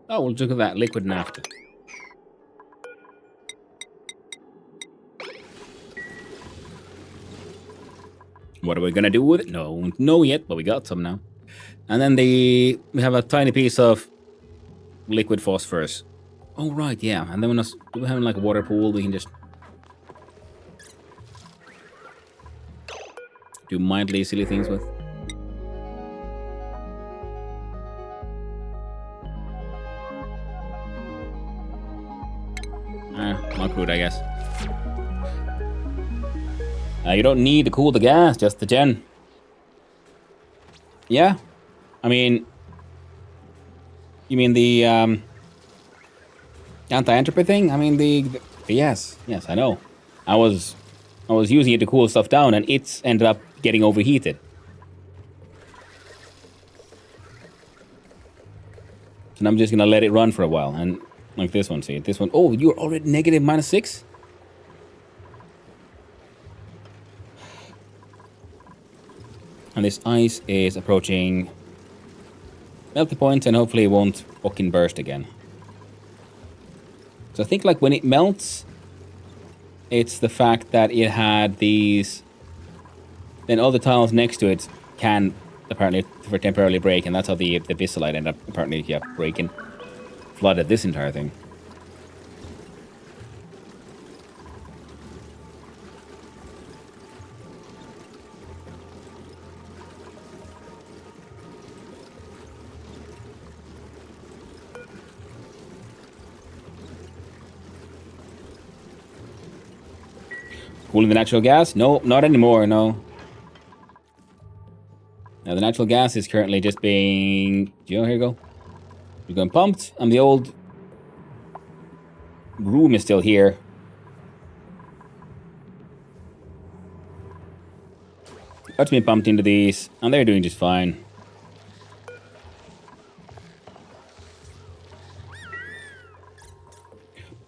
Oh, we'll look at that liquid naphtha. What are we gonna do with it? No, no yet, but we got some now. And then we have a tiny piece of liquid phosphorus. Oh right, yeah. And then when we're having like a water pool, we can just do mildly silly things with. Not good, I guess. You don't need to cool the gas, just the gen. Yeah? I mean... You mean the, anti-entropy thing? I mean the yes, I know. I was using it to cool stuff down and it's ended up getting overheated. And I'm just gonna let it run for a while and like this one, see this one. Oh, you're already negative -6? And this ice is approaching melting point and hopefully it won't fucking burst again. So I think like when it melts, it's the fact that it had these, then all the tiles next to it can apparently for temporarily break, and that's how the viscillite ended up apparently, yeah, breaking. Flooded this entire thing. Cooling the natural gas? No, not anymore, no. Now the natural gas is currently just being, here you go. It's going pumped, and the old room is still here. That's been pumped into these, and they're doing just fine.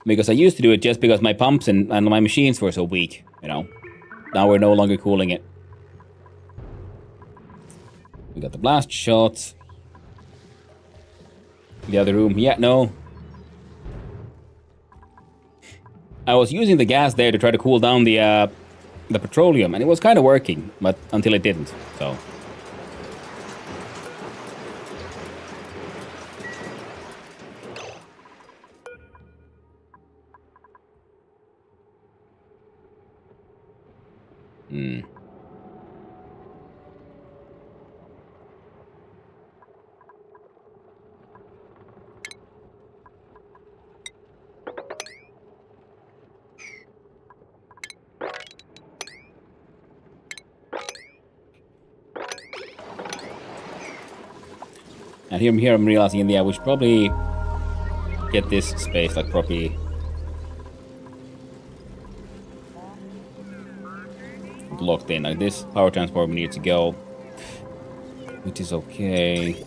Because I used to do it just because my pumps and my machines were so weak, you know. Now we're no longer cooling it. We got the blast shots. The other room, yeah, no. I was using the gas there to try to cool down the the petroleum, and it was kind of working, but until it didn't. So. Hmm. And here I'm realizing, yeah, we should probably get this space like properly locked in. Like this power transformer needs to go, which is okay.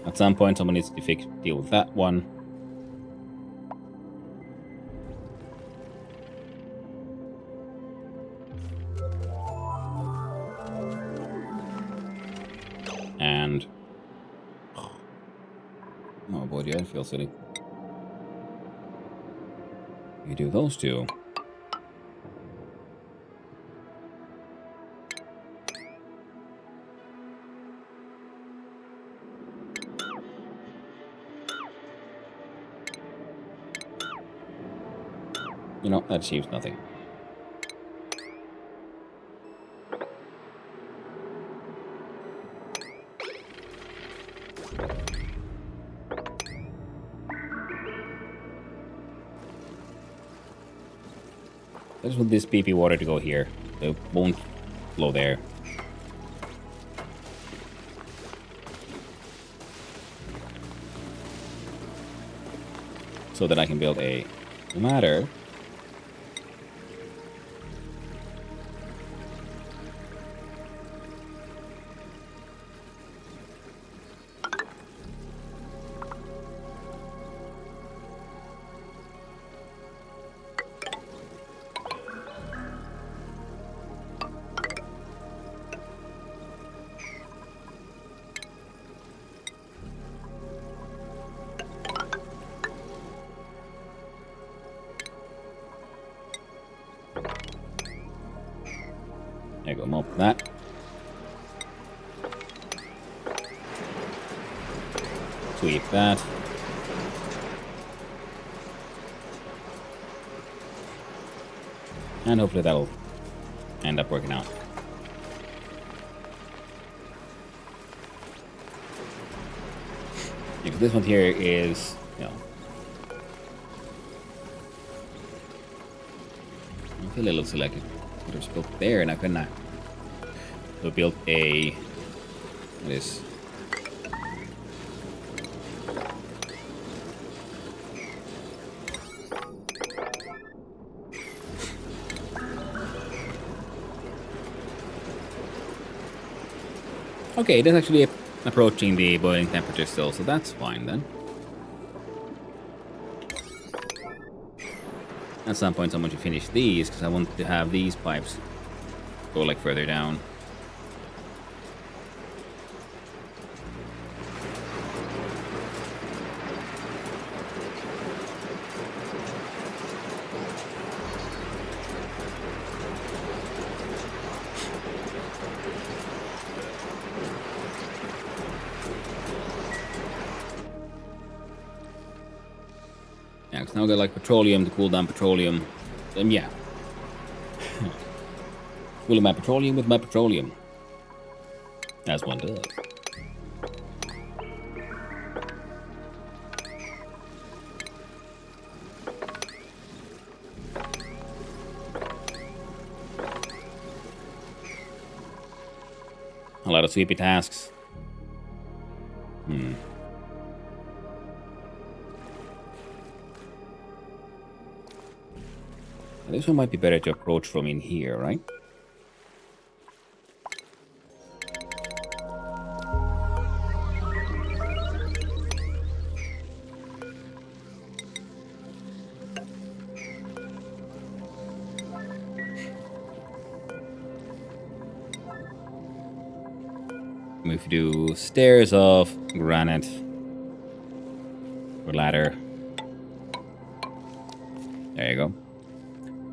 At some point, someone needs to deal with that one. And oh boy, do I feel silly. You do those two. You know, that achieves nothing. I just want this PP water to go here. It won't flow there. So that I can build a ladder. There you go, more for that. Sweep that. And hopefully that'll end up working out. Because this one here is, you know, I feel it looks like it would have built there, and I couldn't. So built a what is okay, it is actually approaching the boiling temperature still, so that's fine then. At some point someone should finish these, because I want to have these pipes go like further down. Yeah, because now I got like petroleum to cool down petroleum. Yeah. Cooling my petroleum with my petroleum. As one does. A lot of sweepy tasks. This one might be better to approach from in here, right? We do stairs of granite. Or ladder. There you go.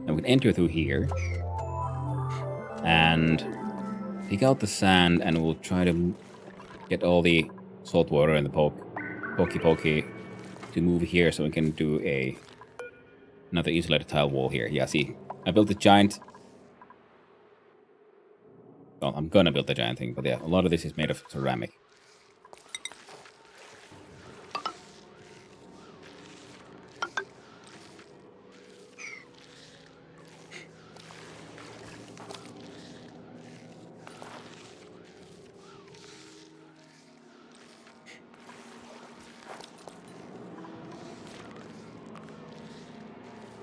And we can enter through here. And take out the sand, and we'll try to get all the salt water and the pokey to move here so we can do another insulated tile wall here. Yeah, see, I built a giant. Well, I'm gonna build a giant thing, but yeah, a lot of this is made of ceramic.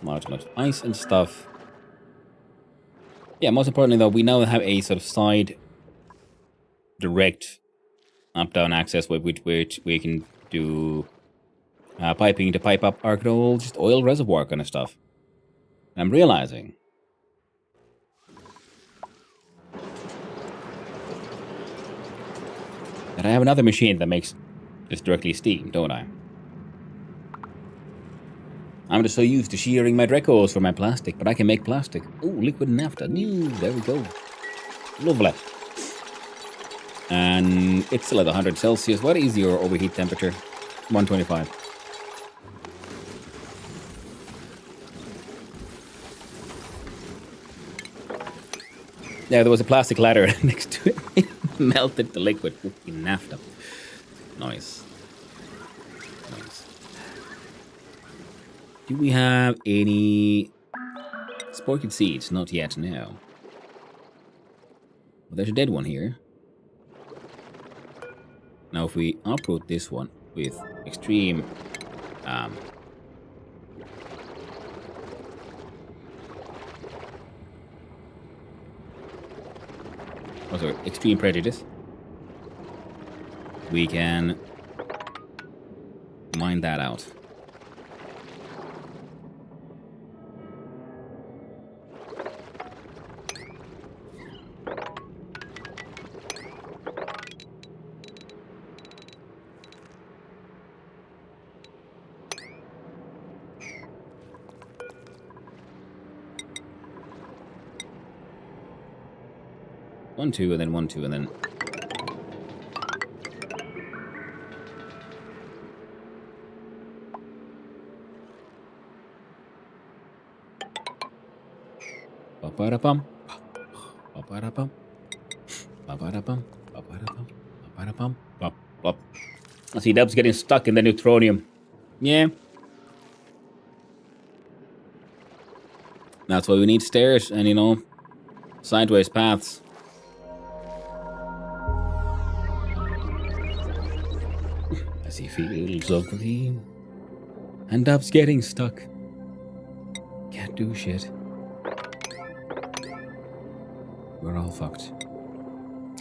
Large amount of ice and stuff. Yeah, most importantly though, we now have a sort of side direct up-down access with which we can do piping to pipe up our good old just oil reservoir kind of stuff. And I'm realizing that I have another machine that makes just directly steam, don't I? I'm just so used to shearing my Drecos for my plastic, but I can make plastic. Ooh, liquid naphtha. New, there we go. Lovely. And it's still at 100 Celsius. What is your overheat temperature? 125. Yeah, there was a plastic ladder next to it. It melted the liquid naphtha. Nice. Nice. Do we have any sported seeds? Not yet, no. Well, there's a dead one here. Now, if we uproot this one with extreme extreme prejudice, we can mine that out. One, two, and then 1, 2, and then ba-ba-da-bum, ba-ba-da-bum, ba-ba-da-bum, ba-ba-da-bum, ba-ba-da-bum, bop, bop. I see Dub's getting stuck in the neutronium. Yeah. That's why we need stairs and, you know, sideways paths. As he feels of green. And Dub's getting stuck. Can't do shit. We're all fucked.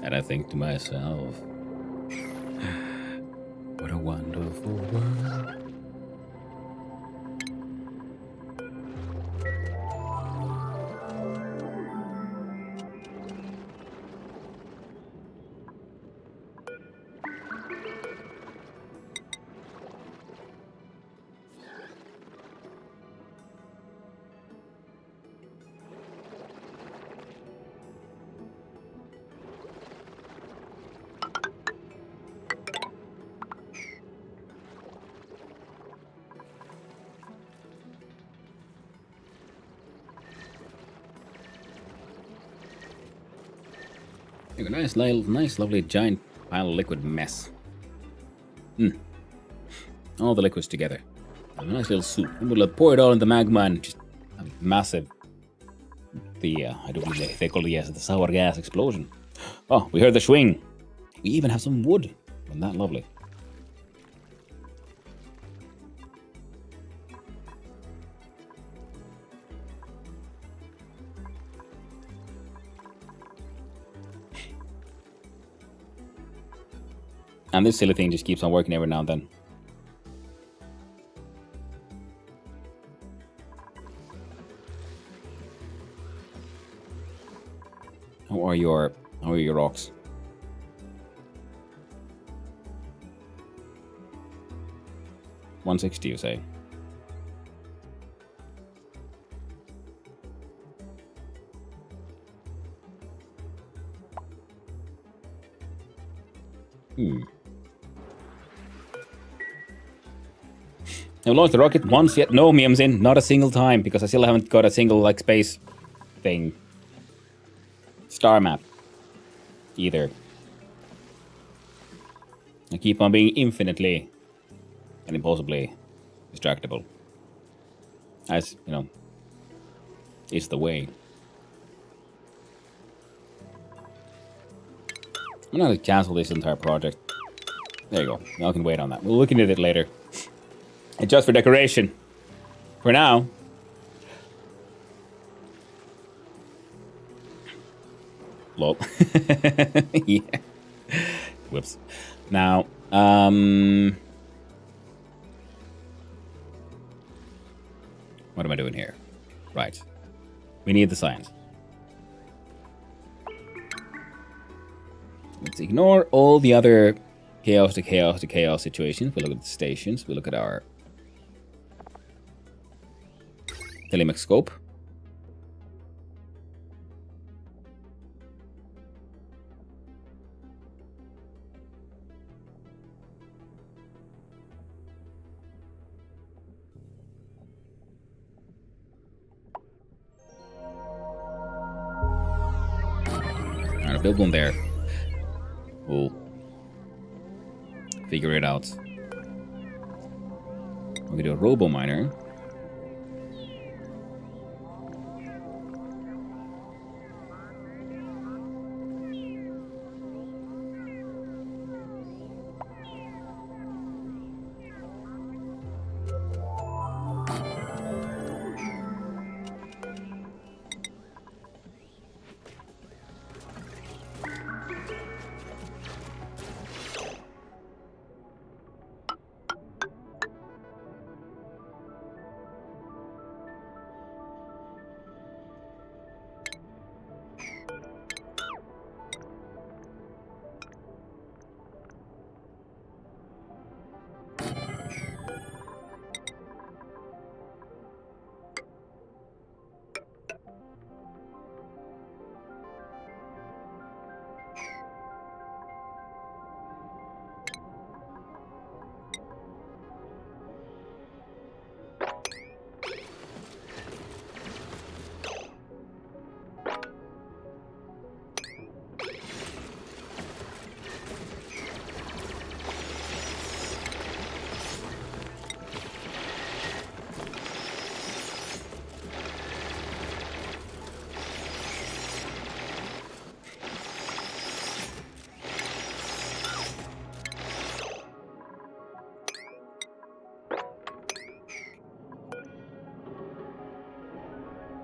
And I think to myself, what a wonderful world. A nice, lovely, giant pile of liquid mess. All the liquids together. A nice little soup. And we'll pour it all in the magma and just a massive... I don't believe they call it, the sour gas explosion. Oh, we heard the swing. We even have some wood. Isn't that lovely? And this silly thing just keeps on working every now and then. How are your rocks? 160, you say? I've launched the rocket once yet. No, Miam's not a single time, because I still haven't got a single, like, space thing. Star map. Either. I keep on being infinitely and impossibly distractible. As, you know, is the way. I'm gonna cancel this entire project. There you go. I can wait on that. We'll look into it later. It's just for decoration. For now. Lol. Yeah. Whoops. Now, what am I doing here? Right. We need the science. Let's ignore all the other chaos to chaos to chaos situations. We look at the stations. We look at our Telemech scope. Alright, build one there. We'll figure it out. We can do a robo miner.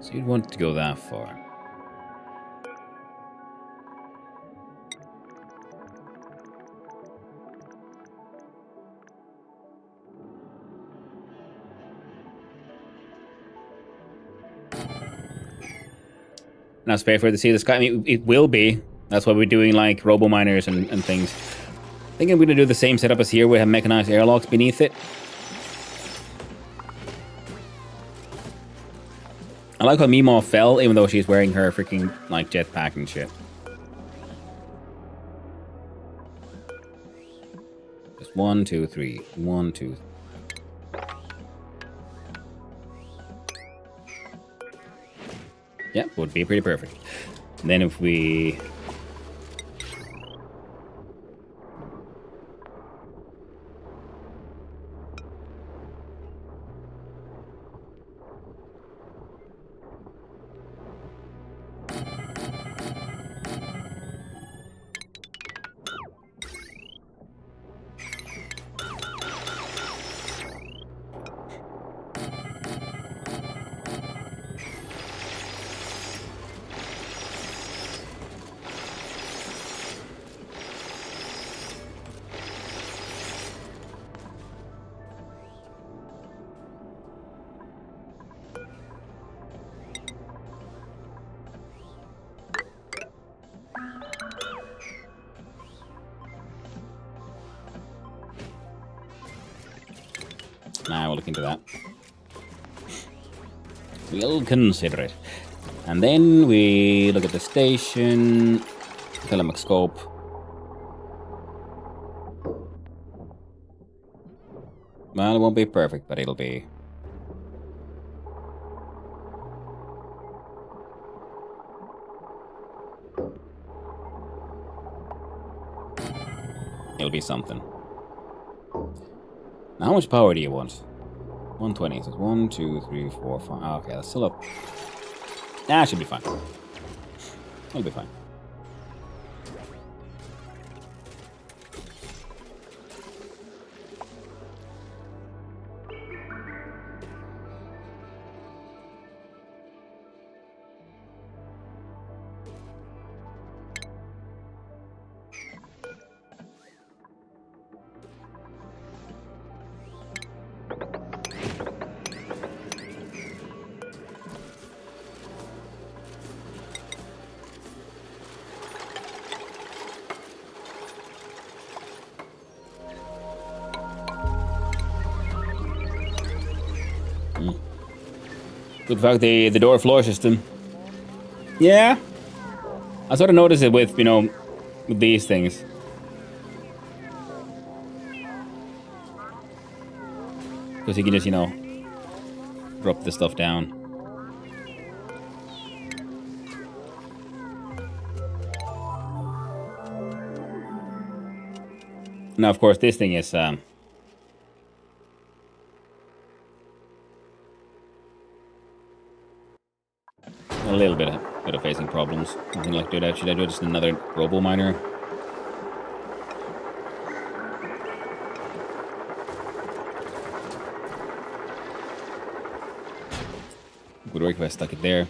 So you'd want to go that far. Now it's fair for it to see the sky. I mean, it will be. That's why we're doing like robo miners and things. I think I'm going to do the same setup as here. We have mechanized airlocks beneath it. I like how Mimo fell, even though she's wearing her freaking, like, jetpack and shit. Just 1, 2, 3. 1, 2, 3. Yeah, would be pretty perfect. And then if we... we'll look into that. We'll consider it. And then we look at the station, telemax scope. Well, it won't be perfect, but it'll be. It'll be something. Now, how much power do you want? 120. So it's 1, 2, 3, 4, 5. Oh, okay, that's still up. That should be fine. It'll be fine. Good fact, the door floor system. Yeah. I sort of noticed it with, you know, with these things. Because you can just, you know, drop the stuff down. Now, of course, this thing is... a little bit of facing problems. Something like that. Should I do just another robo miner? Would work if I stuck it there.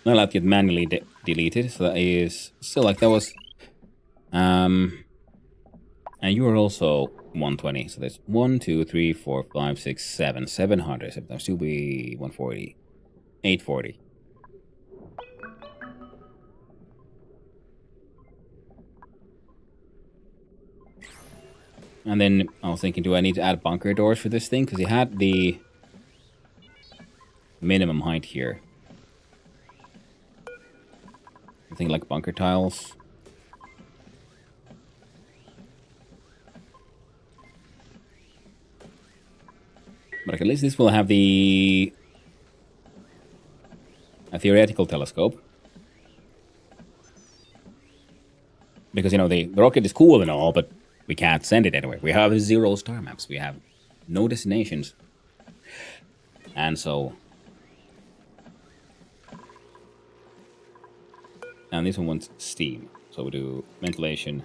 Not allowed to get manually deleted, so that is still like that was. And you are also 120, so that's 1, 2, 3, 4, 5, 6, 7, 700. So that should be 140, 840. And then I was thinking, do I need to add bunker doors for this thing? Because you had the minimum height here. Something like bunker tiles. But at least this will have a theoretical telescope. Because, you know, the rocket is cool and all, but we can't send it anywhere. We have 0 star maps. We have no destinations. And so... And this one wants steam. So we do ventilation.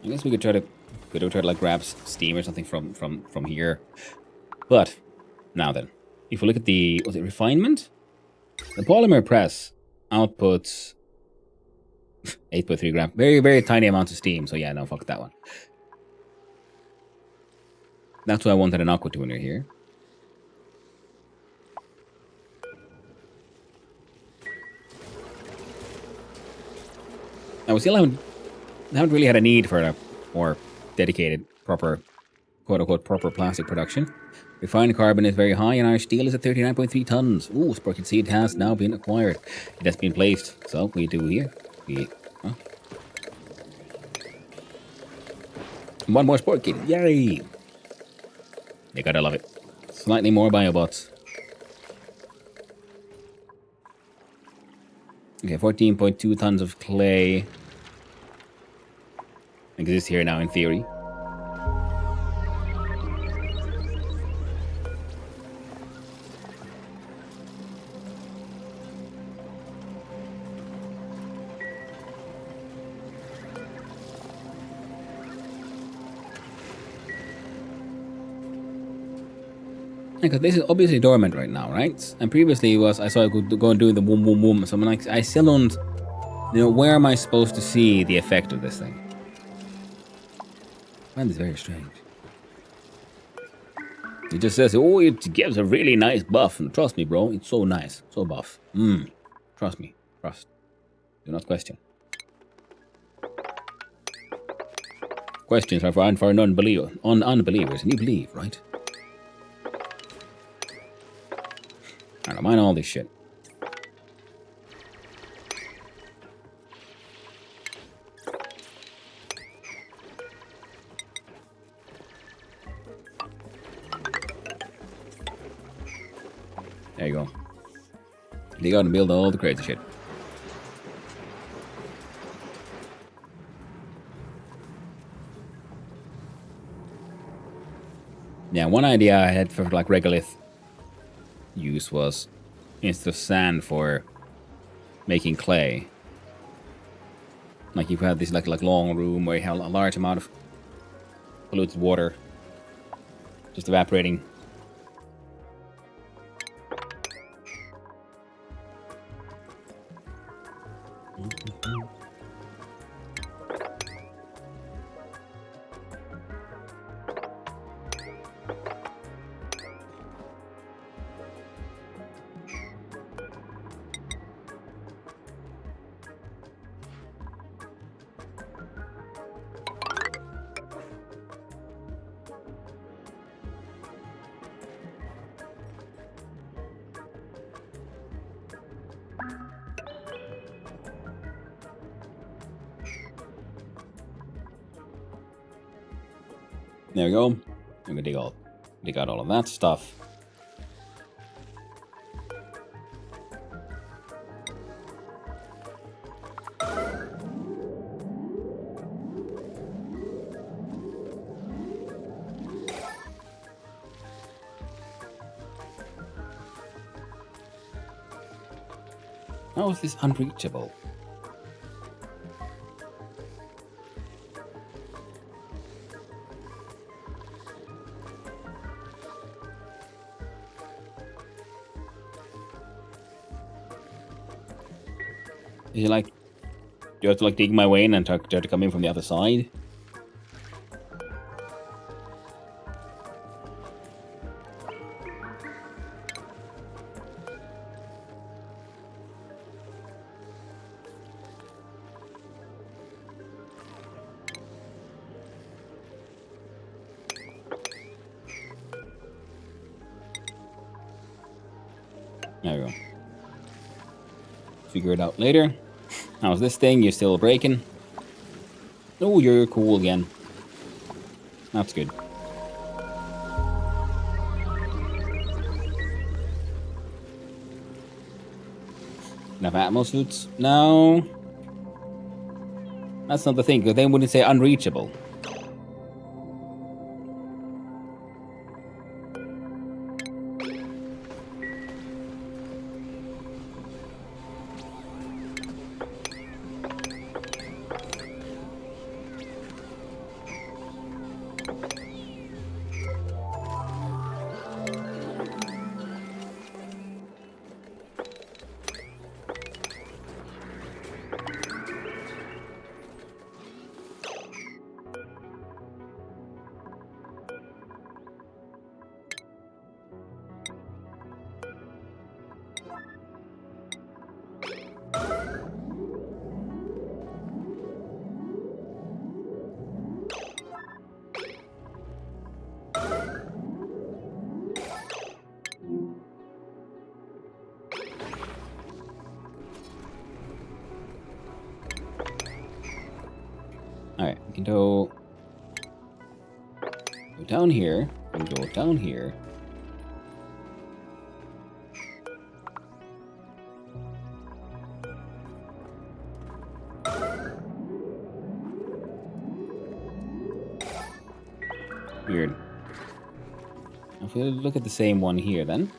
I guess we could try to like grab steam or something from here. But now then, if we look at the refinement? The polymer press outputs 8.3 grams. Very, very tiny amounts of steam, so yeah, no, fuck that one. That's why I wanted an aqua tuner here. Now we still haven't really had a need for a more dedicated, proper, quote-unquote, proper plastic production. Refined carbon is very high, and our steel is at 39.3 tons. Ooh, Sprocket Seed has now been acquired. It has been placed. So, we do here. One more Sport Kit. Yay! You gotta love it. Slightly more biobots. Okay, 14.2 tons of clay. Exists here now in theory. Because this is obviously dormant right now, right? And previously I saw I could go and do the boom boom boom. So I'm like, I still don't, where am I supposed to see the effect of this thing? I find this very strange. It just says, oh, it gives a really nice buff. And trust me, bro, it's so nice, so buff. Trust me, trust. Do not question. Questions are for unbelievers, and you believe, right? I don't mind all this shit. There you go. They gotta build all the crazy shit. Yeah, one idea I had for like regolith use was instead of sand for making clay. Like you have this like long room where you have a large amount of polluted water just evaporating. There we go. I'm gonna dig out all of that stuff. How is this unreachable? Is it like, do you have to like dig my way in and try to come in from the other side? There we go. Figure it out later. How's this thing? You're still breaking? Oh, you're cool again. That's good. Enough Atmos suits? No. That's not the thing, because they wouldn't say unreachable. Alright, we can go down here, and go down here. Weird. If we look at the same one here, then.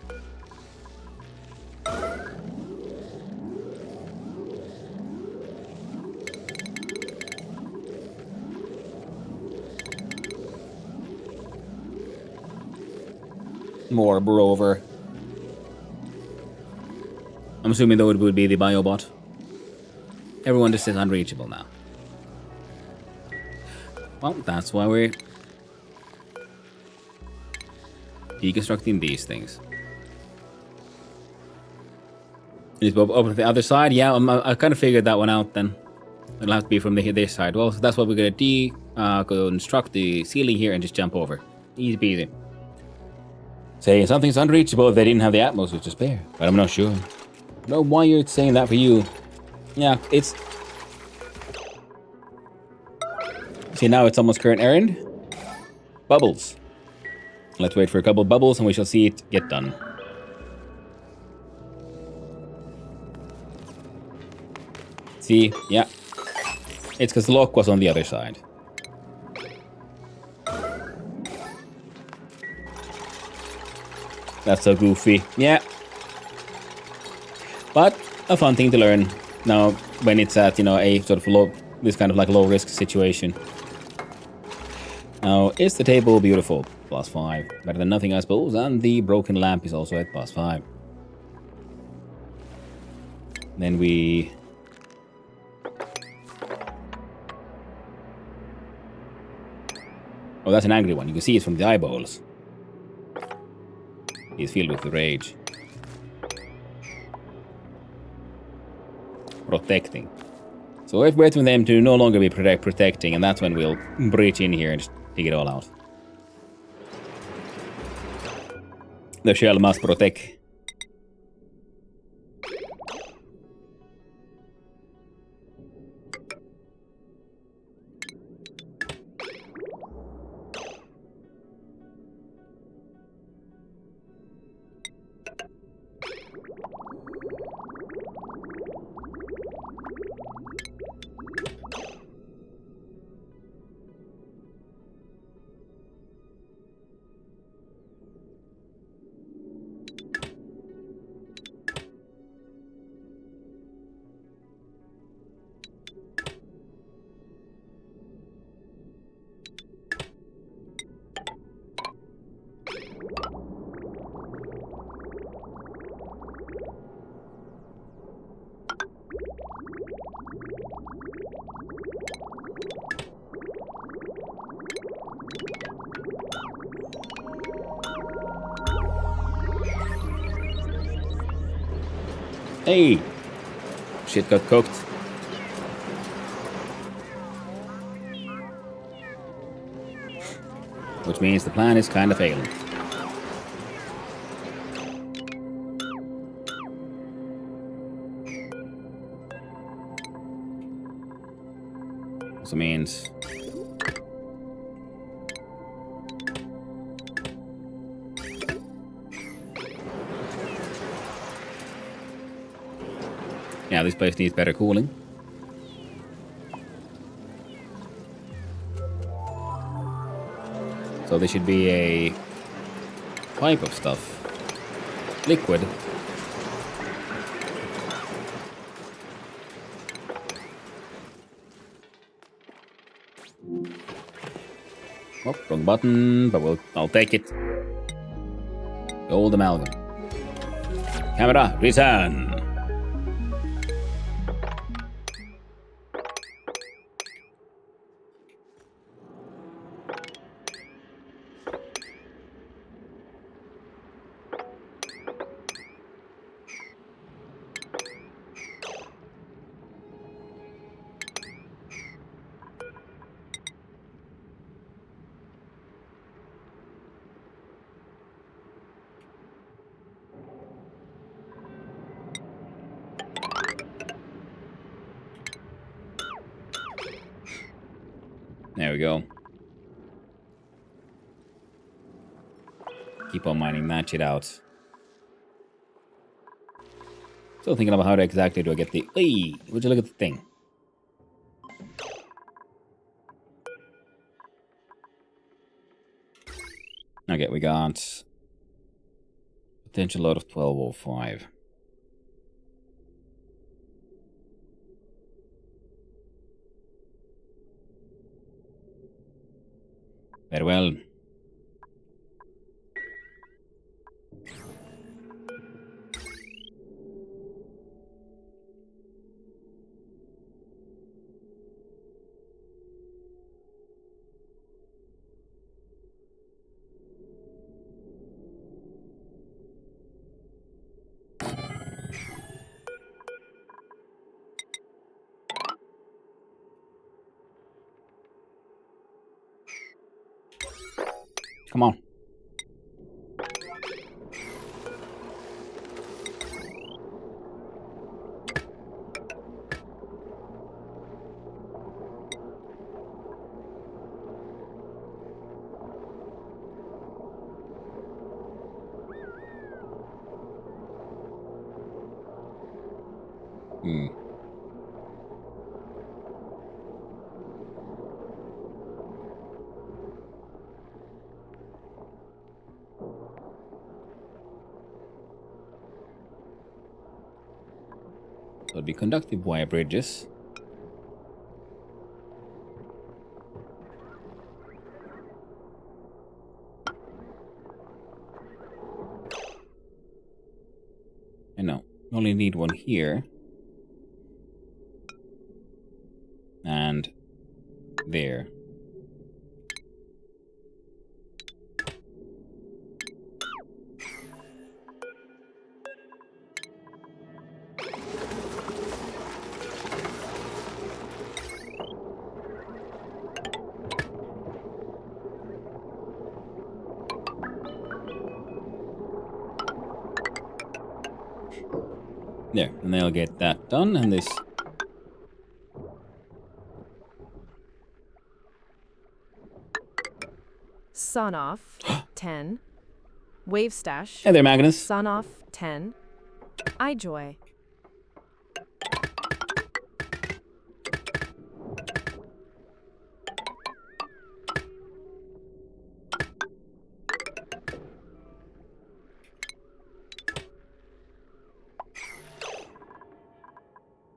more rover. I'm assuming though it would be the biobot. Everyone just is unreachable now. Well, that's why we're deconstructing these things. Is Bob open to the other side? Yeah, I kind of figured that one out then. It'll have to be from this side. Well, so that's what we're gonna construct the ceiling here and just jump over. Easy peasy. Saying something's unreachable if they didn't have the atmosphere to spare, but I'm not sure. I don't know why you're saying that for you. Yeah, it's... See, now it's almost current errand. Bubbles. Let's wait for a couple of bubbles and we shall see it get done. See, yeah. It's because the lock was on the other side. That's so goofy. Yeah. But a fun thing to learn now when it's at, you know, a sort of low, this kind of like low risk situation. Now, is the table beautiful? +5. Better than nothing, I suppose. And the broken lamp is also at +5. Then we... Oh, that's an angry one. You can see it from the eyeballs. He's filled with rage. Protecting. So we've waited for them to no longer be protecting, and that's when we'll breach in here and just take it all out. The shell must protect. Hey! Shit got cooked. Which means the plan is kind of failing. Also means... Yeah, this place needs better cooling. So there should be a pipe of stuff. Liquid. Oh, wrong button, but I'll take it. Old amalgam. Camera, return. There we go. Keep on mining that shit out. Still thinking about how exactly do I get the... Hey! Would you look at the thing? Okay, we got... potential load of 1205. Very well. Come on. Hmm. So it'll be conductive wire bridges. I know. Only need one here. And there. There, and they'll get that done, and this... Sun off, 10. Wave stash. Hey there, Magnus. Sun off, 10. iJoy.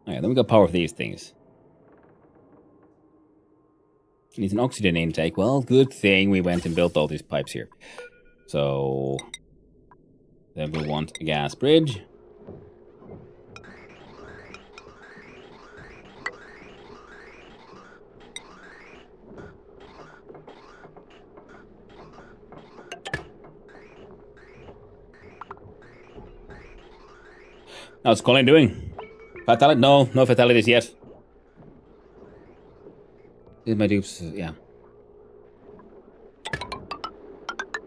Alright, then we got power of these things. Needs an oxygen intake. Well, good thing we went and built all these pipes here. So... then we want a gas bridge. How's Colin doing? Fatality? No, no fatalities yet. Did my dupes? Yeah.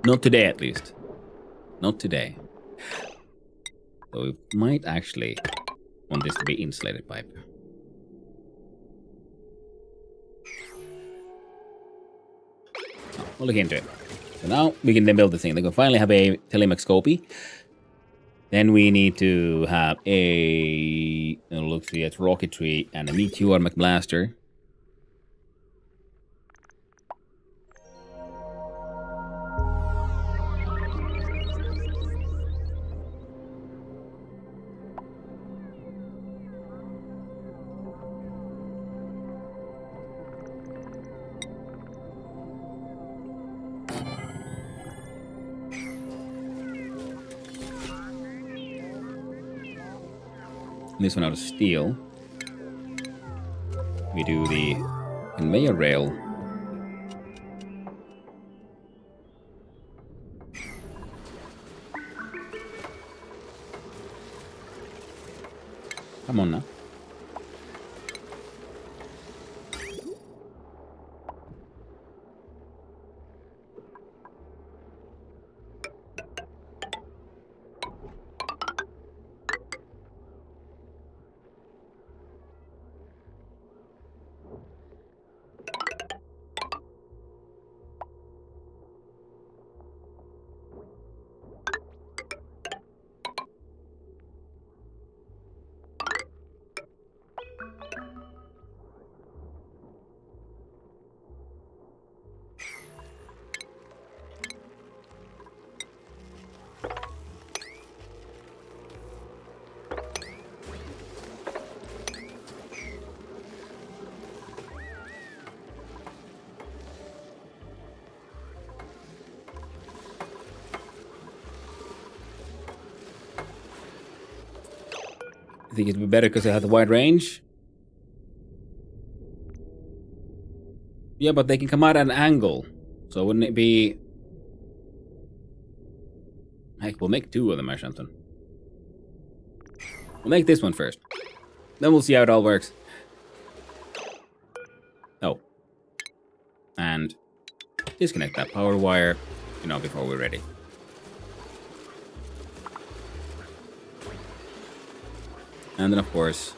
Not today, at least. Not today. So we might actually want this to be insulated pipe. Oh, we'll look into it. So now we can then build the thing. They can finally have a telemexcopy. Then we need to have a... look, see, it's rocketry and a meteor McBlaster. This one out of steel. We do the conveyor rail. Come on now. I think it'd be better because it has a wide range. Yeah, but they can come out at an angle. So wouldn't it be... Heck, we'll make two of them or something. We'll make this one first. Then we'll see how it all works. Oh. And disconnect that power wire. you know, before we're ready. And then, of course,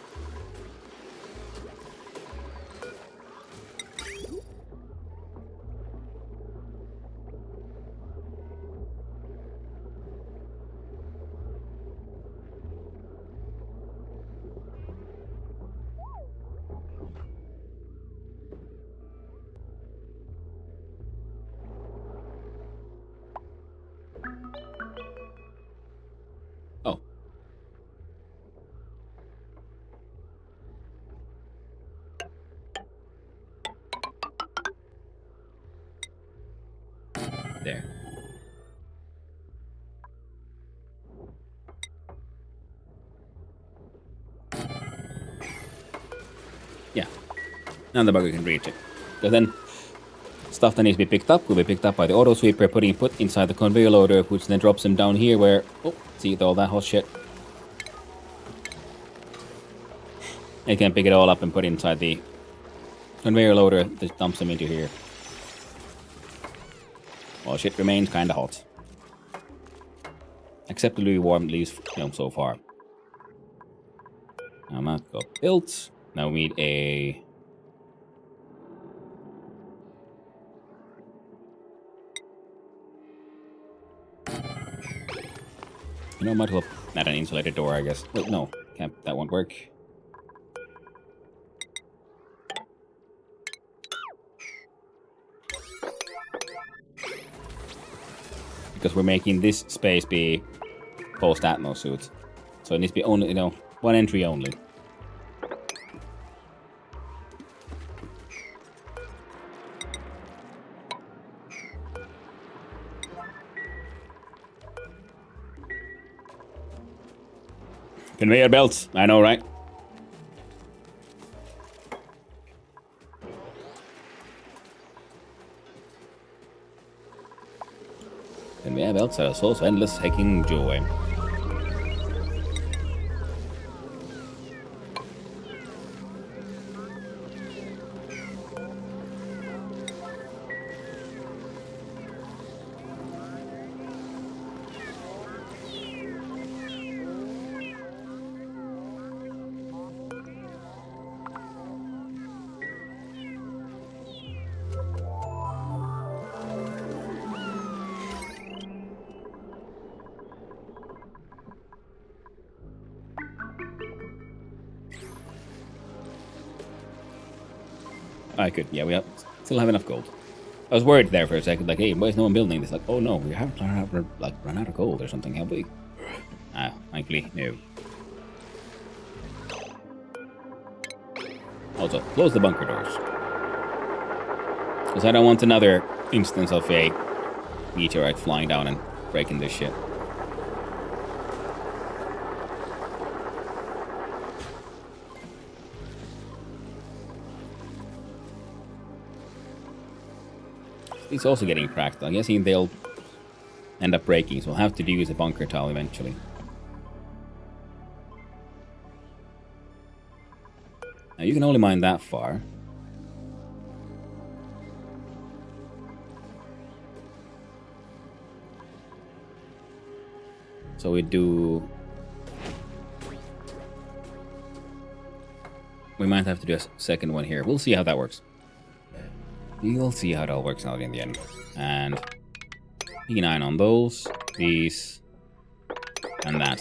oh. There. Yeah. Now the bugger can reach it. Because then stuff that needs to be picked up will be picked up by the auto sweeper, put inside the conveyor loader, which then drops them down here where, oh, see all that hot shit. It can pick it all up and put it inside the conveyor loader, just dumps them into here. Well, shit remains kinda hot. Acceptably warm, at least, you know, so far. Now that got built. Now we need a... You know, might as well add an insulated door, I guess. Wait, no, can't. That won't work. Because we're making this space be post-Atmos suit. So it needs to be only, you know, one entry only. Conveyor belts, I know, right? Conveyor belts are a source of endless hacking joy. I could, yeah, we still have enough gold. I was worried there for a second, like, hey, why is no one building this? Like, oh no, we haven't run out of gold or something, have we? Ah, thankfully, no. Also, close the bunker doors. Because I don't want another instance of a meteorite flying down and breaking this shit. It's also getting cracked. I'm guessing they'll end up breaking, so we'll have to use a bunker tile eventually. Now you can only mine that far. So we do... We might have to do a second one here. We'll see how that works. We'll see how it all works out in the end. And P9 on those, these, and that.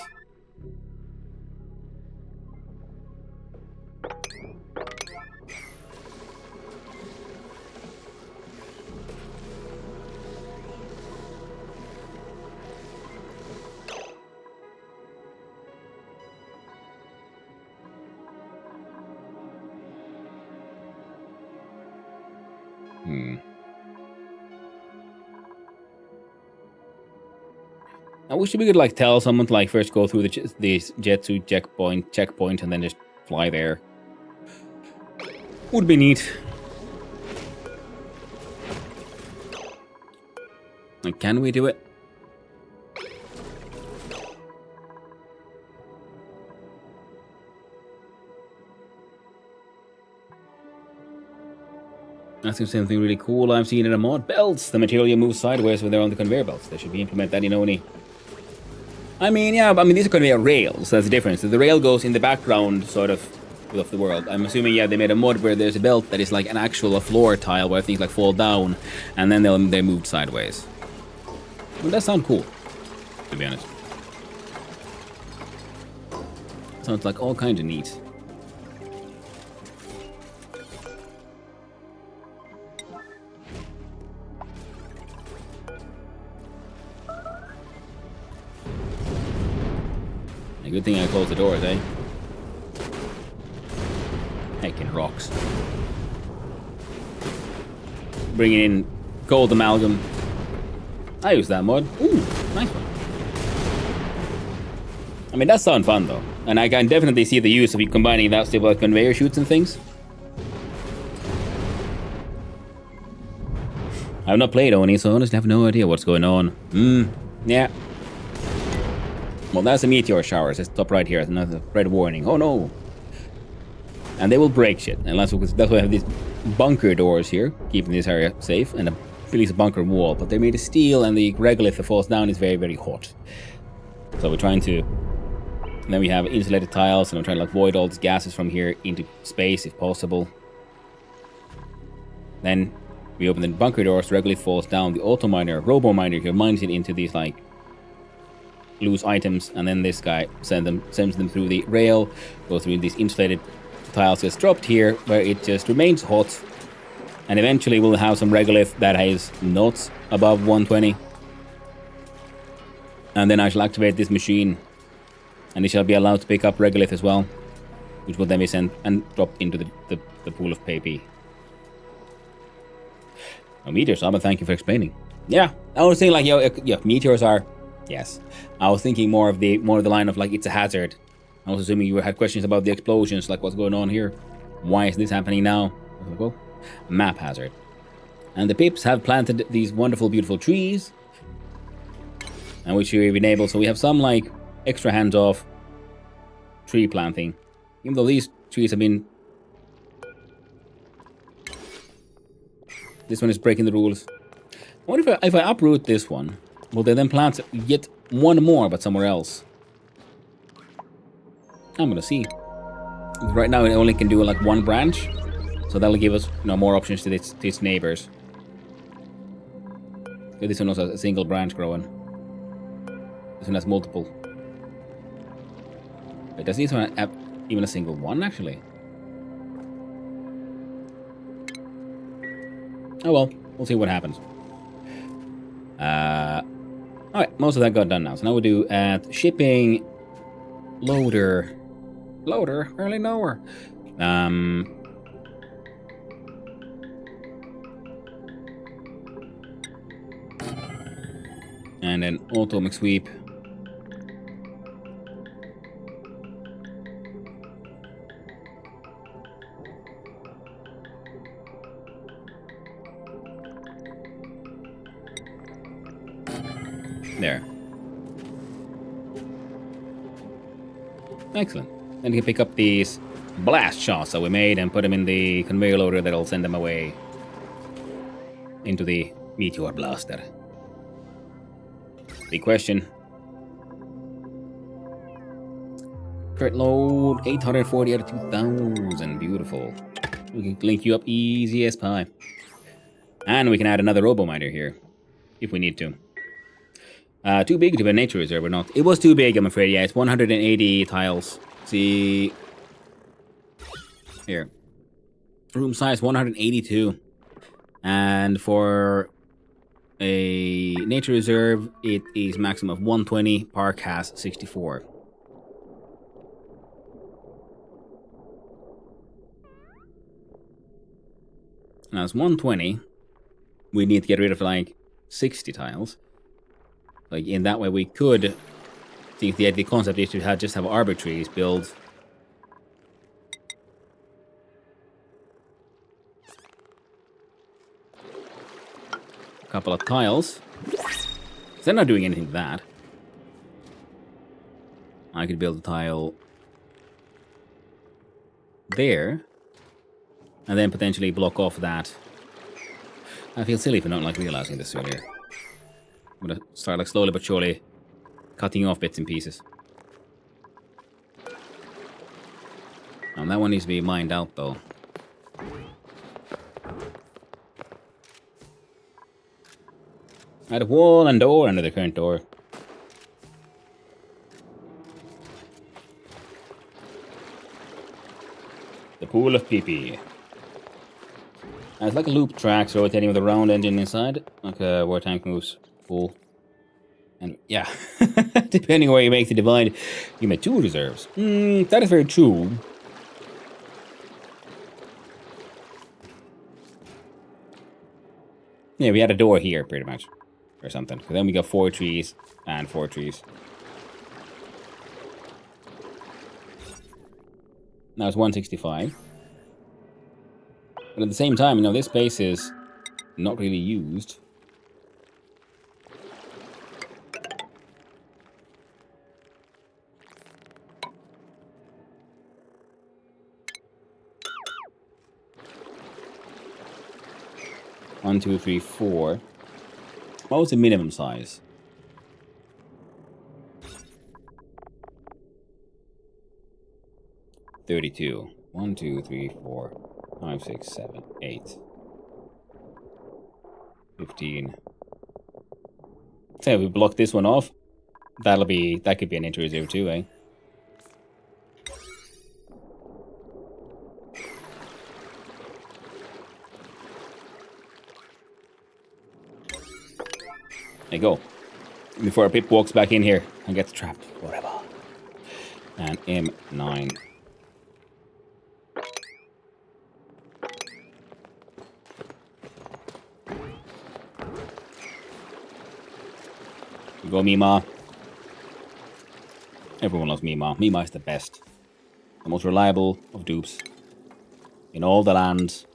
I wish we could like tell someone to like first go through the jet suit checkpoint and then just fly there. Would be neat. Like, can we do it? That's something really cool I've seen in a mod. Belts! The material moves sideways when they're on the conveyor belts. They should be implement that in ONI. I mean, yeah, I mean, these are conveyor rails. That's the difference. So the rail goes in the background, sort of the world. I'm assuming, yeah, they made a mod where there's a belt that is like an actual floor tile where things like fall down, and then they're moved sideways. Well, that sounds cool, to be honest. Sounds like all kinds of neat. A good thing I closed the doors, eh? Heckin' rocks. Bringing in gold amalgam. I use that mod. Ooh, nice one. I mean, that sounds fun though. And I can definitely see the use of combining that still with conveyor chutes and things. I've not played ONI, so I honestly have no idea what's going on. Yeah. Well, that's a meteor shower. It says top right here. Another red warning. Oh no. And they will break shit. And that's why I have these bunker doors here, keeping this area safe, and a release a bunker wall. But they're made of steel, and the regolith that falls down is very, very hot. So we're trying to. And then we have insulated tiles, and I'm trying to like void all these gases from here into space if possible. Then we open the bunker doors. The regolith falls down. The auto miner, robo miner, here mines it into these like loose items, and then this guy sends them through the rail, go through these insulated tiles, gets dropped here, where it just remains hot, and eventually we'll have some regolith that is not above 120, and then I shall activate this machine, and it shall be allowed to pick up regolith as well, which will then be sent and dropped into the pool of PP. Oh, meteors, but thank you for explaining. Yeah, I was saying like, yeah, meteors are. Yes, I was thinking more of the line of like it's a hazard. I was assuming you had questions about the explosions, like what's going on here. Why is this happening now? Well, map hazard. And the pips have planted these wonderful, beautiful trees, and which we've enabled. So we have some like extra hands-off tree planting, even though these trees have been. This one is breaking the rules. I wonder if I uproot this one. Will they then plant yet one more, but somewhere else? I'm gonna see. Right now, it only can do like one branch, so that'll give us more options to its neighbors. This one also has a single branch growing. This one has multiple. Wait, does this one have even a single one actually? Oh well, we'll see what happens. Alright, most of that got done now. So now we'll do at shipping loader. Loader? Early nowhere. And then auto McSweep. There. Excellent. Then you can pick up these blast shots that we made and put them in the conveyor loader that'll send them away into the meteor blaster. Big question. Crit load 840 out of 2000. Beautiful. We can link you up easy as pie. And we can add another robo miner here if we need to. Too big to be a nature reserve or not? It was too big, I'm afraid. Yeah, it's 180 tiles. See here. Room size 182. And for a nature reserve, it is maximum of 120. Park has 64. Now it's 120. We need to get rid of like 60 tiles. Like in that way we could think the concept is to just have arbitraries build a couple of tiles. They're not doing anything to that. I could build a tile there and then potentially block off that I feel silly for not like realizing this earlier. I'm gonna start like slowly but surely cutting off bits and pieces. And that one needs to be mined out though. Add a wall and door under the current door. The pool of pee-pee. It's like a loop track, so rotating with a round engine inside, like where a tank moves full. And yeah, depending where you make the divide, you make 2 reserves. That is very true. Yeah, we had a door here, pretty much. Or something. But then we got 4 trees and 4 trees. Now it's 165. But at the same time, you know, this space is not really used. One, two, three, 4. What was the minimum size? $32. 1, 2, 3, 4, 5, 6, 7, 8. 15. Say if we block this one off, that could be an entry reserve too, eh? There you go. Before Pip walks back in here and gets trapped. Whatever. And M9. Go Mima. Everyone loves Mima. Mima is the best. The most reliable of dupes. In all the lands.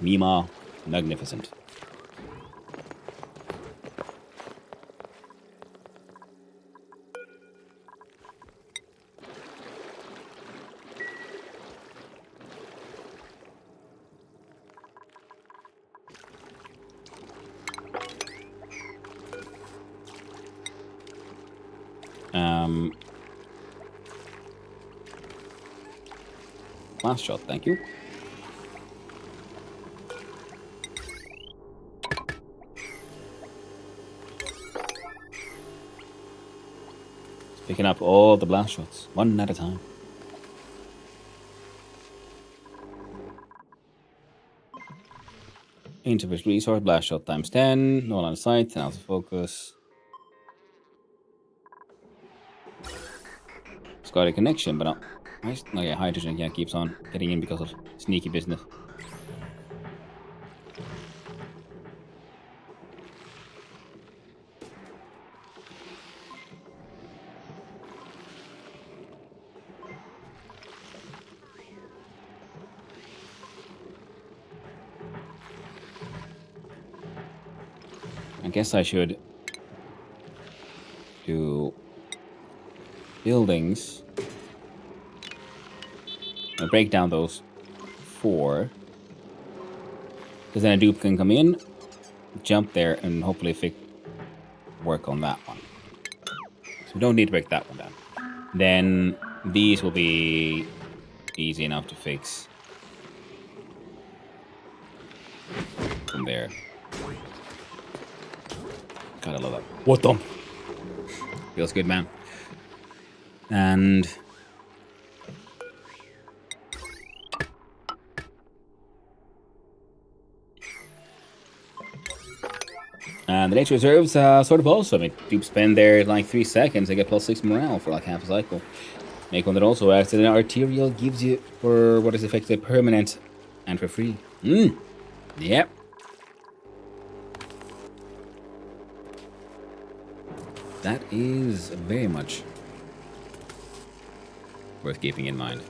Mima, magnificent. Last shot, thank you. Picking up all the blast shots, one at a time. Interface resource, blast shot times 10, no line of sight, and focus. It's got a connection, but not. Oh yeah, hydrogen keeps on getting in because of sneaky business. I guess I should do buildings. I'll break down those 4. Because then a dupe can come in, jump there, and hopefully work on that one. So we don't need to break that one down. Then these will be easy enough to fix. From there. God, I love that. What the? Feels good, man. And the nature reserves sort of also. I mean, dupes spend there like 3 seconds, they get +6 morale for like half a cycle. Make one that also acts as an arterial, gives you for what is effectively permanent and for free. Yep. That is very much worth keeping in mind.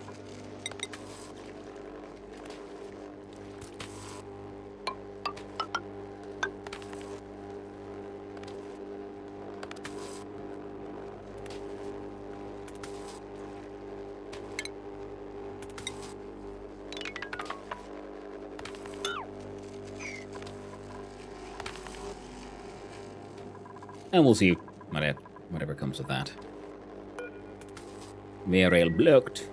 And we'll see whatever comes of that. Rail blocked.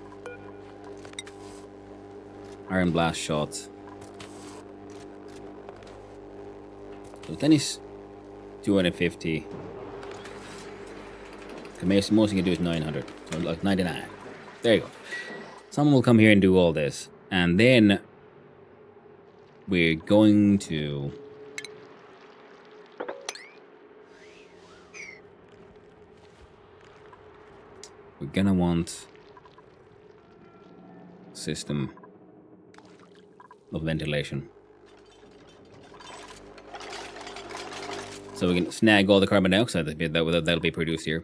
Iron blast shot. So tennis 250. The most you can do is 900. So like 99. There you go. Someone will come here and do all this. And then we're going to want system of ventilation. So we can snag all the carbon dioxide that'll be produced here.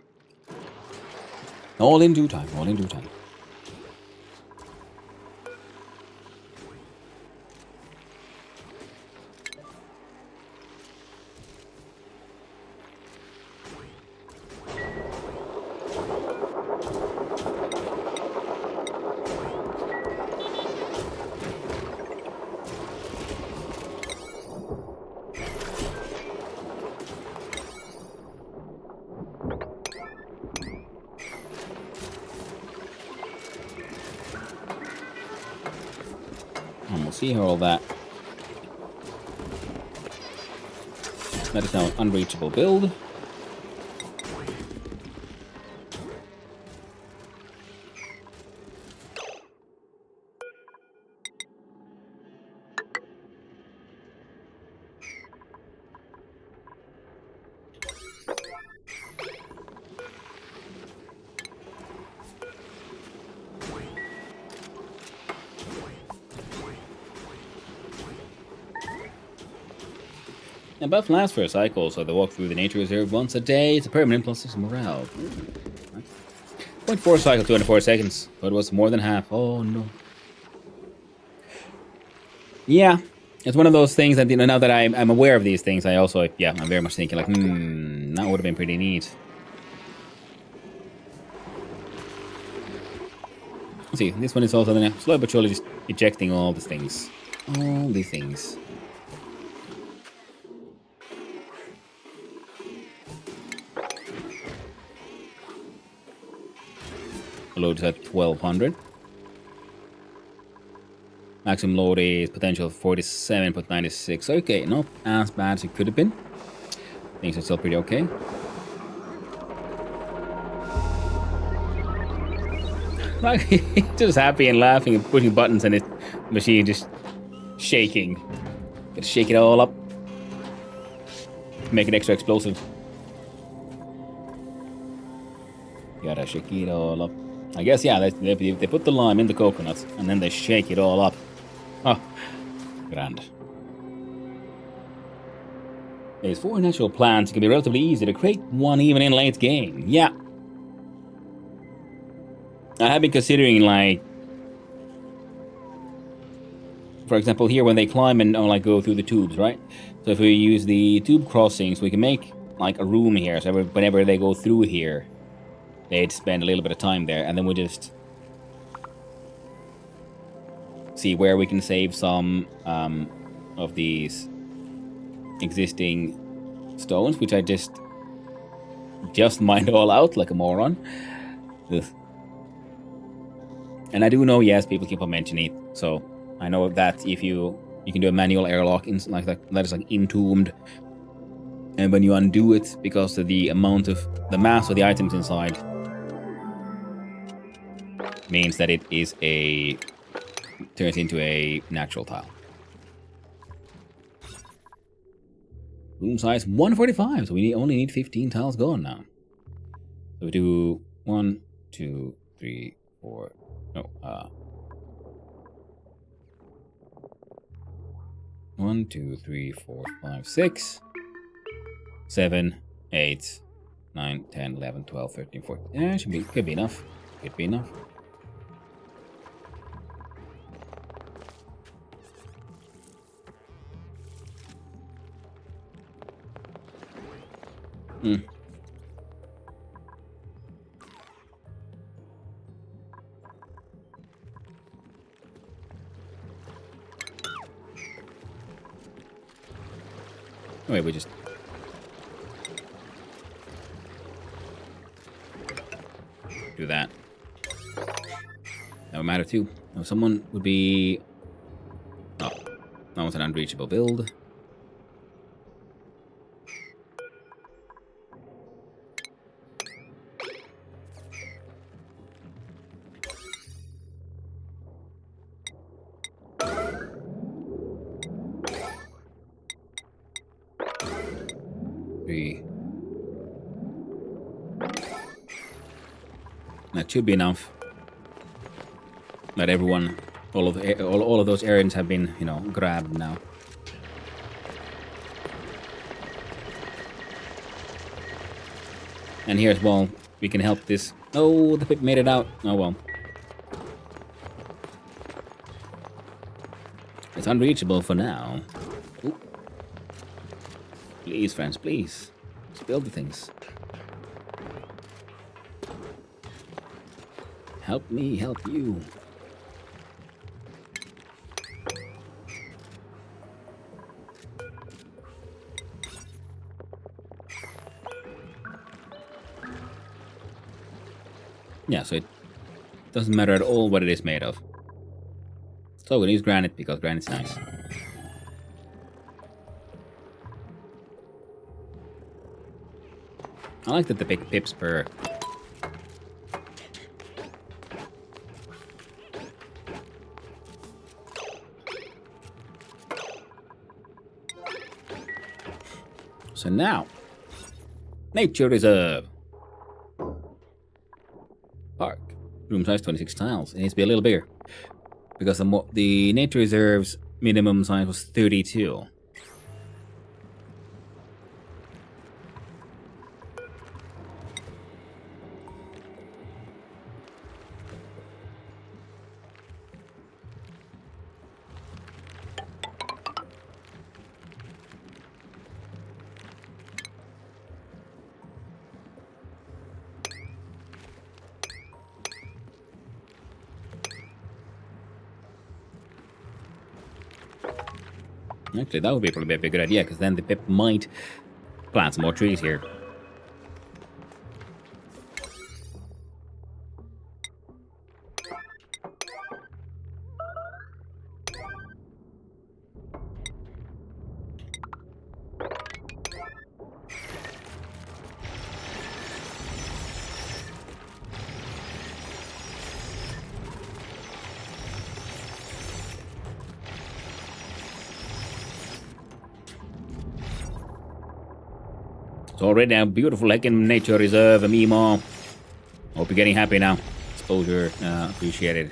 All in due time, all in due time. And we'll see how all that. That is now an unreachable build. And buff lasts for a cycle, so they walk through the nature reserve once a day. It's a permanent plus 6 morale. 0.4 cycle, 204 seconds. But it was more than half. Oh no. Yeah, it's one of those things that, you know, now that I'm aware of these things, I also, yeah, I'm very much thinking like, that would have been pretty neat. Let's see, this one is also then slowly but surely just ejecting all these things. All these things. Load is at 1200. Maximum load is potential 47.96. Okay, not as bad as it could have been. Things are still pretty okay. Like, he's just happy and laughing and pushing buttons and his machine just shaking. Gotta shake it all up. Make it extra explosive. Gotta shake it all up. I guess, yeah, they put the lime in the coconuts and then they shake it all up. Oh, grand. There's 4 natural plants. It can be relatively easy to create one even in late game. Yeah. I have been considering, like, for example, here when they climb and like go through the tubes, right? So if we use the tube crossings, we can make like a room here. So whenever they go through here, they'd spend a little bit of time there, and then we just see where we can save some of these existing stones, which I just mined all out like a moron. Ugh. And I do know, yes, people keep on mentioning it, so I know that if you can do a manual airlock in like that is like entombed, and when you undo it, because of the amount of the mass of the items inside, means that it is turns into a natural tile. Room size 145, so we only need 15 tiles going now. So we do 1, 2, 3, 4. No, 1, 2, 3, 4, 5, 6, 7, 8, 9, 10, 11, 12, 13, 14. Yeah, could be enough. Could be enough. Wait, we just... do that. That would matter too. Now, someone would be... Oh, that was an unreachable build. Three. That should be enough. Not everyone, all of those errands have been, you know, grabbed now. And here as well, we can help this. Oh, the pip made it out. Oh well. It's unreachable for now. Ooh. Please, friends, please. Let's build the things. Help me, help you. Yeah, so it doesn't matter at all what it is made of. So we use granite because granite's nice. I like that the big pips per. So now, nature reserve. Park. Room size 26 tiles. It needs to be a little bigger. Because the nature reserve's minimum size was 32. Actually, that would be probably a good idea, because then the pip might plant some more trees here. It's already a beautiful heckin' nature reserve, Mimo. Hope you're getting happy now. Exposure, appreciated.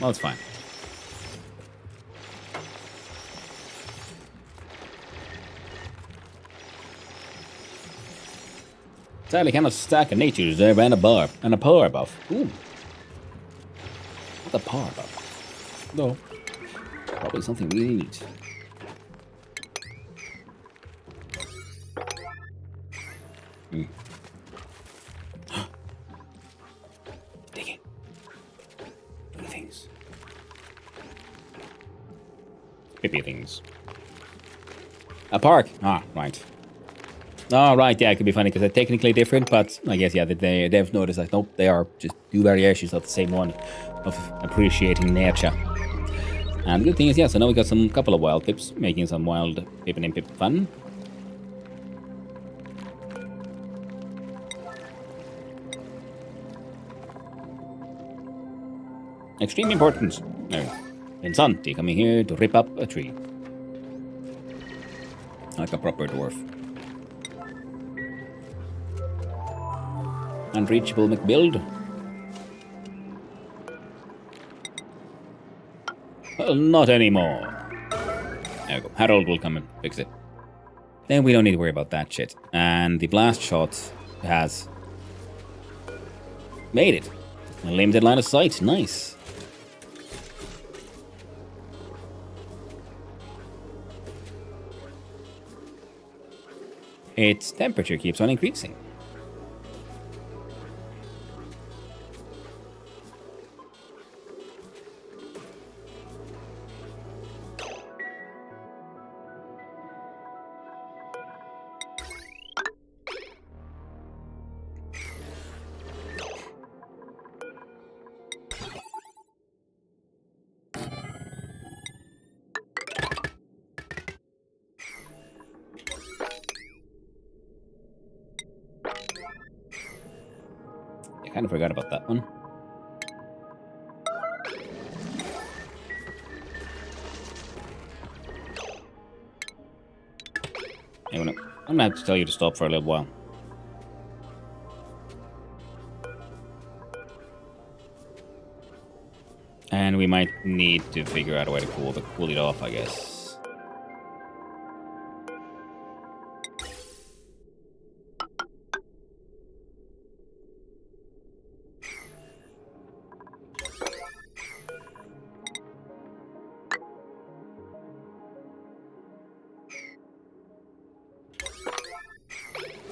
Well, it's fine. Sadly, cannot stack a nature reserve and a power buff. Ooh. What a power buff? No. Probably something we need. Digging. Doing things. Pippy things. A park. Ah, right. Oh, right, yeah, it could be funny because they're technically different, but I guess, yeah, they've noticed that, nope, they are just two variations of the same one, of appreciating nature. And the good thing is, yeah, so now we got some couple of wild pips, making some wild pippin' and pip fun. Extreme importance. Insanti coming here to rip up a tree. Like a proper dwarf. Unreachable McBuild. Well, not anymore. There we go. Harold will come and fix it. Then we don't need to worry about that shit. And the blast shot has made it. A limited line of sight. Nice. Its temperature keeps on increasing. Kind of forgot about that one. Hey, I'm gonna have to tell you to stop for a little while. And we might need to figure out a way to cool it off, I guess.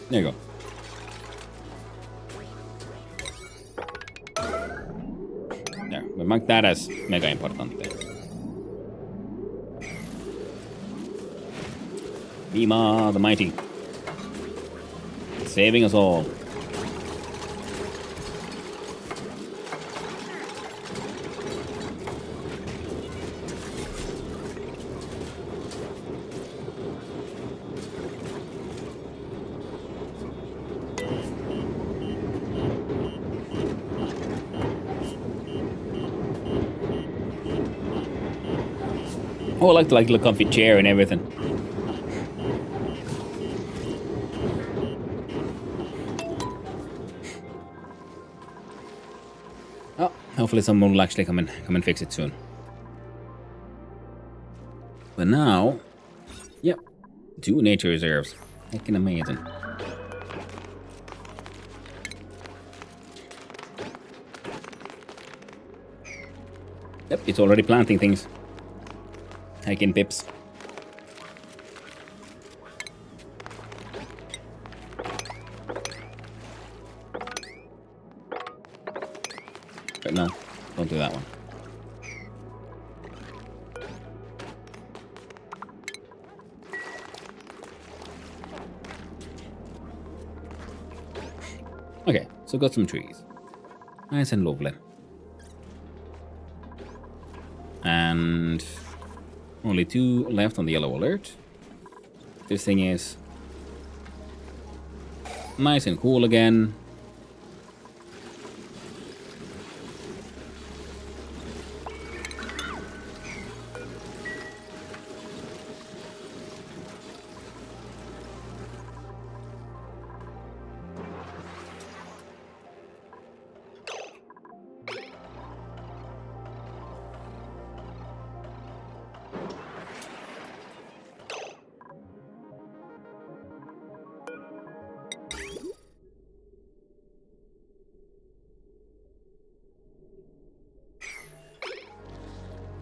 There you go. There, we mark that as mega importante. Mima the Mighty. Saving us all. Oh, I like the little comfy chair and everything. Oh, hopefully someone will actually come and fix it soon. But now, yep, 2 nature reserves. Fucking amazing. Yep, it's already planting things. Hiking pips. But no, don't do that one. Okay, so got some trees. Nice and lovely. And only 2 left on the yellow alert. This thing is nice and cool again.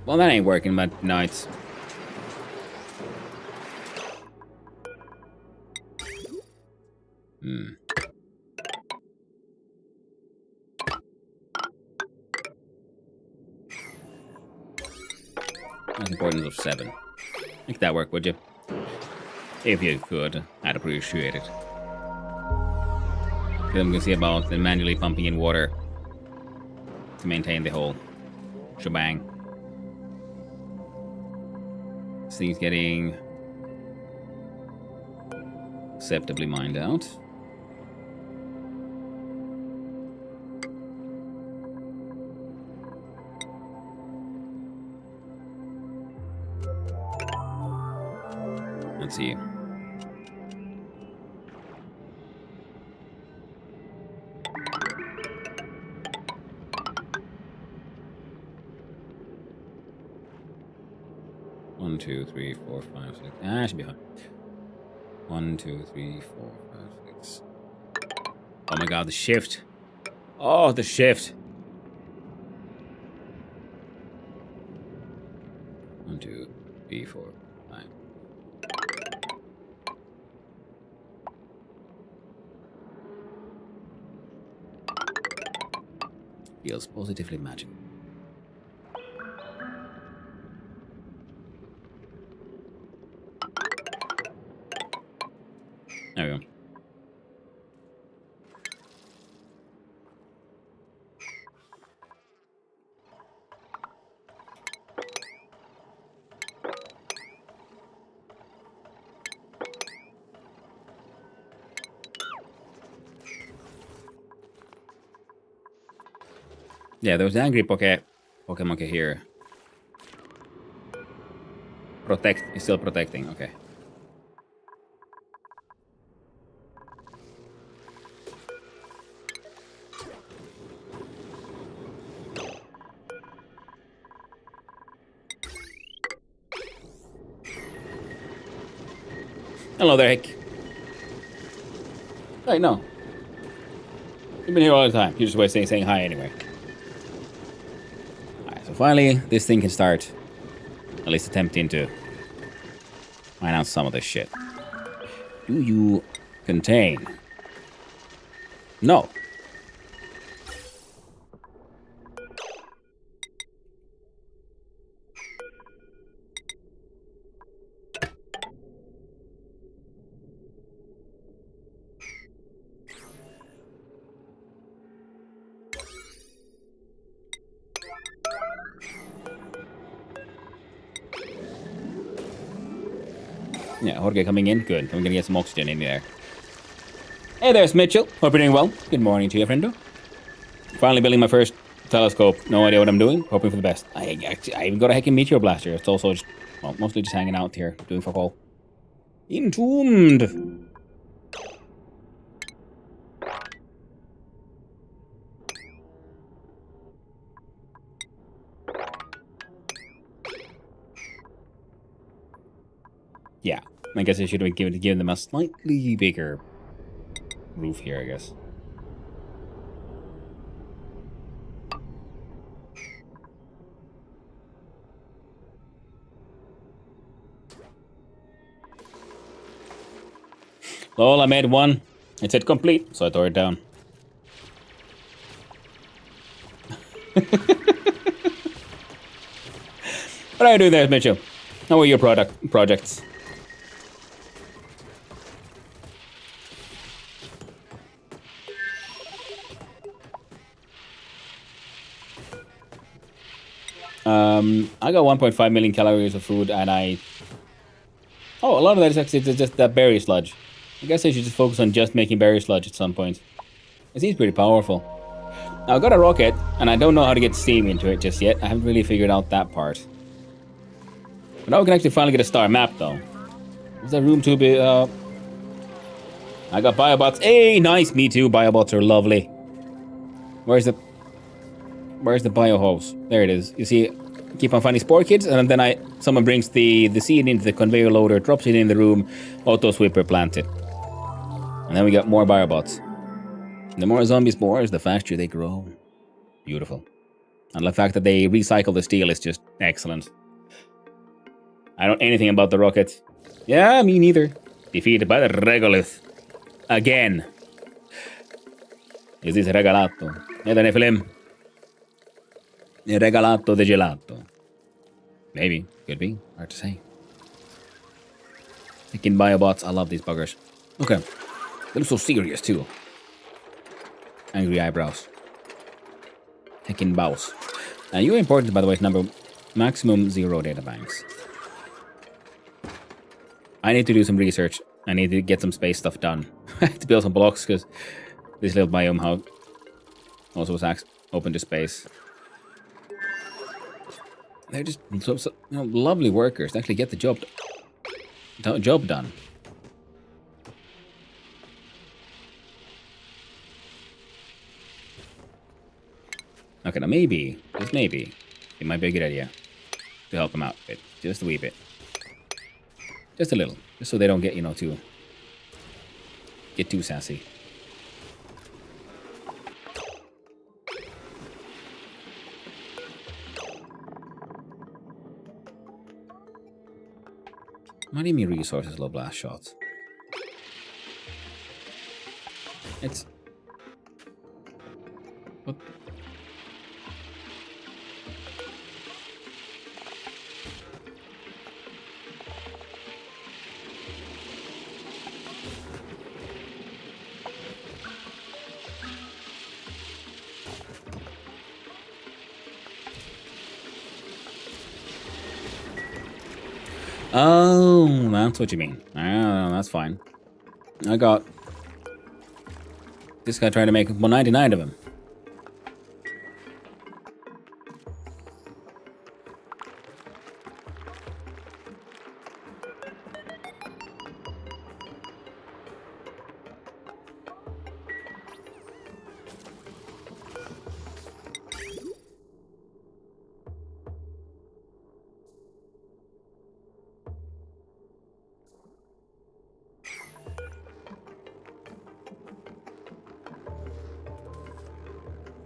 Well, that ain't working, but no, it's... That's importance of 7. Make that work, would you? If you could, I'd appreciate it. Then we can see about the manually pumping in water to maintain the whole shebang. This thing's getting acceptably mined out. Let's see. One, 2, 3, 4, 5, 6. Ah, should be fine. 1, 2, 3, 4, 5, 6. Oh my god, the shift. Oh, the shift. 1, 2, 3, 4, 5. Feels positively magical. There we go. Yeah, there was an angry Pokemon here. Protect is still protecting, okay. Hello there, Hick. Hey, no. You've been here all the time. You're just always saying hi anyway. Alright, so finally, this thing can start at least attempting to find out some of this shit. Do you contain? No. Yeah, Jorge coming in. Good. I'm gonna get some oxygen in there. Hey there's Mitchell. Hope you're doing well. Good morning to you, friendo. Finally building my first telescope. No idea what I'm doing. Hoping for the best. I even got a heckin' meteor blaster. It's also just, well, mostly just hanging out here, doing fuck all. Entombed. Yeah, I guess I should have given them a slightly bigger roof here, I guess. Lol, I made one. It said complete, so I tore it down. What are you doing there, Mitchell? How are your projects? I got 1.5 million calories of food, and oh, a lot of that is actually just that berry sludge. I guess I should just focus on just making berry sludge at some point. It seems pretty powerful. Now, I got a rocket, and I don't know how to get Steamy into it just yet. I haven't really figured out that part. But now we can actually finally get a star map, though. Is that room too big? I got biobots. Hey, nice. Me too. Biobots are lovely. Where's the biohose? There it is. You see, keep on finding spore kids, and then someone brings the seed into the conveyor loader, drops it in the room, auto sweeper plant it. And then we got more biobots. The more zombie spores, the faster they grow. Beautiful. And the fact that they recycle the steel is just excellent. I don't know anything about the rockets. Yeah, me neither. Defeated by the regolith. Again. Is this regalato? Yeah, the Nephilim. Regalato de gelato. Maybe. Could be. Hard to say. Freaking biobots. I love these buggers. Okay. They look so serious, too. Angry eyebrows. Heckin' bows. Your importance, by the way, is maximum 0 data banks. I need to do some research. I need to get some space stuff done. I have to build some blocks, because this little biome also was open to space. They're just so lovely workers to actually get the job done. Okay, now maybe, just maybe, it might be a good idea to help them out a bit. Just a wee bit. Just a little. Just so they don't get, too sassy. What do you mean resources, low blast shots? It's... What? Oh, that's what you mean. Oh, that's fine. I got this guy trying to make 199 of him.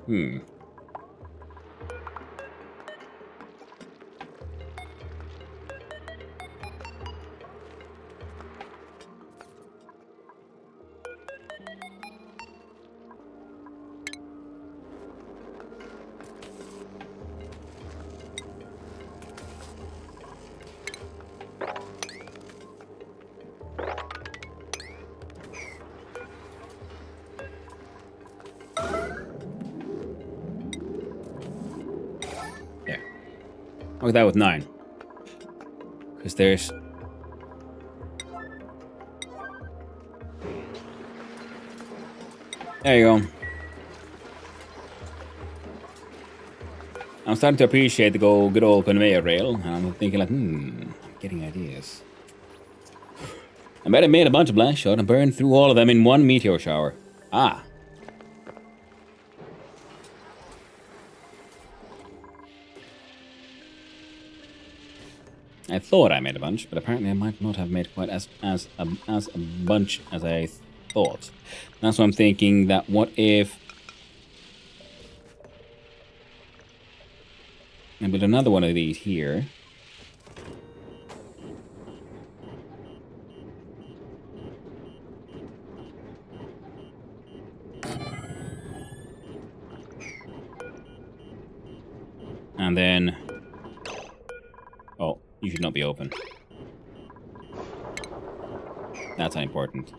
Hmm. Look at that with 9. Because there's... There you go. I'm starting to appreciate the good old conveyor rail. And I'm thinking like, I'm getting ideas. I bet I made a bunch of blast shot and burned through all of them in one meteor shower. Ah. I thought I made a bunch, but apparently I might not have made quite as a bunch as I thought. That's why I'm thinking that what if I build another one of these here. And then... Oh, you should not be open. That's unimportant.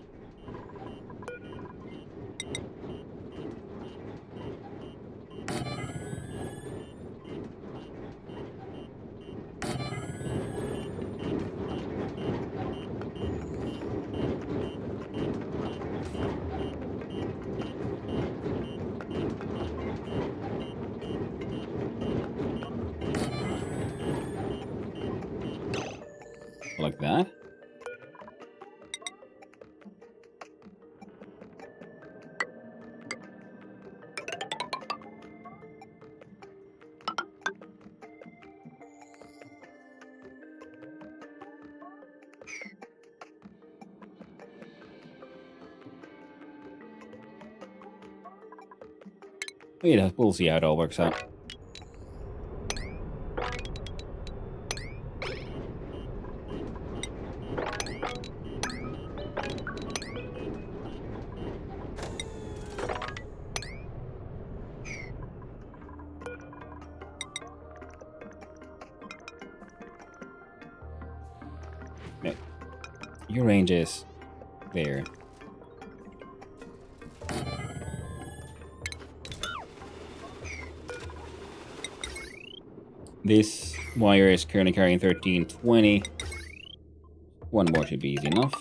Like that. We'll see how it all works out. Your range is there. This wire is currently carrying 1320. One more should be easy enough.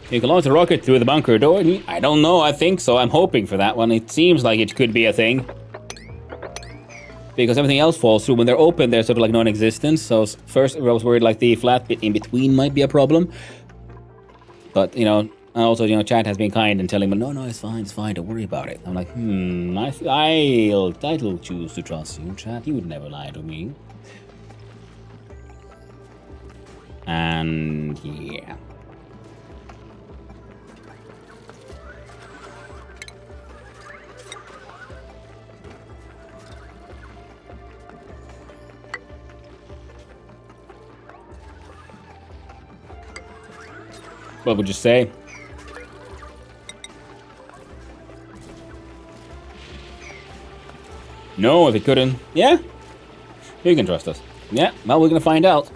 You can launch a rocket through the bunker door. I don't know, I think so. I'm hoping for that one. It seems like it could be a thing. Because everything else falls through. When they're open, they're sort of like non-existent. So first I was worried like the flat bit in between might be a problem. But, you know, also, you know, chat has been kind and telling me, no, it's fine, don't worry about it. I'm like, I'll choose to trust you, chat. You would never lie to me. And, yeah. What would you say? No, if it couldn't. Yeah? You can trust us. Yeah, well, we're gonna find out.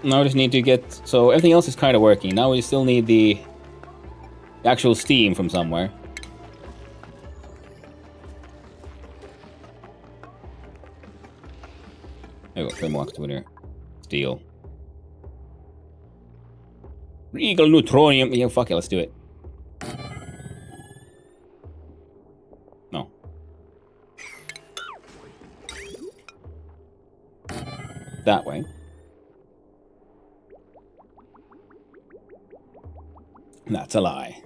Now we just need to get... So everything else is kind of working. Now we still need the actual steam from somewhere. There we go, flame walks to there. Steel. Regal neutronium. Yeah, fuck it, let's do it. No. That way. That's a lie.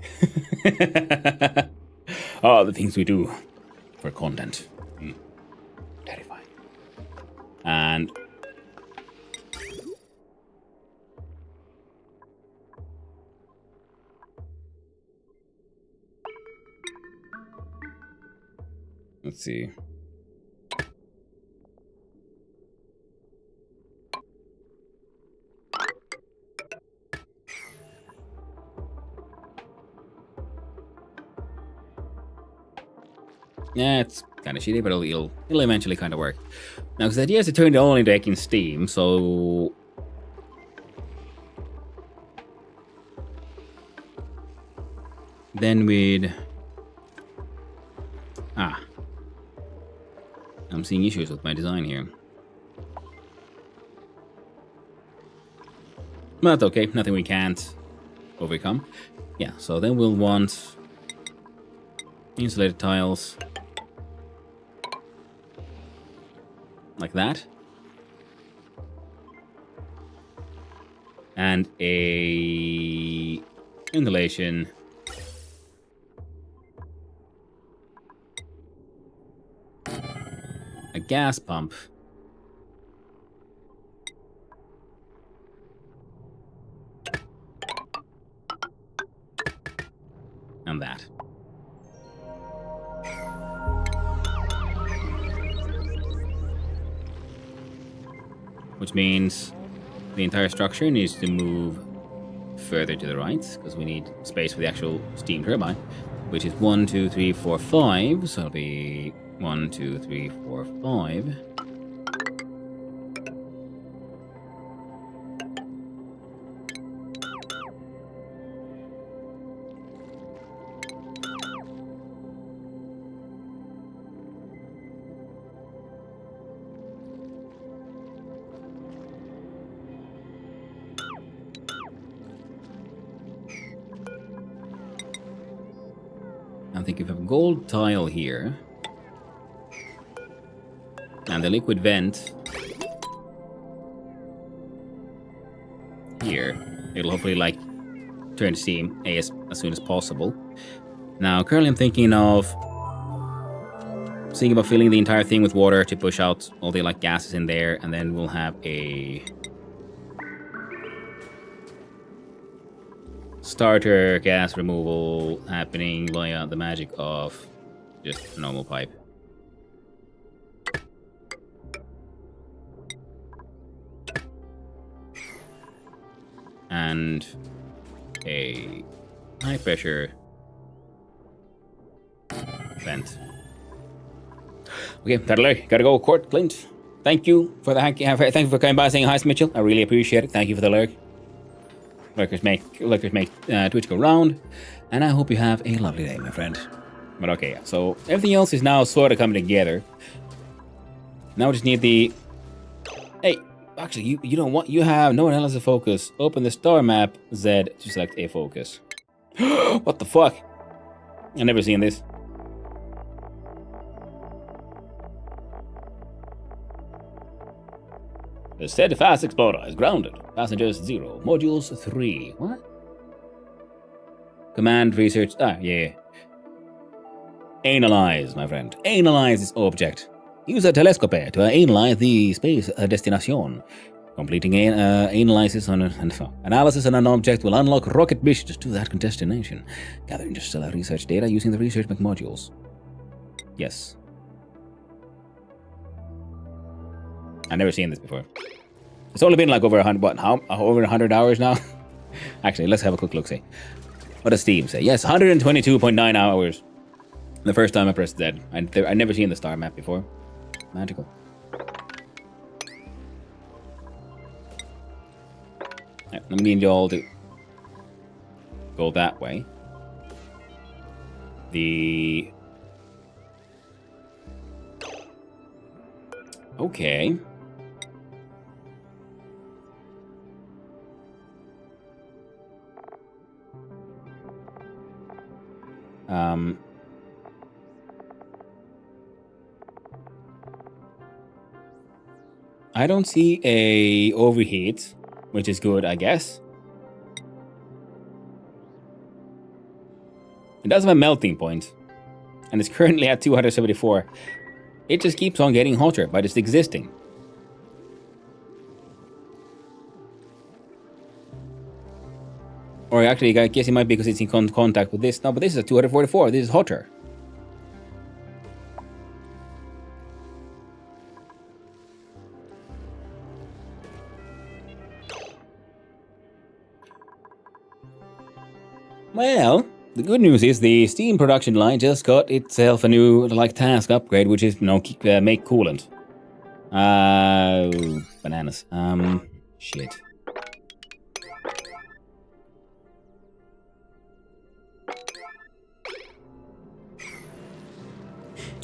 Oh, the things we do for content. And let's see. Yeah, it's kind of shitty, but it'll eventually kind of work. Now, because the idea is to turn the ONI deck in Steam, so then we'd I'm seeing issues with my design here. But that's okay, nothing we can't overcome. Yeah, so then we'll want insulated tiles like that, and a insulation a gas pump and that. Which means the entire structure needs to move further to the right, because we need space for the actual steam turbine, which is 1, 2, 3, 4, 5. So it'll be 1, 2, 3, 4, 5. I think if we have a gold tile here, and the liquid vent here, it'll hopefully like turn to steam as soon as possible. Now, currently I'm thinking about filling the entire thing with water to push out all the like gases in there, and then we'll have a starter gas removal happening via the magic of just a normal pipe. And a high pressure vent. Okay, that'll do. Gotta go, Court Clint. Thank you for the thank you for coming by saying hi, Mitchell. I really appreciate it. Thank you for the lurk. Lurkers make Twitch go round, and I hope you have a lovely day, my friend. But okay, so everything else is now sort of coming together. Now we just need the. Hey, actually, you don't want. You have no analysis focus. Open the star map Z to select a focus. What the fuck? I've never seen this. The steadfast explorer is grounded. Passengers 0. Modules 3. What? Command research. Yeah. Analyze, my friend. Analyze this object. Use a telescope to analyze the space destination. Completing analysis on an object will unlock rocket missions to that destination. Gather interstellar research data using the research modules. Yes. I've never seen this before. It's only been like over 100 hours now? Actually, let's have a quick look, see. What does Steam say? Yes, 122.9 hours. The first time I pressed Z. I'd never seen the star map before. Magical. Right, let me need you all to go that way. Okay. I don't see a overheat, which is good, I guess. It does have a melting point, and it's currently at 274. It just keeps on getting hotter by just existing. Or actually, I guess it might be because it's in contact with this. No, but this is a 244. This is hotter. Well, the good news is the Steam production line just got itself a new task upgrade, which is make coolant. Bananas. Shit.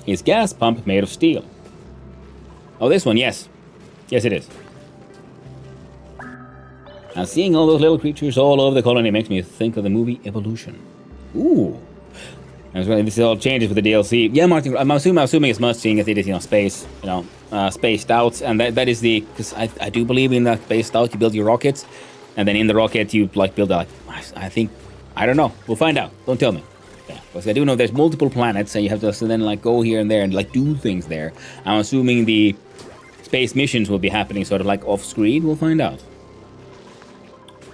Is gas pump made of steel? Oh, this one, yes. Yes, it is. Now, seeing all those little creatures all over the colony makes me think of the movie Evolution. Ooh. This all changes with the DLC. Yeah, Martin, I'm assuming as much, seeing as it is, space, spaced out, and that is because I do believe in that spaced out. You build your rockets, and then in the rocket you build I don't know. We'll find out. Don't tell me. Yeah, because I do know there's multiple planets, and you have to then go here and there and do things there. I'm assuming the space missions will be happening sort of off screen. We'll find out.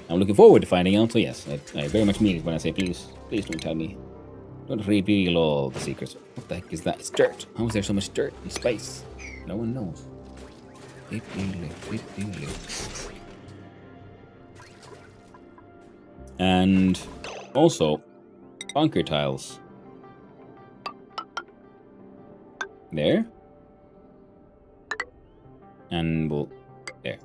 I'm looking forward to finding out. So yes, I very much mean it when I say please don't tell me. Don't reveal all the secrets. What the heck is that? It's dirt. How is there so much dirt in space? No one knows. And also, bunker tiles. There. And we'll... there.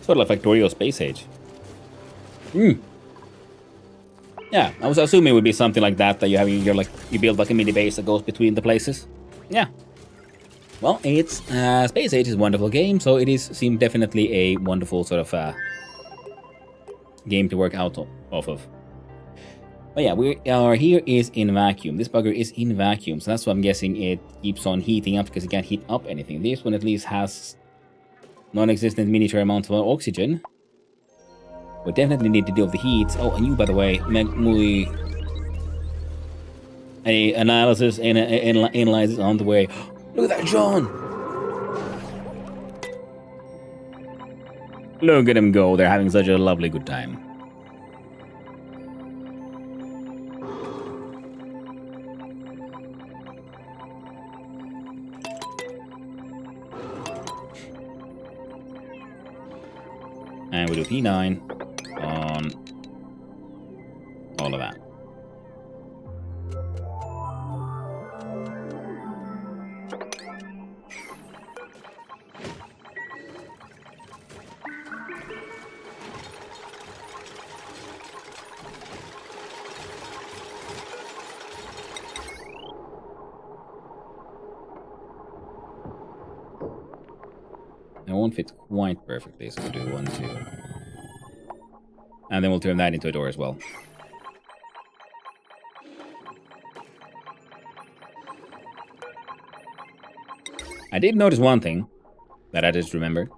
Sort of like Factorio Space Age. Yeah, I was assuming it would be something like that you have you build a mini base that goes between the places. Yeah. Well, it's Space Age is a wonderful game, so it seems definitely a wonderful sort of game to work out off of. But yeah, we are here is in vacuum. This bugger is in vacuum, so that's why I'm guessing it keeps on heating up because it can't heat up anything. This one at least has non-existent miniature amounts of oxygen. We definitely need to deal with the heat. Oh, and you, by the way, muy analysis analyzes on the way. Look at that, John! Look at them go. They're having such a lovely good time. And we do P9 on all of that. It won't fit quite perfectly, so we'll do 1, 2. And then we'll turn that into a door as well. I did notice one thing that I just remembered.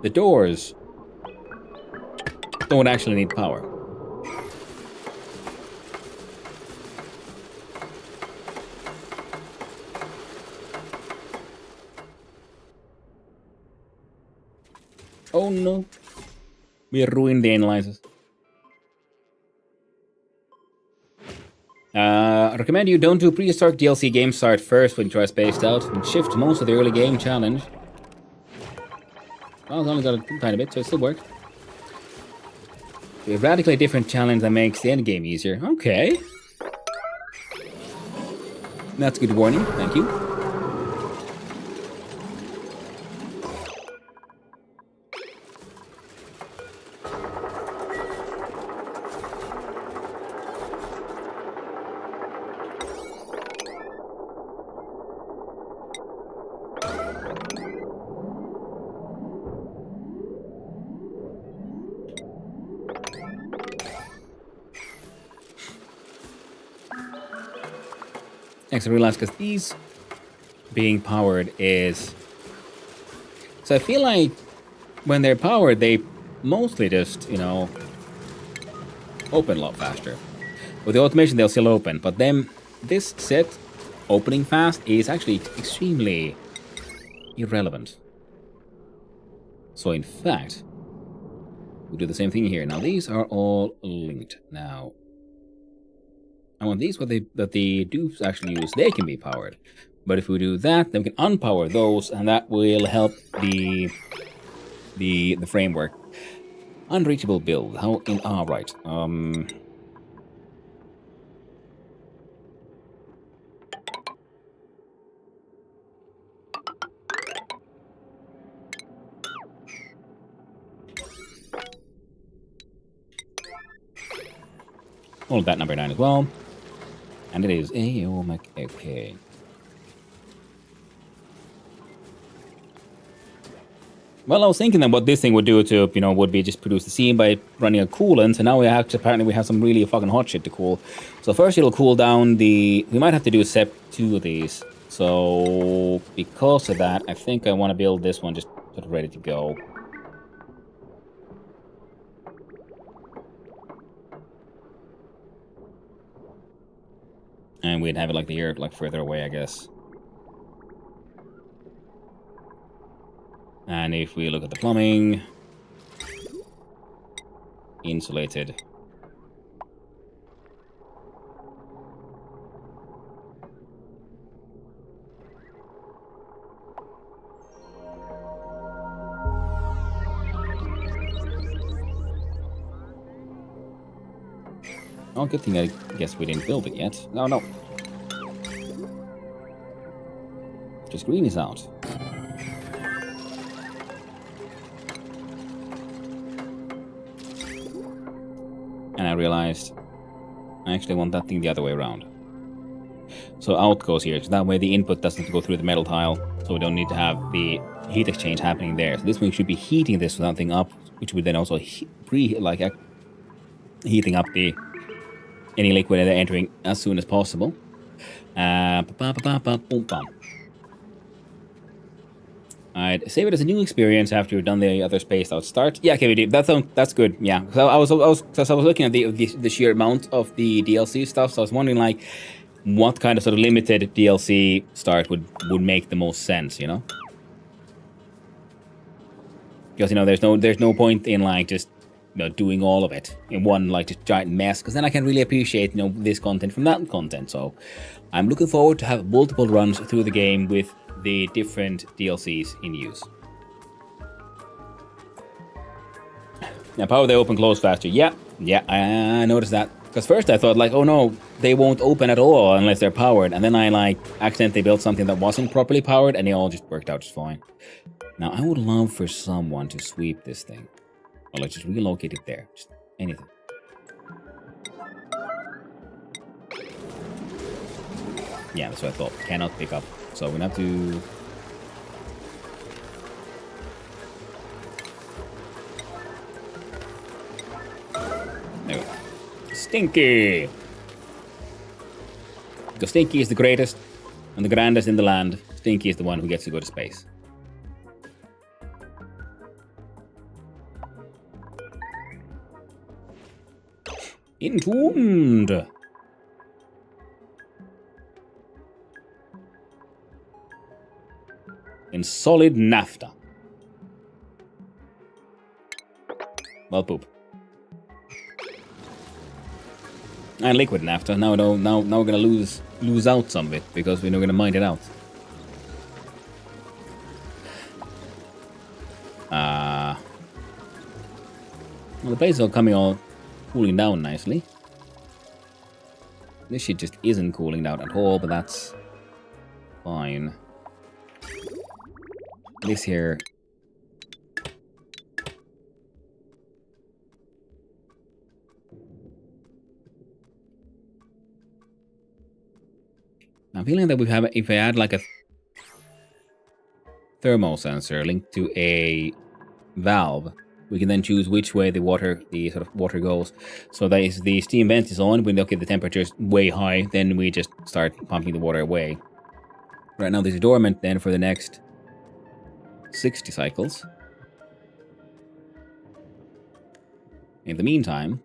The doors don't actually need power. Oh no. We ruined the analyzers. I recommend you don't do prehistoric DLC game start first when you try Spaced Out and shift most of the early game challenge. Well, it's only got a tiny bit, so it still worked. A radically different challenge that makes the end game easier. Okay. That's a good warning, thank you. Next, I realized because these being powered is. So I feel like when they're powered, they mostly just, you know, open a lot faster. With the automation, they'll still open, but then this set opening fast is actually extremely irrelevant. So in fact, we'll do the same thing here. Now these are all linked. Now I want these that the dupes actually use. They can be powered, but if we do that, then we can unpower those, and that will help the framework. Unreachable build. How in? Ah, right. Hold that number 9 as well. And it is okay. Well, I was thinking that what this thing would do to, you know, would be just produce the steam by running a coolant, and now apparently we have some really fucking hot shit to cool. So first it'll cool down we might have to do step 2 of these. So because of that, I think I want to build this one just sort of ready to go. And we'd have it like the air like further away, I guess. And if we look at the plumbing, insulated. Oh, good thing I guess we didn't build it yet. No. Just green is out. And I realized I actually want that thing the other way around. So out goes here, so that way the input doesn't go through the metal tile, so we don't need to have the heat exchange happening there. So this way we should be heating this thing up, which would then also heating up any liquid that they're entering as soon as possible. I'd save it as a new experience after you've done the other spaced out start. Yeah, KVD, that's good. Yeah, so I was looking at the sheer amount of the DLC stuff. So I was wondering like what kind of sort of limited DLC start would make the most sense, you know? Because, you know, there's no point in like just, you know, doing all of it in one like just giant mess, because then I can really appreciate, you know, this content from that content. So I'm looking forward to have multiple runs through the game with the different DLCs in use. Now, power they open close faster. Yeah, I noticed that. Because first I thought like, oh no, they won't open at all unless they're powered. And then I like accidentally built something that wasn't properly powered, and they all just worked out just fine. Now I would love for someone to sweep this thing. Or let's just relocate it there. Just anything. Yeah, that's what I thought. Cannot pick up. So we're gonna have to... There we go. Stinky! Because Stinky is the greatest and the grandest in the land. Stinky is the one who gets to go to space. Entombed! In solid naphtha. Well, poop. And liquid naphtha. Now we're gonna lose out some of it because we're not gonna mine it out. Well, the place is all cooling down nicely. This shit just isn't cooling down at all, but that's fine. This here. I'm feeling that if I add like a thermal sensor linked to a valve, we can then choose which way the sort of water goes. So that is the steam vent is on. When okay, the temperature is way high, then we just start pumping the water away. Right now, this is dormant then for the next 60 cycles. In the meantime,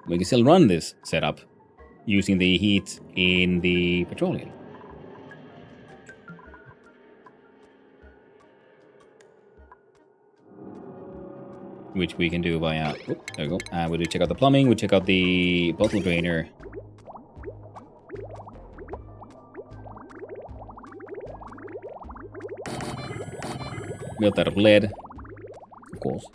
we can still run this setup using the heat in the petroleum. Which we can do via... Whoop, there we go. We do check out the plumbing, we check out the bottle drainer. Built out of lead, of course.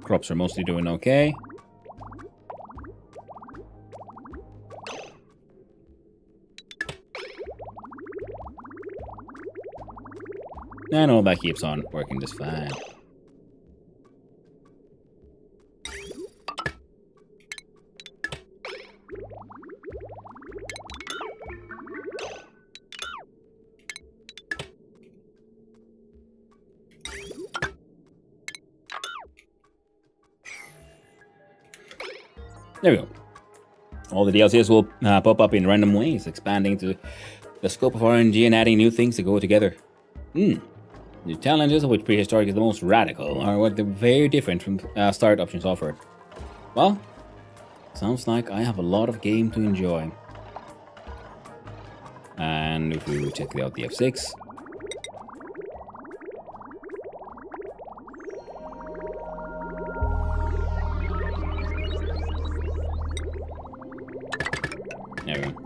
Crops are mostly doing okay. And all that keeps on working just fine. There we go. All the DLCs will pop up in random ways, expanding to the scope of RNG and adding new things to go together. The challenges of which prehistoric is the most radical are what they're very different from start options offered. Well, sounds like I have a lot of game to enjoy. And if we check out the F6. There we go.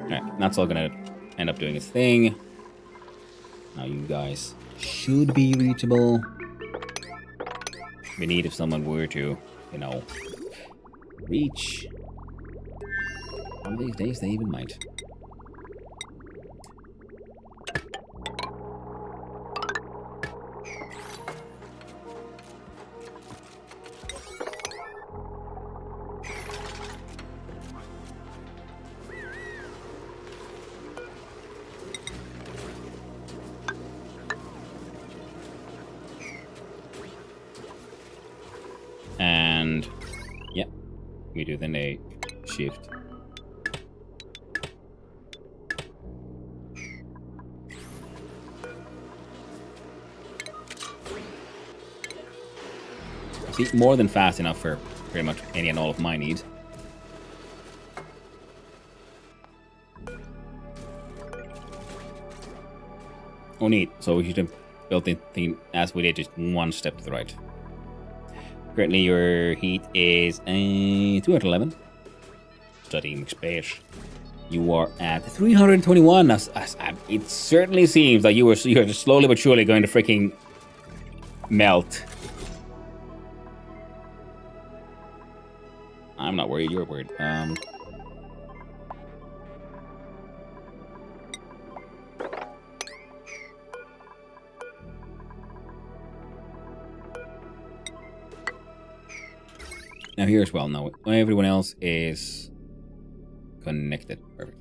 Alright, that's all gonna end up doing its thing. Now you guys should be reachable. We need if someone were to, you know, reach. One of these days they even might. And yeah, we do then a shift. See, more than fast enough for pretty much any and all of my needs. Oh, neat. So we should have built in thing as we did, just one step to the right. Currently, your heat is 211. Studying space. You are at 321. It certainly seems like you're slowly but surely going to freaking melt. I'm not worried. You're worried. Now here as well, now everyone else is connected. Perfect.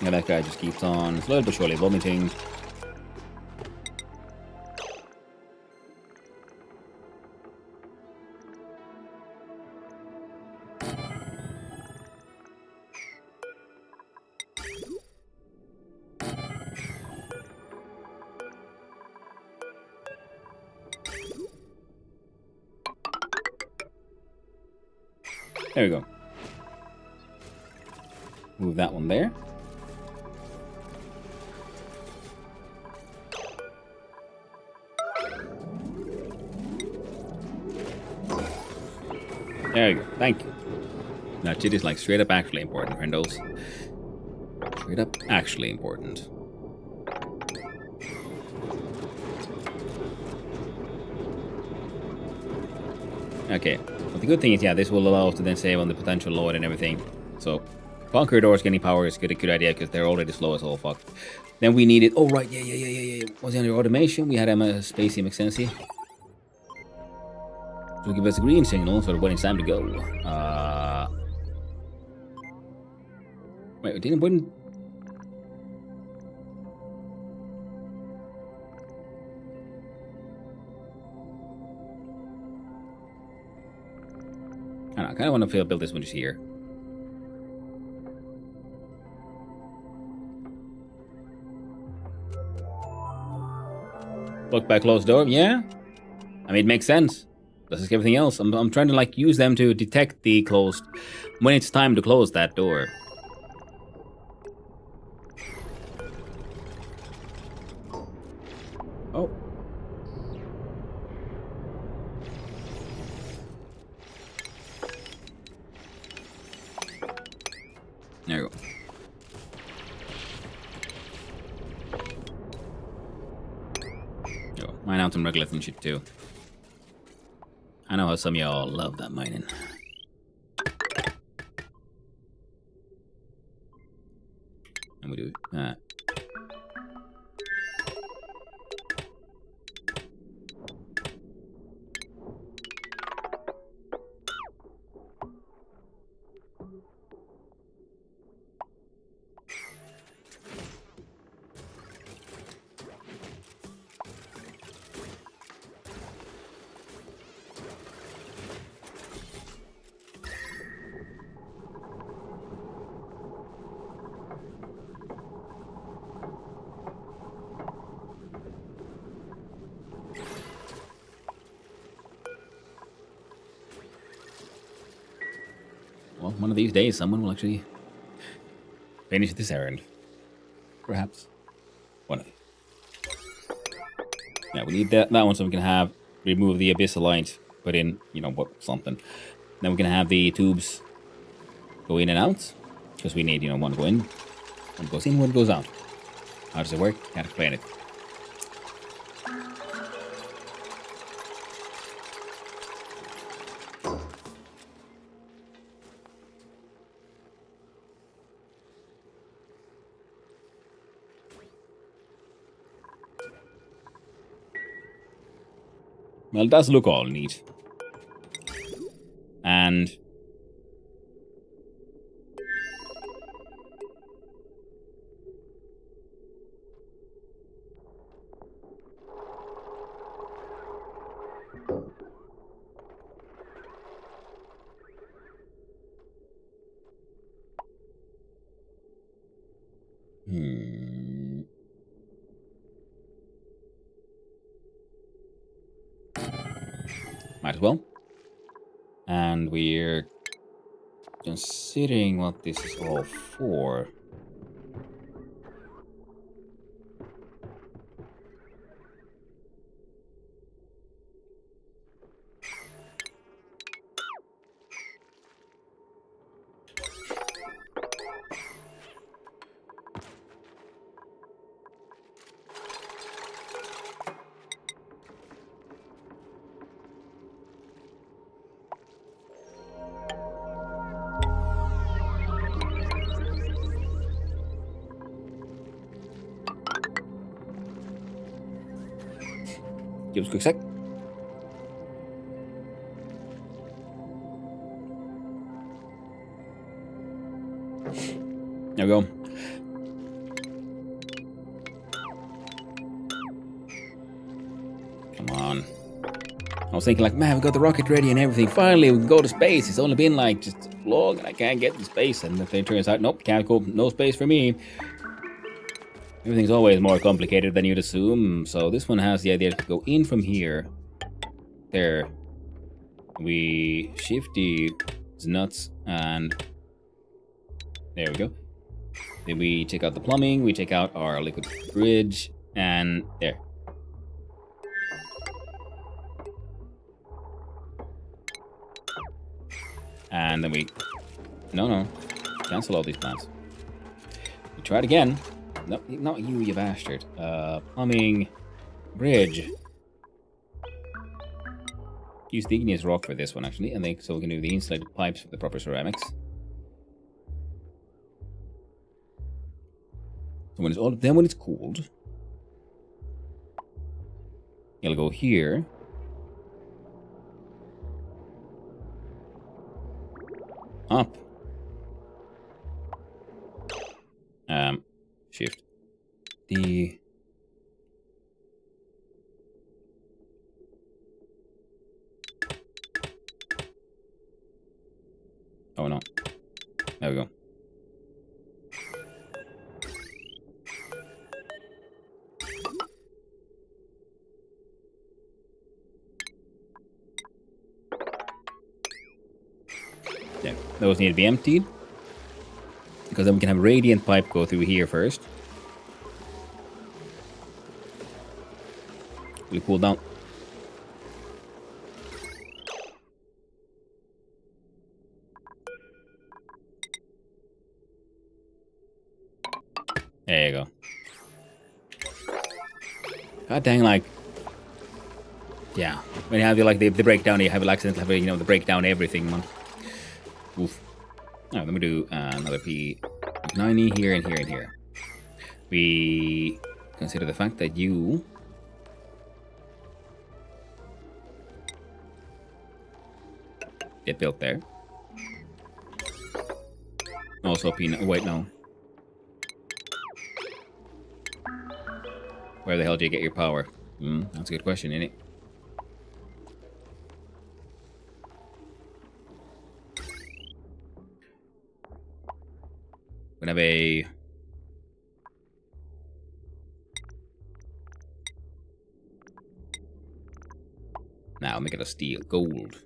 And that guy just keeps on slowly but surely vomiting. There we go. Move that one there. There you go. Thank you. That shit is like straight up actually important, friendos. Straight up actually important. Okay. But the good thing is, yeah, this will allow us to then save on the potential load and everything. So, bunker doors getting power is a good idea because they're already slow as all fuck. Then we needed. Oh, right. Yeah. Was it under automation? We had a Spacey McSensi. To give us a green signal, so when it's time to go. Wait, it wouldn't. I don't know, I kind of want to build this one just here. Look by closed door, yeah. I mean, it makes sense. Just like everything else. I'm trying to like use them to detect the closed when it's time to close that door. Oh. There you go. Yo, mine out some regolith and shit too. I know how some of y'all love that mining. And we do that. Well, one of these days, someone will actually finish this errand. Perhaps. One of these. Yeah, we need that one so we can remove the abyssal light, put in, something. Then we can have the tubes go in and out, because we need, one to go in, one goes in, one goes out. How does it work? Can't explain it. Well, it does look all neat. And might as well. And we're considering what this is all for. Give us a quick sec. There we go. on. I was thinking like, man, we got the rocket ready and everything. Finally, we can go to space. It's only been like just long and I can't get to space. And then it turns out, nope, can't go. No space for me. Everything's always more complicated than you'd assume. So this one has the idea to go in from here. There. We shift the nuts and there we go. Then we take out the plumbing. We take out our liquid bridge and there. And then we... No. Cancel all these plans. We try it again. No, not you, you bastard. Plumbing. Bridge. Use the igneous rock for this one, actually. And then, so we can do the insulated pipes for the proper ceramics. So when it's all... Then when it's cooled... You'll go here. Up. Shift. D. Oh no. There we go. Yeah, those need to be emptied. Because then we can have a radiant pipe go through here first. We cool down. There you go. God dang, like... Yeah. When you have the breakdown, you have accidentally have, you know, the breakdown everything, man. Oof. Alright, let me do another P90 here and here and here. We consider the fact that you... get built there. Also P... Wait, no. Where the hell do you get your power? That's a good question, isn't it? We have a... Now make it a steel gold.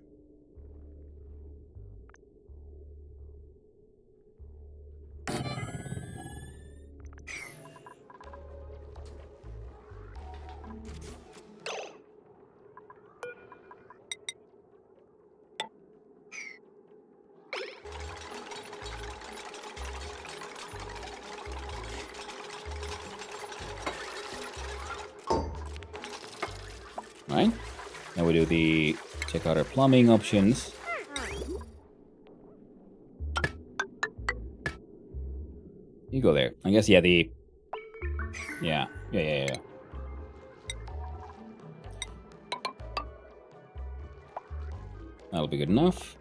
Right? Now we do the check out our plumbing options. You go there. I guess yeah, the yeah. That'll be good enough.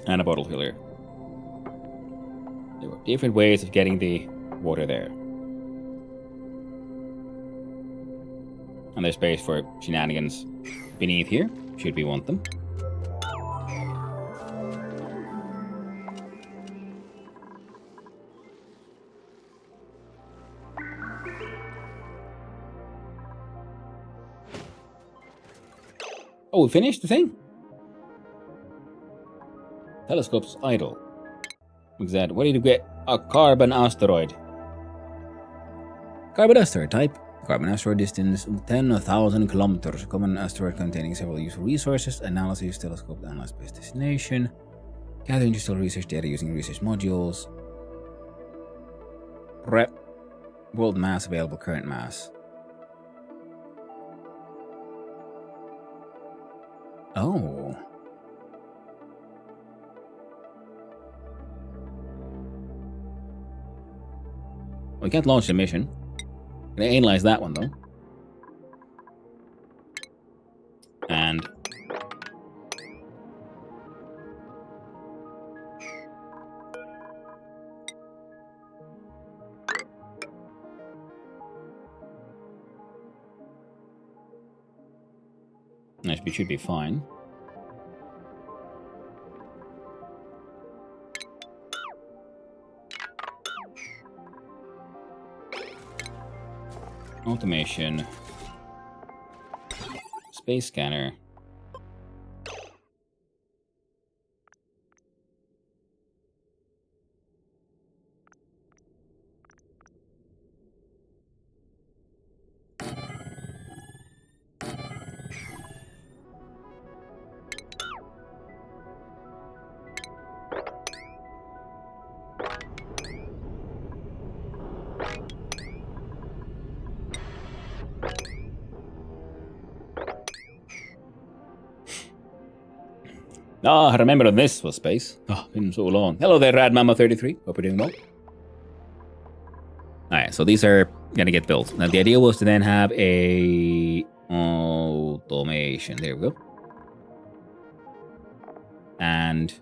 And a bottle filler. There were different ways of getting the water there. And there's space for shenanigans beneath here, should we want them. Oh, we finished the thing? Telescope's idle. What's that? What did you get? A carbon asteroid. Carbon asteroid type. Carbon asteroid distance 10,000 kilometers. Common asteroid containing several useful resources. Analysis telescope to analyze space destination. Gather industrial research data using research modules. Prep. World mass available. Current mass. Oh. We can't launch the mission. Gonna analyze that one though. And we should be fine. Automation. Space scanner. Ah, I remember when this was space. Oh, been so long. Hello there, Rad Mama 33. Hope you're doing well. Alright, so these are gonna get built. Now the idea was to then have a automation. There we go. And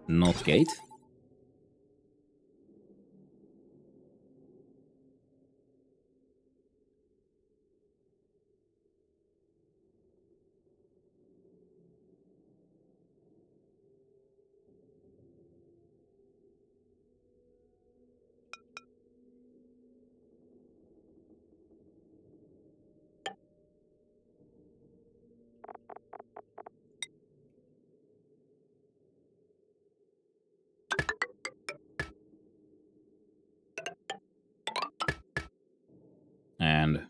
not gate. And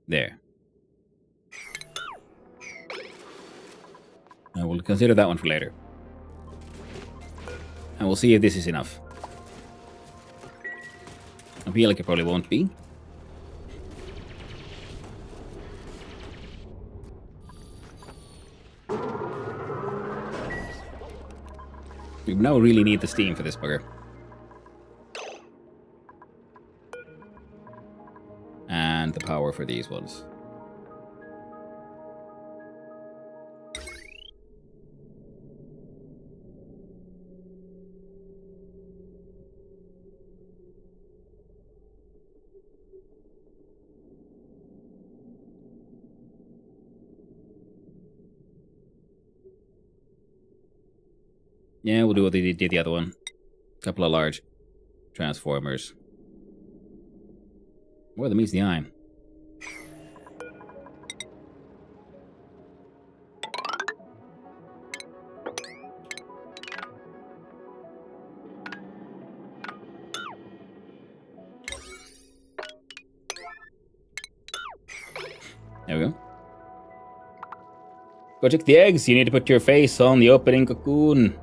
there. I will consider that one for later. And we'll see if this is enough. I feel like it probably won't be. We now really need the steam for this bugger. And the power for these ones. Yeah, we'll do what they did the other one. A couple of large transformers. More than meets the eye. There we go. Go check the eggs. You need to put your face on the opening cocoon.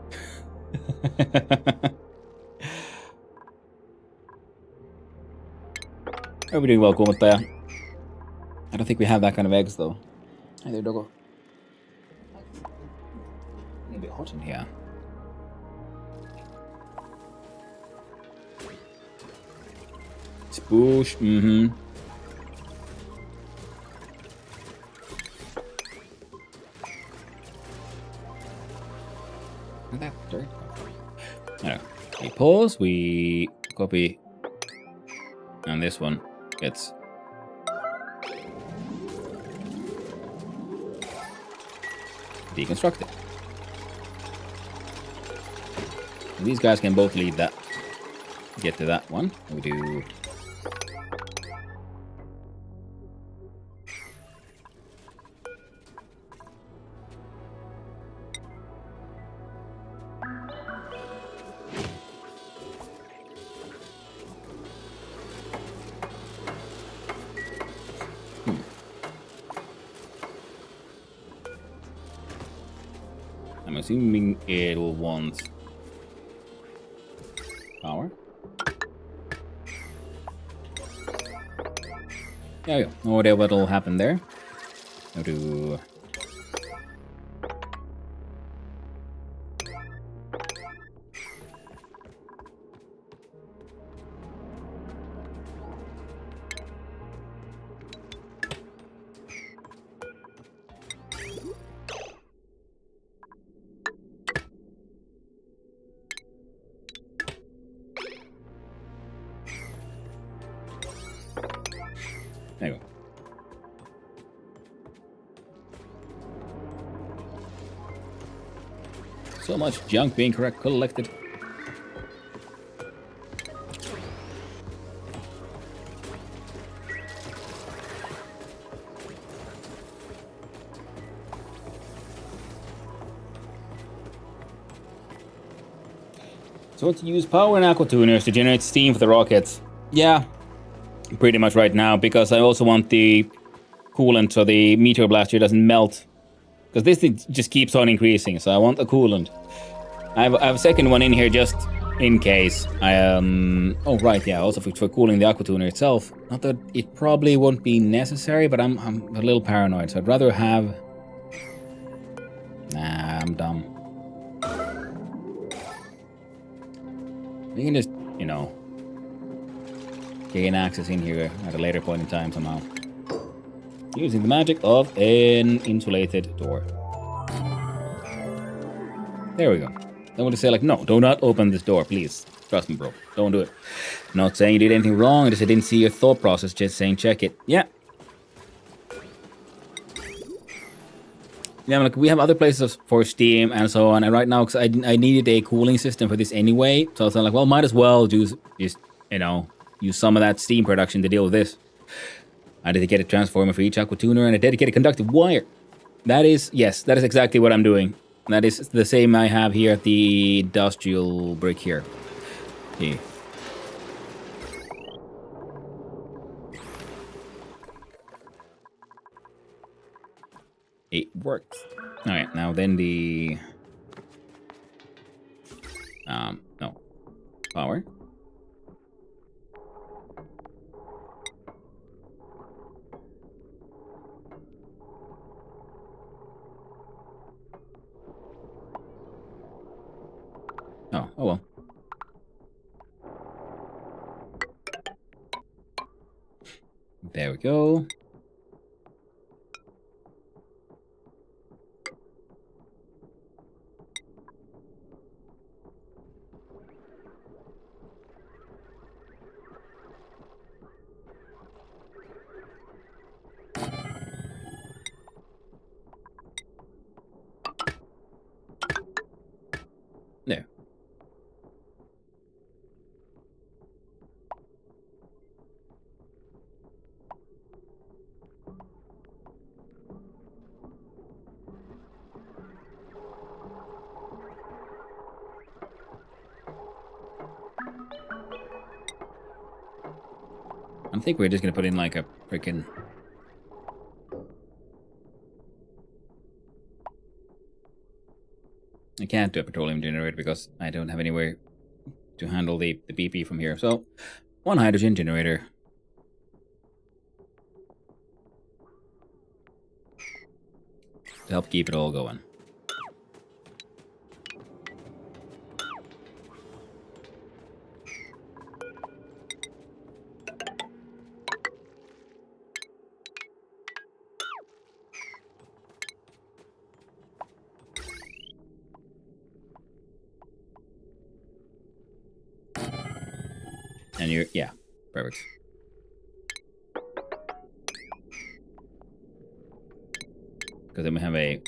Are we doing well, Kumottaja? I don't think we have that kind of eggs, though. Hey there, doggo. It's a bit hot in here. Spoosh, mm-hmm. Look at that dirt. Alright, we pause, we copy, and this one gets deconstructed. These guys can both lead that. Get to that one. We do. I'm assuming it'll want There you go. No idea what'll happen there. Go to... There you go. So much junk being collected. So to use power and aqua tuners to generate steam for the rockets. Yeah, pretty much right now, because I also want the coolant so the meteor blaster doesn't melt. Because this thing just keeps on increasing, so I want a coolant. I have a second one in here just in case. Oh right, yeah, also for cooling the aqua tuner itself. Not that it probably won't be necessary, but I'm a little paranoid, so I'd rather have... Nah, I'm dumb. We can just, you know, gain access in here at a later point in time somehow. Using the magic of an insulated door. There we go. I want to say like, no, do not open this door, please. Trust me, bro. Don't do it. Not saying you did anything wrong, just I didn't see your thought process, just saying check it. Yeah. Yeah, like we have other places for steam and so on, and right now, because I needed a cooling system for this anyway, so I was like, well, might as well just, you know, use some of that steam production to deal with this. I dedicated transformer for each aqua tuner and a dedicated conductive wire. That is, yes, that is exactly what I'm doing. That is the same I have here at the industrial brick here. Okay. It works. Alright, now then the... no. Power. Oh well. There we go. There. I think we're just gonna put in like a freaking... I can't do a petroleum generator because I don't have anywhere to handle the BP from here. So, one hydrogen generator. To help keep it all going. And you're, yeah, perfect. Because then we have a...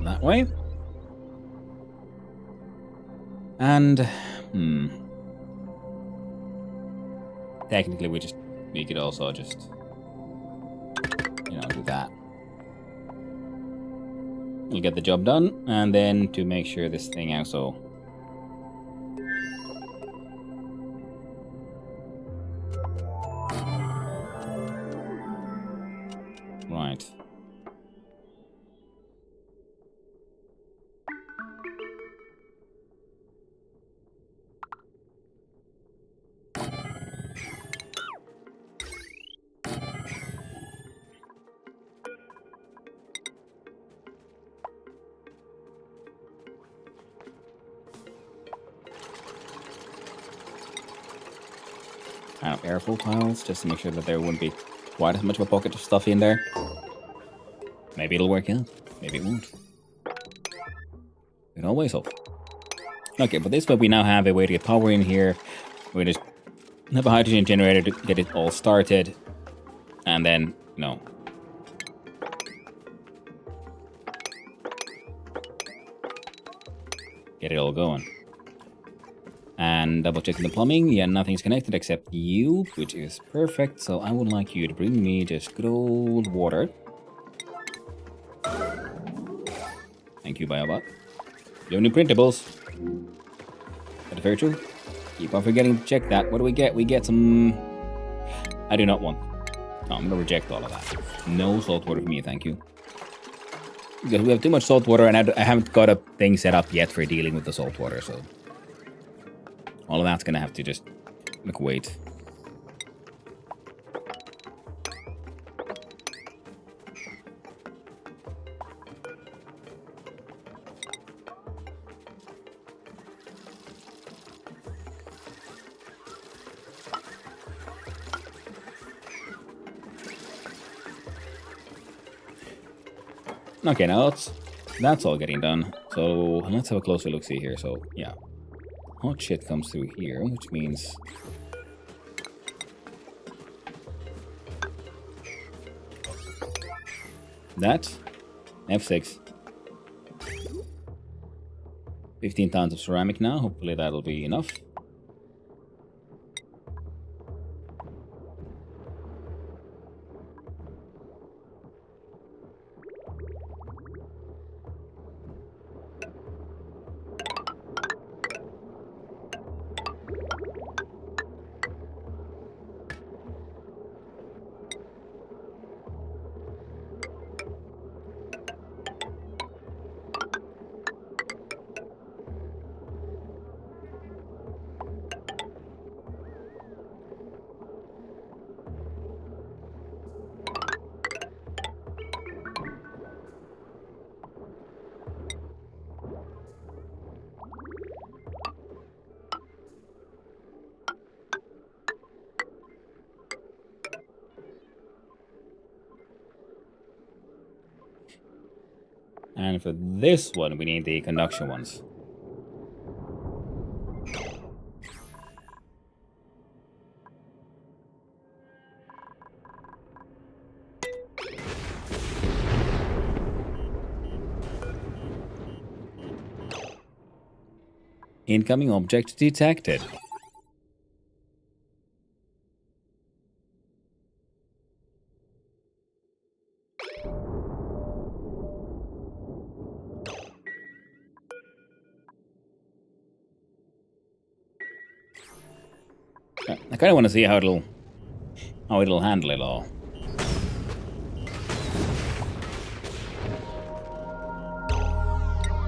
that way. And technically we could also just, do that. We'll get the job done, and then to make sure this thing also. Right. Kind of airflow tiles, just to make sure that there wouldn't be quite as much of a pocket of stuff in there. Maybe it'll work out. Maybe it won't. We can always hope. Okay, but this way we now have a way to get power in here. We just have a hydrogen generator to get it all started. And then, get it all going. And double checking the plumbing. Yeah, nothing's connected except you, which is perfect. So I would like you to bring me just good old water. Thank you, Biobot. You have new printables. That's very true. Keep on forgetting to check that. What do we get? We get some... I do not want... No, I'm going to reject all of that. No salt water for me, thank you. Because we have too much salt water, and I haven't got a thing set up yet for dealing with the salt water, so... all of that's going to have to just wait. Okay, now that's all getting done. So let's have a closer look-see here. So yeah, hot shit comes through here, which means that F6. 15 tons of ceramic now. Hopefully that'll be enough. And for this one, we need the conduction ones. Incoming object detected. I kind of want to see how it'll handle it all.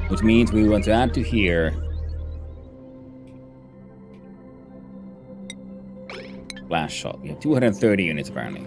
Which means we want to add to here blast shot. We have 230 units apparently.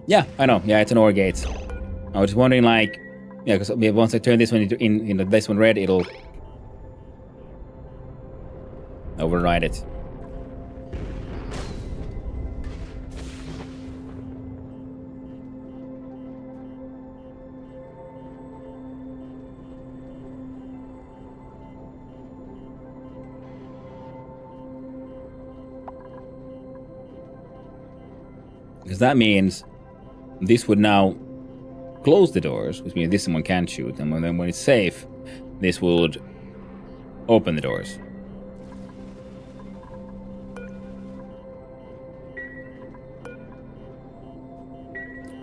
Yeah, I know. Yeah, it's an OR gate. I was just wondering, like, yeah, because once I turn this one into this one red, it'll override it. Because that means this would now close the doors, which means this one can't shoot. And then when it's safe, this would open the doors.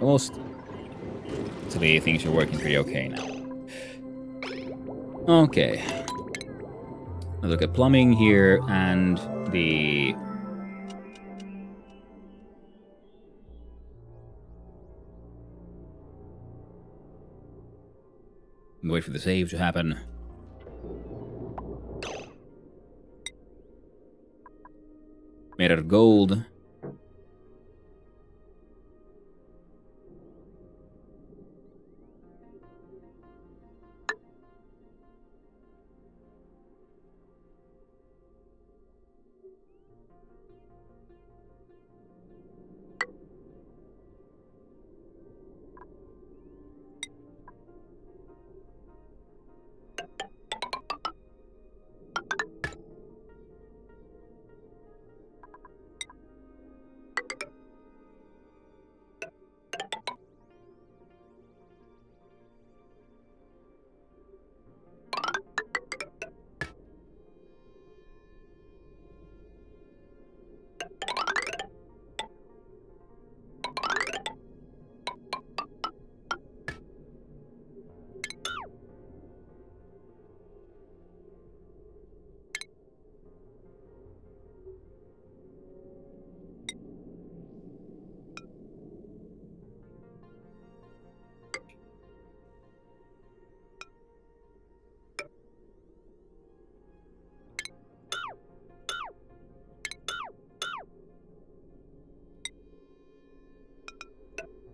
Most three things are working pretty okay now. Okay. Let's look at plumbing here and the... Wait for the save to happen. Made out of gold.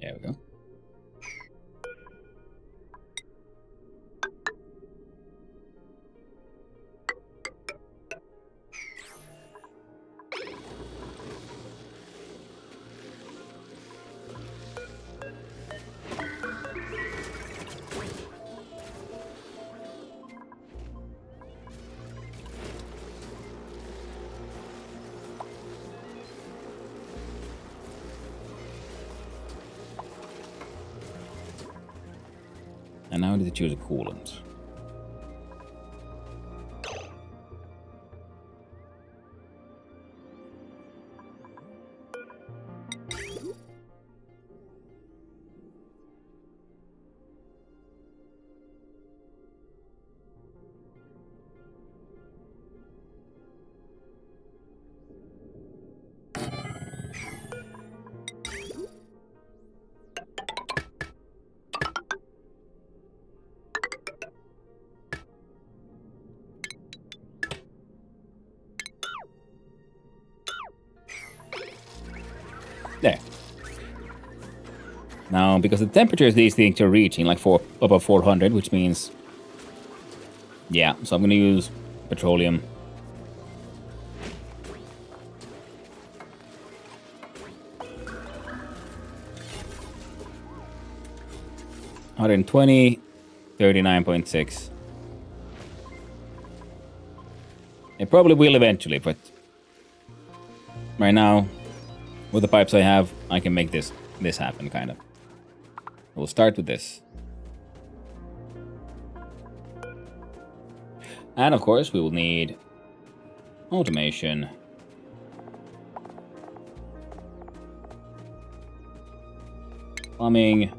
There we go. And now I need to choose a coolant. There. Now, because the temperatures these things are reaching, like above 400, which means... Yeah, so I'm going to use petroleum. $120, 39.6. It probably will eventually, but... Right now... With the pipes I have, I can make this happen, kind of. We'll start with this. And of course, we will need automation. Plumbing.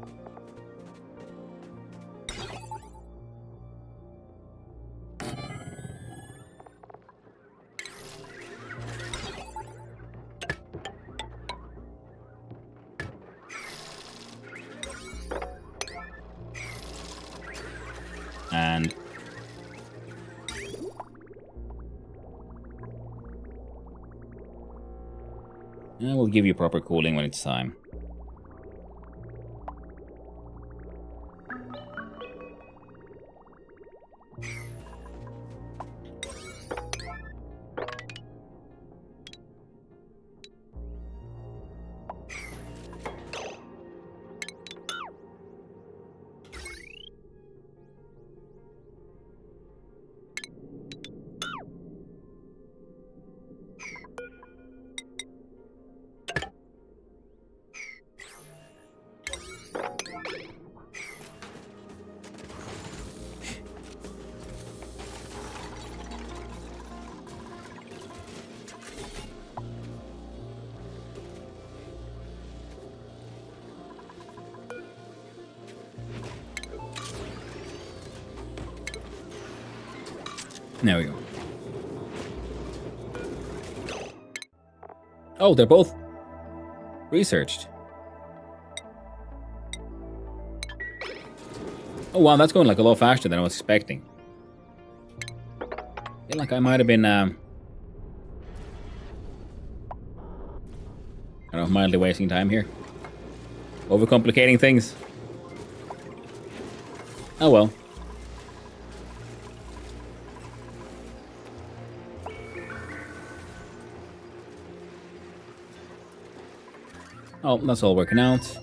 And I will give you proper cooling when it's time. There we go. Oh, they're both researched. Oh wow, that's going like a lot faster than I was expecting. I feel like I might have been, I don't know, mildly wasting time here. Overcomplicating things. Oh well. Oh, that's all working out.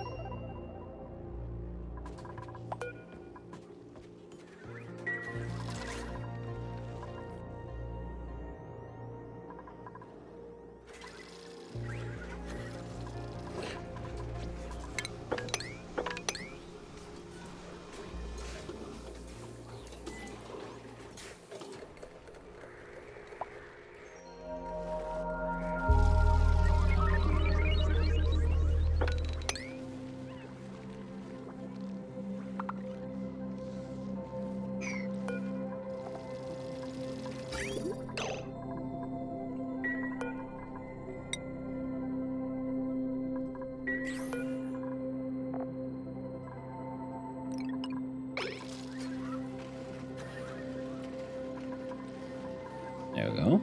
There we go.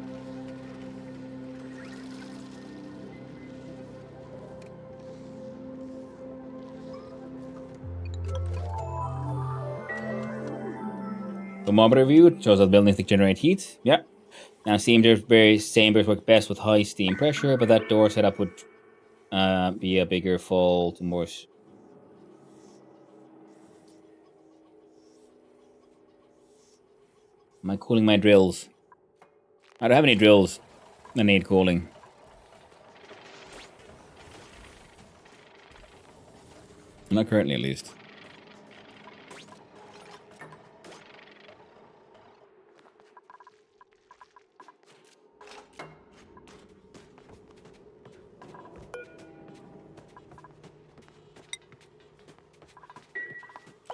Thermometer view shows that buildings that generate heat. Yeah. Now chambers work best with high steam pressure, but that door setup would be a bigger fall to more. Am I cooling my drills? I don't have any drills that need cooling. Not currently, at least.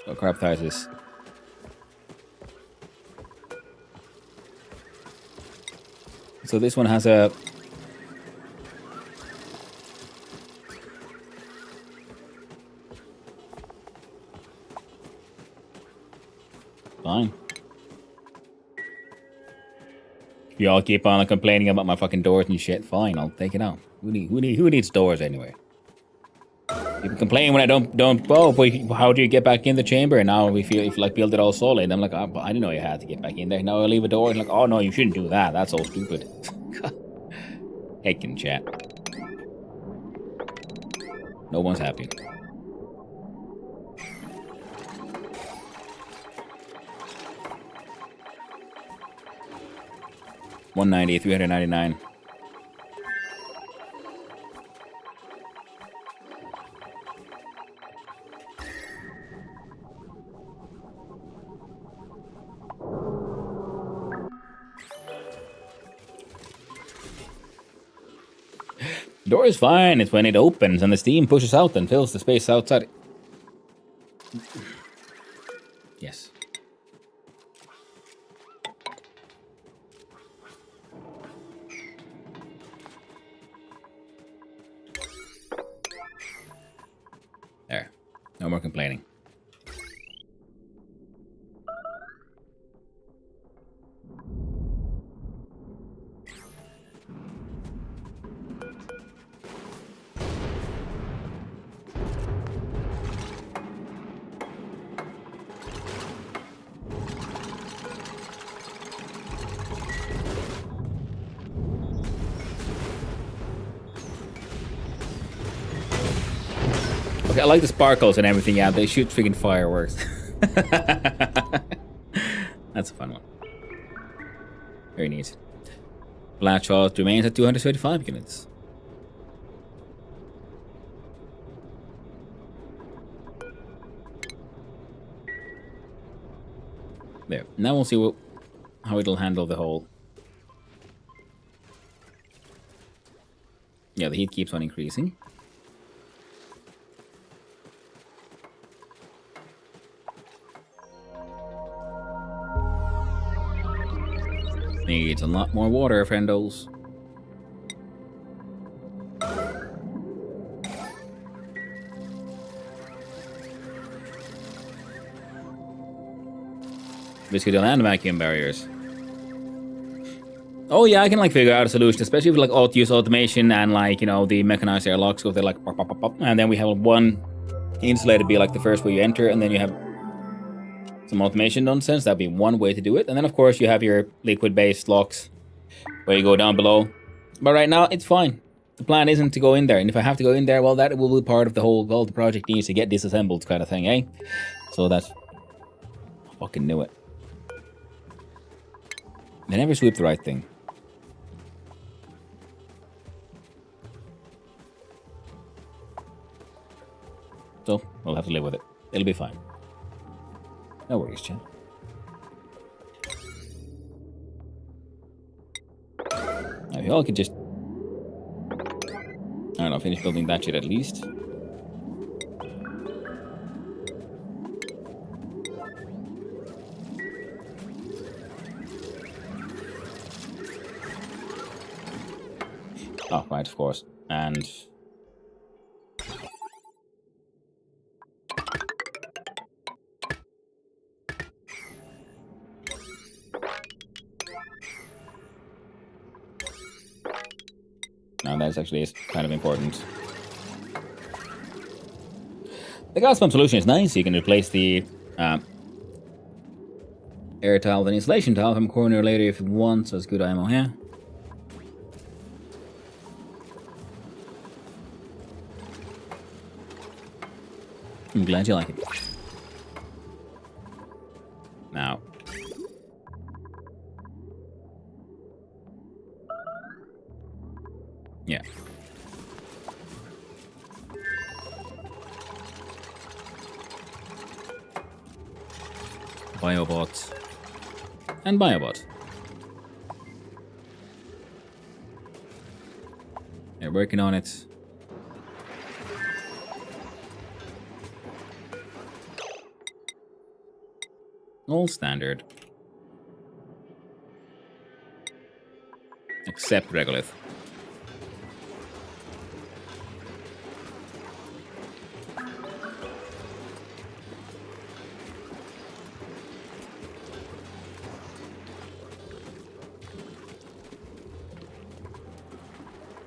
So crop sizes. So this one has a fine. You all keep on complaining about my fucking doors and shit. Fine, I'll take it out. Who needs doors anyway? People complain when I don't. Oh, but how do you get back in the chamber? And now we feel if like build it all solid. I'm like, oh, I didn't know you had to get back in there. Now I leave a door. And like, oh no, you shouldn't do that. That's all stupid. Heck in chat. No one's happy. $190, $399. The door is fine. It's when it opens and the steam pushes out and fills the space outside. Yes. There. No more complaining. I like the sparkles and everything. Yeah, they shoot freaking fireworks. That's a fun one. Very neat. Blackshot remains at 235 units. There. Now we'll see how it'll handle the whole. Yeah, the heat keeps on increasing. needs a lot more water, friendos. Basically, land vacuum barriers. Oh yeah, I can like figure out a solution, especially with like use automation and like, you know, the mechanized airlocks, so they're like pop, pop, pop, pop, and then we have one insulator be like the first way you enter, and then you have some automation nonsense. That'd be one way to do it. And then of course you have your liquid-based locks where you go down below. But right now it's fine. The plan isn't to go in there, and if I have to go in there, well, that will be part of the whole, well, the project needs to get disassembled kind of thing, eh? So that's... I fucking knew it. They never sweep the right thing. So, we'll have to live with it. It'll be fine. No worries, Chen. Now, you all could just... I don't know, finish building that shit at least. Oh, right, of course. And... now that's actually kind of important. The gas pump solution is nice. You can replace the air towel with an insulation towel from corner later if you want, so it's good ammo here. I'm glad you like it. Now. Yeah. Biobot. And Biobot. They're working on it. All standard. Except regolith.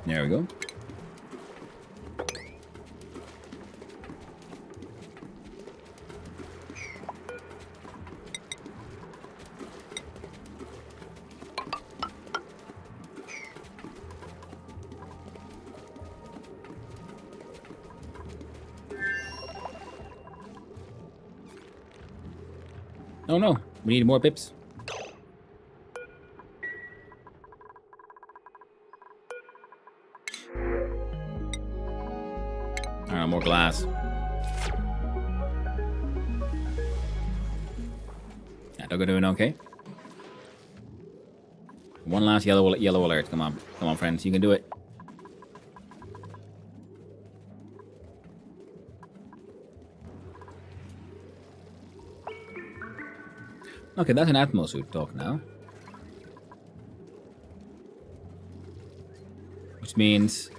There we go. Oh no, we need more pips. More glass. Yeah, Doggo doing okay. One last yellow alert. Come on, friends, you can do it. Okay, that's an atmosuit dock now. Which means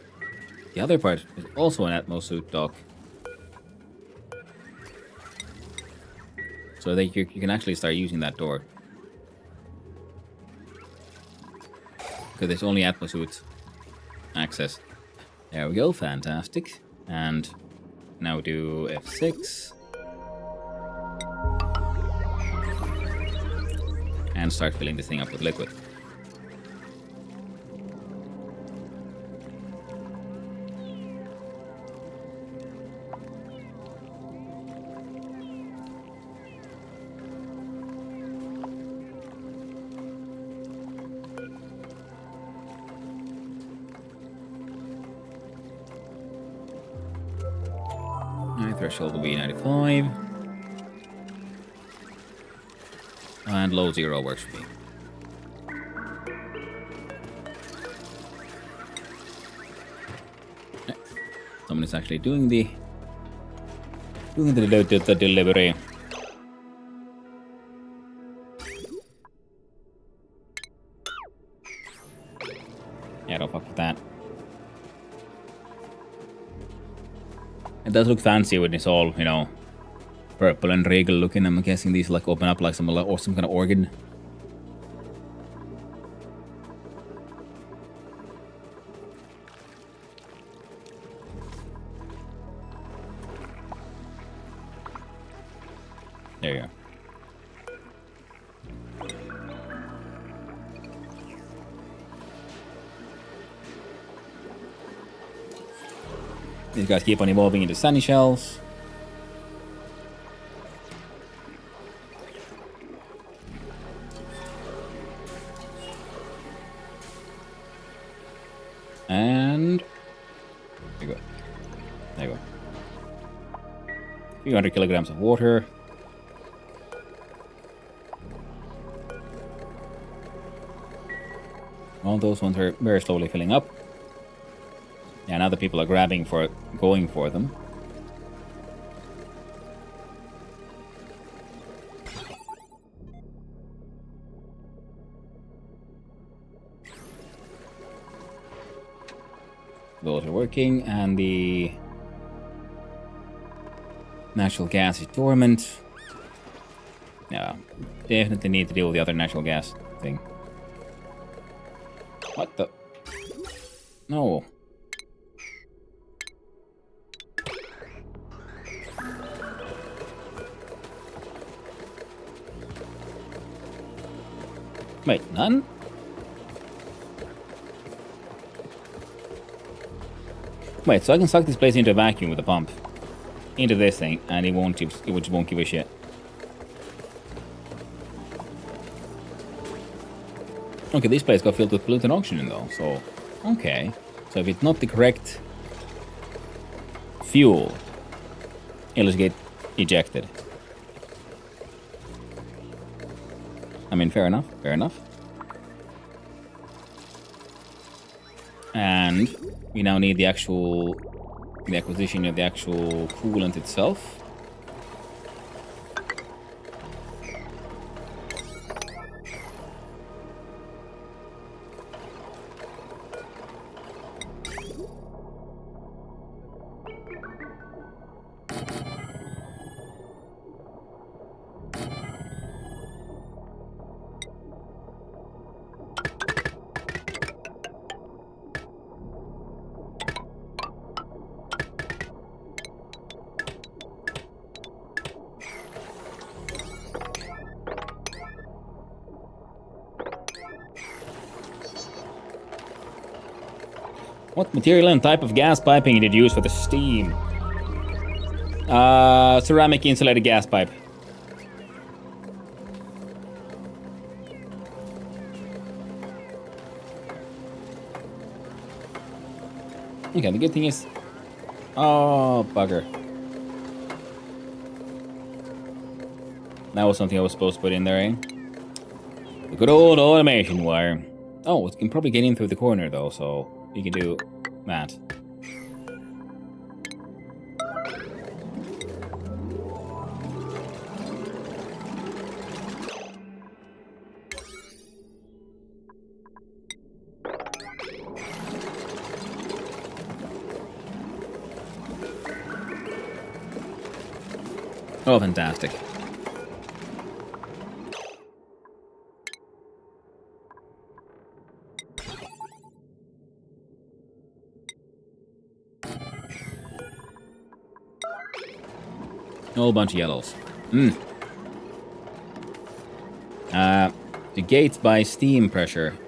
the other part is also an atmosuit dock. So that you can actually start using that door. Because it's only atmosuit access. There we go, fantastic. And now do F6. And start filling this thing up with liquid. Threshold will be 95. And low 0 works for me. Okay. Someone is actually doing the delivery. It does look fancy when it's all, you know, purple and regal looking. I'm guessing these like open up like some kind of organ. There you go. These guys keep on evolving into sunny shells. And there you go. There you go. A few hundred kilograms of water. All those ones are very slowly filling up. Yeah, now the people are going for them. Those are working, and the natural gas is dormant. Yeah, definitely need to deal with the other natural gas thing. What the? No. Wait, none? Wait, so I can suck this place into a vacuum with a pump. Into this thing, and it just won't give a shit. Okay, this place got filled with polluted oxygen though, so... Okay. So if it's not the correct fuel, it'll just get ejected. I mean, fair enough, fair enough. And we now need the acquisition of the actual coolant itself. What material and type of gas piping did you use for the steam? Ceramic insulated gas pipe. Okay, the good thing is... Oh, bugger. That was something I was supposed to put in there, eh? The good old automation wire. Oh, it can probably get in through the corner, though, so... You can do that. Oh, fantastic. A whole bunch of yellows. The gates by steam pressure.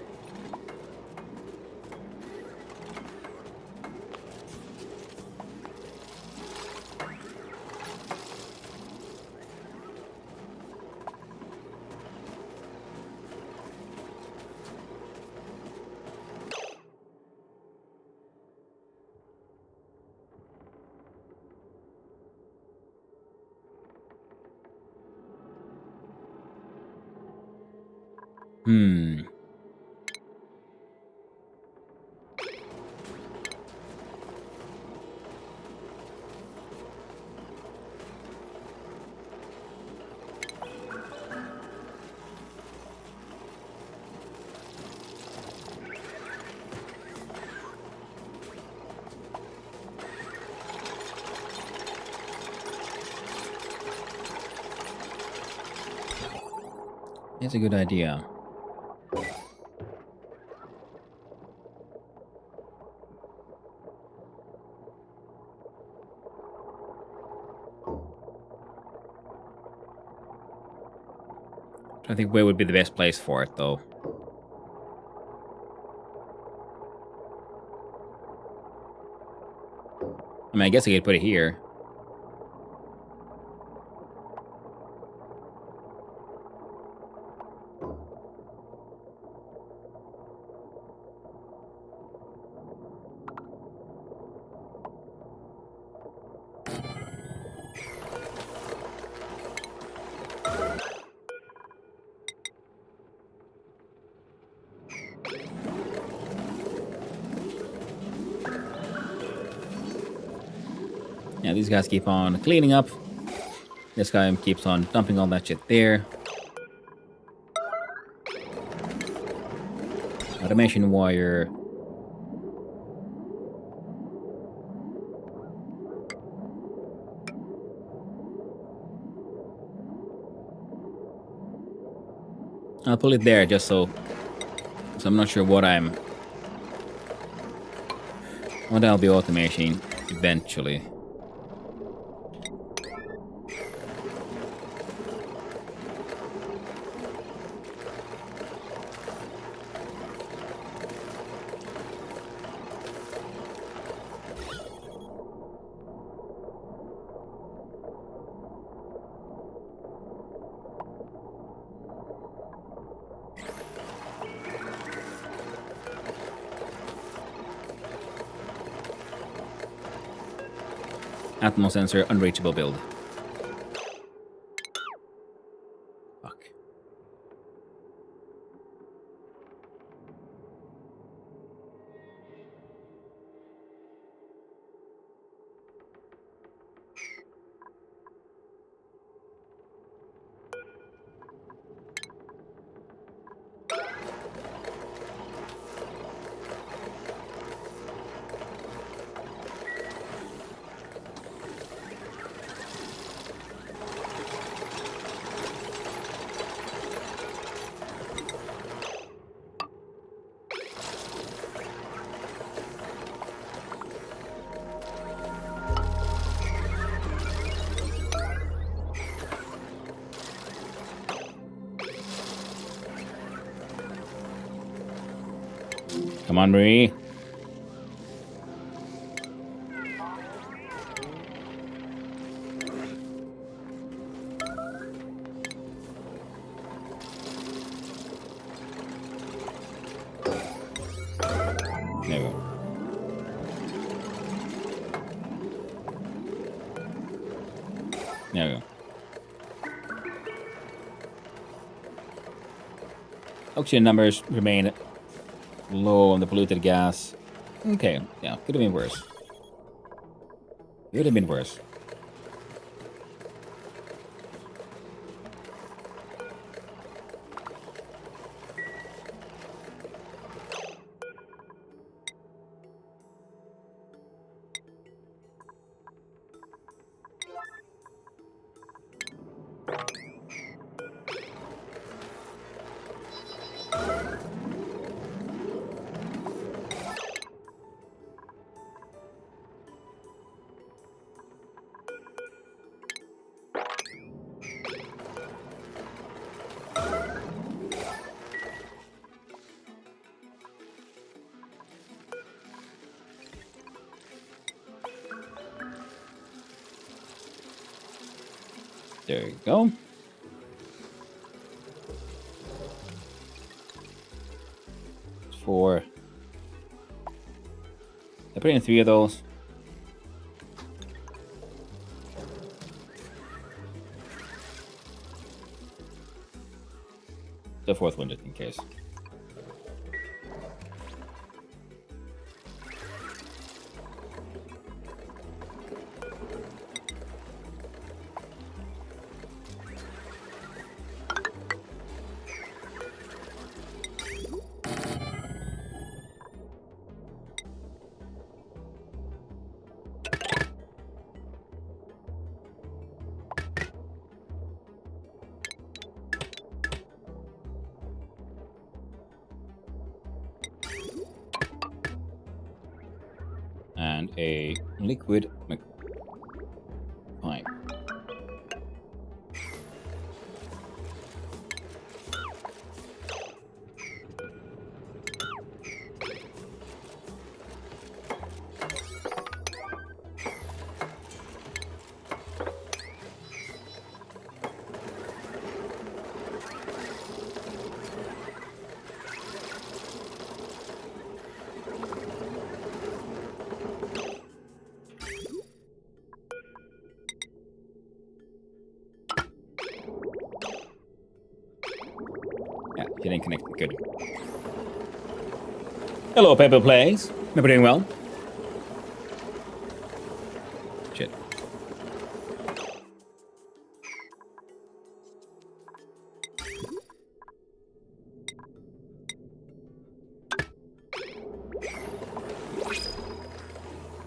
It's a good idea. I think where would be the best place for it, though. I mean, I guess I could put it here. Yeah, these guys keep on cleaning up. This guy keeps on dumping all that shit there. Automation wire. I'll pull it there just so I'm not sure what I'll be automating eventually. Atmos sensor, unreachable build. Fuck. Come on, Marie. There we go. There we go. Oxygen numbers remain low on the polluted gas. Okay, yeah, could have been worse. Could have been worse. There you go. Four. I put in 3 of those. The 4th one just in case. a liquid pipe. Yeah, you didn't connect. Good. Hello, Pepper Plays. Hope you're doing well. Shit.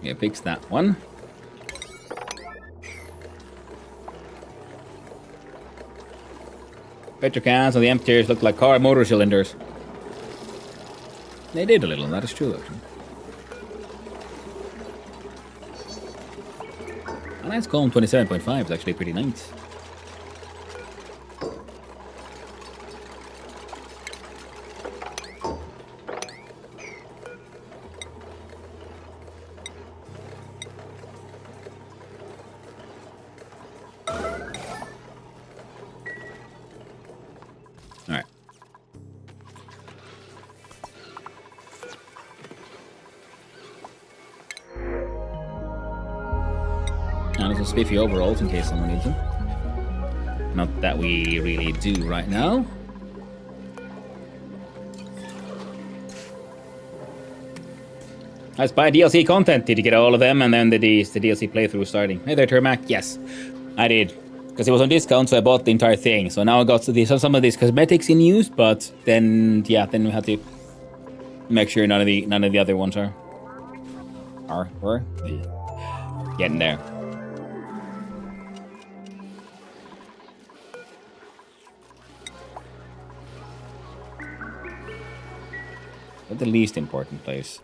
Yeah, fix that one. Petro cans on the emptiers look like car motor cylinders. They did a little, that is true actually. A nice calm 27.5 is actually pretty nice. Alright. Now there's some spiffy overalls in case someone needs them. Not that we really do right now. Let's buy DLC content. Did you get all of them? And then the DLC playthrough starting. Hey there, Termac. Yes, I did. Because it was on discount, so I bought the entire thing. So now I got some of these cosmetics in use, but then then we had to make sure none of the other ones were getting there. But the least important place.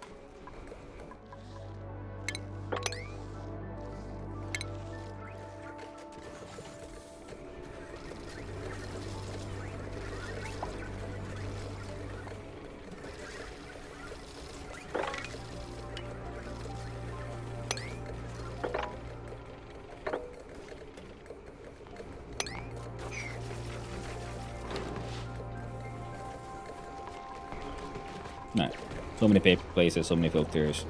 No, so many paper places, so many filters.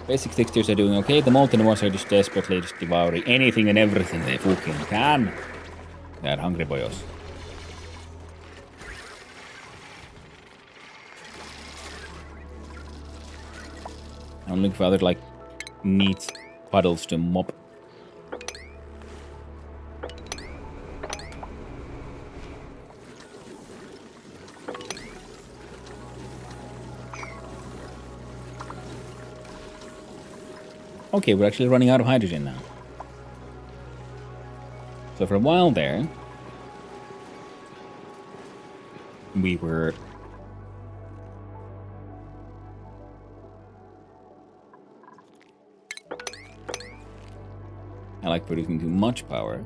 Basic textures are doing okay. The molten ones are just desperately just devouring anything and everything they fucking can. They're hungry boyos. I'm looking for other like neat puddles to mop. Okay, we're actually running out of hydrogen now. So for a while there, we were... I like producing too much power.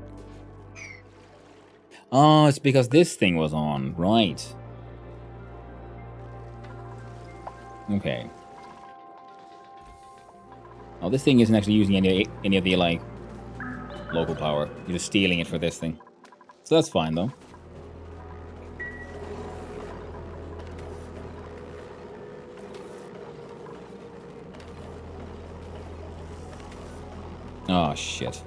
Oh, it's because this thing was on, right. Okay. Oh, this thing isn't actually using any of the, like, local power. You're just stealing it for this thing. So that's fine, though. Oh, shit.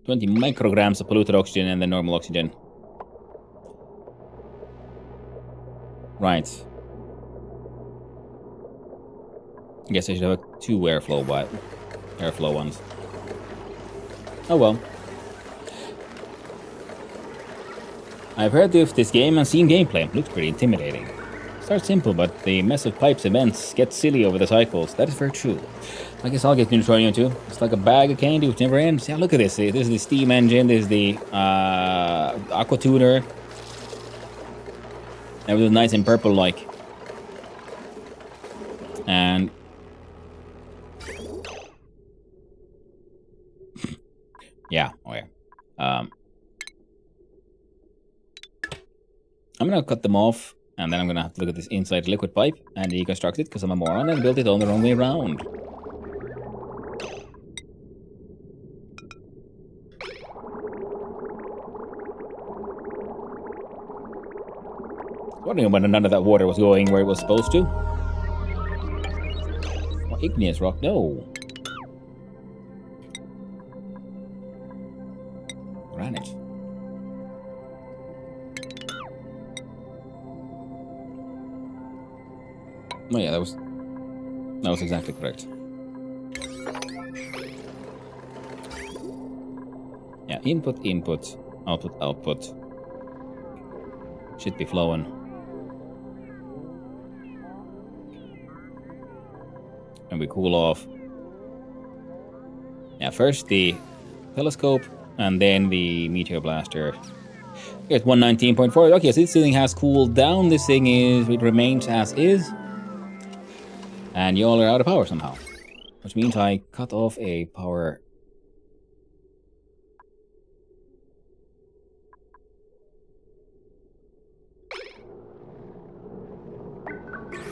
$20 micrograms of polluted oxygen and then normal oxygen. Right. I guess I should have two airflow ones. Oh well. I've heard of this game and seen gameplay. Looks pretty intimidating. starts simple, but the mess of pipes events gets silly over the cycles. That is very true. I guess I'll get neutronium too. It's like a bag of candy which never ends. Yeah, look at this. This is the steam engine. This is the aqua tuner. Everything's nice and purple like. And yeah, okay. I'm gonna cut them off, and then I'm gonna have to look at this inside liquid pipe and deconstruct it because I'm a moron and built it on the wrong way around. Wondering whether none of that water was going where it was supposed to. Oh, igneous rock, no. Granite. Oh yeah, that was exactly correct. Yeah, input, output, output. Should be flowing. And we cool off. Yeah, first the telescope, and then the meteor blaster. Here's 119.4. Okay, so this thing has cooled down. This thing it remains as is. And y'all are out of power somehow. Which means I cut off a power.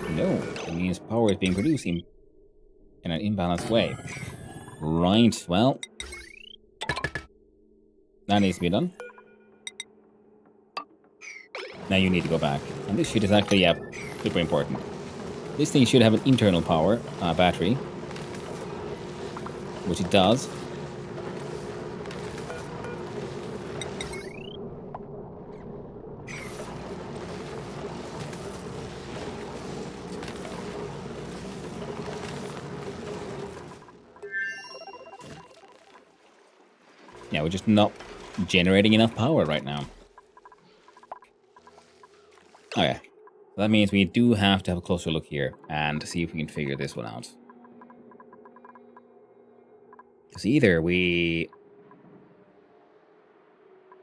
No, it means power is being produced in an imbalanced way. Right, well. That needs to be done. Now you need to go back. And this shit is actually, yeah, super important. This thing should have an internal power battery, which it does. Yeah, we're just not generating enough power right now. Okay. That means we do have to have a closer look here and see if we can figure this one out. Because either we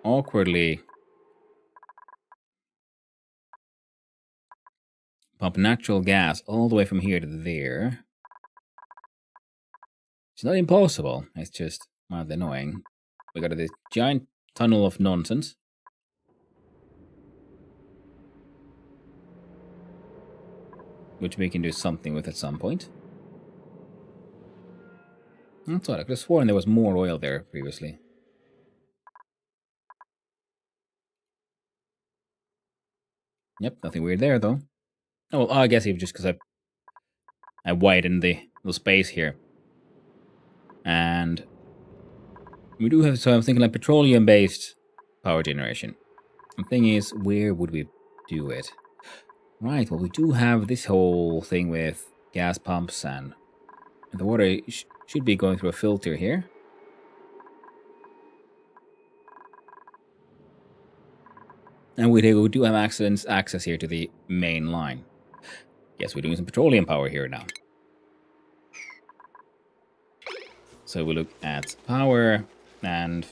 awkwardly pump natural gas all the way from here to there. It's not impossible, it's just mildly annoying. We got this giant tunnel of nonsense. Which we can do something with at some point. That's odd. I could have sworn there was more oil there previously. Yep, nothing weird there though. Oh, well, I guess even just because I widened the space here. And we do have, so I'm thinking like petroleum-based power generation. The thing is, where would we do it? Right, well, we do have this whole thing with gas pumps, and the water should be going through a filter here. And we do have access here to the main line. Yes, we're doing some petroleum power here now. So we look at power and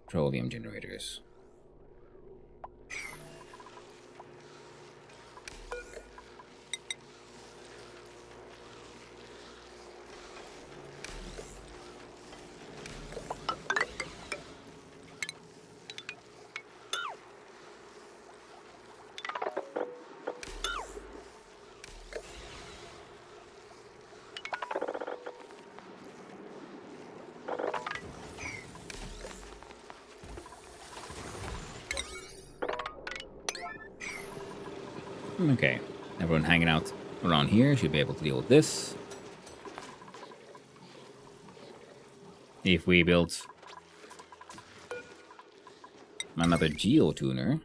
petroleum generators. Okay, everyone hanging out around here should be able to deal with this. If we build another geotuner,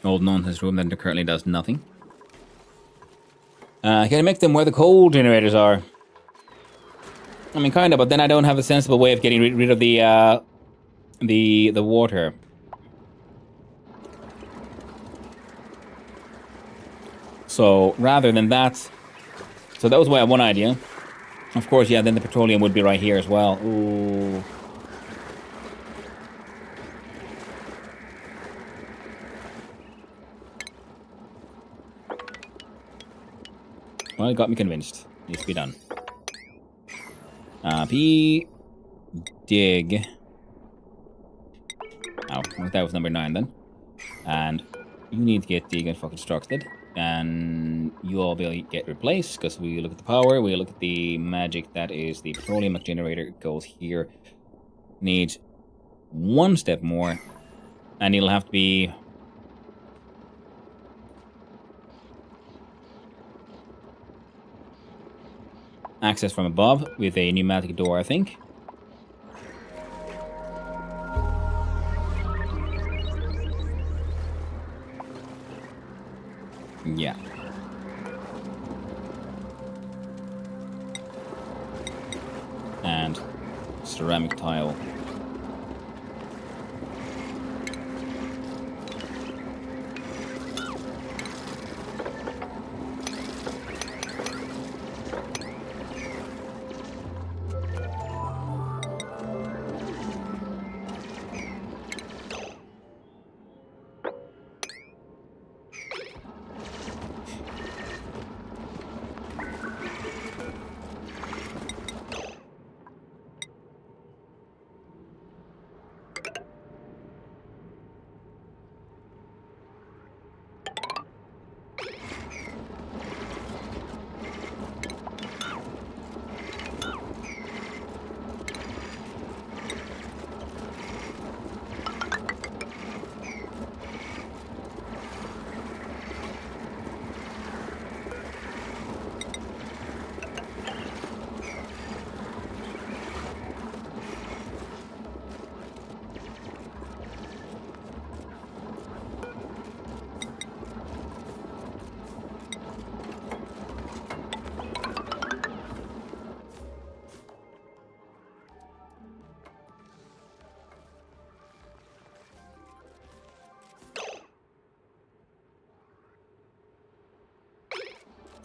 old nonsense room that currently does nothing. Can I make them where the coal generators are? I mean, kind of, but then I don't have a sensible way of getting rid of the water. So rather than that, so that was one idea. Of course, yeah. Then the petroleum would be right here as well. Ooh. Well, it got me convinced. Needs to be done. P dig. Oh, that was number 9 then. And you need to get dig and fucking constructed. And you all will get replaced because we look at the power, we look at the magic that is the petroleum generator goes here. Needs one step more, and it'll have to be access from above with a pneumatic door, I think. Yeah. And ceramic tile.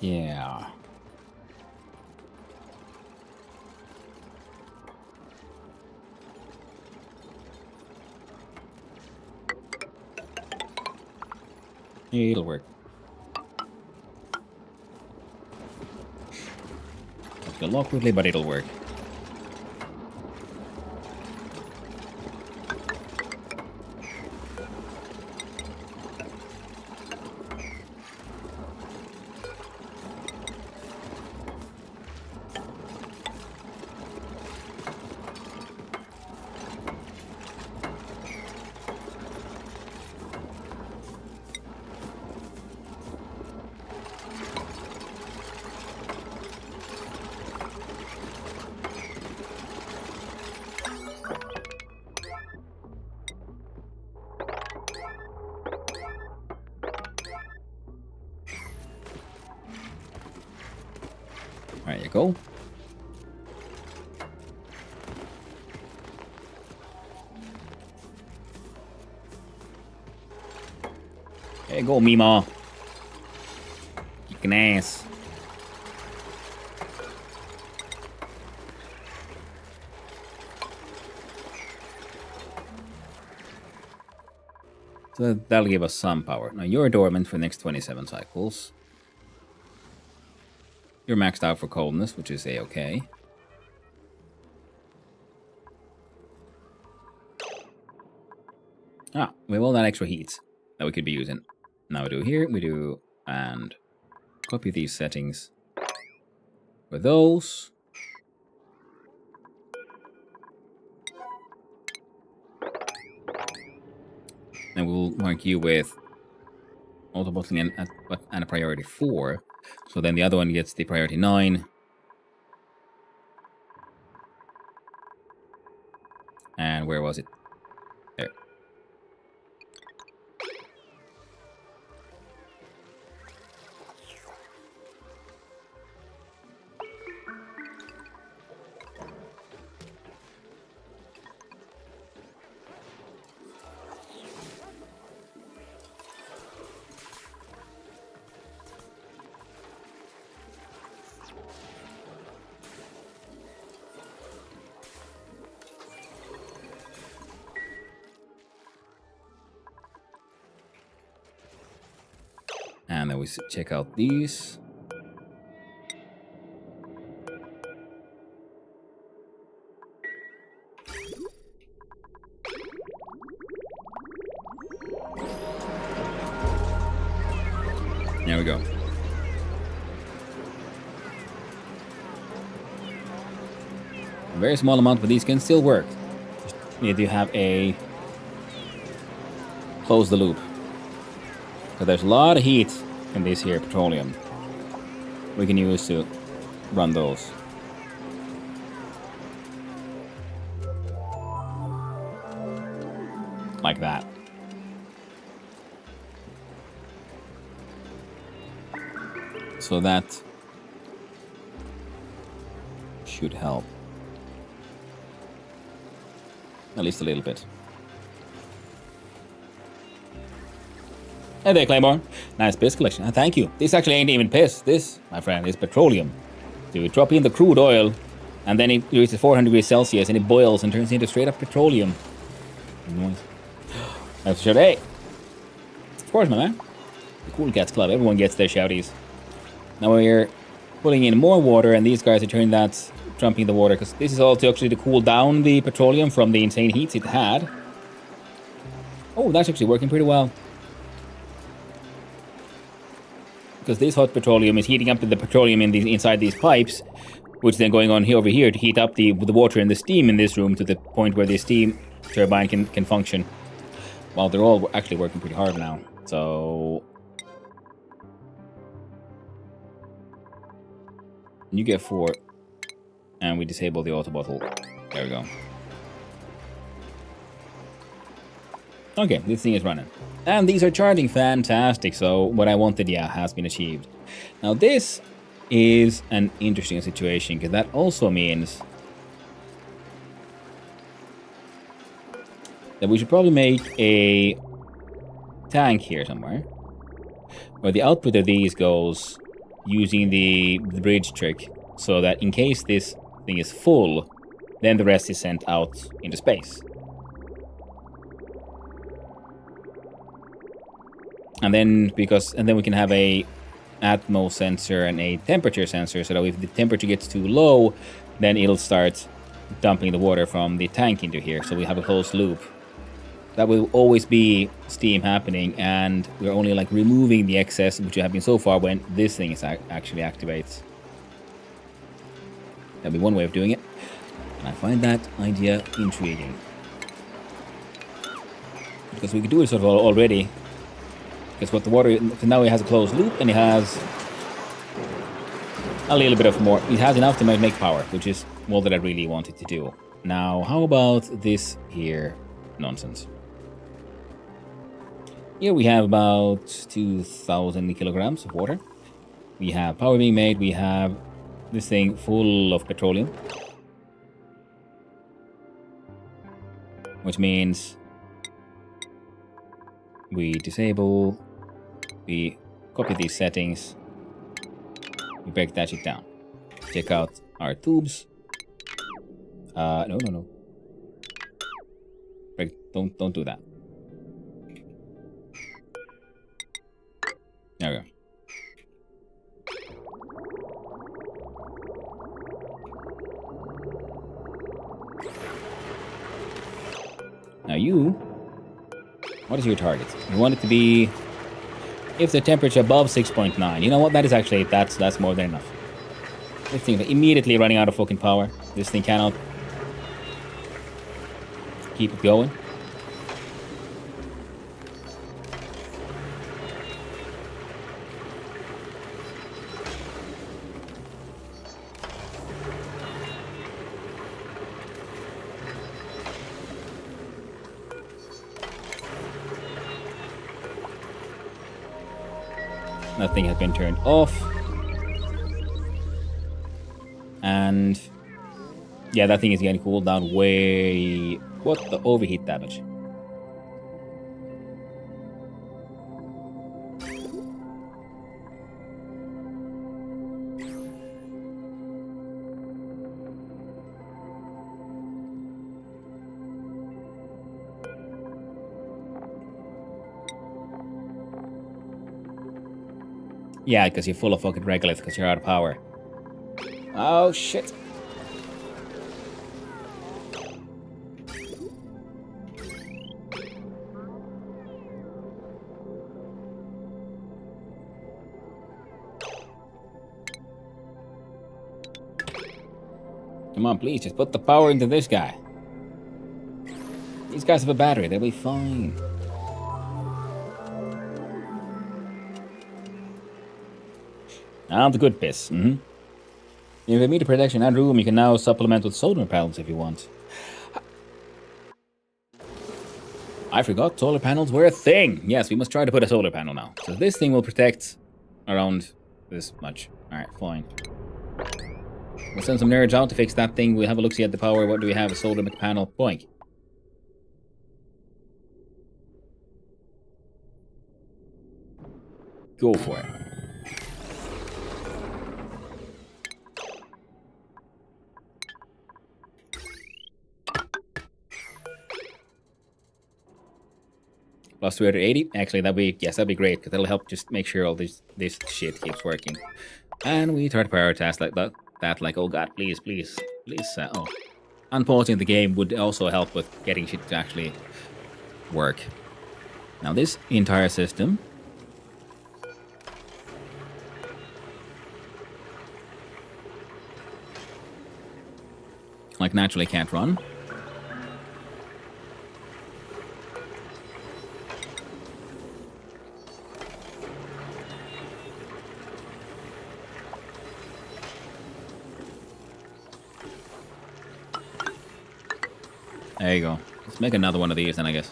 Yeah. It'll work. Take a lot quickly, but it'll work. There you go. There you go, Mima. Kicking ass. So that'll give us some power. Now you're dormant for the next 27 cycles. You're maxed out for coldness, which is a-okay. Ah, we have all that extra heat that we could be using. Now we do here, we do, and copy these settings for those. And we'll mark you with auto bottling and a priority 4. So then the other one gets the priority 9. And where was it? There. And then we check out these. There we go. A very small amount, but these can still work. Just need to have a close the loop. So there's a lot of heat in this here petroleum. We can use to run those. Like that. So that should help. At least a little bit. Hey there, Claymore. Nice piss collection. Thank you. This actually ain't even piss. This, my friend, is petroleum. So you drop in the crude oil, and then it reaches 400 degrees Celsius, and it boils and turns into straight up petroleum. Nice. That's a shout. Hey! Of course, my man. The Cool Cats Club. Everyone gets their shouties. Now we're putting in more water, and these guys are turning that, dumping the water, because this is all to actually to cool down the petroleum from the insane heats it had. Oh, that's actually working pretty well. Because this hot petroleum is heating up the petroleum inside these pipes, which is then going on here over here to heat up the water and the steam in this room to the point where the steam turbine can function. Well, they're all actually working pretty hard now. So you get 4, and we disable the auto bottle. There we go. Okay, this thing is running. And these are charging fantastic, so what I wanted, yeah, has been achieved. Now this is an interesting situation, because that also means that we should probably make a tank here somewhere, where the output of these goes using the bridge trick, so that in case this thing is full, then the rest is sent out into space. And then we can have a atmo sensor and a temperature sensor, so that if the temperature gets too low, then it'll start dumping the water from the tank into here, so we have a closed loop. That will always be steam happening, and we're only like removing the excess, which have been so far, when this thing is actually activates. That'll be one way of doing it, and I find that idea intriguing. Because we could do it sort of already. Because what the water, now it has a closed loop, and it has a little bit of more. It has enough to make power, which is all that I really wanted to do. Now, how about this here nonsense? Here we have about 2,000 kilograms of water. We have power being made. We have this thing full of petroleum, which means we disable. We copy these settings, we break that shit down. Check out our tubes. No. Don't do that. There we go. Now what is your target? You want it to be, if the temperature above 6.9, you know what, that is actually, that's more than enough. This thing is immediately running out of fucking power. This thing cannot keep it going. That thing has been turned off. And yeah, that thing is getting cooled down way... What the overheat damage? Yeah, because you're full of fucking regolith because you're out of power. Oh, shit. Come on, please, just put the power into this guy. These guys have a battery, they'll be fine. Ah, the good piss. Mm-hmm. If you meter protection and room, you can now supplement with solar panels if you want. I forgot solar panels were a thing. Yes, we must try to put a solar panel now. So this thing will protect around this much. Alright, fine. We'll send some nerds out to fix that thing. We'll have a look-see at the power. What do we have? A solar panel. Boink. Go for it. Plus 280. Actually, that'd be great, because that'll help just make sure all this shit keeps working. And we try to prioritize like that, like, oh god, please. Oh. Unpausing the game would also help with getting shit to actually work. Now this entire system like naturally can't run. There you go. Let's make another one of these then, I guess.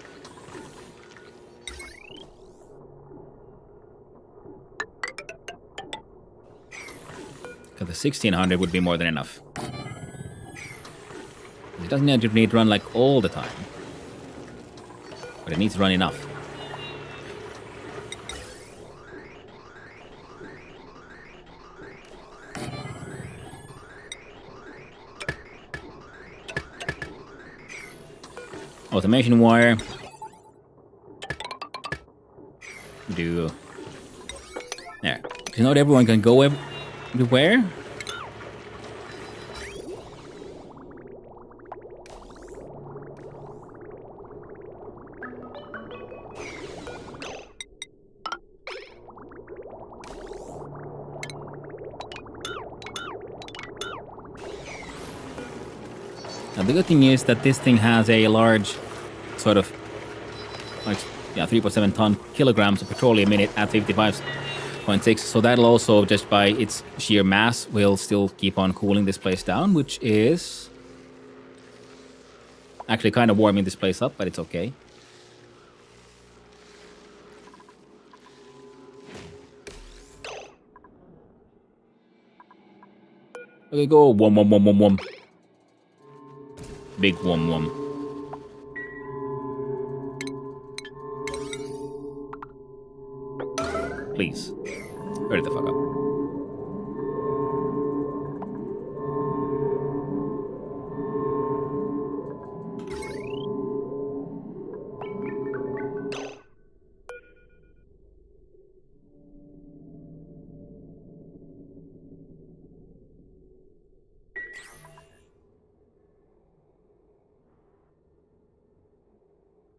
Because the 1600 would be more than enough. It doesn't need to run like all the time. But it needs to run enough. Automation wire. Do there. Because not everyone can go everywhere. Now the good thing is that this thing has a large sort of like 3.7 ton kilograms of petroleum in it at 55.6, so that'll also, just by its sheer mass, will still keep on cooling this place down, which is actually kind of warming this place up, but it's okay. Okay, go wom. Big wom. Please. Hurry the fuck up.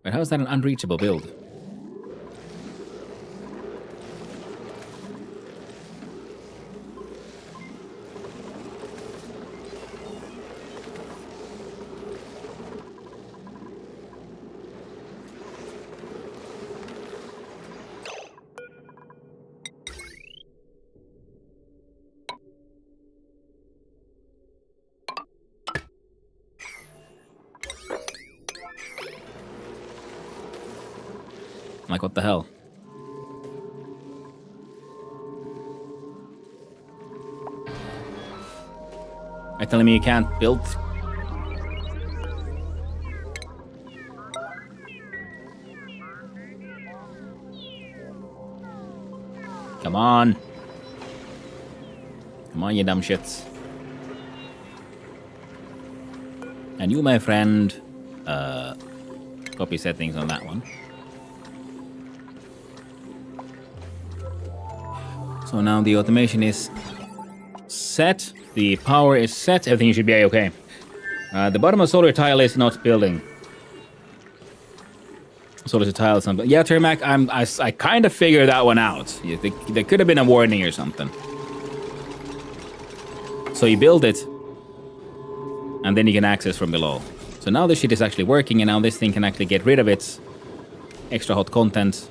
But how is that an unreachable build? Like, what the hell? Are you telling me you can't build? Come on. Come on, you dumb shits. And you, my friend, copy settings on that one. So now the automation is set. The power is set. Everything should be okay. The bottom of solar tile is not building. Solar tile something. Yeah, Termac, I kind of figured that one out. Yeah, there could have been a warning or something. So you build it, and then you can access from below. So now this shit is actually working, and now this thing can actually get rid of its extra hot content.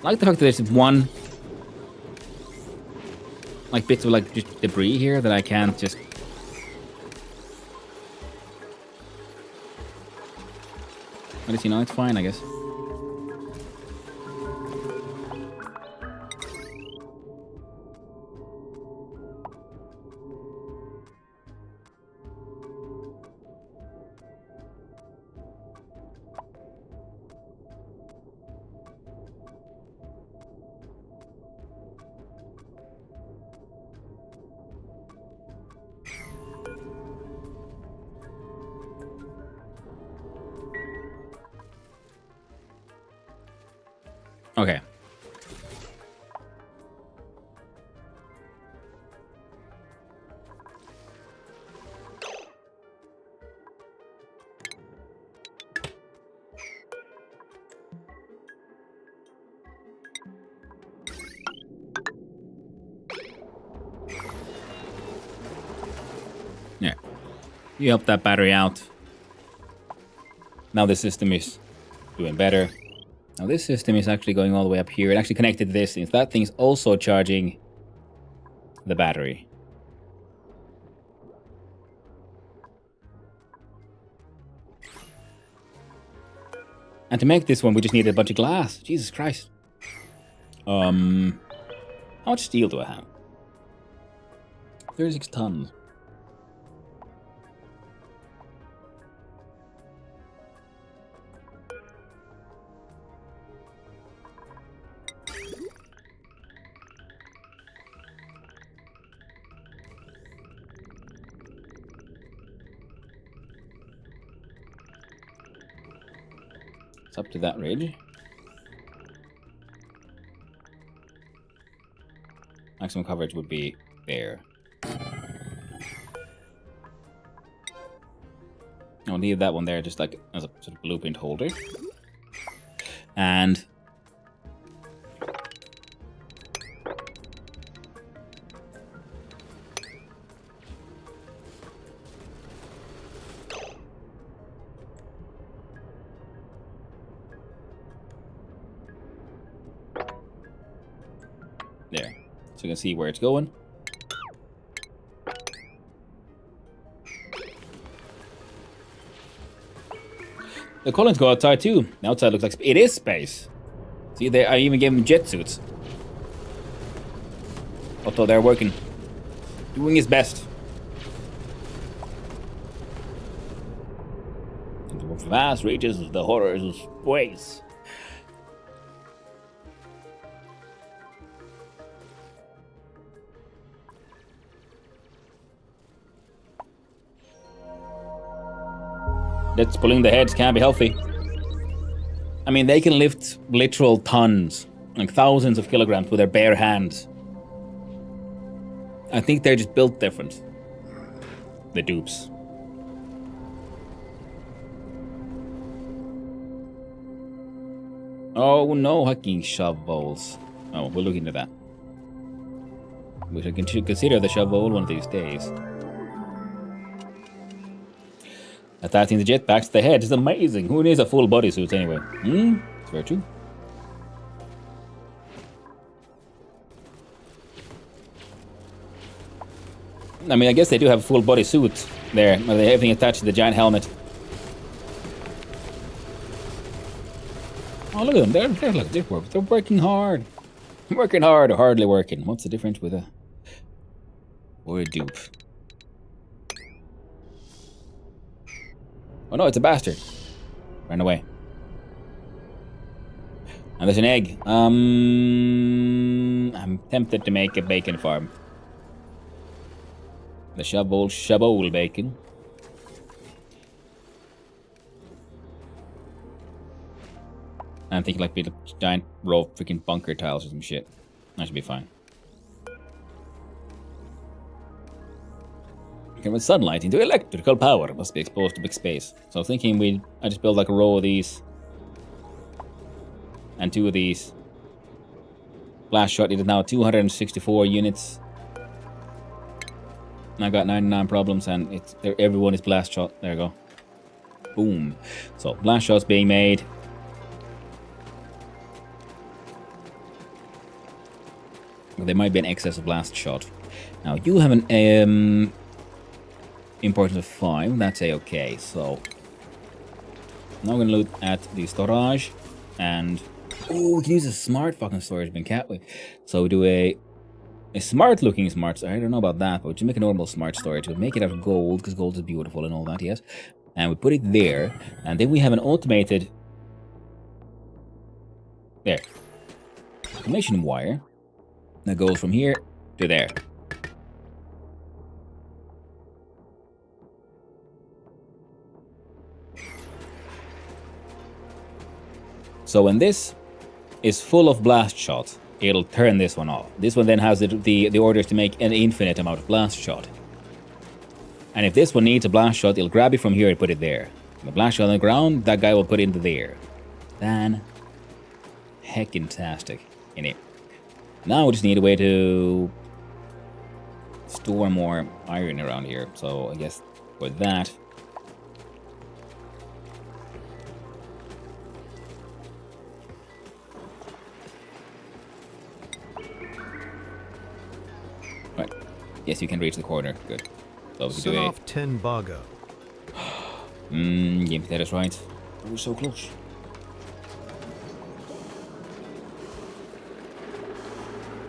I like the fact that there's one, like, bits of, like, just debris here that I can't just... What is, you know, it's fine, I guess. Okay. Yeah. You help that battery out. Now the system is doing better. Now this system is actually going all the way up here. It actually connected to this thing. That thing's also charging the battery. And to make this one, we just needed a bunch of glass. Jesus Christ. How much steel do I have? 36 tons. Up to that ridge. Maximum coverage would be there. I'll leave that one there just like as a sort of blueprint holder. And there. So you can see where it's going. The colonies go outside too. The outside looks like it is space. See, I even gave them jet suits. Although they're working, doing his best. Into the vast reaches of the horrors of space. That's pulling the heads can't be healthy. I mean, they can lift literal tons, like thousands of kilograms with their bare hands. I think they're just built different. The dupes. Oh no, hacking shovels. Oh, we'll look into that. We should consider the shovel one of these days. Attaching the jetpacks to the head is amazing. Who needs a full bodysuit anyway? It's very true. I mean, I guess they do have a full bodysuit there. They have everything attached to the giant helmet. Oh, look at them. They're working hard. Working hard or hardly working. What's the difference with a... or a dupe? Oh no, it's a bastard. Ran away. And there's an egg. I'm tempted to make a bacon farm. The shovel bacon. I'm thinking like build a giant row of freaking bunker tiles or some shit. That should be fine. convert sunlight into electrical power. It must be exposed to big space. So I was thinking I just build like a row of these. And 2 of these. Blast shot needed now 264 units. And I got 99 problems, and everyone is blast shot. There you go. Boom. So blast shots being made. There might be an excess of blast shot. Now you have an importance of 5. That's a-okay. So now I'm gonna look at the storage, and we can use a smart fucking storage bin, can't we? So we do a smart looking smart. I don't know about that, but we just make a normal smart storage. We'll make it out of gold because gold is beautiful and all that. Yes, and we put it there, and then we have an automated automation wire that goes from here to there. So when this is full of blast shot, it'll turn this one off. This one then has the orders to make an infinite amount of blast shot. And if this one needs a blast shot, it'll grab it from here and put it there. The blast shot on the ground, that guy will put it into there. Then, heckin-tastic in it. Now we just need a way to store more iron around here. So I guess for that, right. Yes, you can reach the corner. Good. So we can do off 10 Bago. Game potatoes, right? We're so close.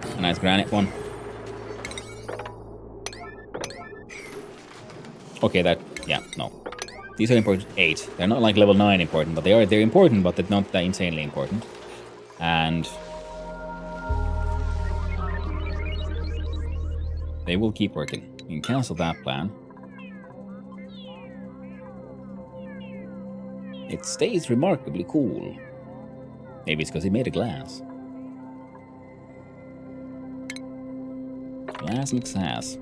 A nice granite one. Okay, no. These are important 8. They're not like level 9 important, but they're important, but they're not that insanely important. And they will keep working. You can cancel that plan. It stays remarkably cool. Maybe it's because he made of glass. Glass makes ass.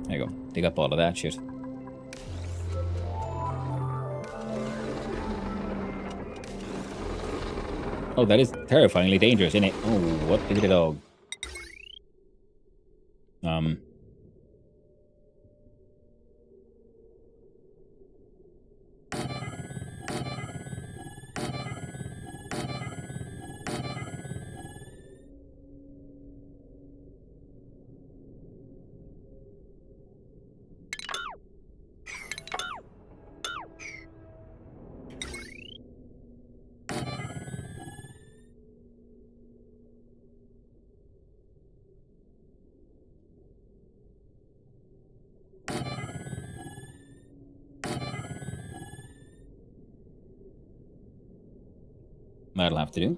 There you go. Dig up all of that shit. Oh, that is terrifyingly dangerous, isn't it? Oh, what? Look at the dog. That'll have to do.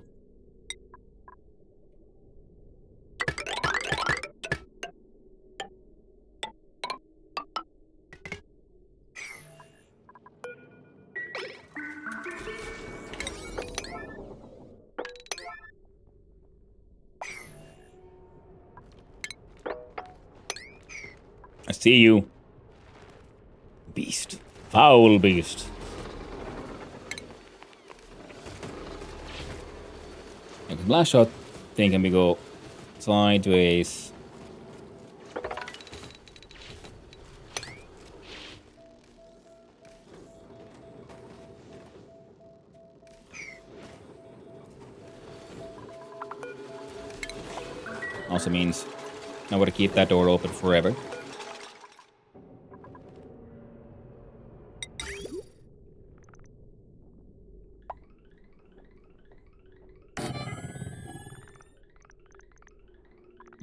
I see you. Beast. Foul beast. The blast shot thing can be go sideways. Also means I want to keep that door open forever.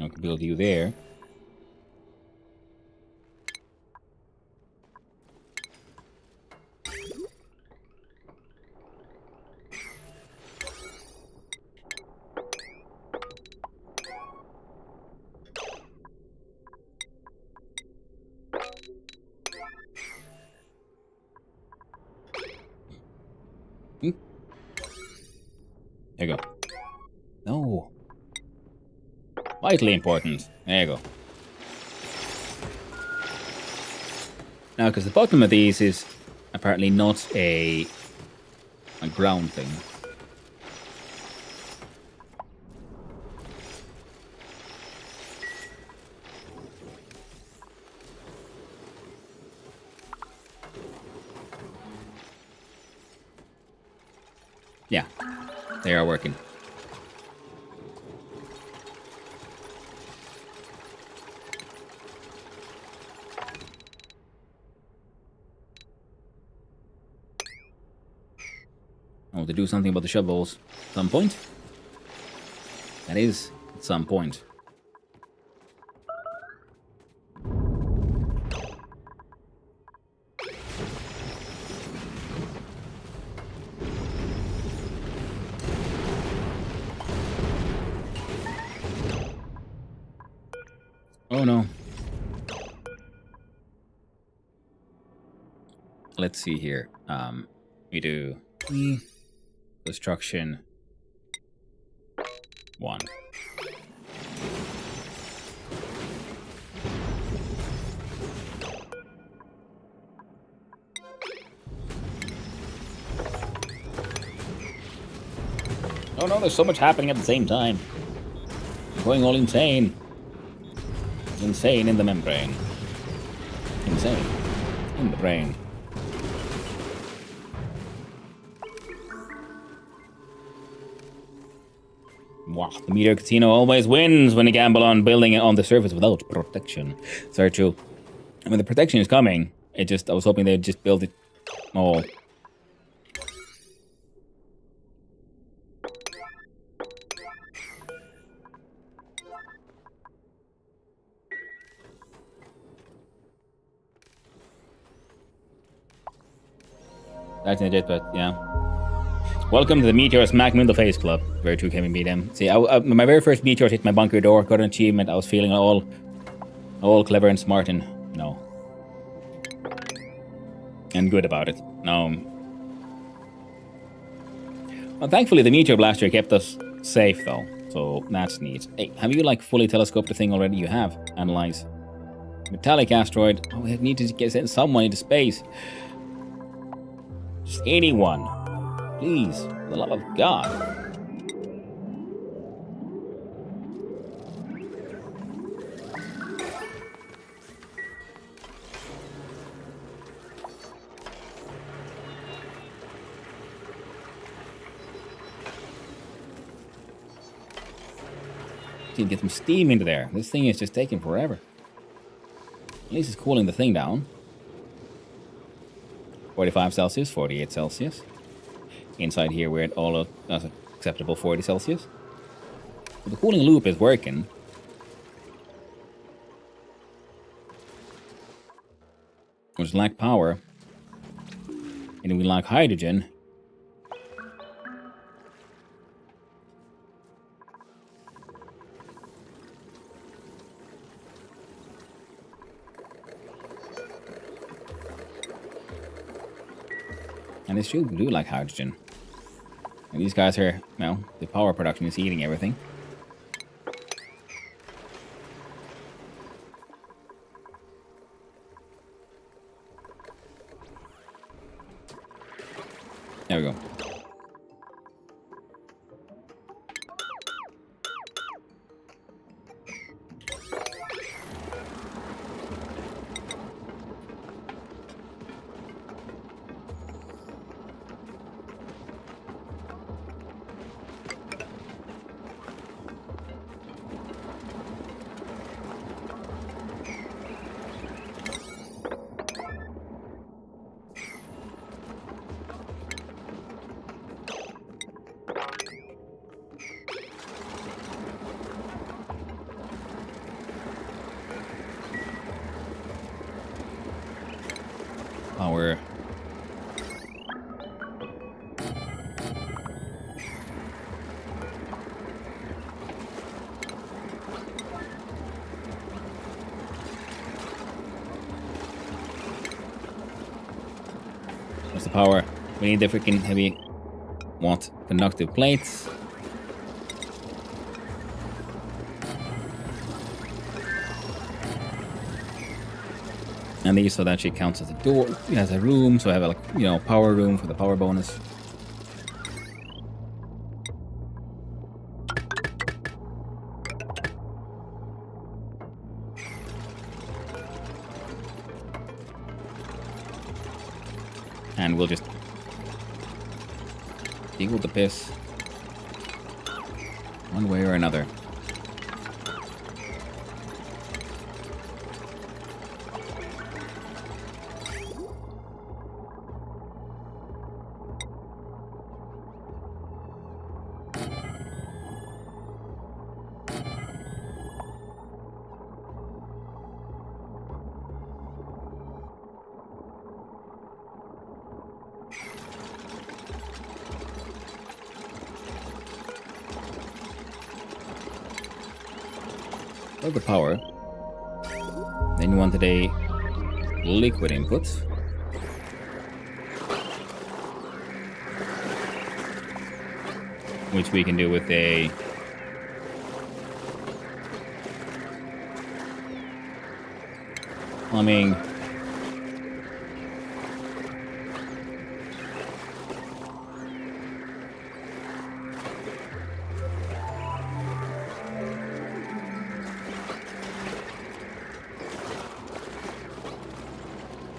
I can build you there. There you go. No. Vitally important. There you go. Now, because the bottom of these is apparently not a ground thing. Yeah, they are working. Oh, to do something about the shovels at some point? That is at some point. Oh no. Let's see here. We do destruction 1. Oh no, there's so much happening at the same time. I'm going all insane. Insane in the membrane. Insane in the brain. Wow, the Meteor Casino always wins when you gamble on building it on the surface without protection. It's very true. When the protection is coming, I was hoping they'd just build it all. That's in a jetpack, yeah. Welcome to the Meteor Smack Me in the Face Club. Very true, Kevin BDM. See, my very first meteor hit my bunker door, got an achievement. I was feeling all clever and smart and and good about it. No. Well, thankfully the meteor blaster kept us safe though, so that's neat. Hey, have you fully telescoped the thing already? You have. Analyze. Metallic asteroid. Oh, we need to send someone into space. Just anyone. Please, for the love of God. Need to get some steam into there. This thing is just taking forever. At least it's cooling the thing down. 45 Celsius, 48 Celsius. Inside here we're at all of acceptable 40 Celsius. But the cooling loop is working. We just lack power. And we lack hydrogen. And they still do like hydrogen. And these guys here, the power production is eating everything. There we go. Power. What's the power? We need the freaking heavy conductive plates. And these so that she counts as a door, as a room. So I have a, like, you know, power room for the power bonus. And we'll just deal with the piss one way or another. The power. Then you wanted a liquid input. Which we can do with a plumbing.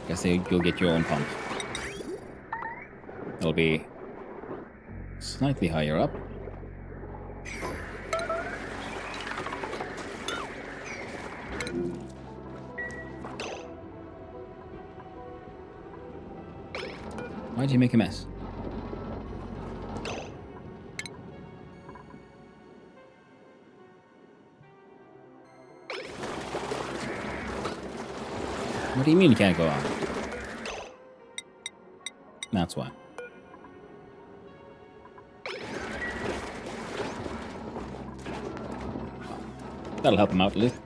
Guess you'll get your own pump. It'll be slightly higher up. Why'd you make a mess? What do you mean you can't go on? That's why. That'll help him out a little.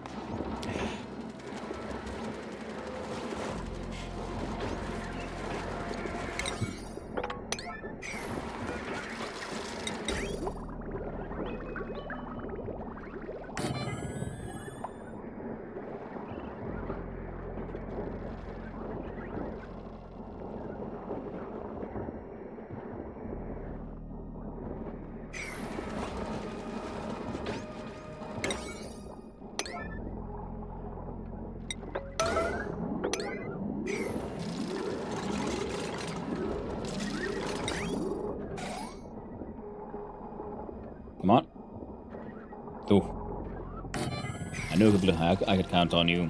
Come on. Ooh. I knew I could count on you.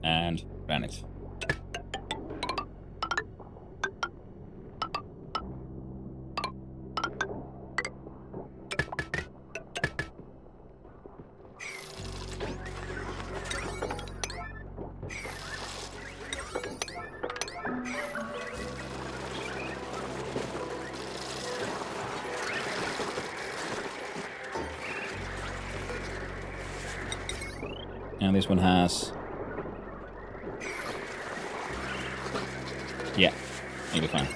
And granite. And this one has... Yeah, it'll be fine.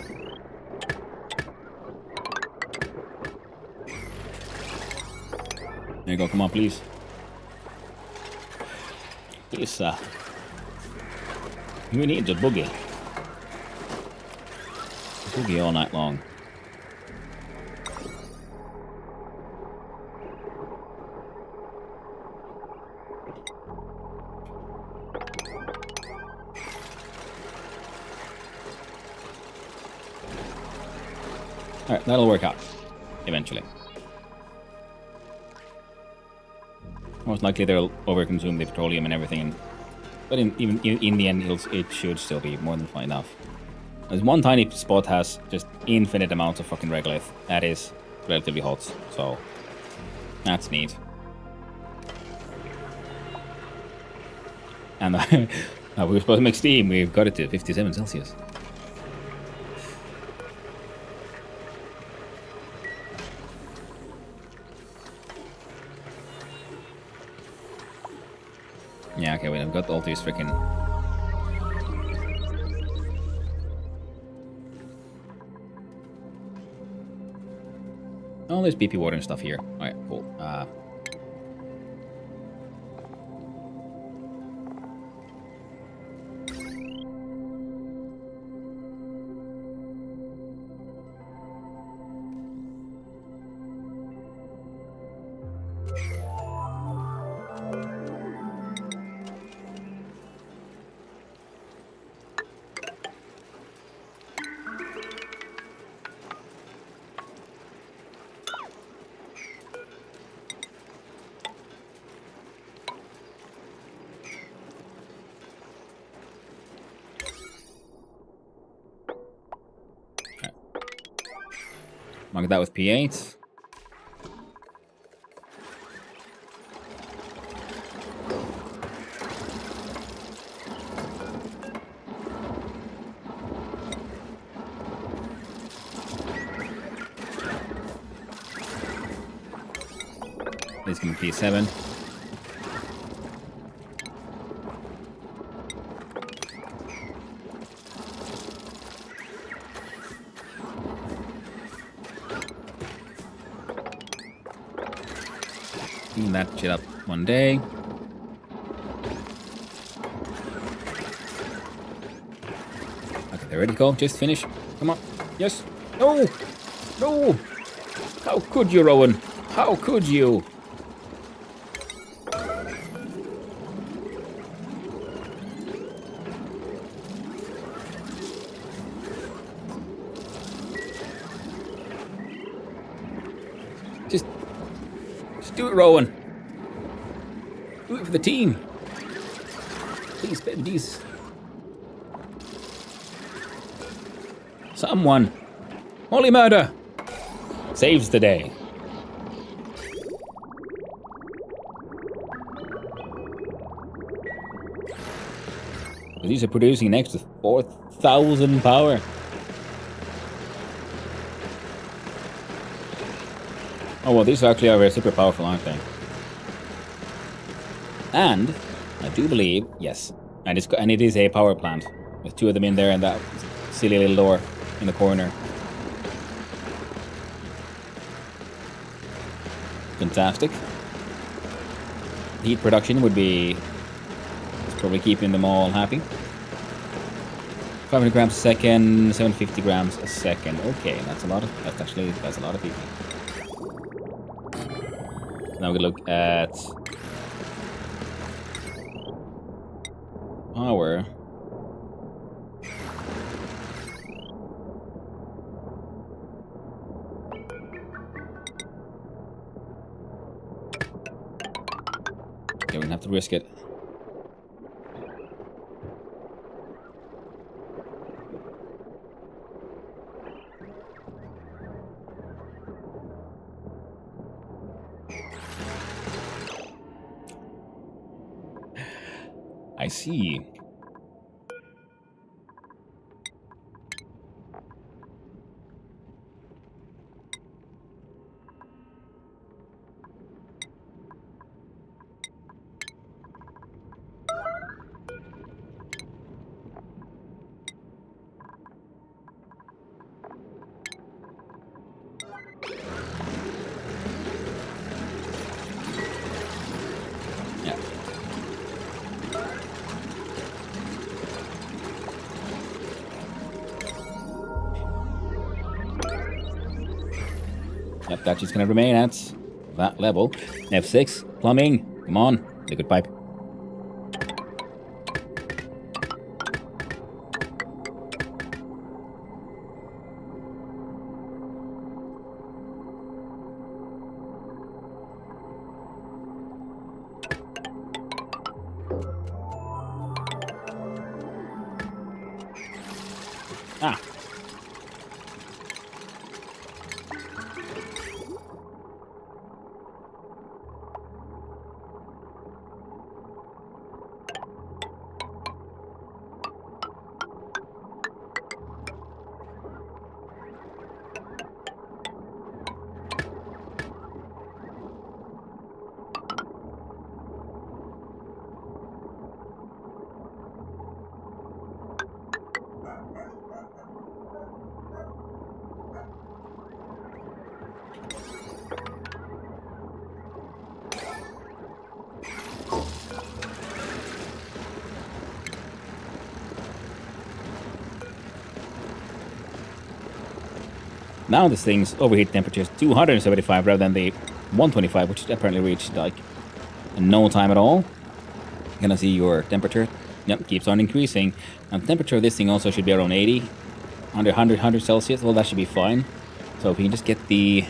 There you go, come on, please. Please, we need to boogie. Boogie all night long. Alright, that'll work out. Eventually. Most likely they'll overconsume the petroleum and everything. But even in the end, it should still be more than fine enough. There's one tiny spot has just infinite amounts of fucking regolith. That is relatively hot, so that's neat. And we were supposed to make steam. We've got it to 57 Celsius. Yeah, okay, wait, I've got all these freaking... Oh, there's BP water and stuff here. Alright, cool. Mark that with P8. This can be P7. Clean that shit up one day. Okay, they're ready to go. Just finish. Come on. Yes. No! No! How could you, Rowan? How could you? Just do it, Rowan. Do it for the team. Please, baby, please. Someone. Holy murder. Saves the day. These are producing next to 4,000 power. Oh, well, these actually are super powerful, aren't they? And I do believe, yes, and it is a power plant with two of them in there and that silly little door in the corner. Fantastic. Heat production would be probably keeping them all happy. 500 grams a second, 750 grams a second. Okay, that's a lot of people. Now we can look at power. Okay, we're gonna have to risk it. I see. Yeah. Yep, that's just gonna remain at that level. F6, plumbing. Come on, liquid pipe. Ah. Now this thing's overheat temperature is 275 rather than the 125, which apparently reached like in no time at all. You're gonna see your temperature. Yep, keeps on increasing. And the temperature of this thing also should be around 80. Under 100 Celsius. Well, that should be fine. So if we can just get the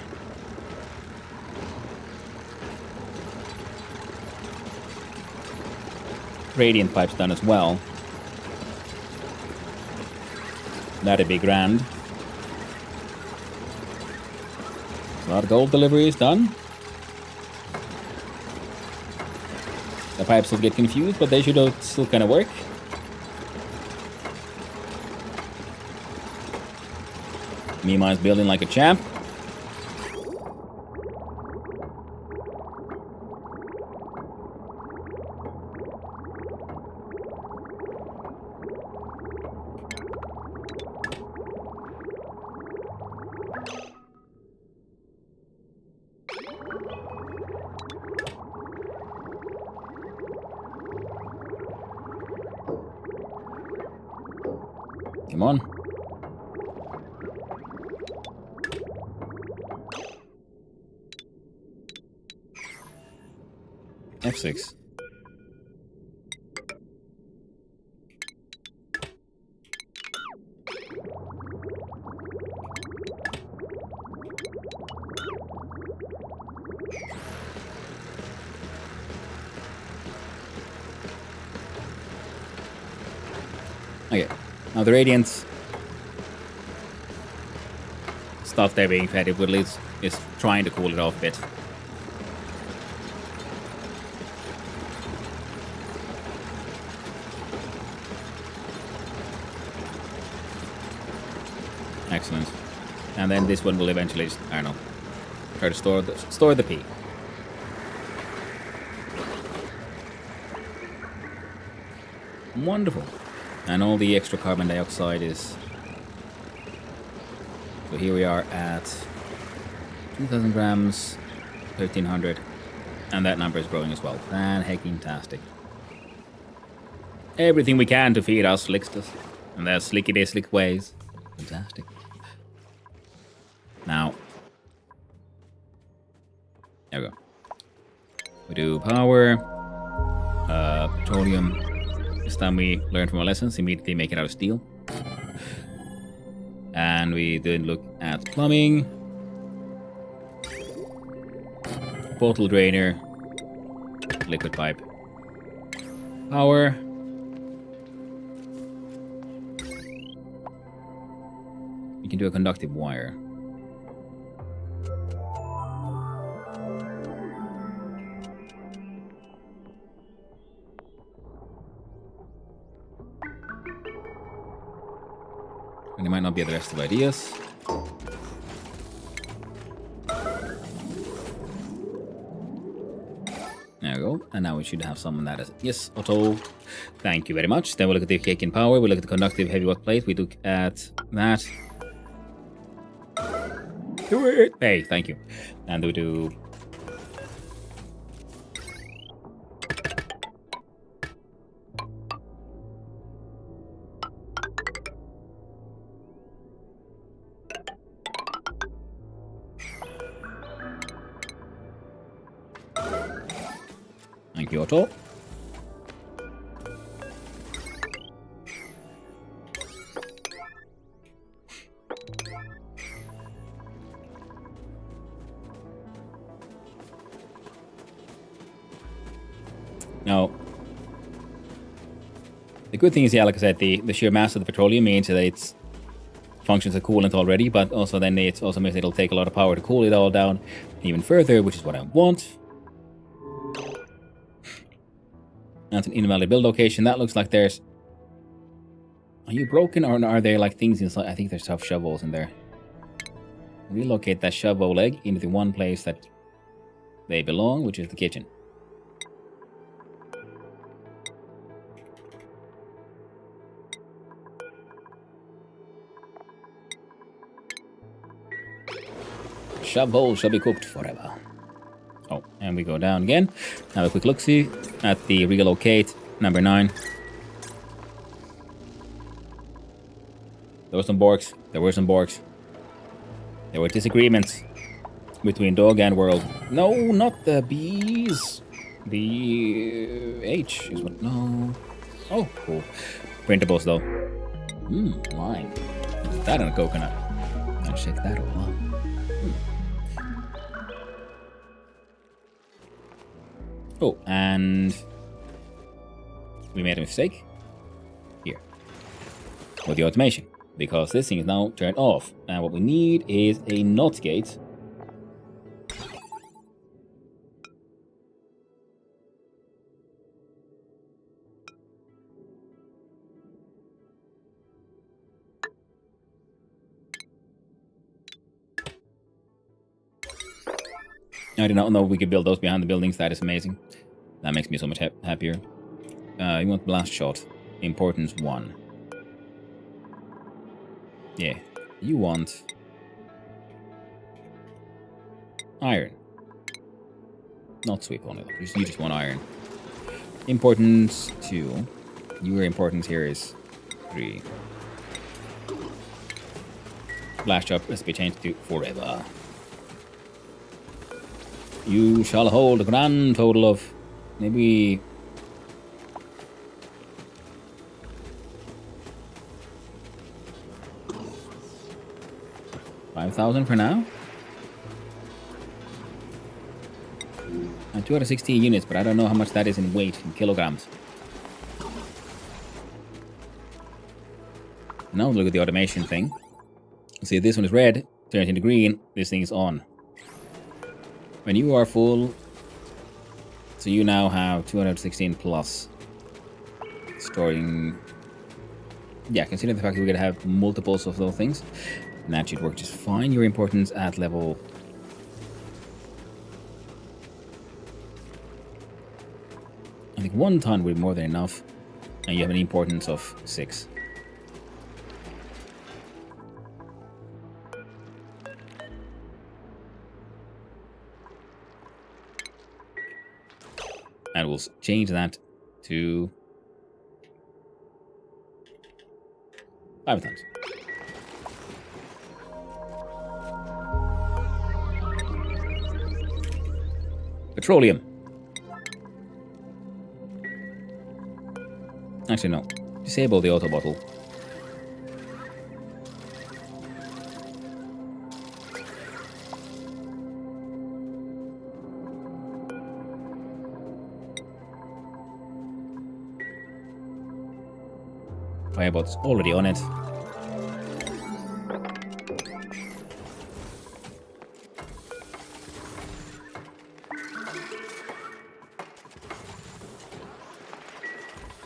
radiant pipes done as well, that'd be grand. A lot of gold deliveries done. The pipes will get confused, but they should still kind of work. Mima is building like a champ. Come on. F6. Okay. Now the Radiant stuff they're being fed, it will is trying to cool it off a bit. Excellent. And then this one will eventually just, I don't know, try to store the P. Wonderful. And all the extra carbon dioxide is... So here we are at 2,000 grams, 1,300. And that number is growing as well. Fan-hecking-tastic. Everything we can to feed our slicksters. And their slickety-slick ways. Fantastic. Now. There we go. We do power. Petroleum. This time we learn from our lessons, immediately make it out of steel. And we then look at plumbing. Bottle drainer. Liquid pipe. Power. You can do a conductive wire. And it might not be the rest of ideas. There we go. And now we should have someone that is... Yes, Otto. Thank you very much. Then we'll look at the cake in power. We'll look at the conductive heavy wet plate. We look at that. Do it! Hey, thank you. And we do... Thank you, Otto. Now, the good thing is, yeah, like I said, the sheer mass of the petroleum means that it functions as coolant already, but also then it also means it'll take a lot of power to cool it all down even further, which is what I want. That's an invalid build location. That looks like there's... Are you broken or are there like things inside? I think there's tough shovels in there. Relocate that shovel leg into the one place that they belong, which is the kitchen. Shovel shall be cooked forever. Oh, and we go down again. Have a quick look-see at the relocate number 9. There were some borks. There were disagreements between dog and world. No, not the bees. The H is what. No. Oh, cool. Printables though. Lime. That and a coconut. I'll check that all out. Oh, and we made a mistake here with the automation because this thing is now turned off. And what we need is a NOT gate. I did not know we could build those behind the buildings. That is amazing. That makes me so much happier. You want blast shot. Importance 1. Yeah. You want iron. Not sweep only. You just want iron. Importance 2. Your importance here is 3. Blast shot must be changed to forever. You shall hold a grand total of maybe 5,000 for now. And 216 units, but I don't know how much that is in weight, in kilograms. Now look at the automation thing. See, this one is red, turns into green, this thing is on. When you are full, so you now have 216 plus. Storing. Yeah, consider the fact that we're going to have multiples of those things. And that should work just fine. Your importance at level. I think 1 ton would be more than enough. And you have an importance of 6. And we'll change that to 5 tons. Petroleum. Actually, no. Disable the auto bottle. Firebot's already on it.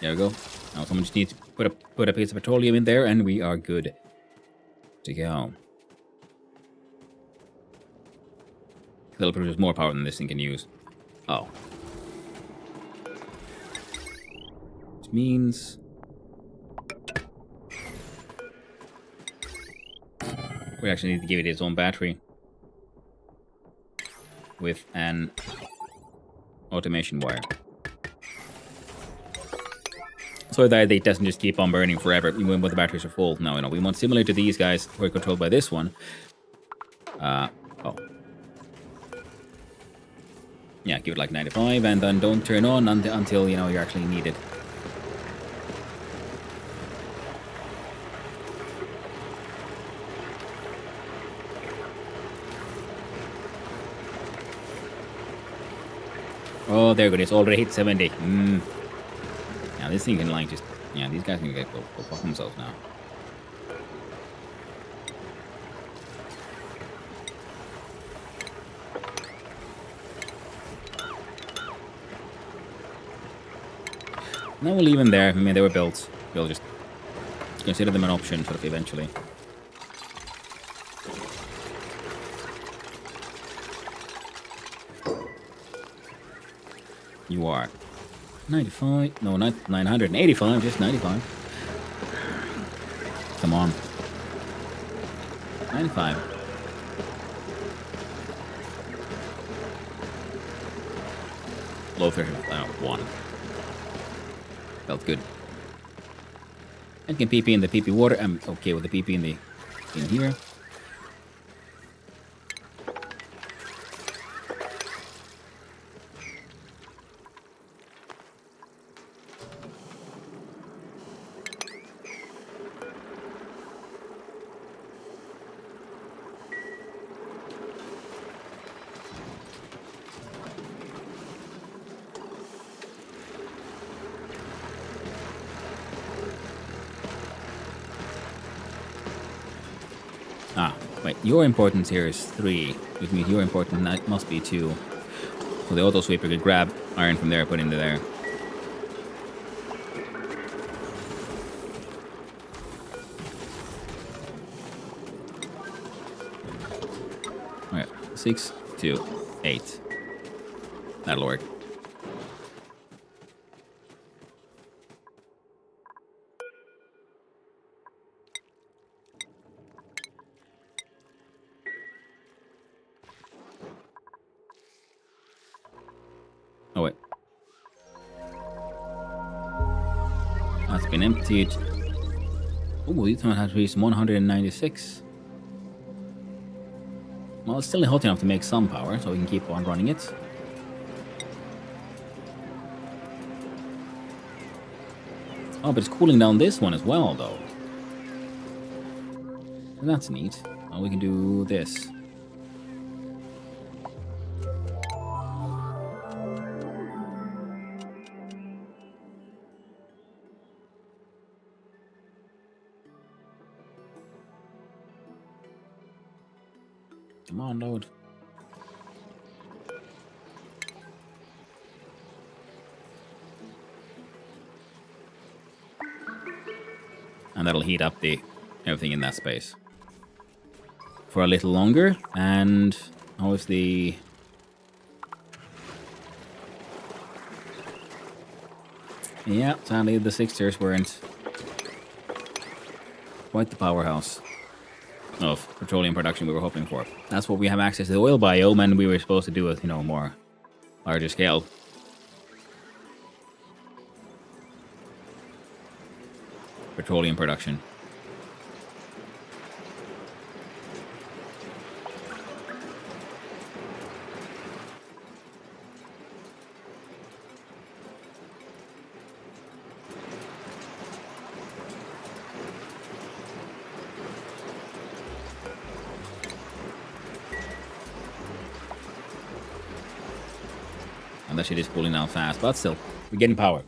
There we go. Now someone just needs to put a piece of petroleum in there and we are good to go. It'll produce more power than this thing can use. Oh. Which means we actually need to give it its own battery with an automation wire. So that it doesn't just keep on burning forever even when the batteries are full. No, we want similar to these guys who are controlled by this one. Oh. Yeah, give it like 95 and then don't turn on until you actually need it. Oh, there it is. Already hit 70. Now this thing can like just... Yeah, these guys can go fuck themselves now. No, we'll leave them there. I mean, they were built. We'll just consider them an option sort of eventually. You are 95, no, not 985, just 95. Come on. 95. Low 30, 1. Felt good. I can PP in the PP water. I'm okay with the PP in here. Ah, wait, your importance here is 3, which means your importance must be 2. So the auto sweeper could grab iron from there, put into there. Alright, 6, 2, 8. That'll work. Oh, wait. That's been emptied. Oh, this one has reached 196. Well, it's still hot enough to make some power, so we can keep on running it. Oh, but it's cooling down this one as well, though. That's neat. Oh, we can do this. Come on, load. And that'll heat up the everything in that space for a little longer. And obviously, yeah, sadly the 6 tiers weren't quite the powerhouse of petroleum production we were hoping for. That's what we have access to the oil biome, and we were supposed to do it, more larger scale. Petroleum production. And that shit is cooling down fast, but still, we're getting power.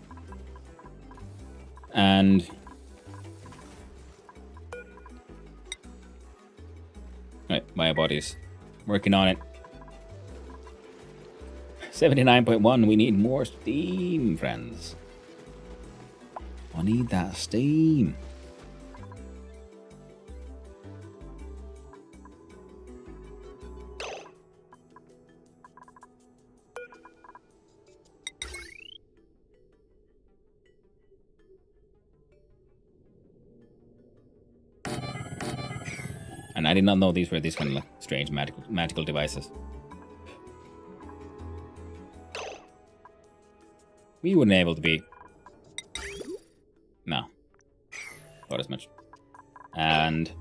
And right, my body's working on it. 79.1, we need more steam, friends. I need that steam. And I did not know these were these kind of like strange magical devices. We wouldn't be able to be. No. Thought as much. And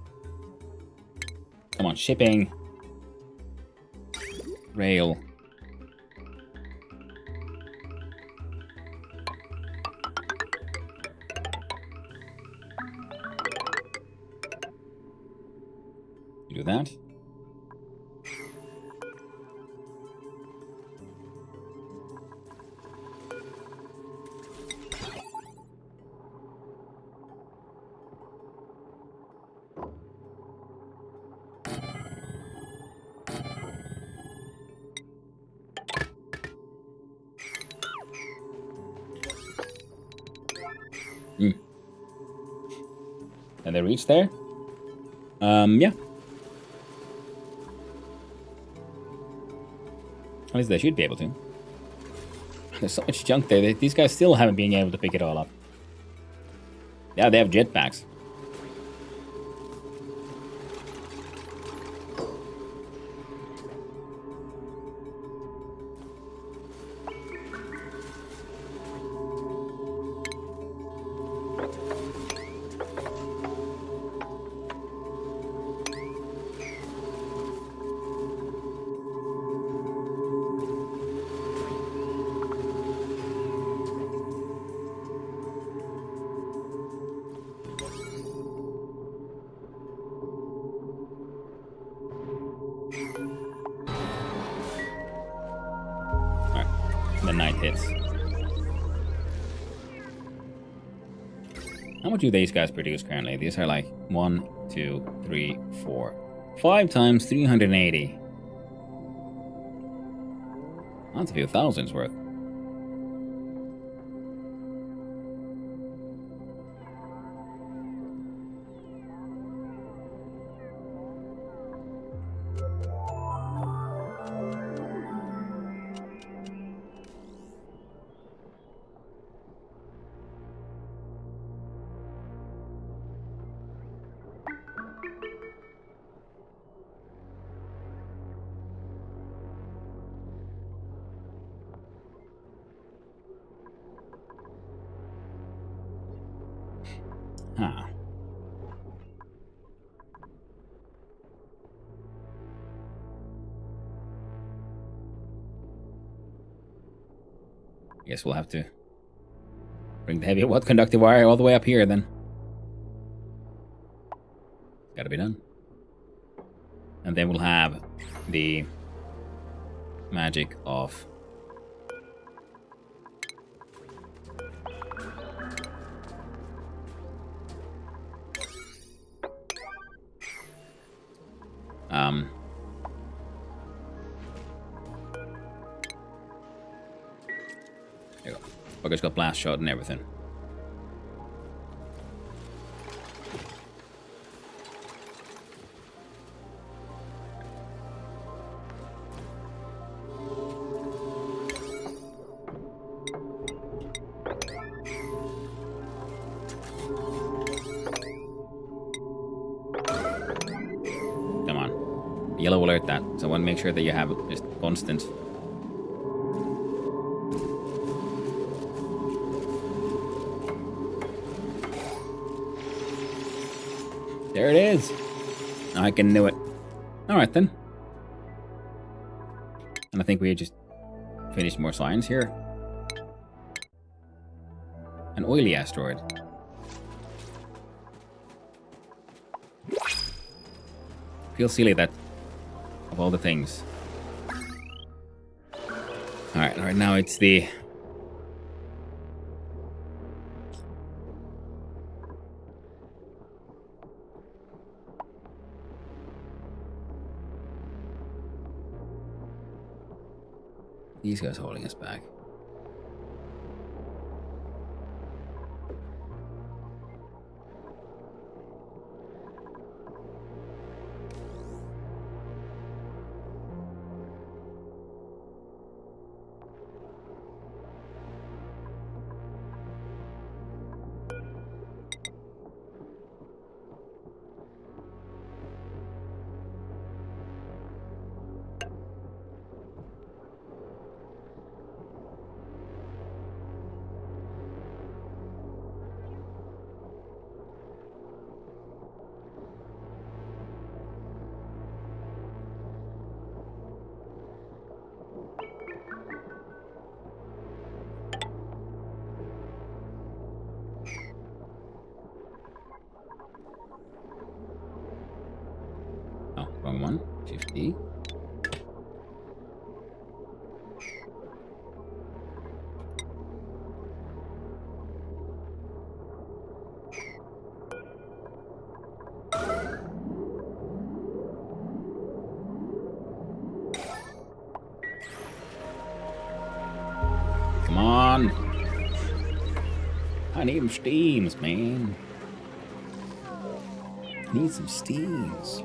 come on, shipping. Rail. Do that. And they reach there? Yeah. At least they should be able to. There's so much junk there. These guys still haven't been able to pick it all up. Yeah, they have jetpacks. The night hits. How much do these guys produce currently? These are like 1, 2, 3, 4. 5 times 380. That's a few thousands worth. Huh. Guess we'll have to bring the heavy watt conductive wire all the way up here then. Gotta be done. And then we'll have the magic of there you go. Bugger's got blast shot and everything. Come on. Yellow will alert that, so I want to make sure that you have it just constant. There it is. I can do it. Alright then. And I think we just finished more science here. An oily asteroid. Feels silly that of all the things. Alright, now it's the these guys holding us back. Oh, wrong one. 50. Come on. I need some steams, man. Need some steams.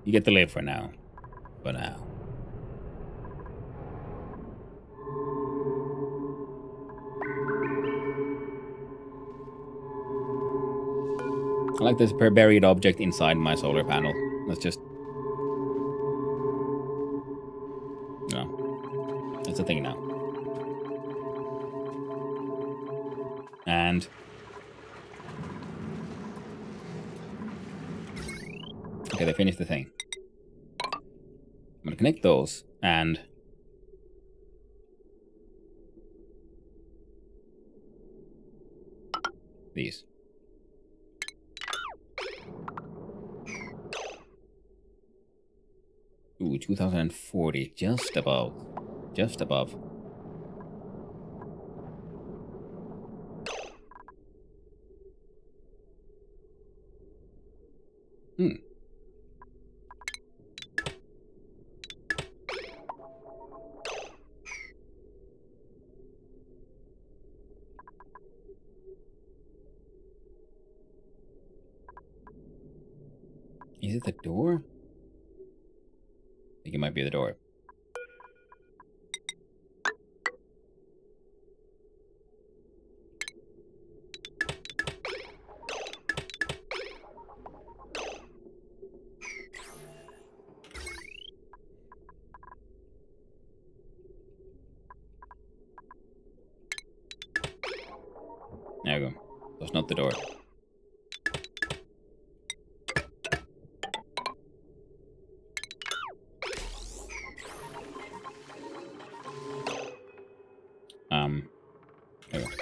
You get to live for now. For now. I like this per buried object inside my solar panel. Let's just... No. That's a thing now. And... Okay, they finished the thing. I'm gonna connect those, and these. Ooh, 2040. Just above. Just above. Hmm. Is it the door? I think it might be the door. There we go. That's not the door. There we go.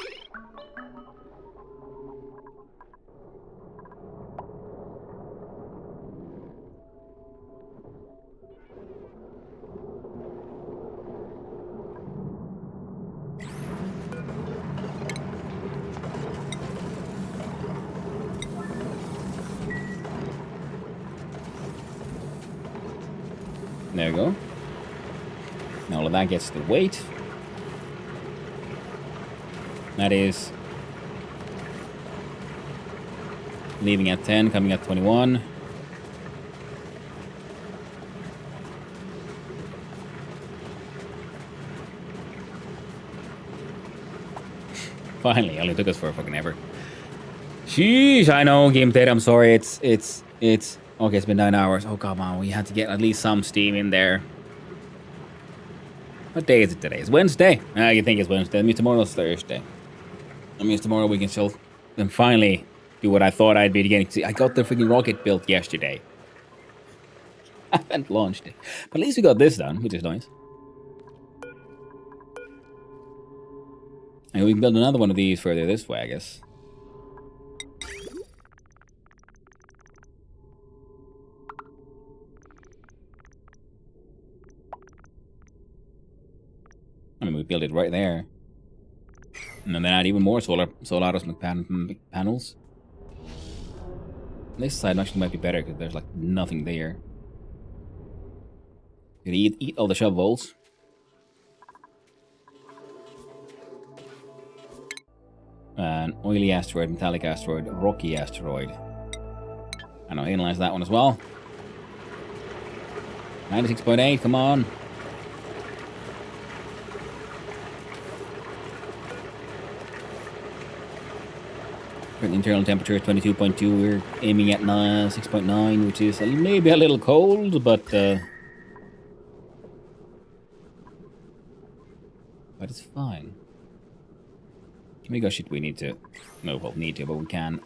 There we go. Now all of that gets the weight. That is leaving at 10, coming at 21. Finally, only took us for fucking ever. Sheesh, I know, Game Data, I'm sorry, it's okay, it's been 9 hours. Oh god, man, we had to get at least some Steam in there. What day is it today? It's Wednesday. You think it's Wednesday. That means tomorrow's Thursday. That means tomorrow we can still then finally do what I thought I'd be getting. See, I got the freaking rocket built yesterday. I haven't launched it. But at least we got this done, which is nice. And we can build another one of these further this way, I guess. I mean, we built it right there. And then add even more Solaris panels. This side actually might be better because there's like nothing there. You eat all the shovels. An oily asteroid, metallic asteroid, rocky asteroid. I know, analyze that one as well. 96.8, come on. Internal temperature 22.2. We're aiming at 6.9, which is maybe a little cold, but it's fine. We got shit we need to. No, well, need to, but we can.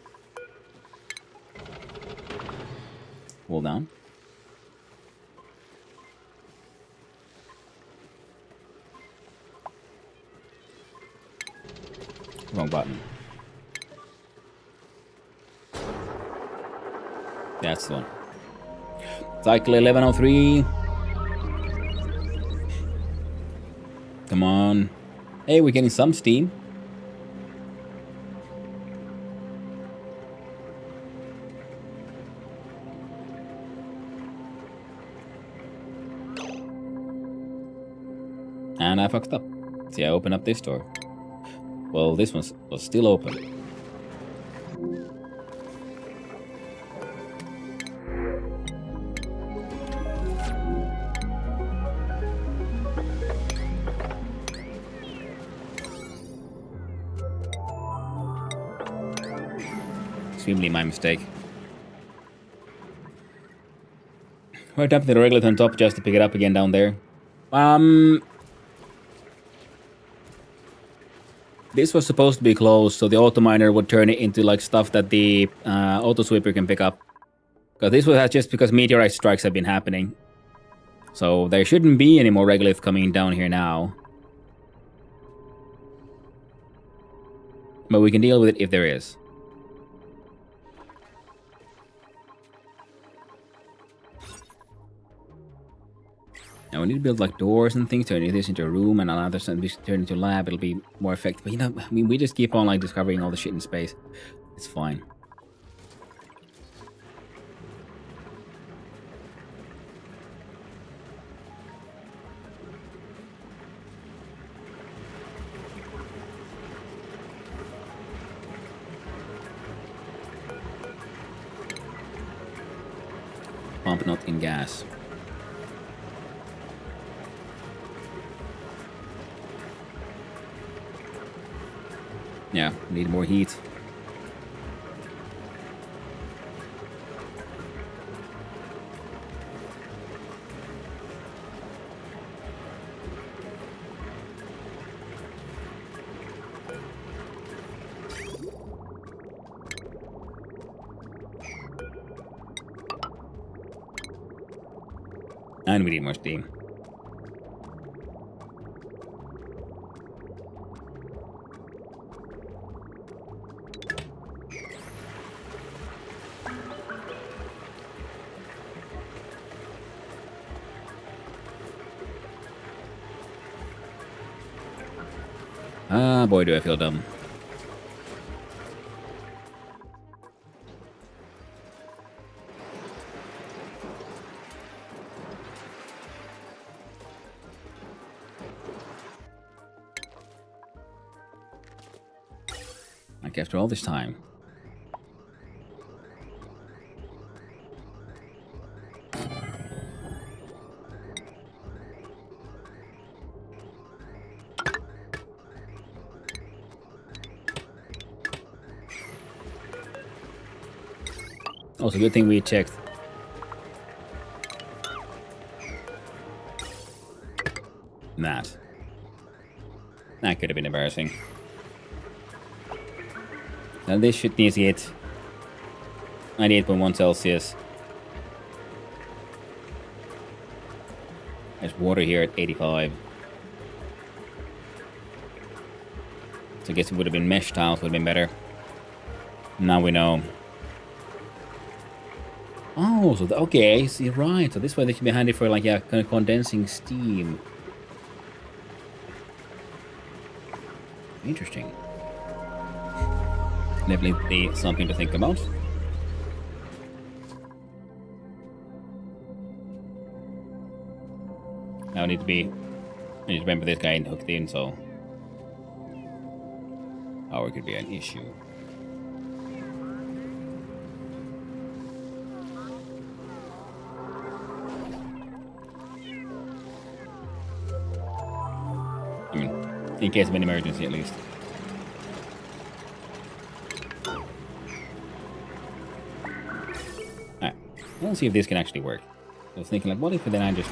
Hold down. Wrong button. That's the one. Cycle 1103. Come on. Hey, we're getting some steam. And I fucked up. See, I opened up this door. Well, this one was still open. Extremely my mistake. We're tapping the regulator on top just to pick it up again down there. This was supposed to be closed, so the auto miner would turn it into like stuff that the auto sweeper can pick up. Because this was just because meteorite strikes have been happening. So there shouldn't be any more regolith coming down here now. But we can deal with it if there is. Now we need to build like doors and things, turning this into a room and allow this to be turned into a lab. It'll be more effective. But you know, I mean, we just keep on like discovering all the shit in space. It's fine. Pump not in gas. Yeah, need more heat. And we need more steam. Ah, boy, do I feel dumb. Like, after all this time. Also, good thing we checked. That. That could have been embarrassing. Now this should need to get 98.1 Celsius. There's water here at 85. So I guess it would have been mesh tiles would have been better. Now we know. Oh, so okay, see, right. So this way they should be handy for like, yeah, kind of condensing steam. Interesting. Definitely something to think about. Now I need to remember this guy hooked in, so power could be an issue. I mean, in case of an emergency at least. Alright, let's see if this can actually work. I was thinking, like, what if then I just...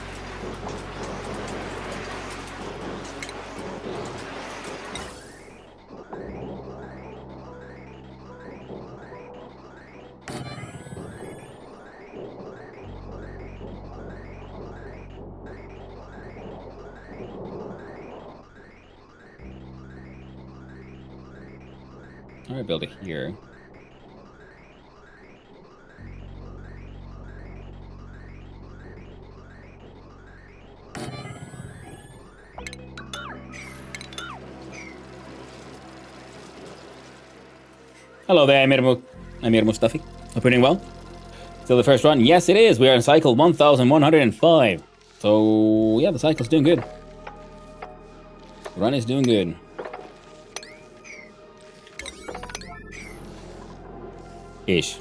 Alright, build it here. Hello there, Amir Mustafi. Hope you're doing well. Still the first run? Yes, it is. We are in cycle 1105. So, yeah, the cycle's doing good. The run is doing good. Ish.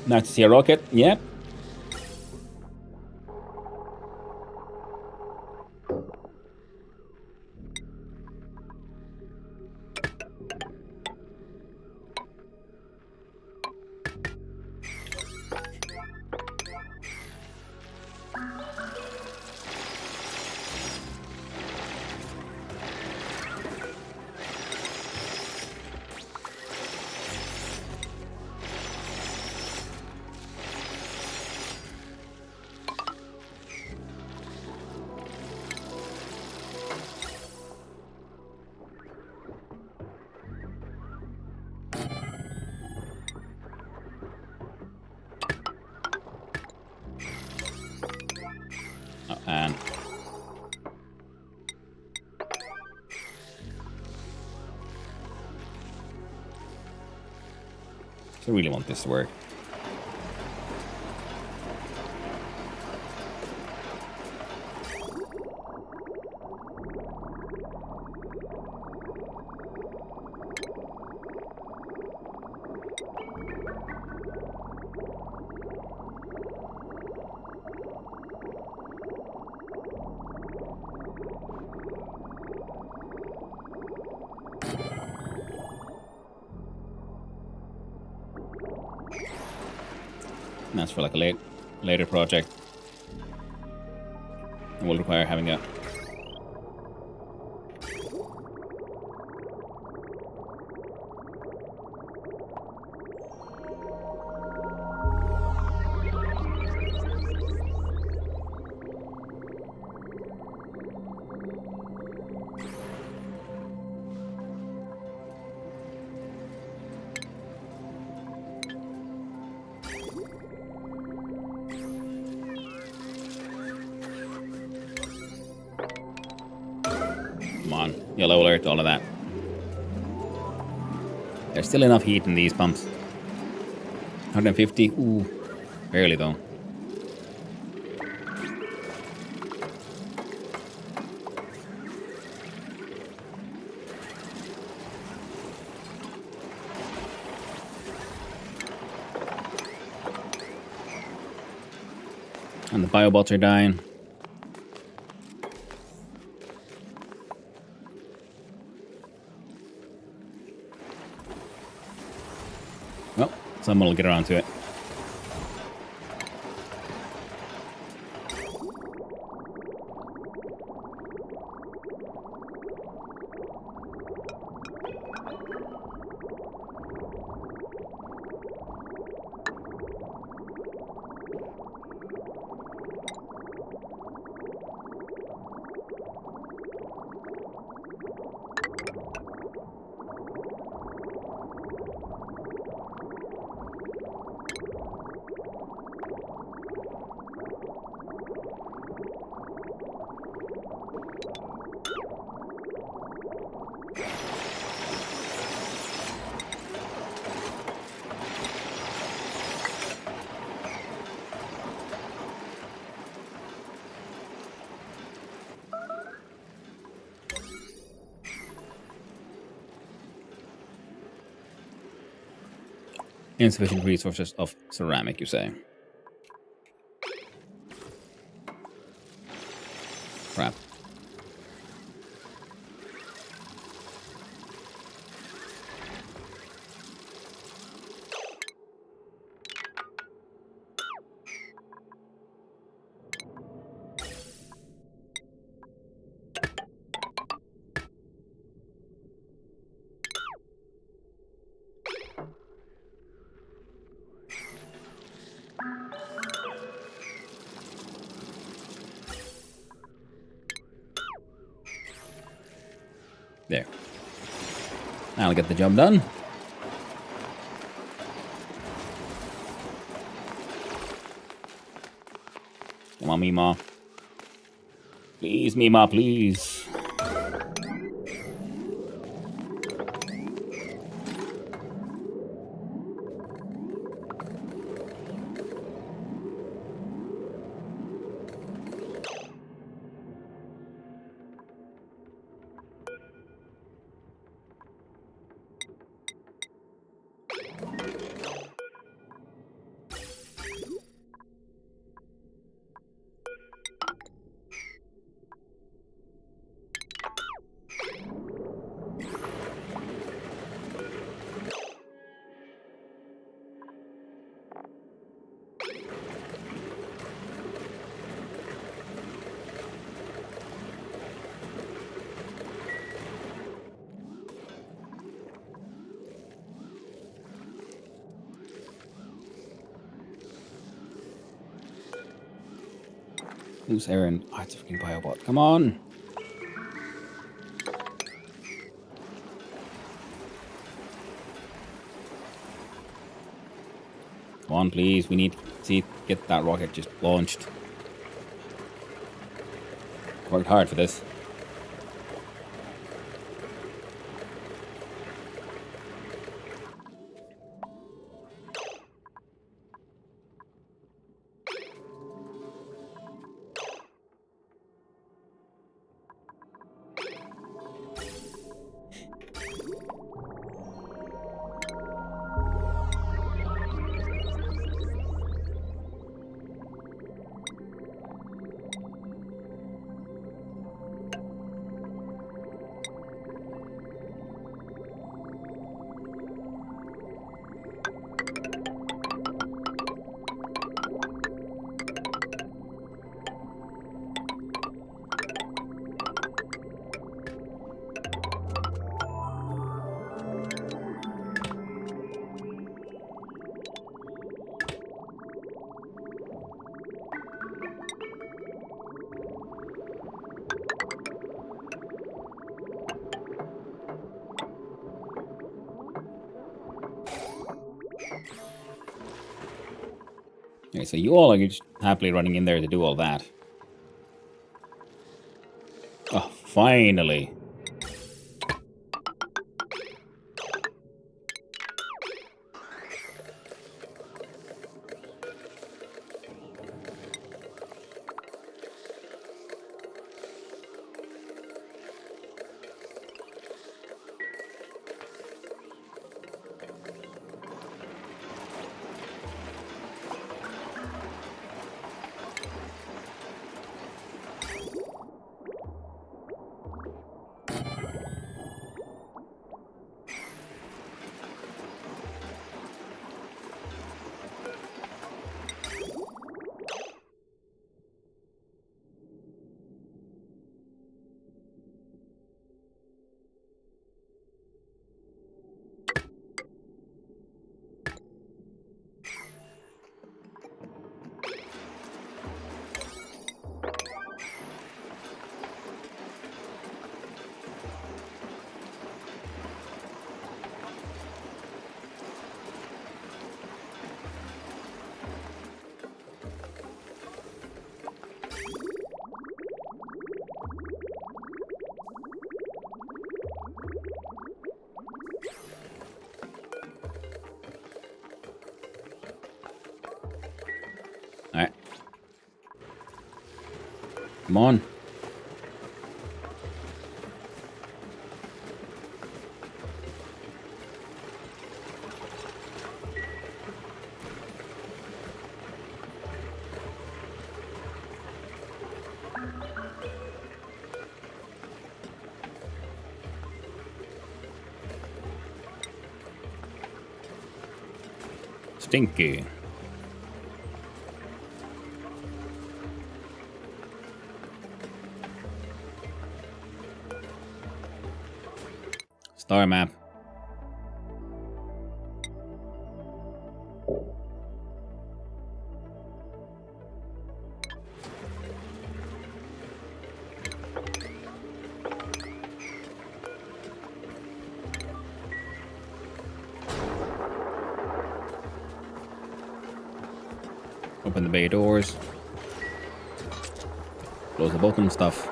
Nice to see a rocket. Yep. And I really want this to work. And that's for like a later project. It will require having a come on, yellow alert, all of that. There's still enough heat in these pumps. 150, ooh, barely though. And the biobots are dying. Well, someone will get around to it. Insufficient resources of ceramic, you say? Crap. There. Now I'll get the job done. Come on, Mima. Please, Mima, please. Who's Aaron? Oh, it's a freaking biobot. Come on. Come on, please. We need to see get that rocket just launched. Worked hard for this. Okay, so you all are just happily running in there to do all that. Oh, finally. Alright. Come on. Stinky. Star map. Open the bay doors. Close the bottom stuff.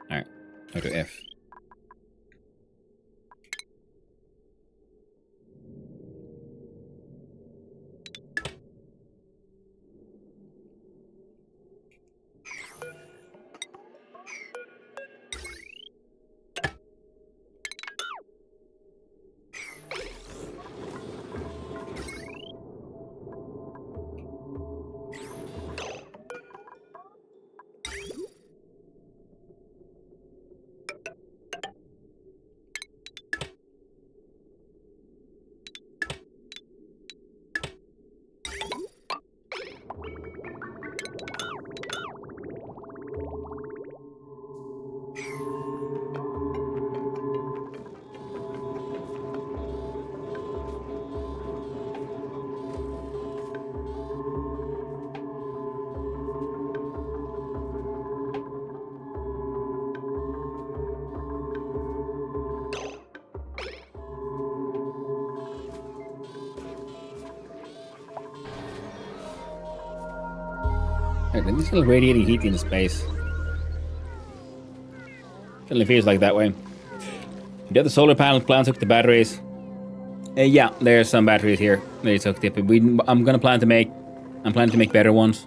Alright, go to F. Right, this is radiating heat into space. Certainly feels like that way. You got the solar panels, plan to hook the batteries. Yeah, there's some batteries here. They took it. I'm planning to make better ones.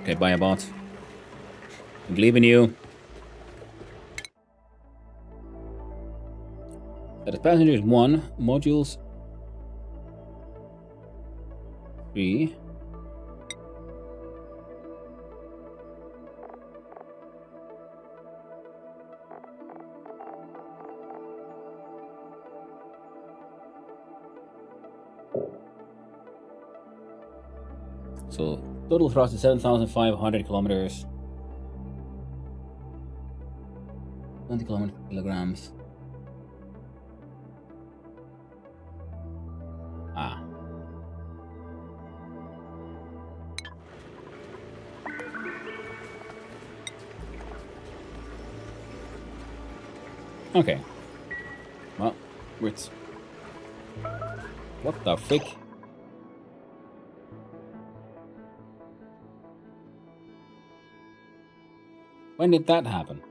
Okay, buy a bot. I believe in you. That is passengers 1, modules 3. So total thrust is 7,500 kilometers. 20 kilograms. Ah. Okay. Well, it's... What the frick? When did that happen?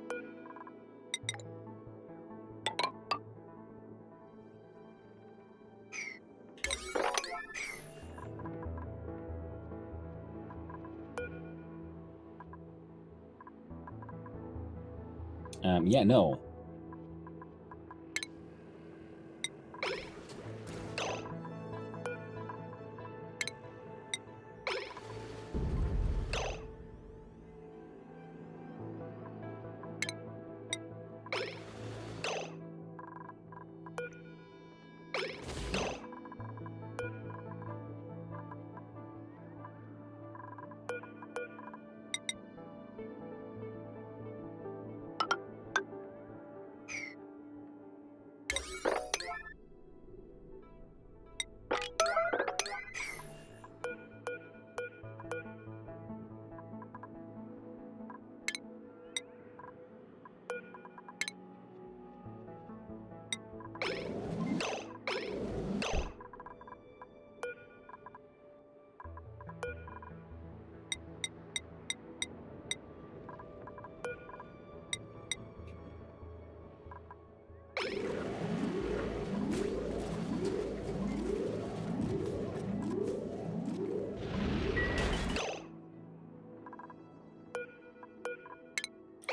Yeah, no.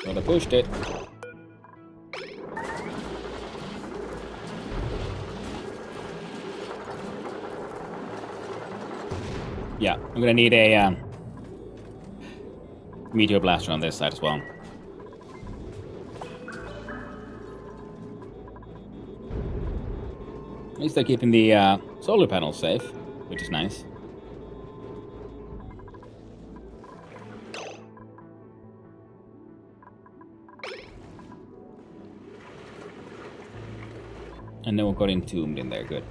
But I pushed it. Yeah, I'm gonna need a meteor blaster on this side as well. At least they're keeping the solar panels safe, which is nice. And no one got entombed in there, good.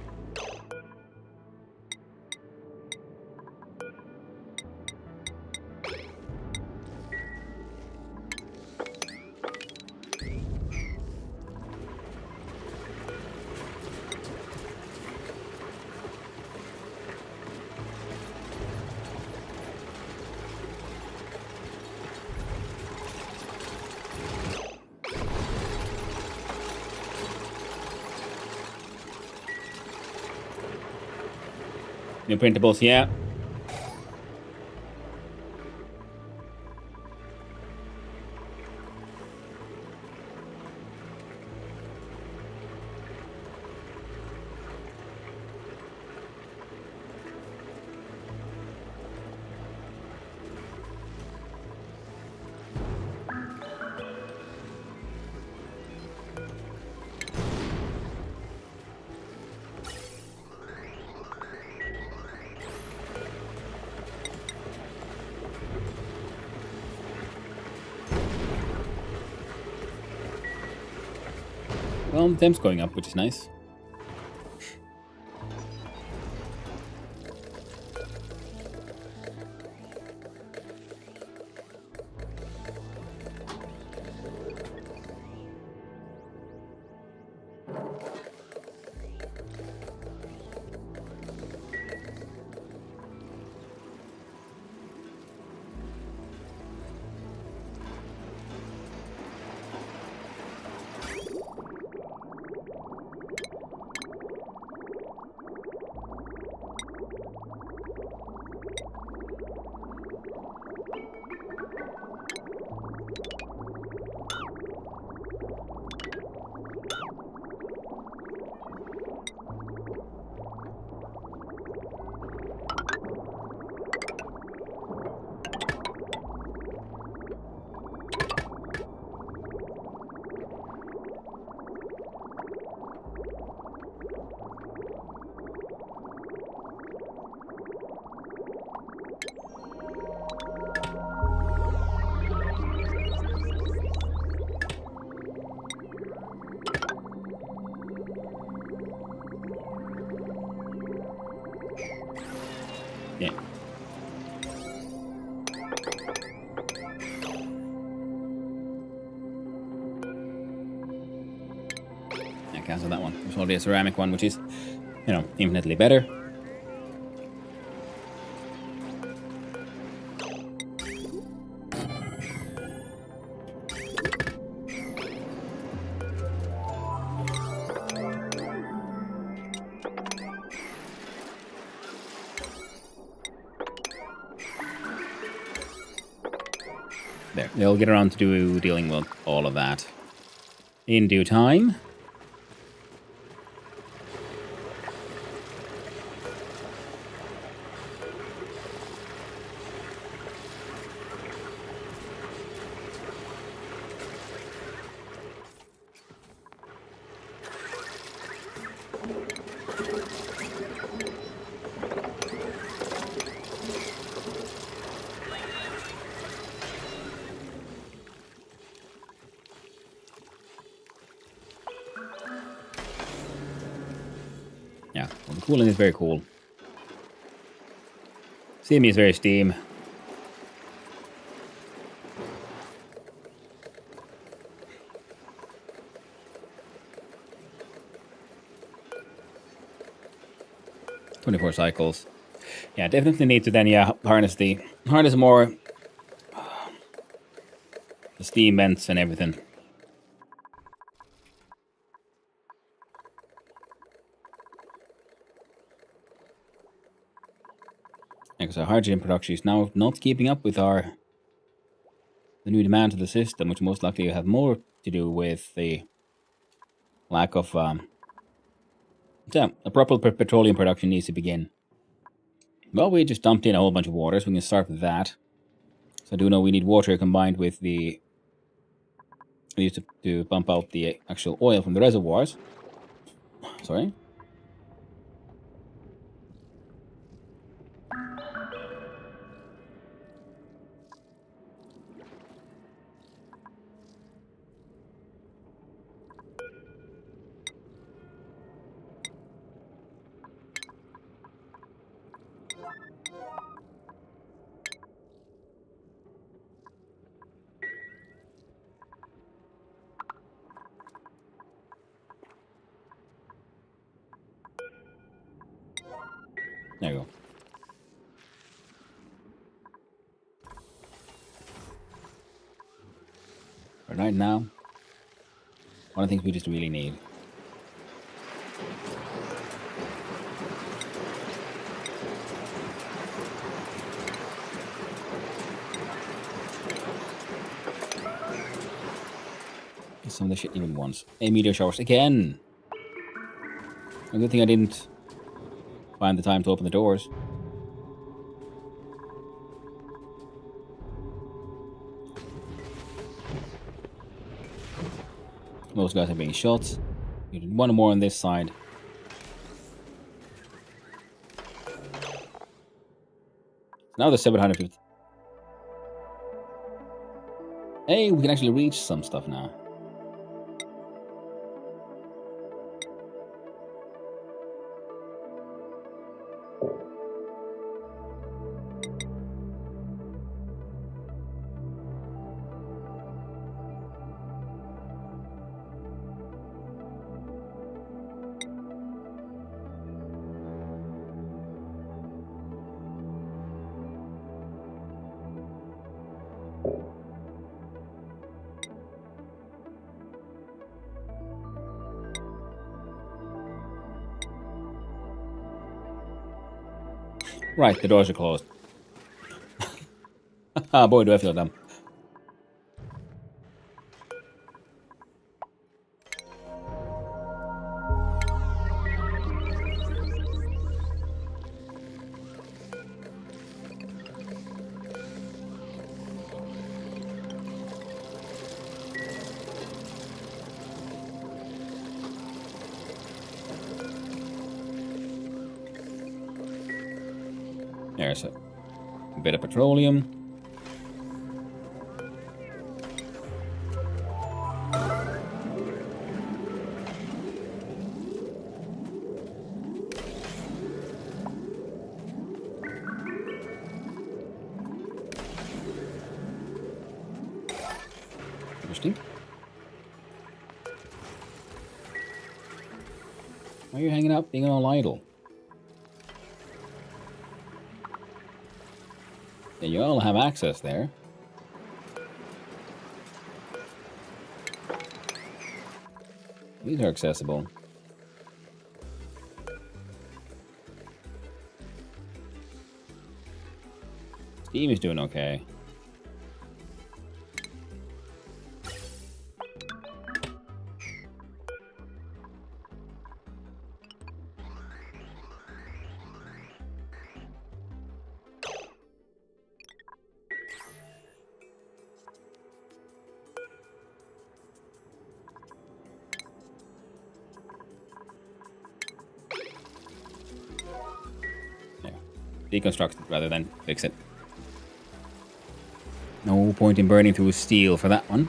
New printables, yeah. Well, the temp's going up, which is nice. Yeah. I cancel that one. There's already a ceramic one, which is, you know, infinitely better. There, they'll get around to dealing with all of that in due time. Yeah, well, the cooling is very cool. Steamy is very Steam. "24 cycles." Yeah, definitely need to then harness more the steam vents and everything. Because our hydrogen production is now not keeping up with the new demand of the system, which most likely will have more to do with the lack of a proper petroleum production needs to begin. Well, we just dumped in a whole bunch of water, so we can start with that. So I do know we need water combined with the used to pump out the actual oil from the reservoirs. Sorry. There you go. For right now, one of the things we just really need. Some of the shit even once. A meteor showers again. A good thing I didn't find the time to open the doors. Most guys are being shot. You need one more on this side. Now there's 750. Hey, we can actually reach some stuff now. Right, the doors are closed. Ah, boy, do I feel dumb. There's a bit of petroleum. Interesting. Why are you hanging out being all idle? Yeah, you all have access there. These are accessible. Steam is doing okay. Deconstruct it rather than fix it. No point in burning through steel for that one.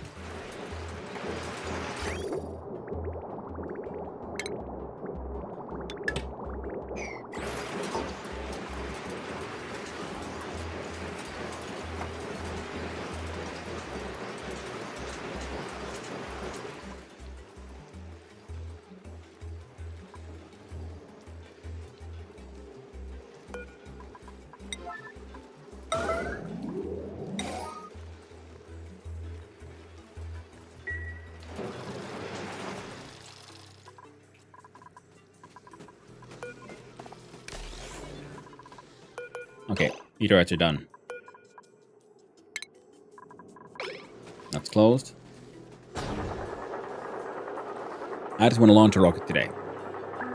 Okay, meteorites are done. That's closed. I just want to launch a rocket today.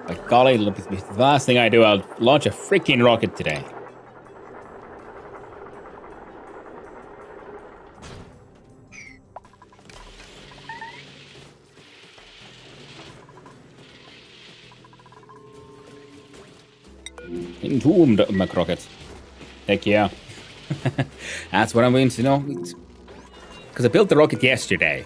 Like, golly, look, the last thing I do, I'll launch a freaking rocket today. Entombed my rocket. Heck yeah. That's what I'm going to know. Because I built the rocket yesterday.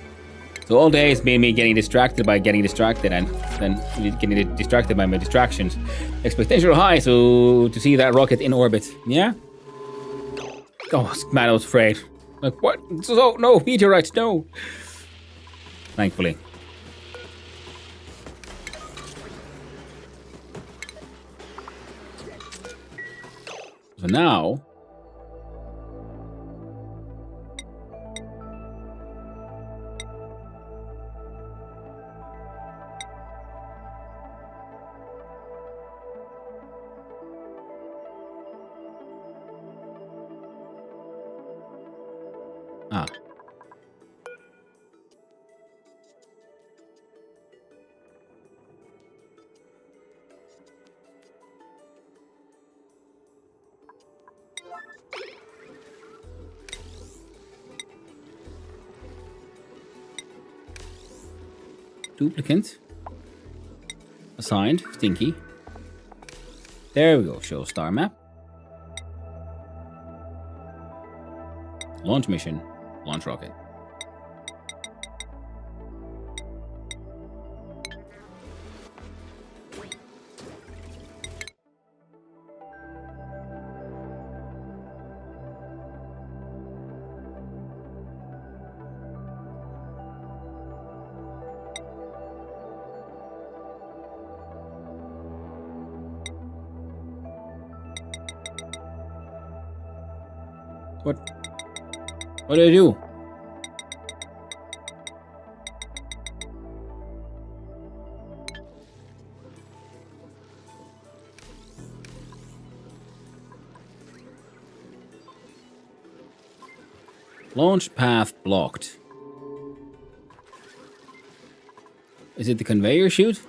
So all day it's been me getting distracted by getting distracted and then getting distracted by my distractions. Expectations are high, so to see that rocket in orbit. Yeah? Oh, man, I was afraid. Like, what? So, no, meteorites, no. Thankfully. So now... Ah. Duplicate. Assigned. Stinky. There we go. Show star map. Launch mission. Launch rocket. What? What did I do? Launch path blocked. Is it the conveyor chute?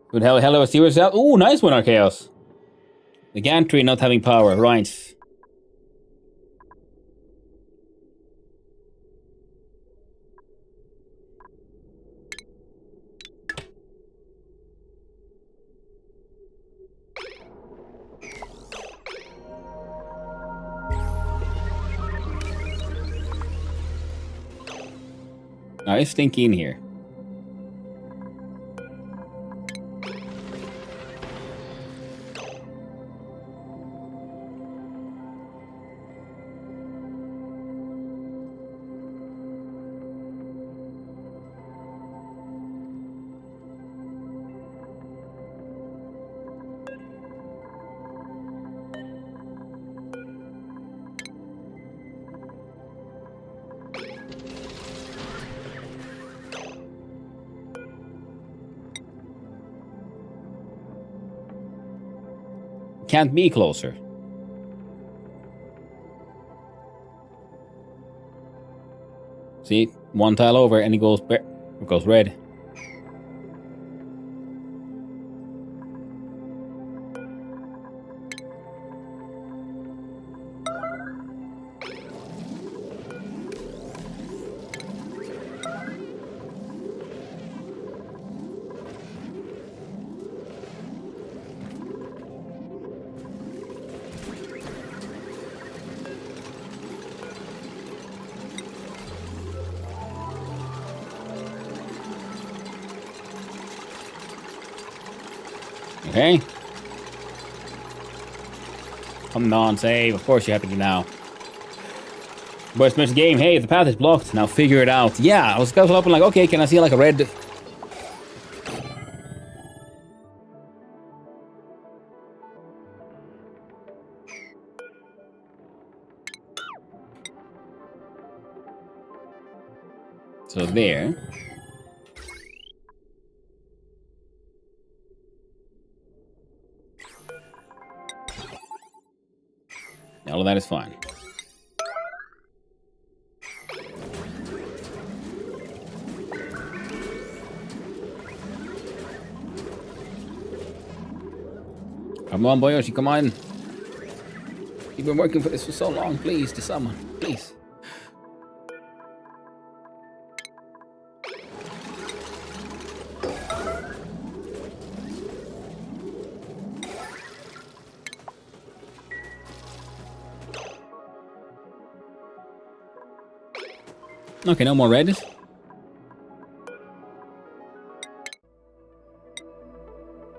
Good hell of a see yourself. Ooh, nice one, Archaeos. The gantry not having power, right. Nice stinky in here. Can't be closer. See, one tile over and it goes red. Okay. Come on, save. Of course you're happy to now. Voice message game. Hey, the path is blocked. Now figure it out. Yeah, I was up and like, okay, can I see like a red... So there. All of that is fine. Come on, Boyoshi, come on. You've been working for this for so long. Please, to someone. Please. Okay, no more red.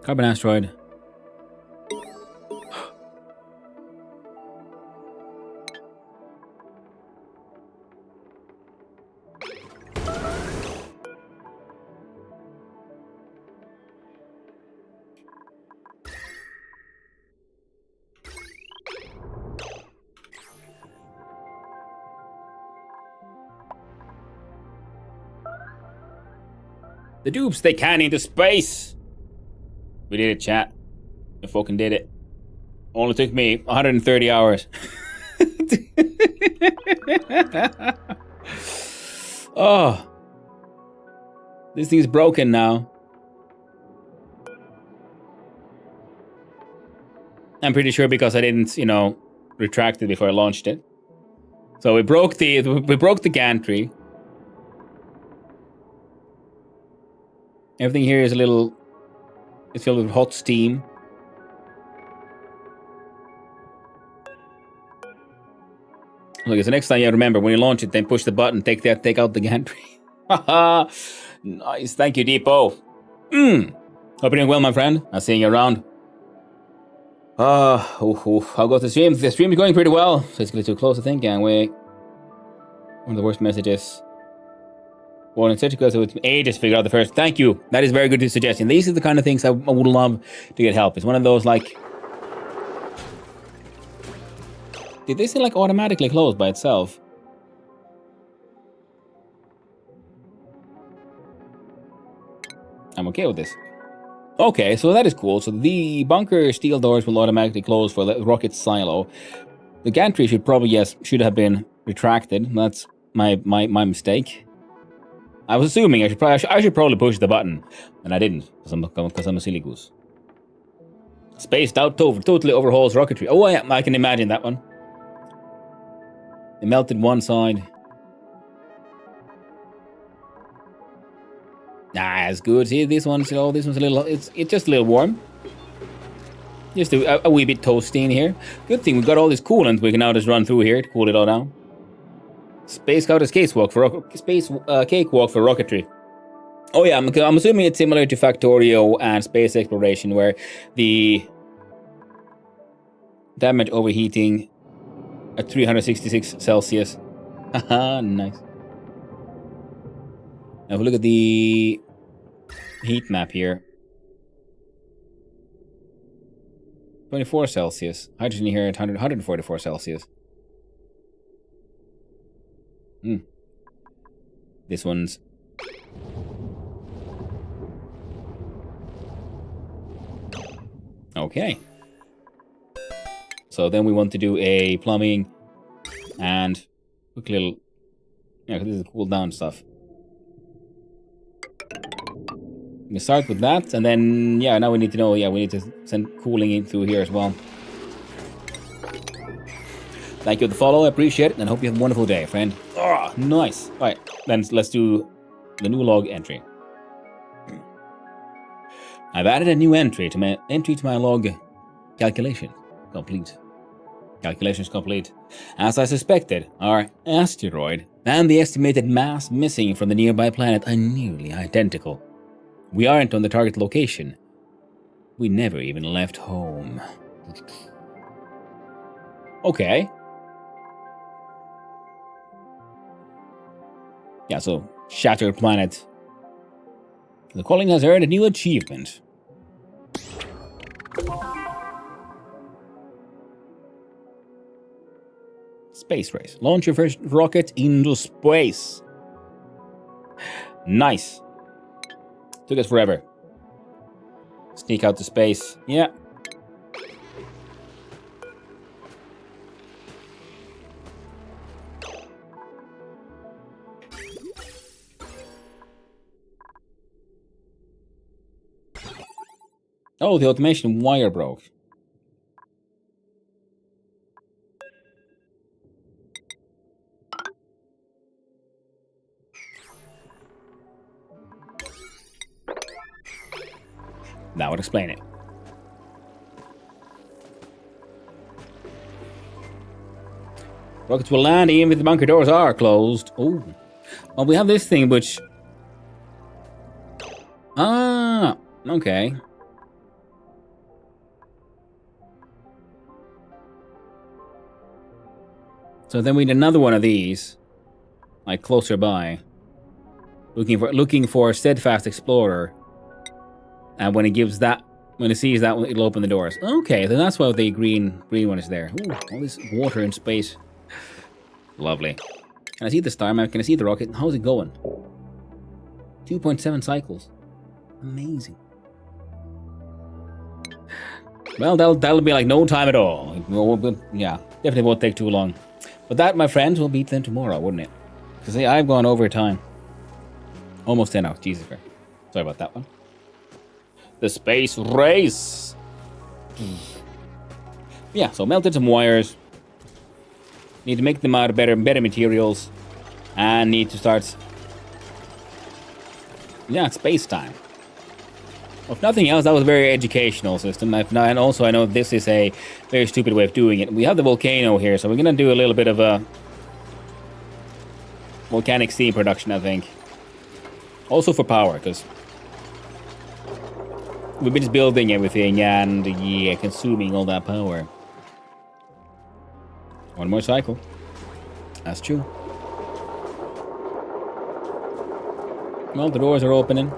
Carbon asteroid. The dupes, they can into space. We did it, chat. We fucking did it. Only took me 130 hours. Oh. This thing's broken now. I'm pretty sure because I didn't, retract it before I launched it. So we broke the gantry. Everything here is it's filled with hot steam. Okay, so next time you remember, when you launch it, then push the button, take out the gantry. Haha, nice, thank you, Depot. Hope you're doing well, my friend. I'll see you around. I'll go to the stream. The stream is going pretty well. Basically too close, I think. And wait. One of the worst messages. Well, in such a case, it would ages to figure out the first. Thank you. That is very good suggestion. These are the kind of things I would love to get help. It's one of those like. Did this thing like automatically close by itself? I'm okay with this. Okay, so that is cool. So the bunker steel doors will automatically close for the rocket silo. The gantry should probably, yes, should have been retracted. That's my mistake. I was assuming I should probably push the button, and I didn't, because I'm a silly goose. Spaced out totally overhauls rocketry. Oh, yeah, I can imagine that one. It melted one side. Nah, it's good. See, this one's, this one's a little, it's just a little warm. Just a wee bit toasty in here. Good thing we got all this coolant we can now just run through here to cool it all down. Space Scouter's cakewalk for rocketry. Oh yeah, I'm assuming it's similar to Factorio and space exploration, where the damage overheating at 366 Celsius. Haha, nice. Now if we look at the heat map here. 24 Celsius. Hydrogen here at 144 Celsius. This one's... Okay. So then we want to do a plumbing and quick little... Yeah, this is cool down stuff. We start with that, and then, yeah, now we need to know, yeah, we need to send cooling in through here as well. Thank you for the follow, I appreciate it, and hope you have a wonderful day, friend. Oh, nice. All right, then let's do the new log entry. I've added a new entry to my log. Calculation complete. Calculations complete. As I suspected, our asteroid and the estimated mass missing from the nearby planet are nearly identical. We aren't on the target location. We never even left home. Okay. Yeah, so shattered planet. The calling has earned a new achievement. Space race. Launch your first rocket into space. Nice. Took us forever. Sneak out to space. Yeah. Oh, the automation wire broke. That would explain it. Rockets will land even if the bunker doors are closed. Oh. Well, we have this thing which... Ah, okay. So then we need another one of these, like closer by, looking for Steadfast Explorer. And when it gives that, when it sees that, it'll open the doors. Okay, then that's why the green one is there. Ooh, all this water in space. Lovely. Can I see the star map? Can I see the rocket? How's it going? 2.7 cycles. Amazing. Well, that'll be like no time at all. Yeah, definitely won't take too long. But that, my friends, will be then tomorrow, wouldn't it? Because I've gone over time. Almost 10 hours. Jesus Christ. Sorry about that one. The space race. Yeah, so melted some wires. Need to make them out of better materials. And need to start... Yeah, space time. Well, if nothing else, that was a very educational system. And also, I know this is a very stupid way of doing it. We have the volcano here, so we're going to do a little bit of a volcanic steam production, I think. Also for power, because we've been just building everything and, yeah, consuming all that power. One more cycle. That's true. Well, the doors are opening.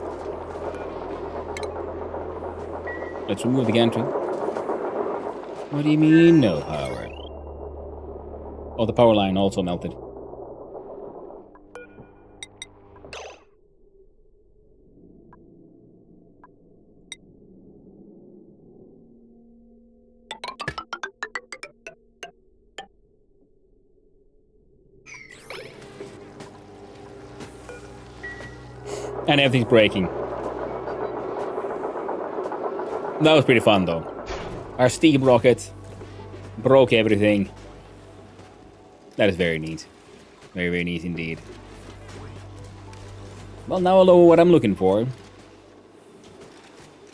Let's remove the gantry. What do you mean, no power? Oh, the power line also melted. And everything's breaking. That was pretty fun, though. Our steam rocket broke everything. That is very neat. Very, very neat indeed. Well, now I know what I'm looking for.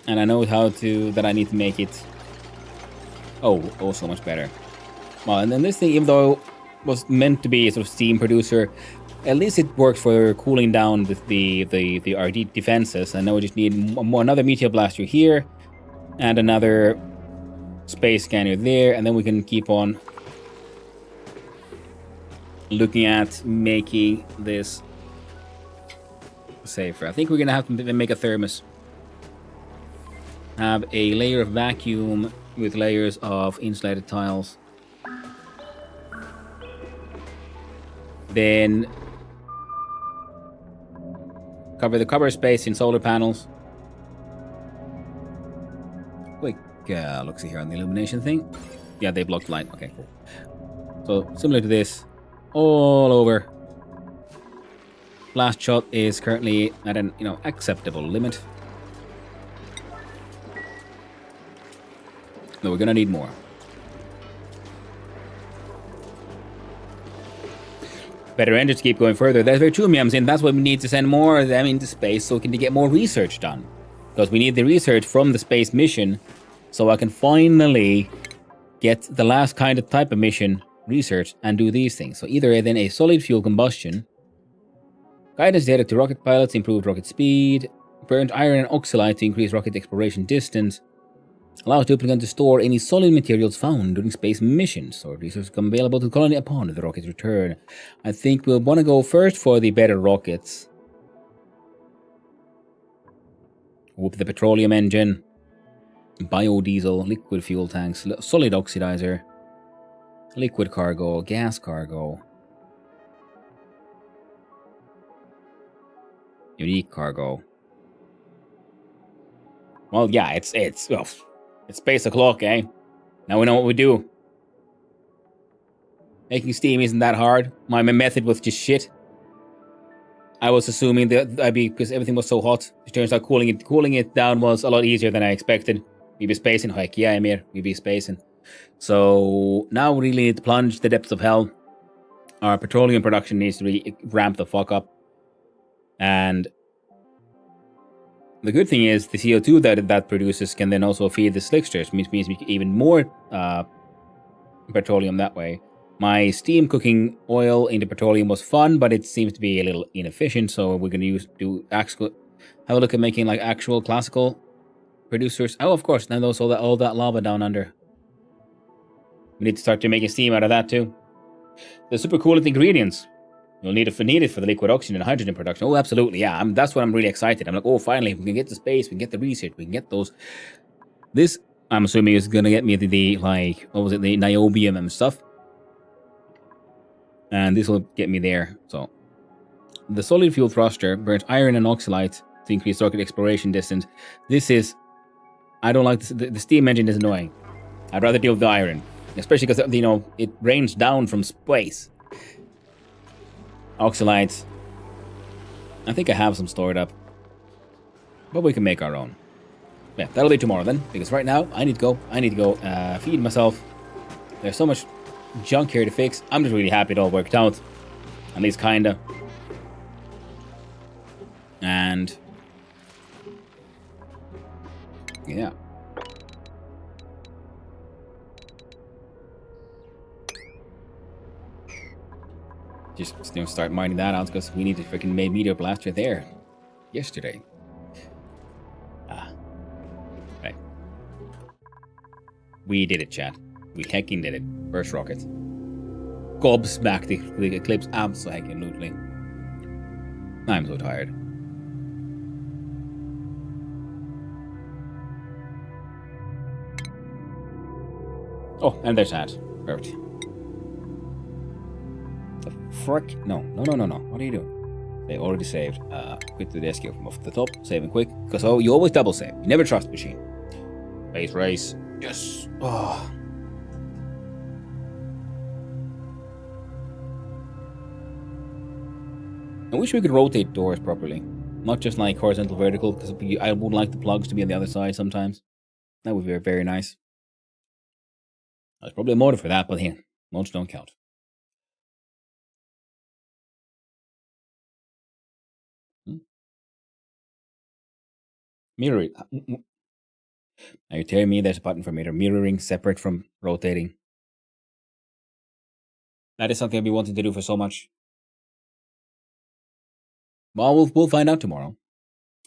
And I know that I need to make it... Oh, so much better. Well, and then this thing, even though it was meant to be a sort of steam producer, at least it works for cooling down the RD defenses. I know we just need another meteor blaster here, and another space scanner there, and then we can keep on looking at making this safer. I think we're gonna have to make a thermos. Have a layer of vacuum with layers of insulated tiles. Then cover the cover space in solar panels. Quick look see here on the illumination thing. Yeah, they blocked light. Okay, cool. So similar to this, all over. Blast shot is currently at an acceptable limit. No, we're gonna need more. Better engines keep going further. That's very true, Miams, and that's why we need to send more of them into space so we can get more research done. Because we need the research from the space mission so I can finally get the last kind of type of mission research and do these things. So either then a solid fuel combustion, guidance data to rocket pilots, improved rocket speed, burnt iron and oxalate to increase rocket exploration distance, allows duplicant to store any solid materials found during space missions, so resources become available to the colony upon the rocket's return. I think we'll want to go first for the better rockets. Whoop the petroleum engine, biodiesel, liquid fuel tanks, solid oxidizer, liquid cargo, gas cargo, unique cargo. Well, yeah, it's space o'clock, eh? Now we know what we do. Making steam isn't that hard. My method was just shit. I was assuming that I'd be, because everything was so hot. It turns out cooling it down was a lot easier than I expected. We be spacing, heck yeah, Emir, we be spacing. So now we really need to plunge the depths of hell. Our petroleum production needs to really ramp the fuck up. And the good thing is the CO2 that produces can then also feed the slicksters, which means we get even more petroleum that way. My steam cooking oil into petroleum was fun, but it seems to be a little inefficient, so we're going to have a look at making like actual classical producers. Oh, of course, now there's all that lava down under. We need to start to making steam out of that too. The super coolant ingredients. You'll need it for the liquid oxygen and hydrogen production. Oh, absolutely, yeah. That's what I'm really excited. I'm like, oh, finally, we can get to space, we can get the research, we can get those. This, I'm assuming, is gonna get me the what was it, the niobium and stuff. And this will get me there. So, the solid fuel thruster burns iron and oxalate to increase rocket exploration distance. This is, I don't like this. The steam engine is annoying. I'd rather deal with the iron, especially because it rains down from space. Oxalates. I think I have some stored up. But we can make our own. Yeah, that'll be tomorrow then. Because right now, I need to go feed myself. There's so much junk here to fix. I'm just really happy it all worked out. At least kinda. And yeah. Just start mining that out because we need to freaking make meteor blaster there yesterday. Right. We did it, chat. We hecking did it. First rocket. Gobsmacked the eclipse absolutely. I'm so tired. Oh, and there's that. Perfect. Frick? No. What are you doing? They already saved. Quit the desk from off the top. Saving quick. Because you always double save. You never trust machine. Base race. Yes. Oh. I wish we could rotate doors properly. not just like horizontal vertical, because I would like the plugs to be on the other side sometimes. That would be very, very nice. There's probably a motive for that, but here, modes don't count. Mirroring. Are you telling me there's a button for mirroring separate from rotating? That is something I've been wanting to do for so much. Well, we'll find out tomorrow.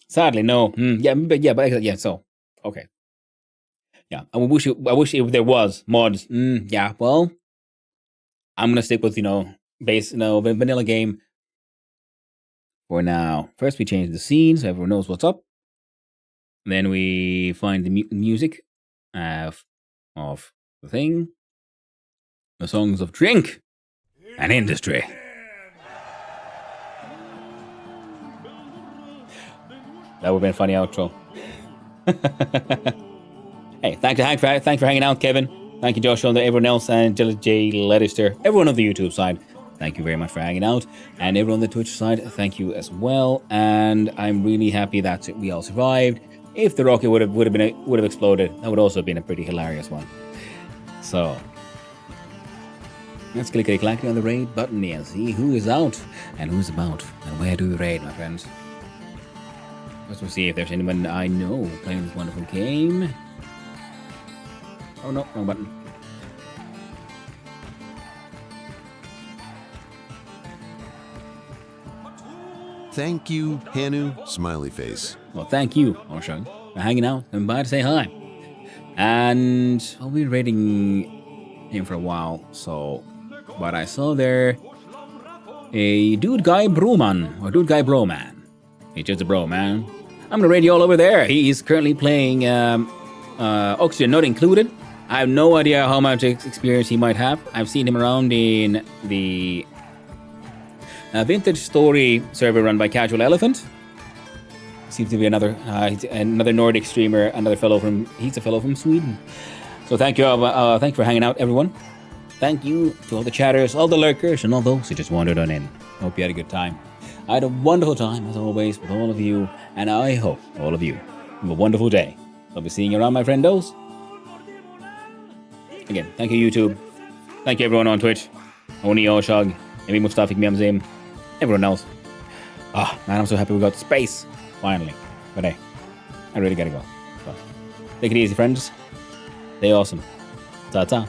Sadly, no. Yeah. So, okay. Yeah, I wish if there was mods. Yeah, well, I'm gonna stick with vanilla game for now. First, we change the scene so everyone knows what's up. Then we find the music of the thing, the songs of drink and industry. That would have been a funny outro. Hey, thanks for hanging out, Kevin. Thank you, Joshua, and everyone else, and J. Lettister, everyone on the YouTube side. Thank you very much for hanging out, and everyone on the Twitch side, thank you as well. And I'm really happy that we all survived. If the rocket would have exploded, that would also have been a pretty hilarious one. So let's clickety-clackety on the raid button and see who is out and who's about and where do we raid, my friends. Let's see if there's anyone I know playing this wonderful game. Oh no, wrong button. Thank you, Hanu, smiley face. Well, thank you, Oshug, for hanging out and by to say hi. And I'll be raiding him for a while, so what I saw there, a dude guy broman, or dude guy bro man. He's just a bro man. I'm gonna raid you all over there. He's currently playing Oxygen Not Included. I have no idea how much experience he might have. I've seen him around in the Vintage Story server run by Casual Elephant. Seems to be another Nordic streamer, he's a fellow from Sweden. So thank you for hanging out, everyone. Thank you to all the chatters, all the lurkers, and all those who just wandered on in. Hope you had a good time. I had a wonderful time, as always, with all of you, and I hope all of you have a wonderful day. I'll be seeing you around, my friendos. Again, thank you, YouTube. Thank you, everyone on Twitch. ONI, Oshug, Amy Mustafik, Miamzim, everyone else. Man, I'm so happy we got to space. Finally. But hey, I really gotta go. So, take it easy, friends. Stay awesome. Ta-ta.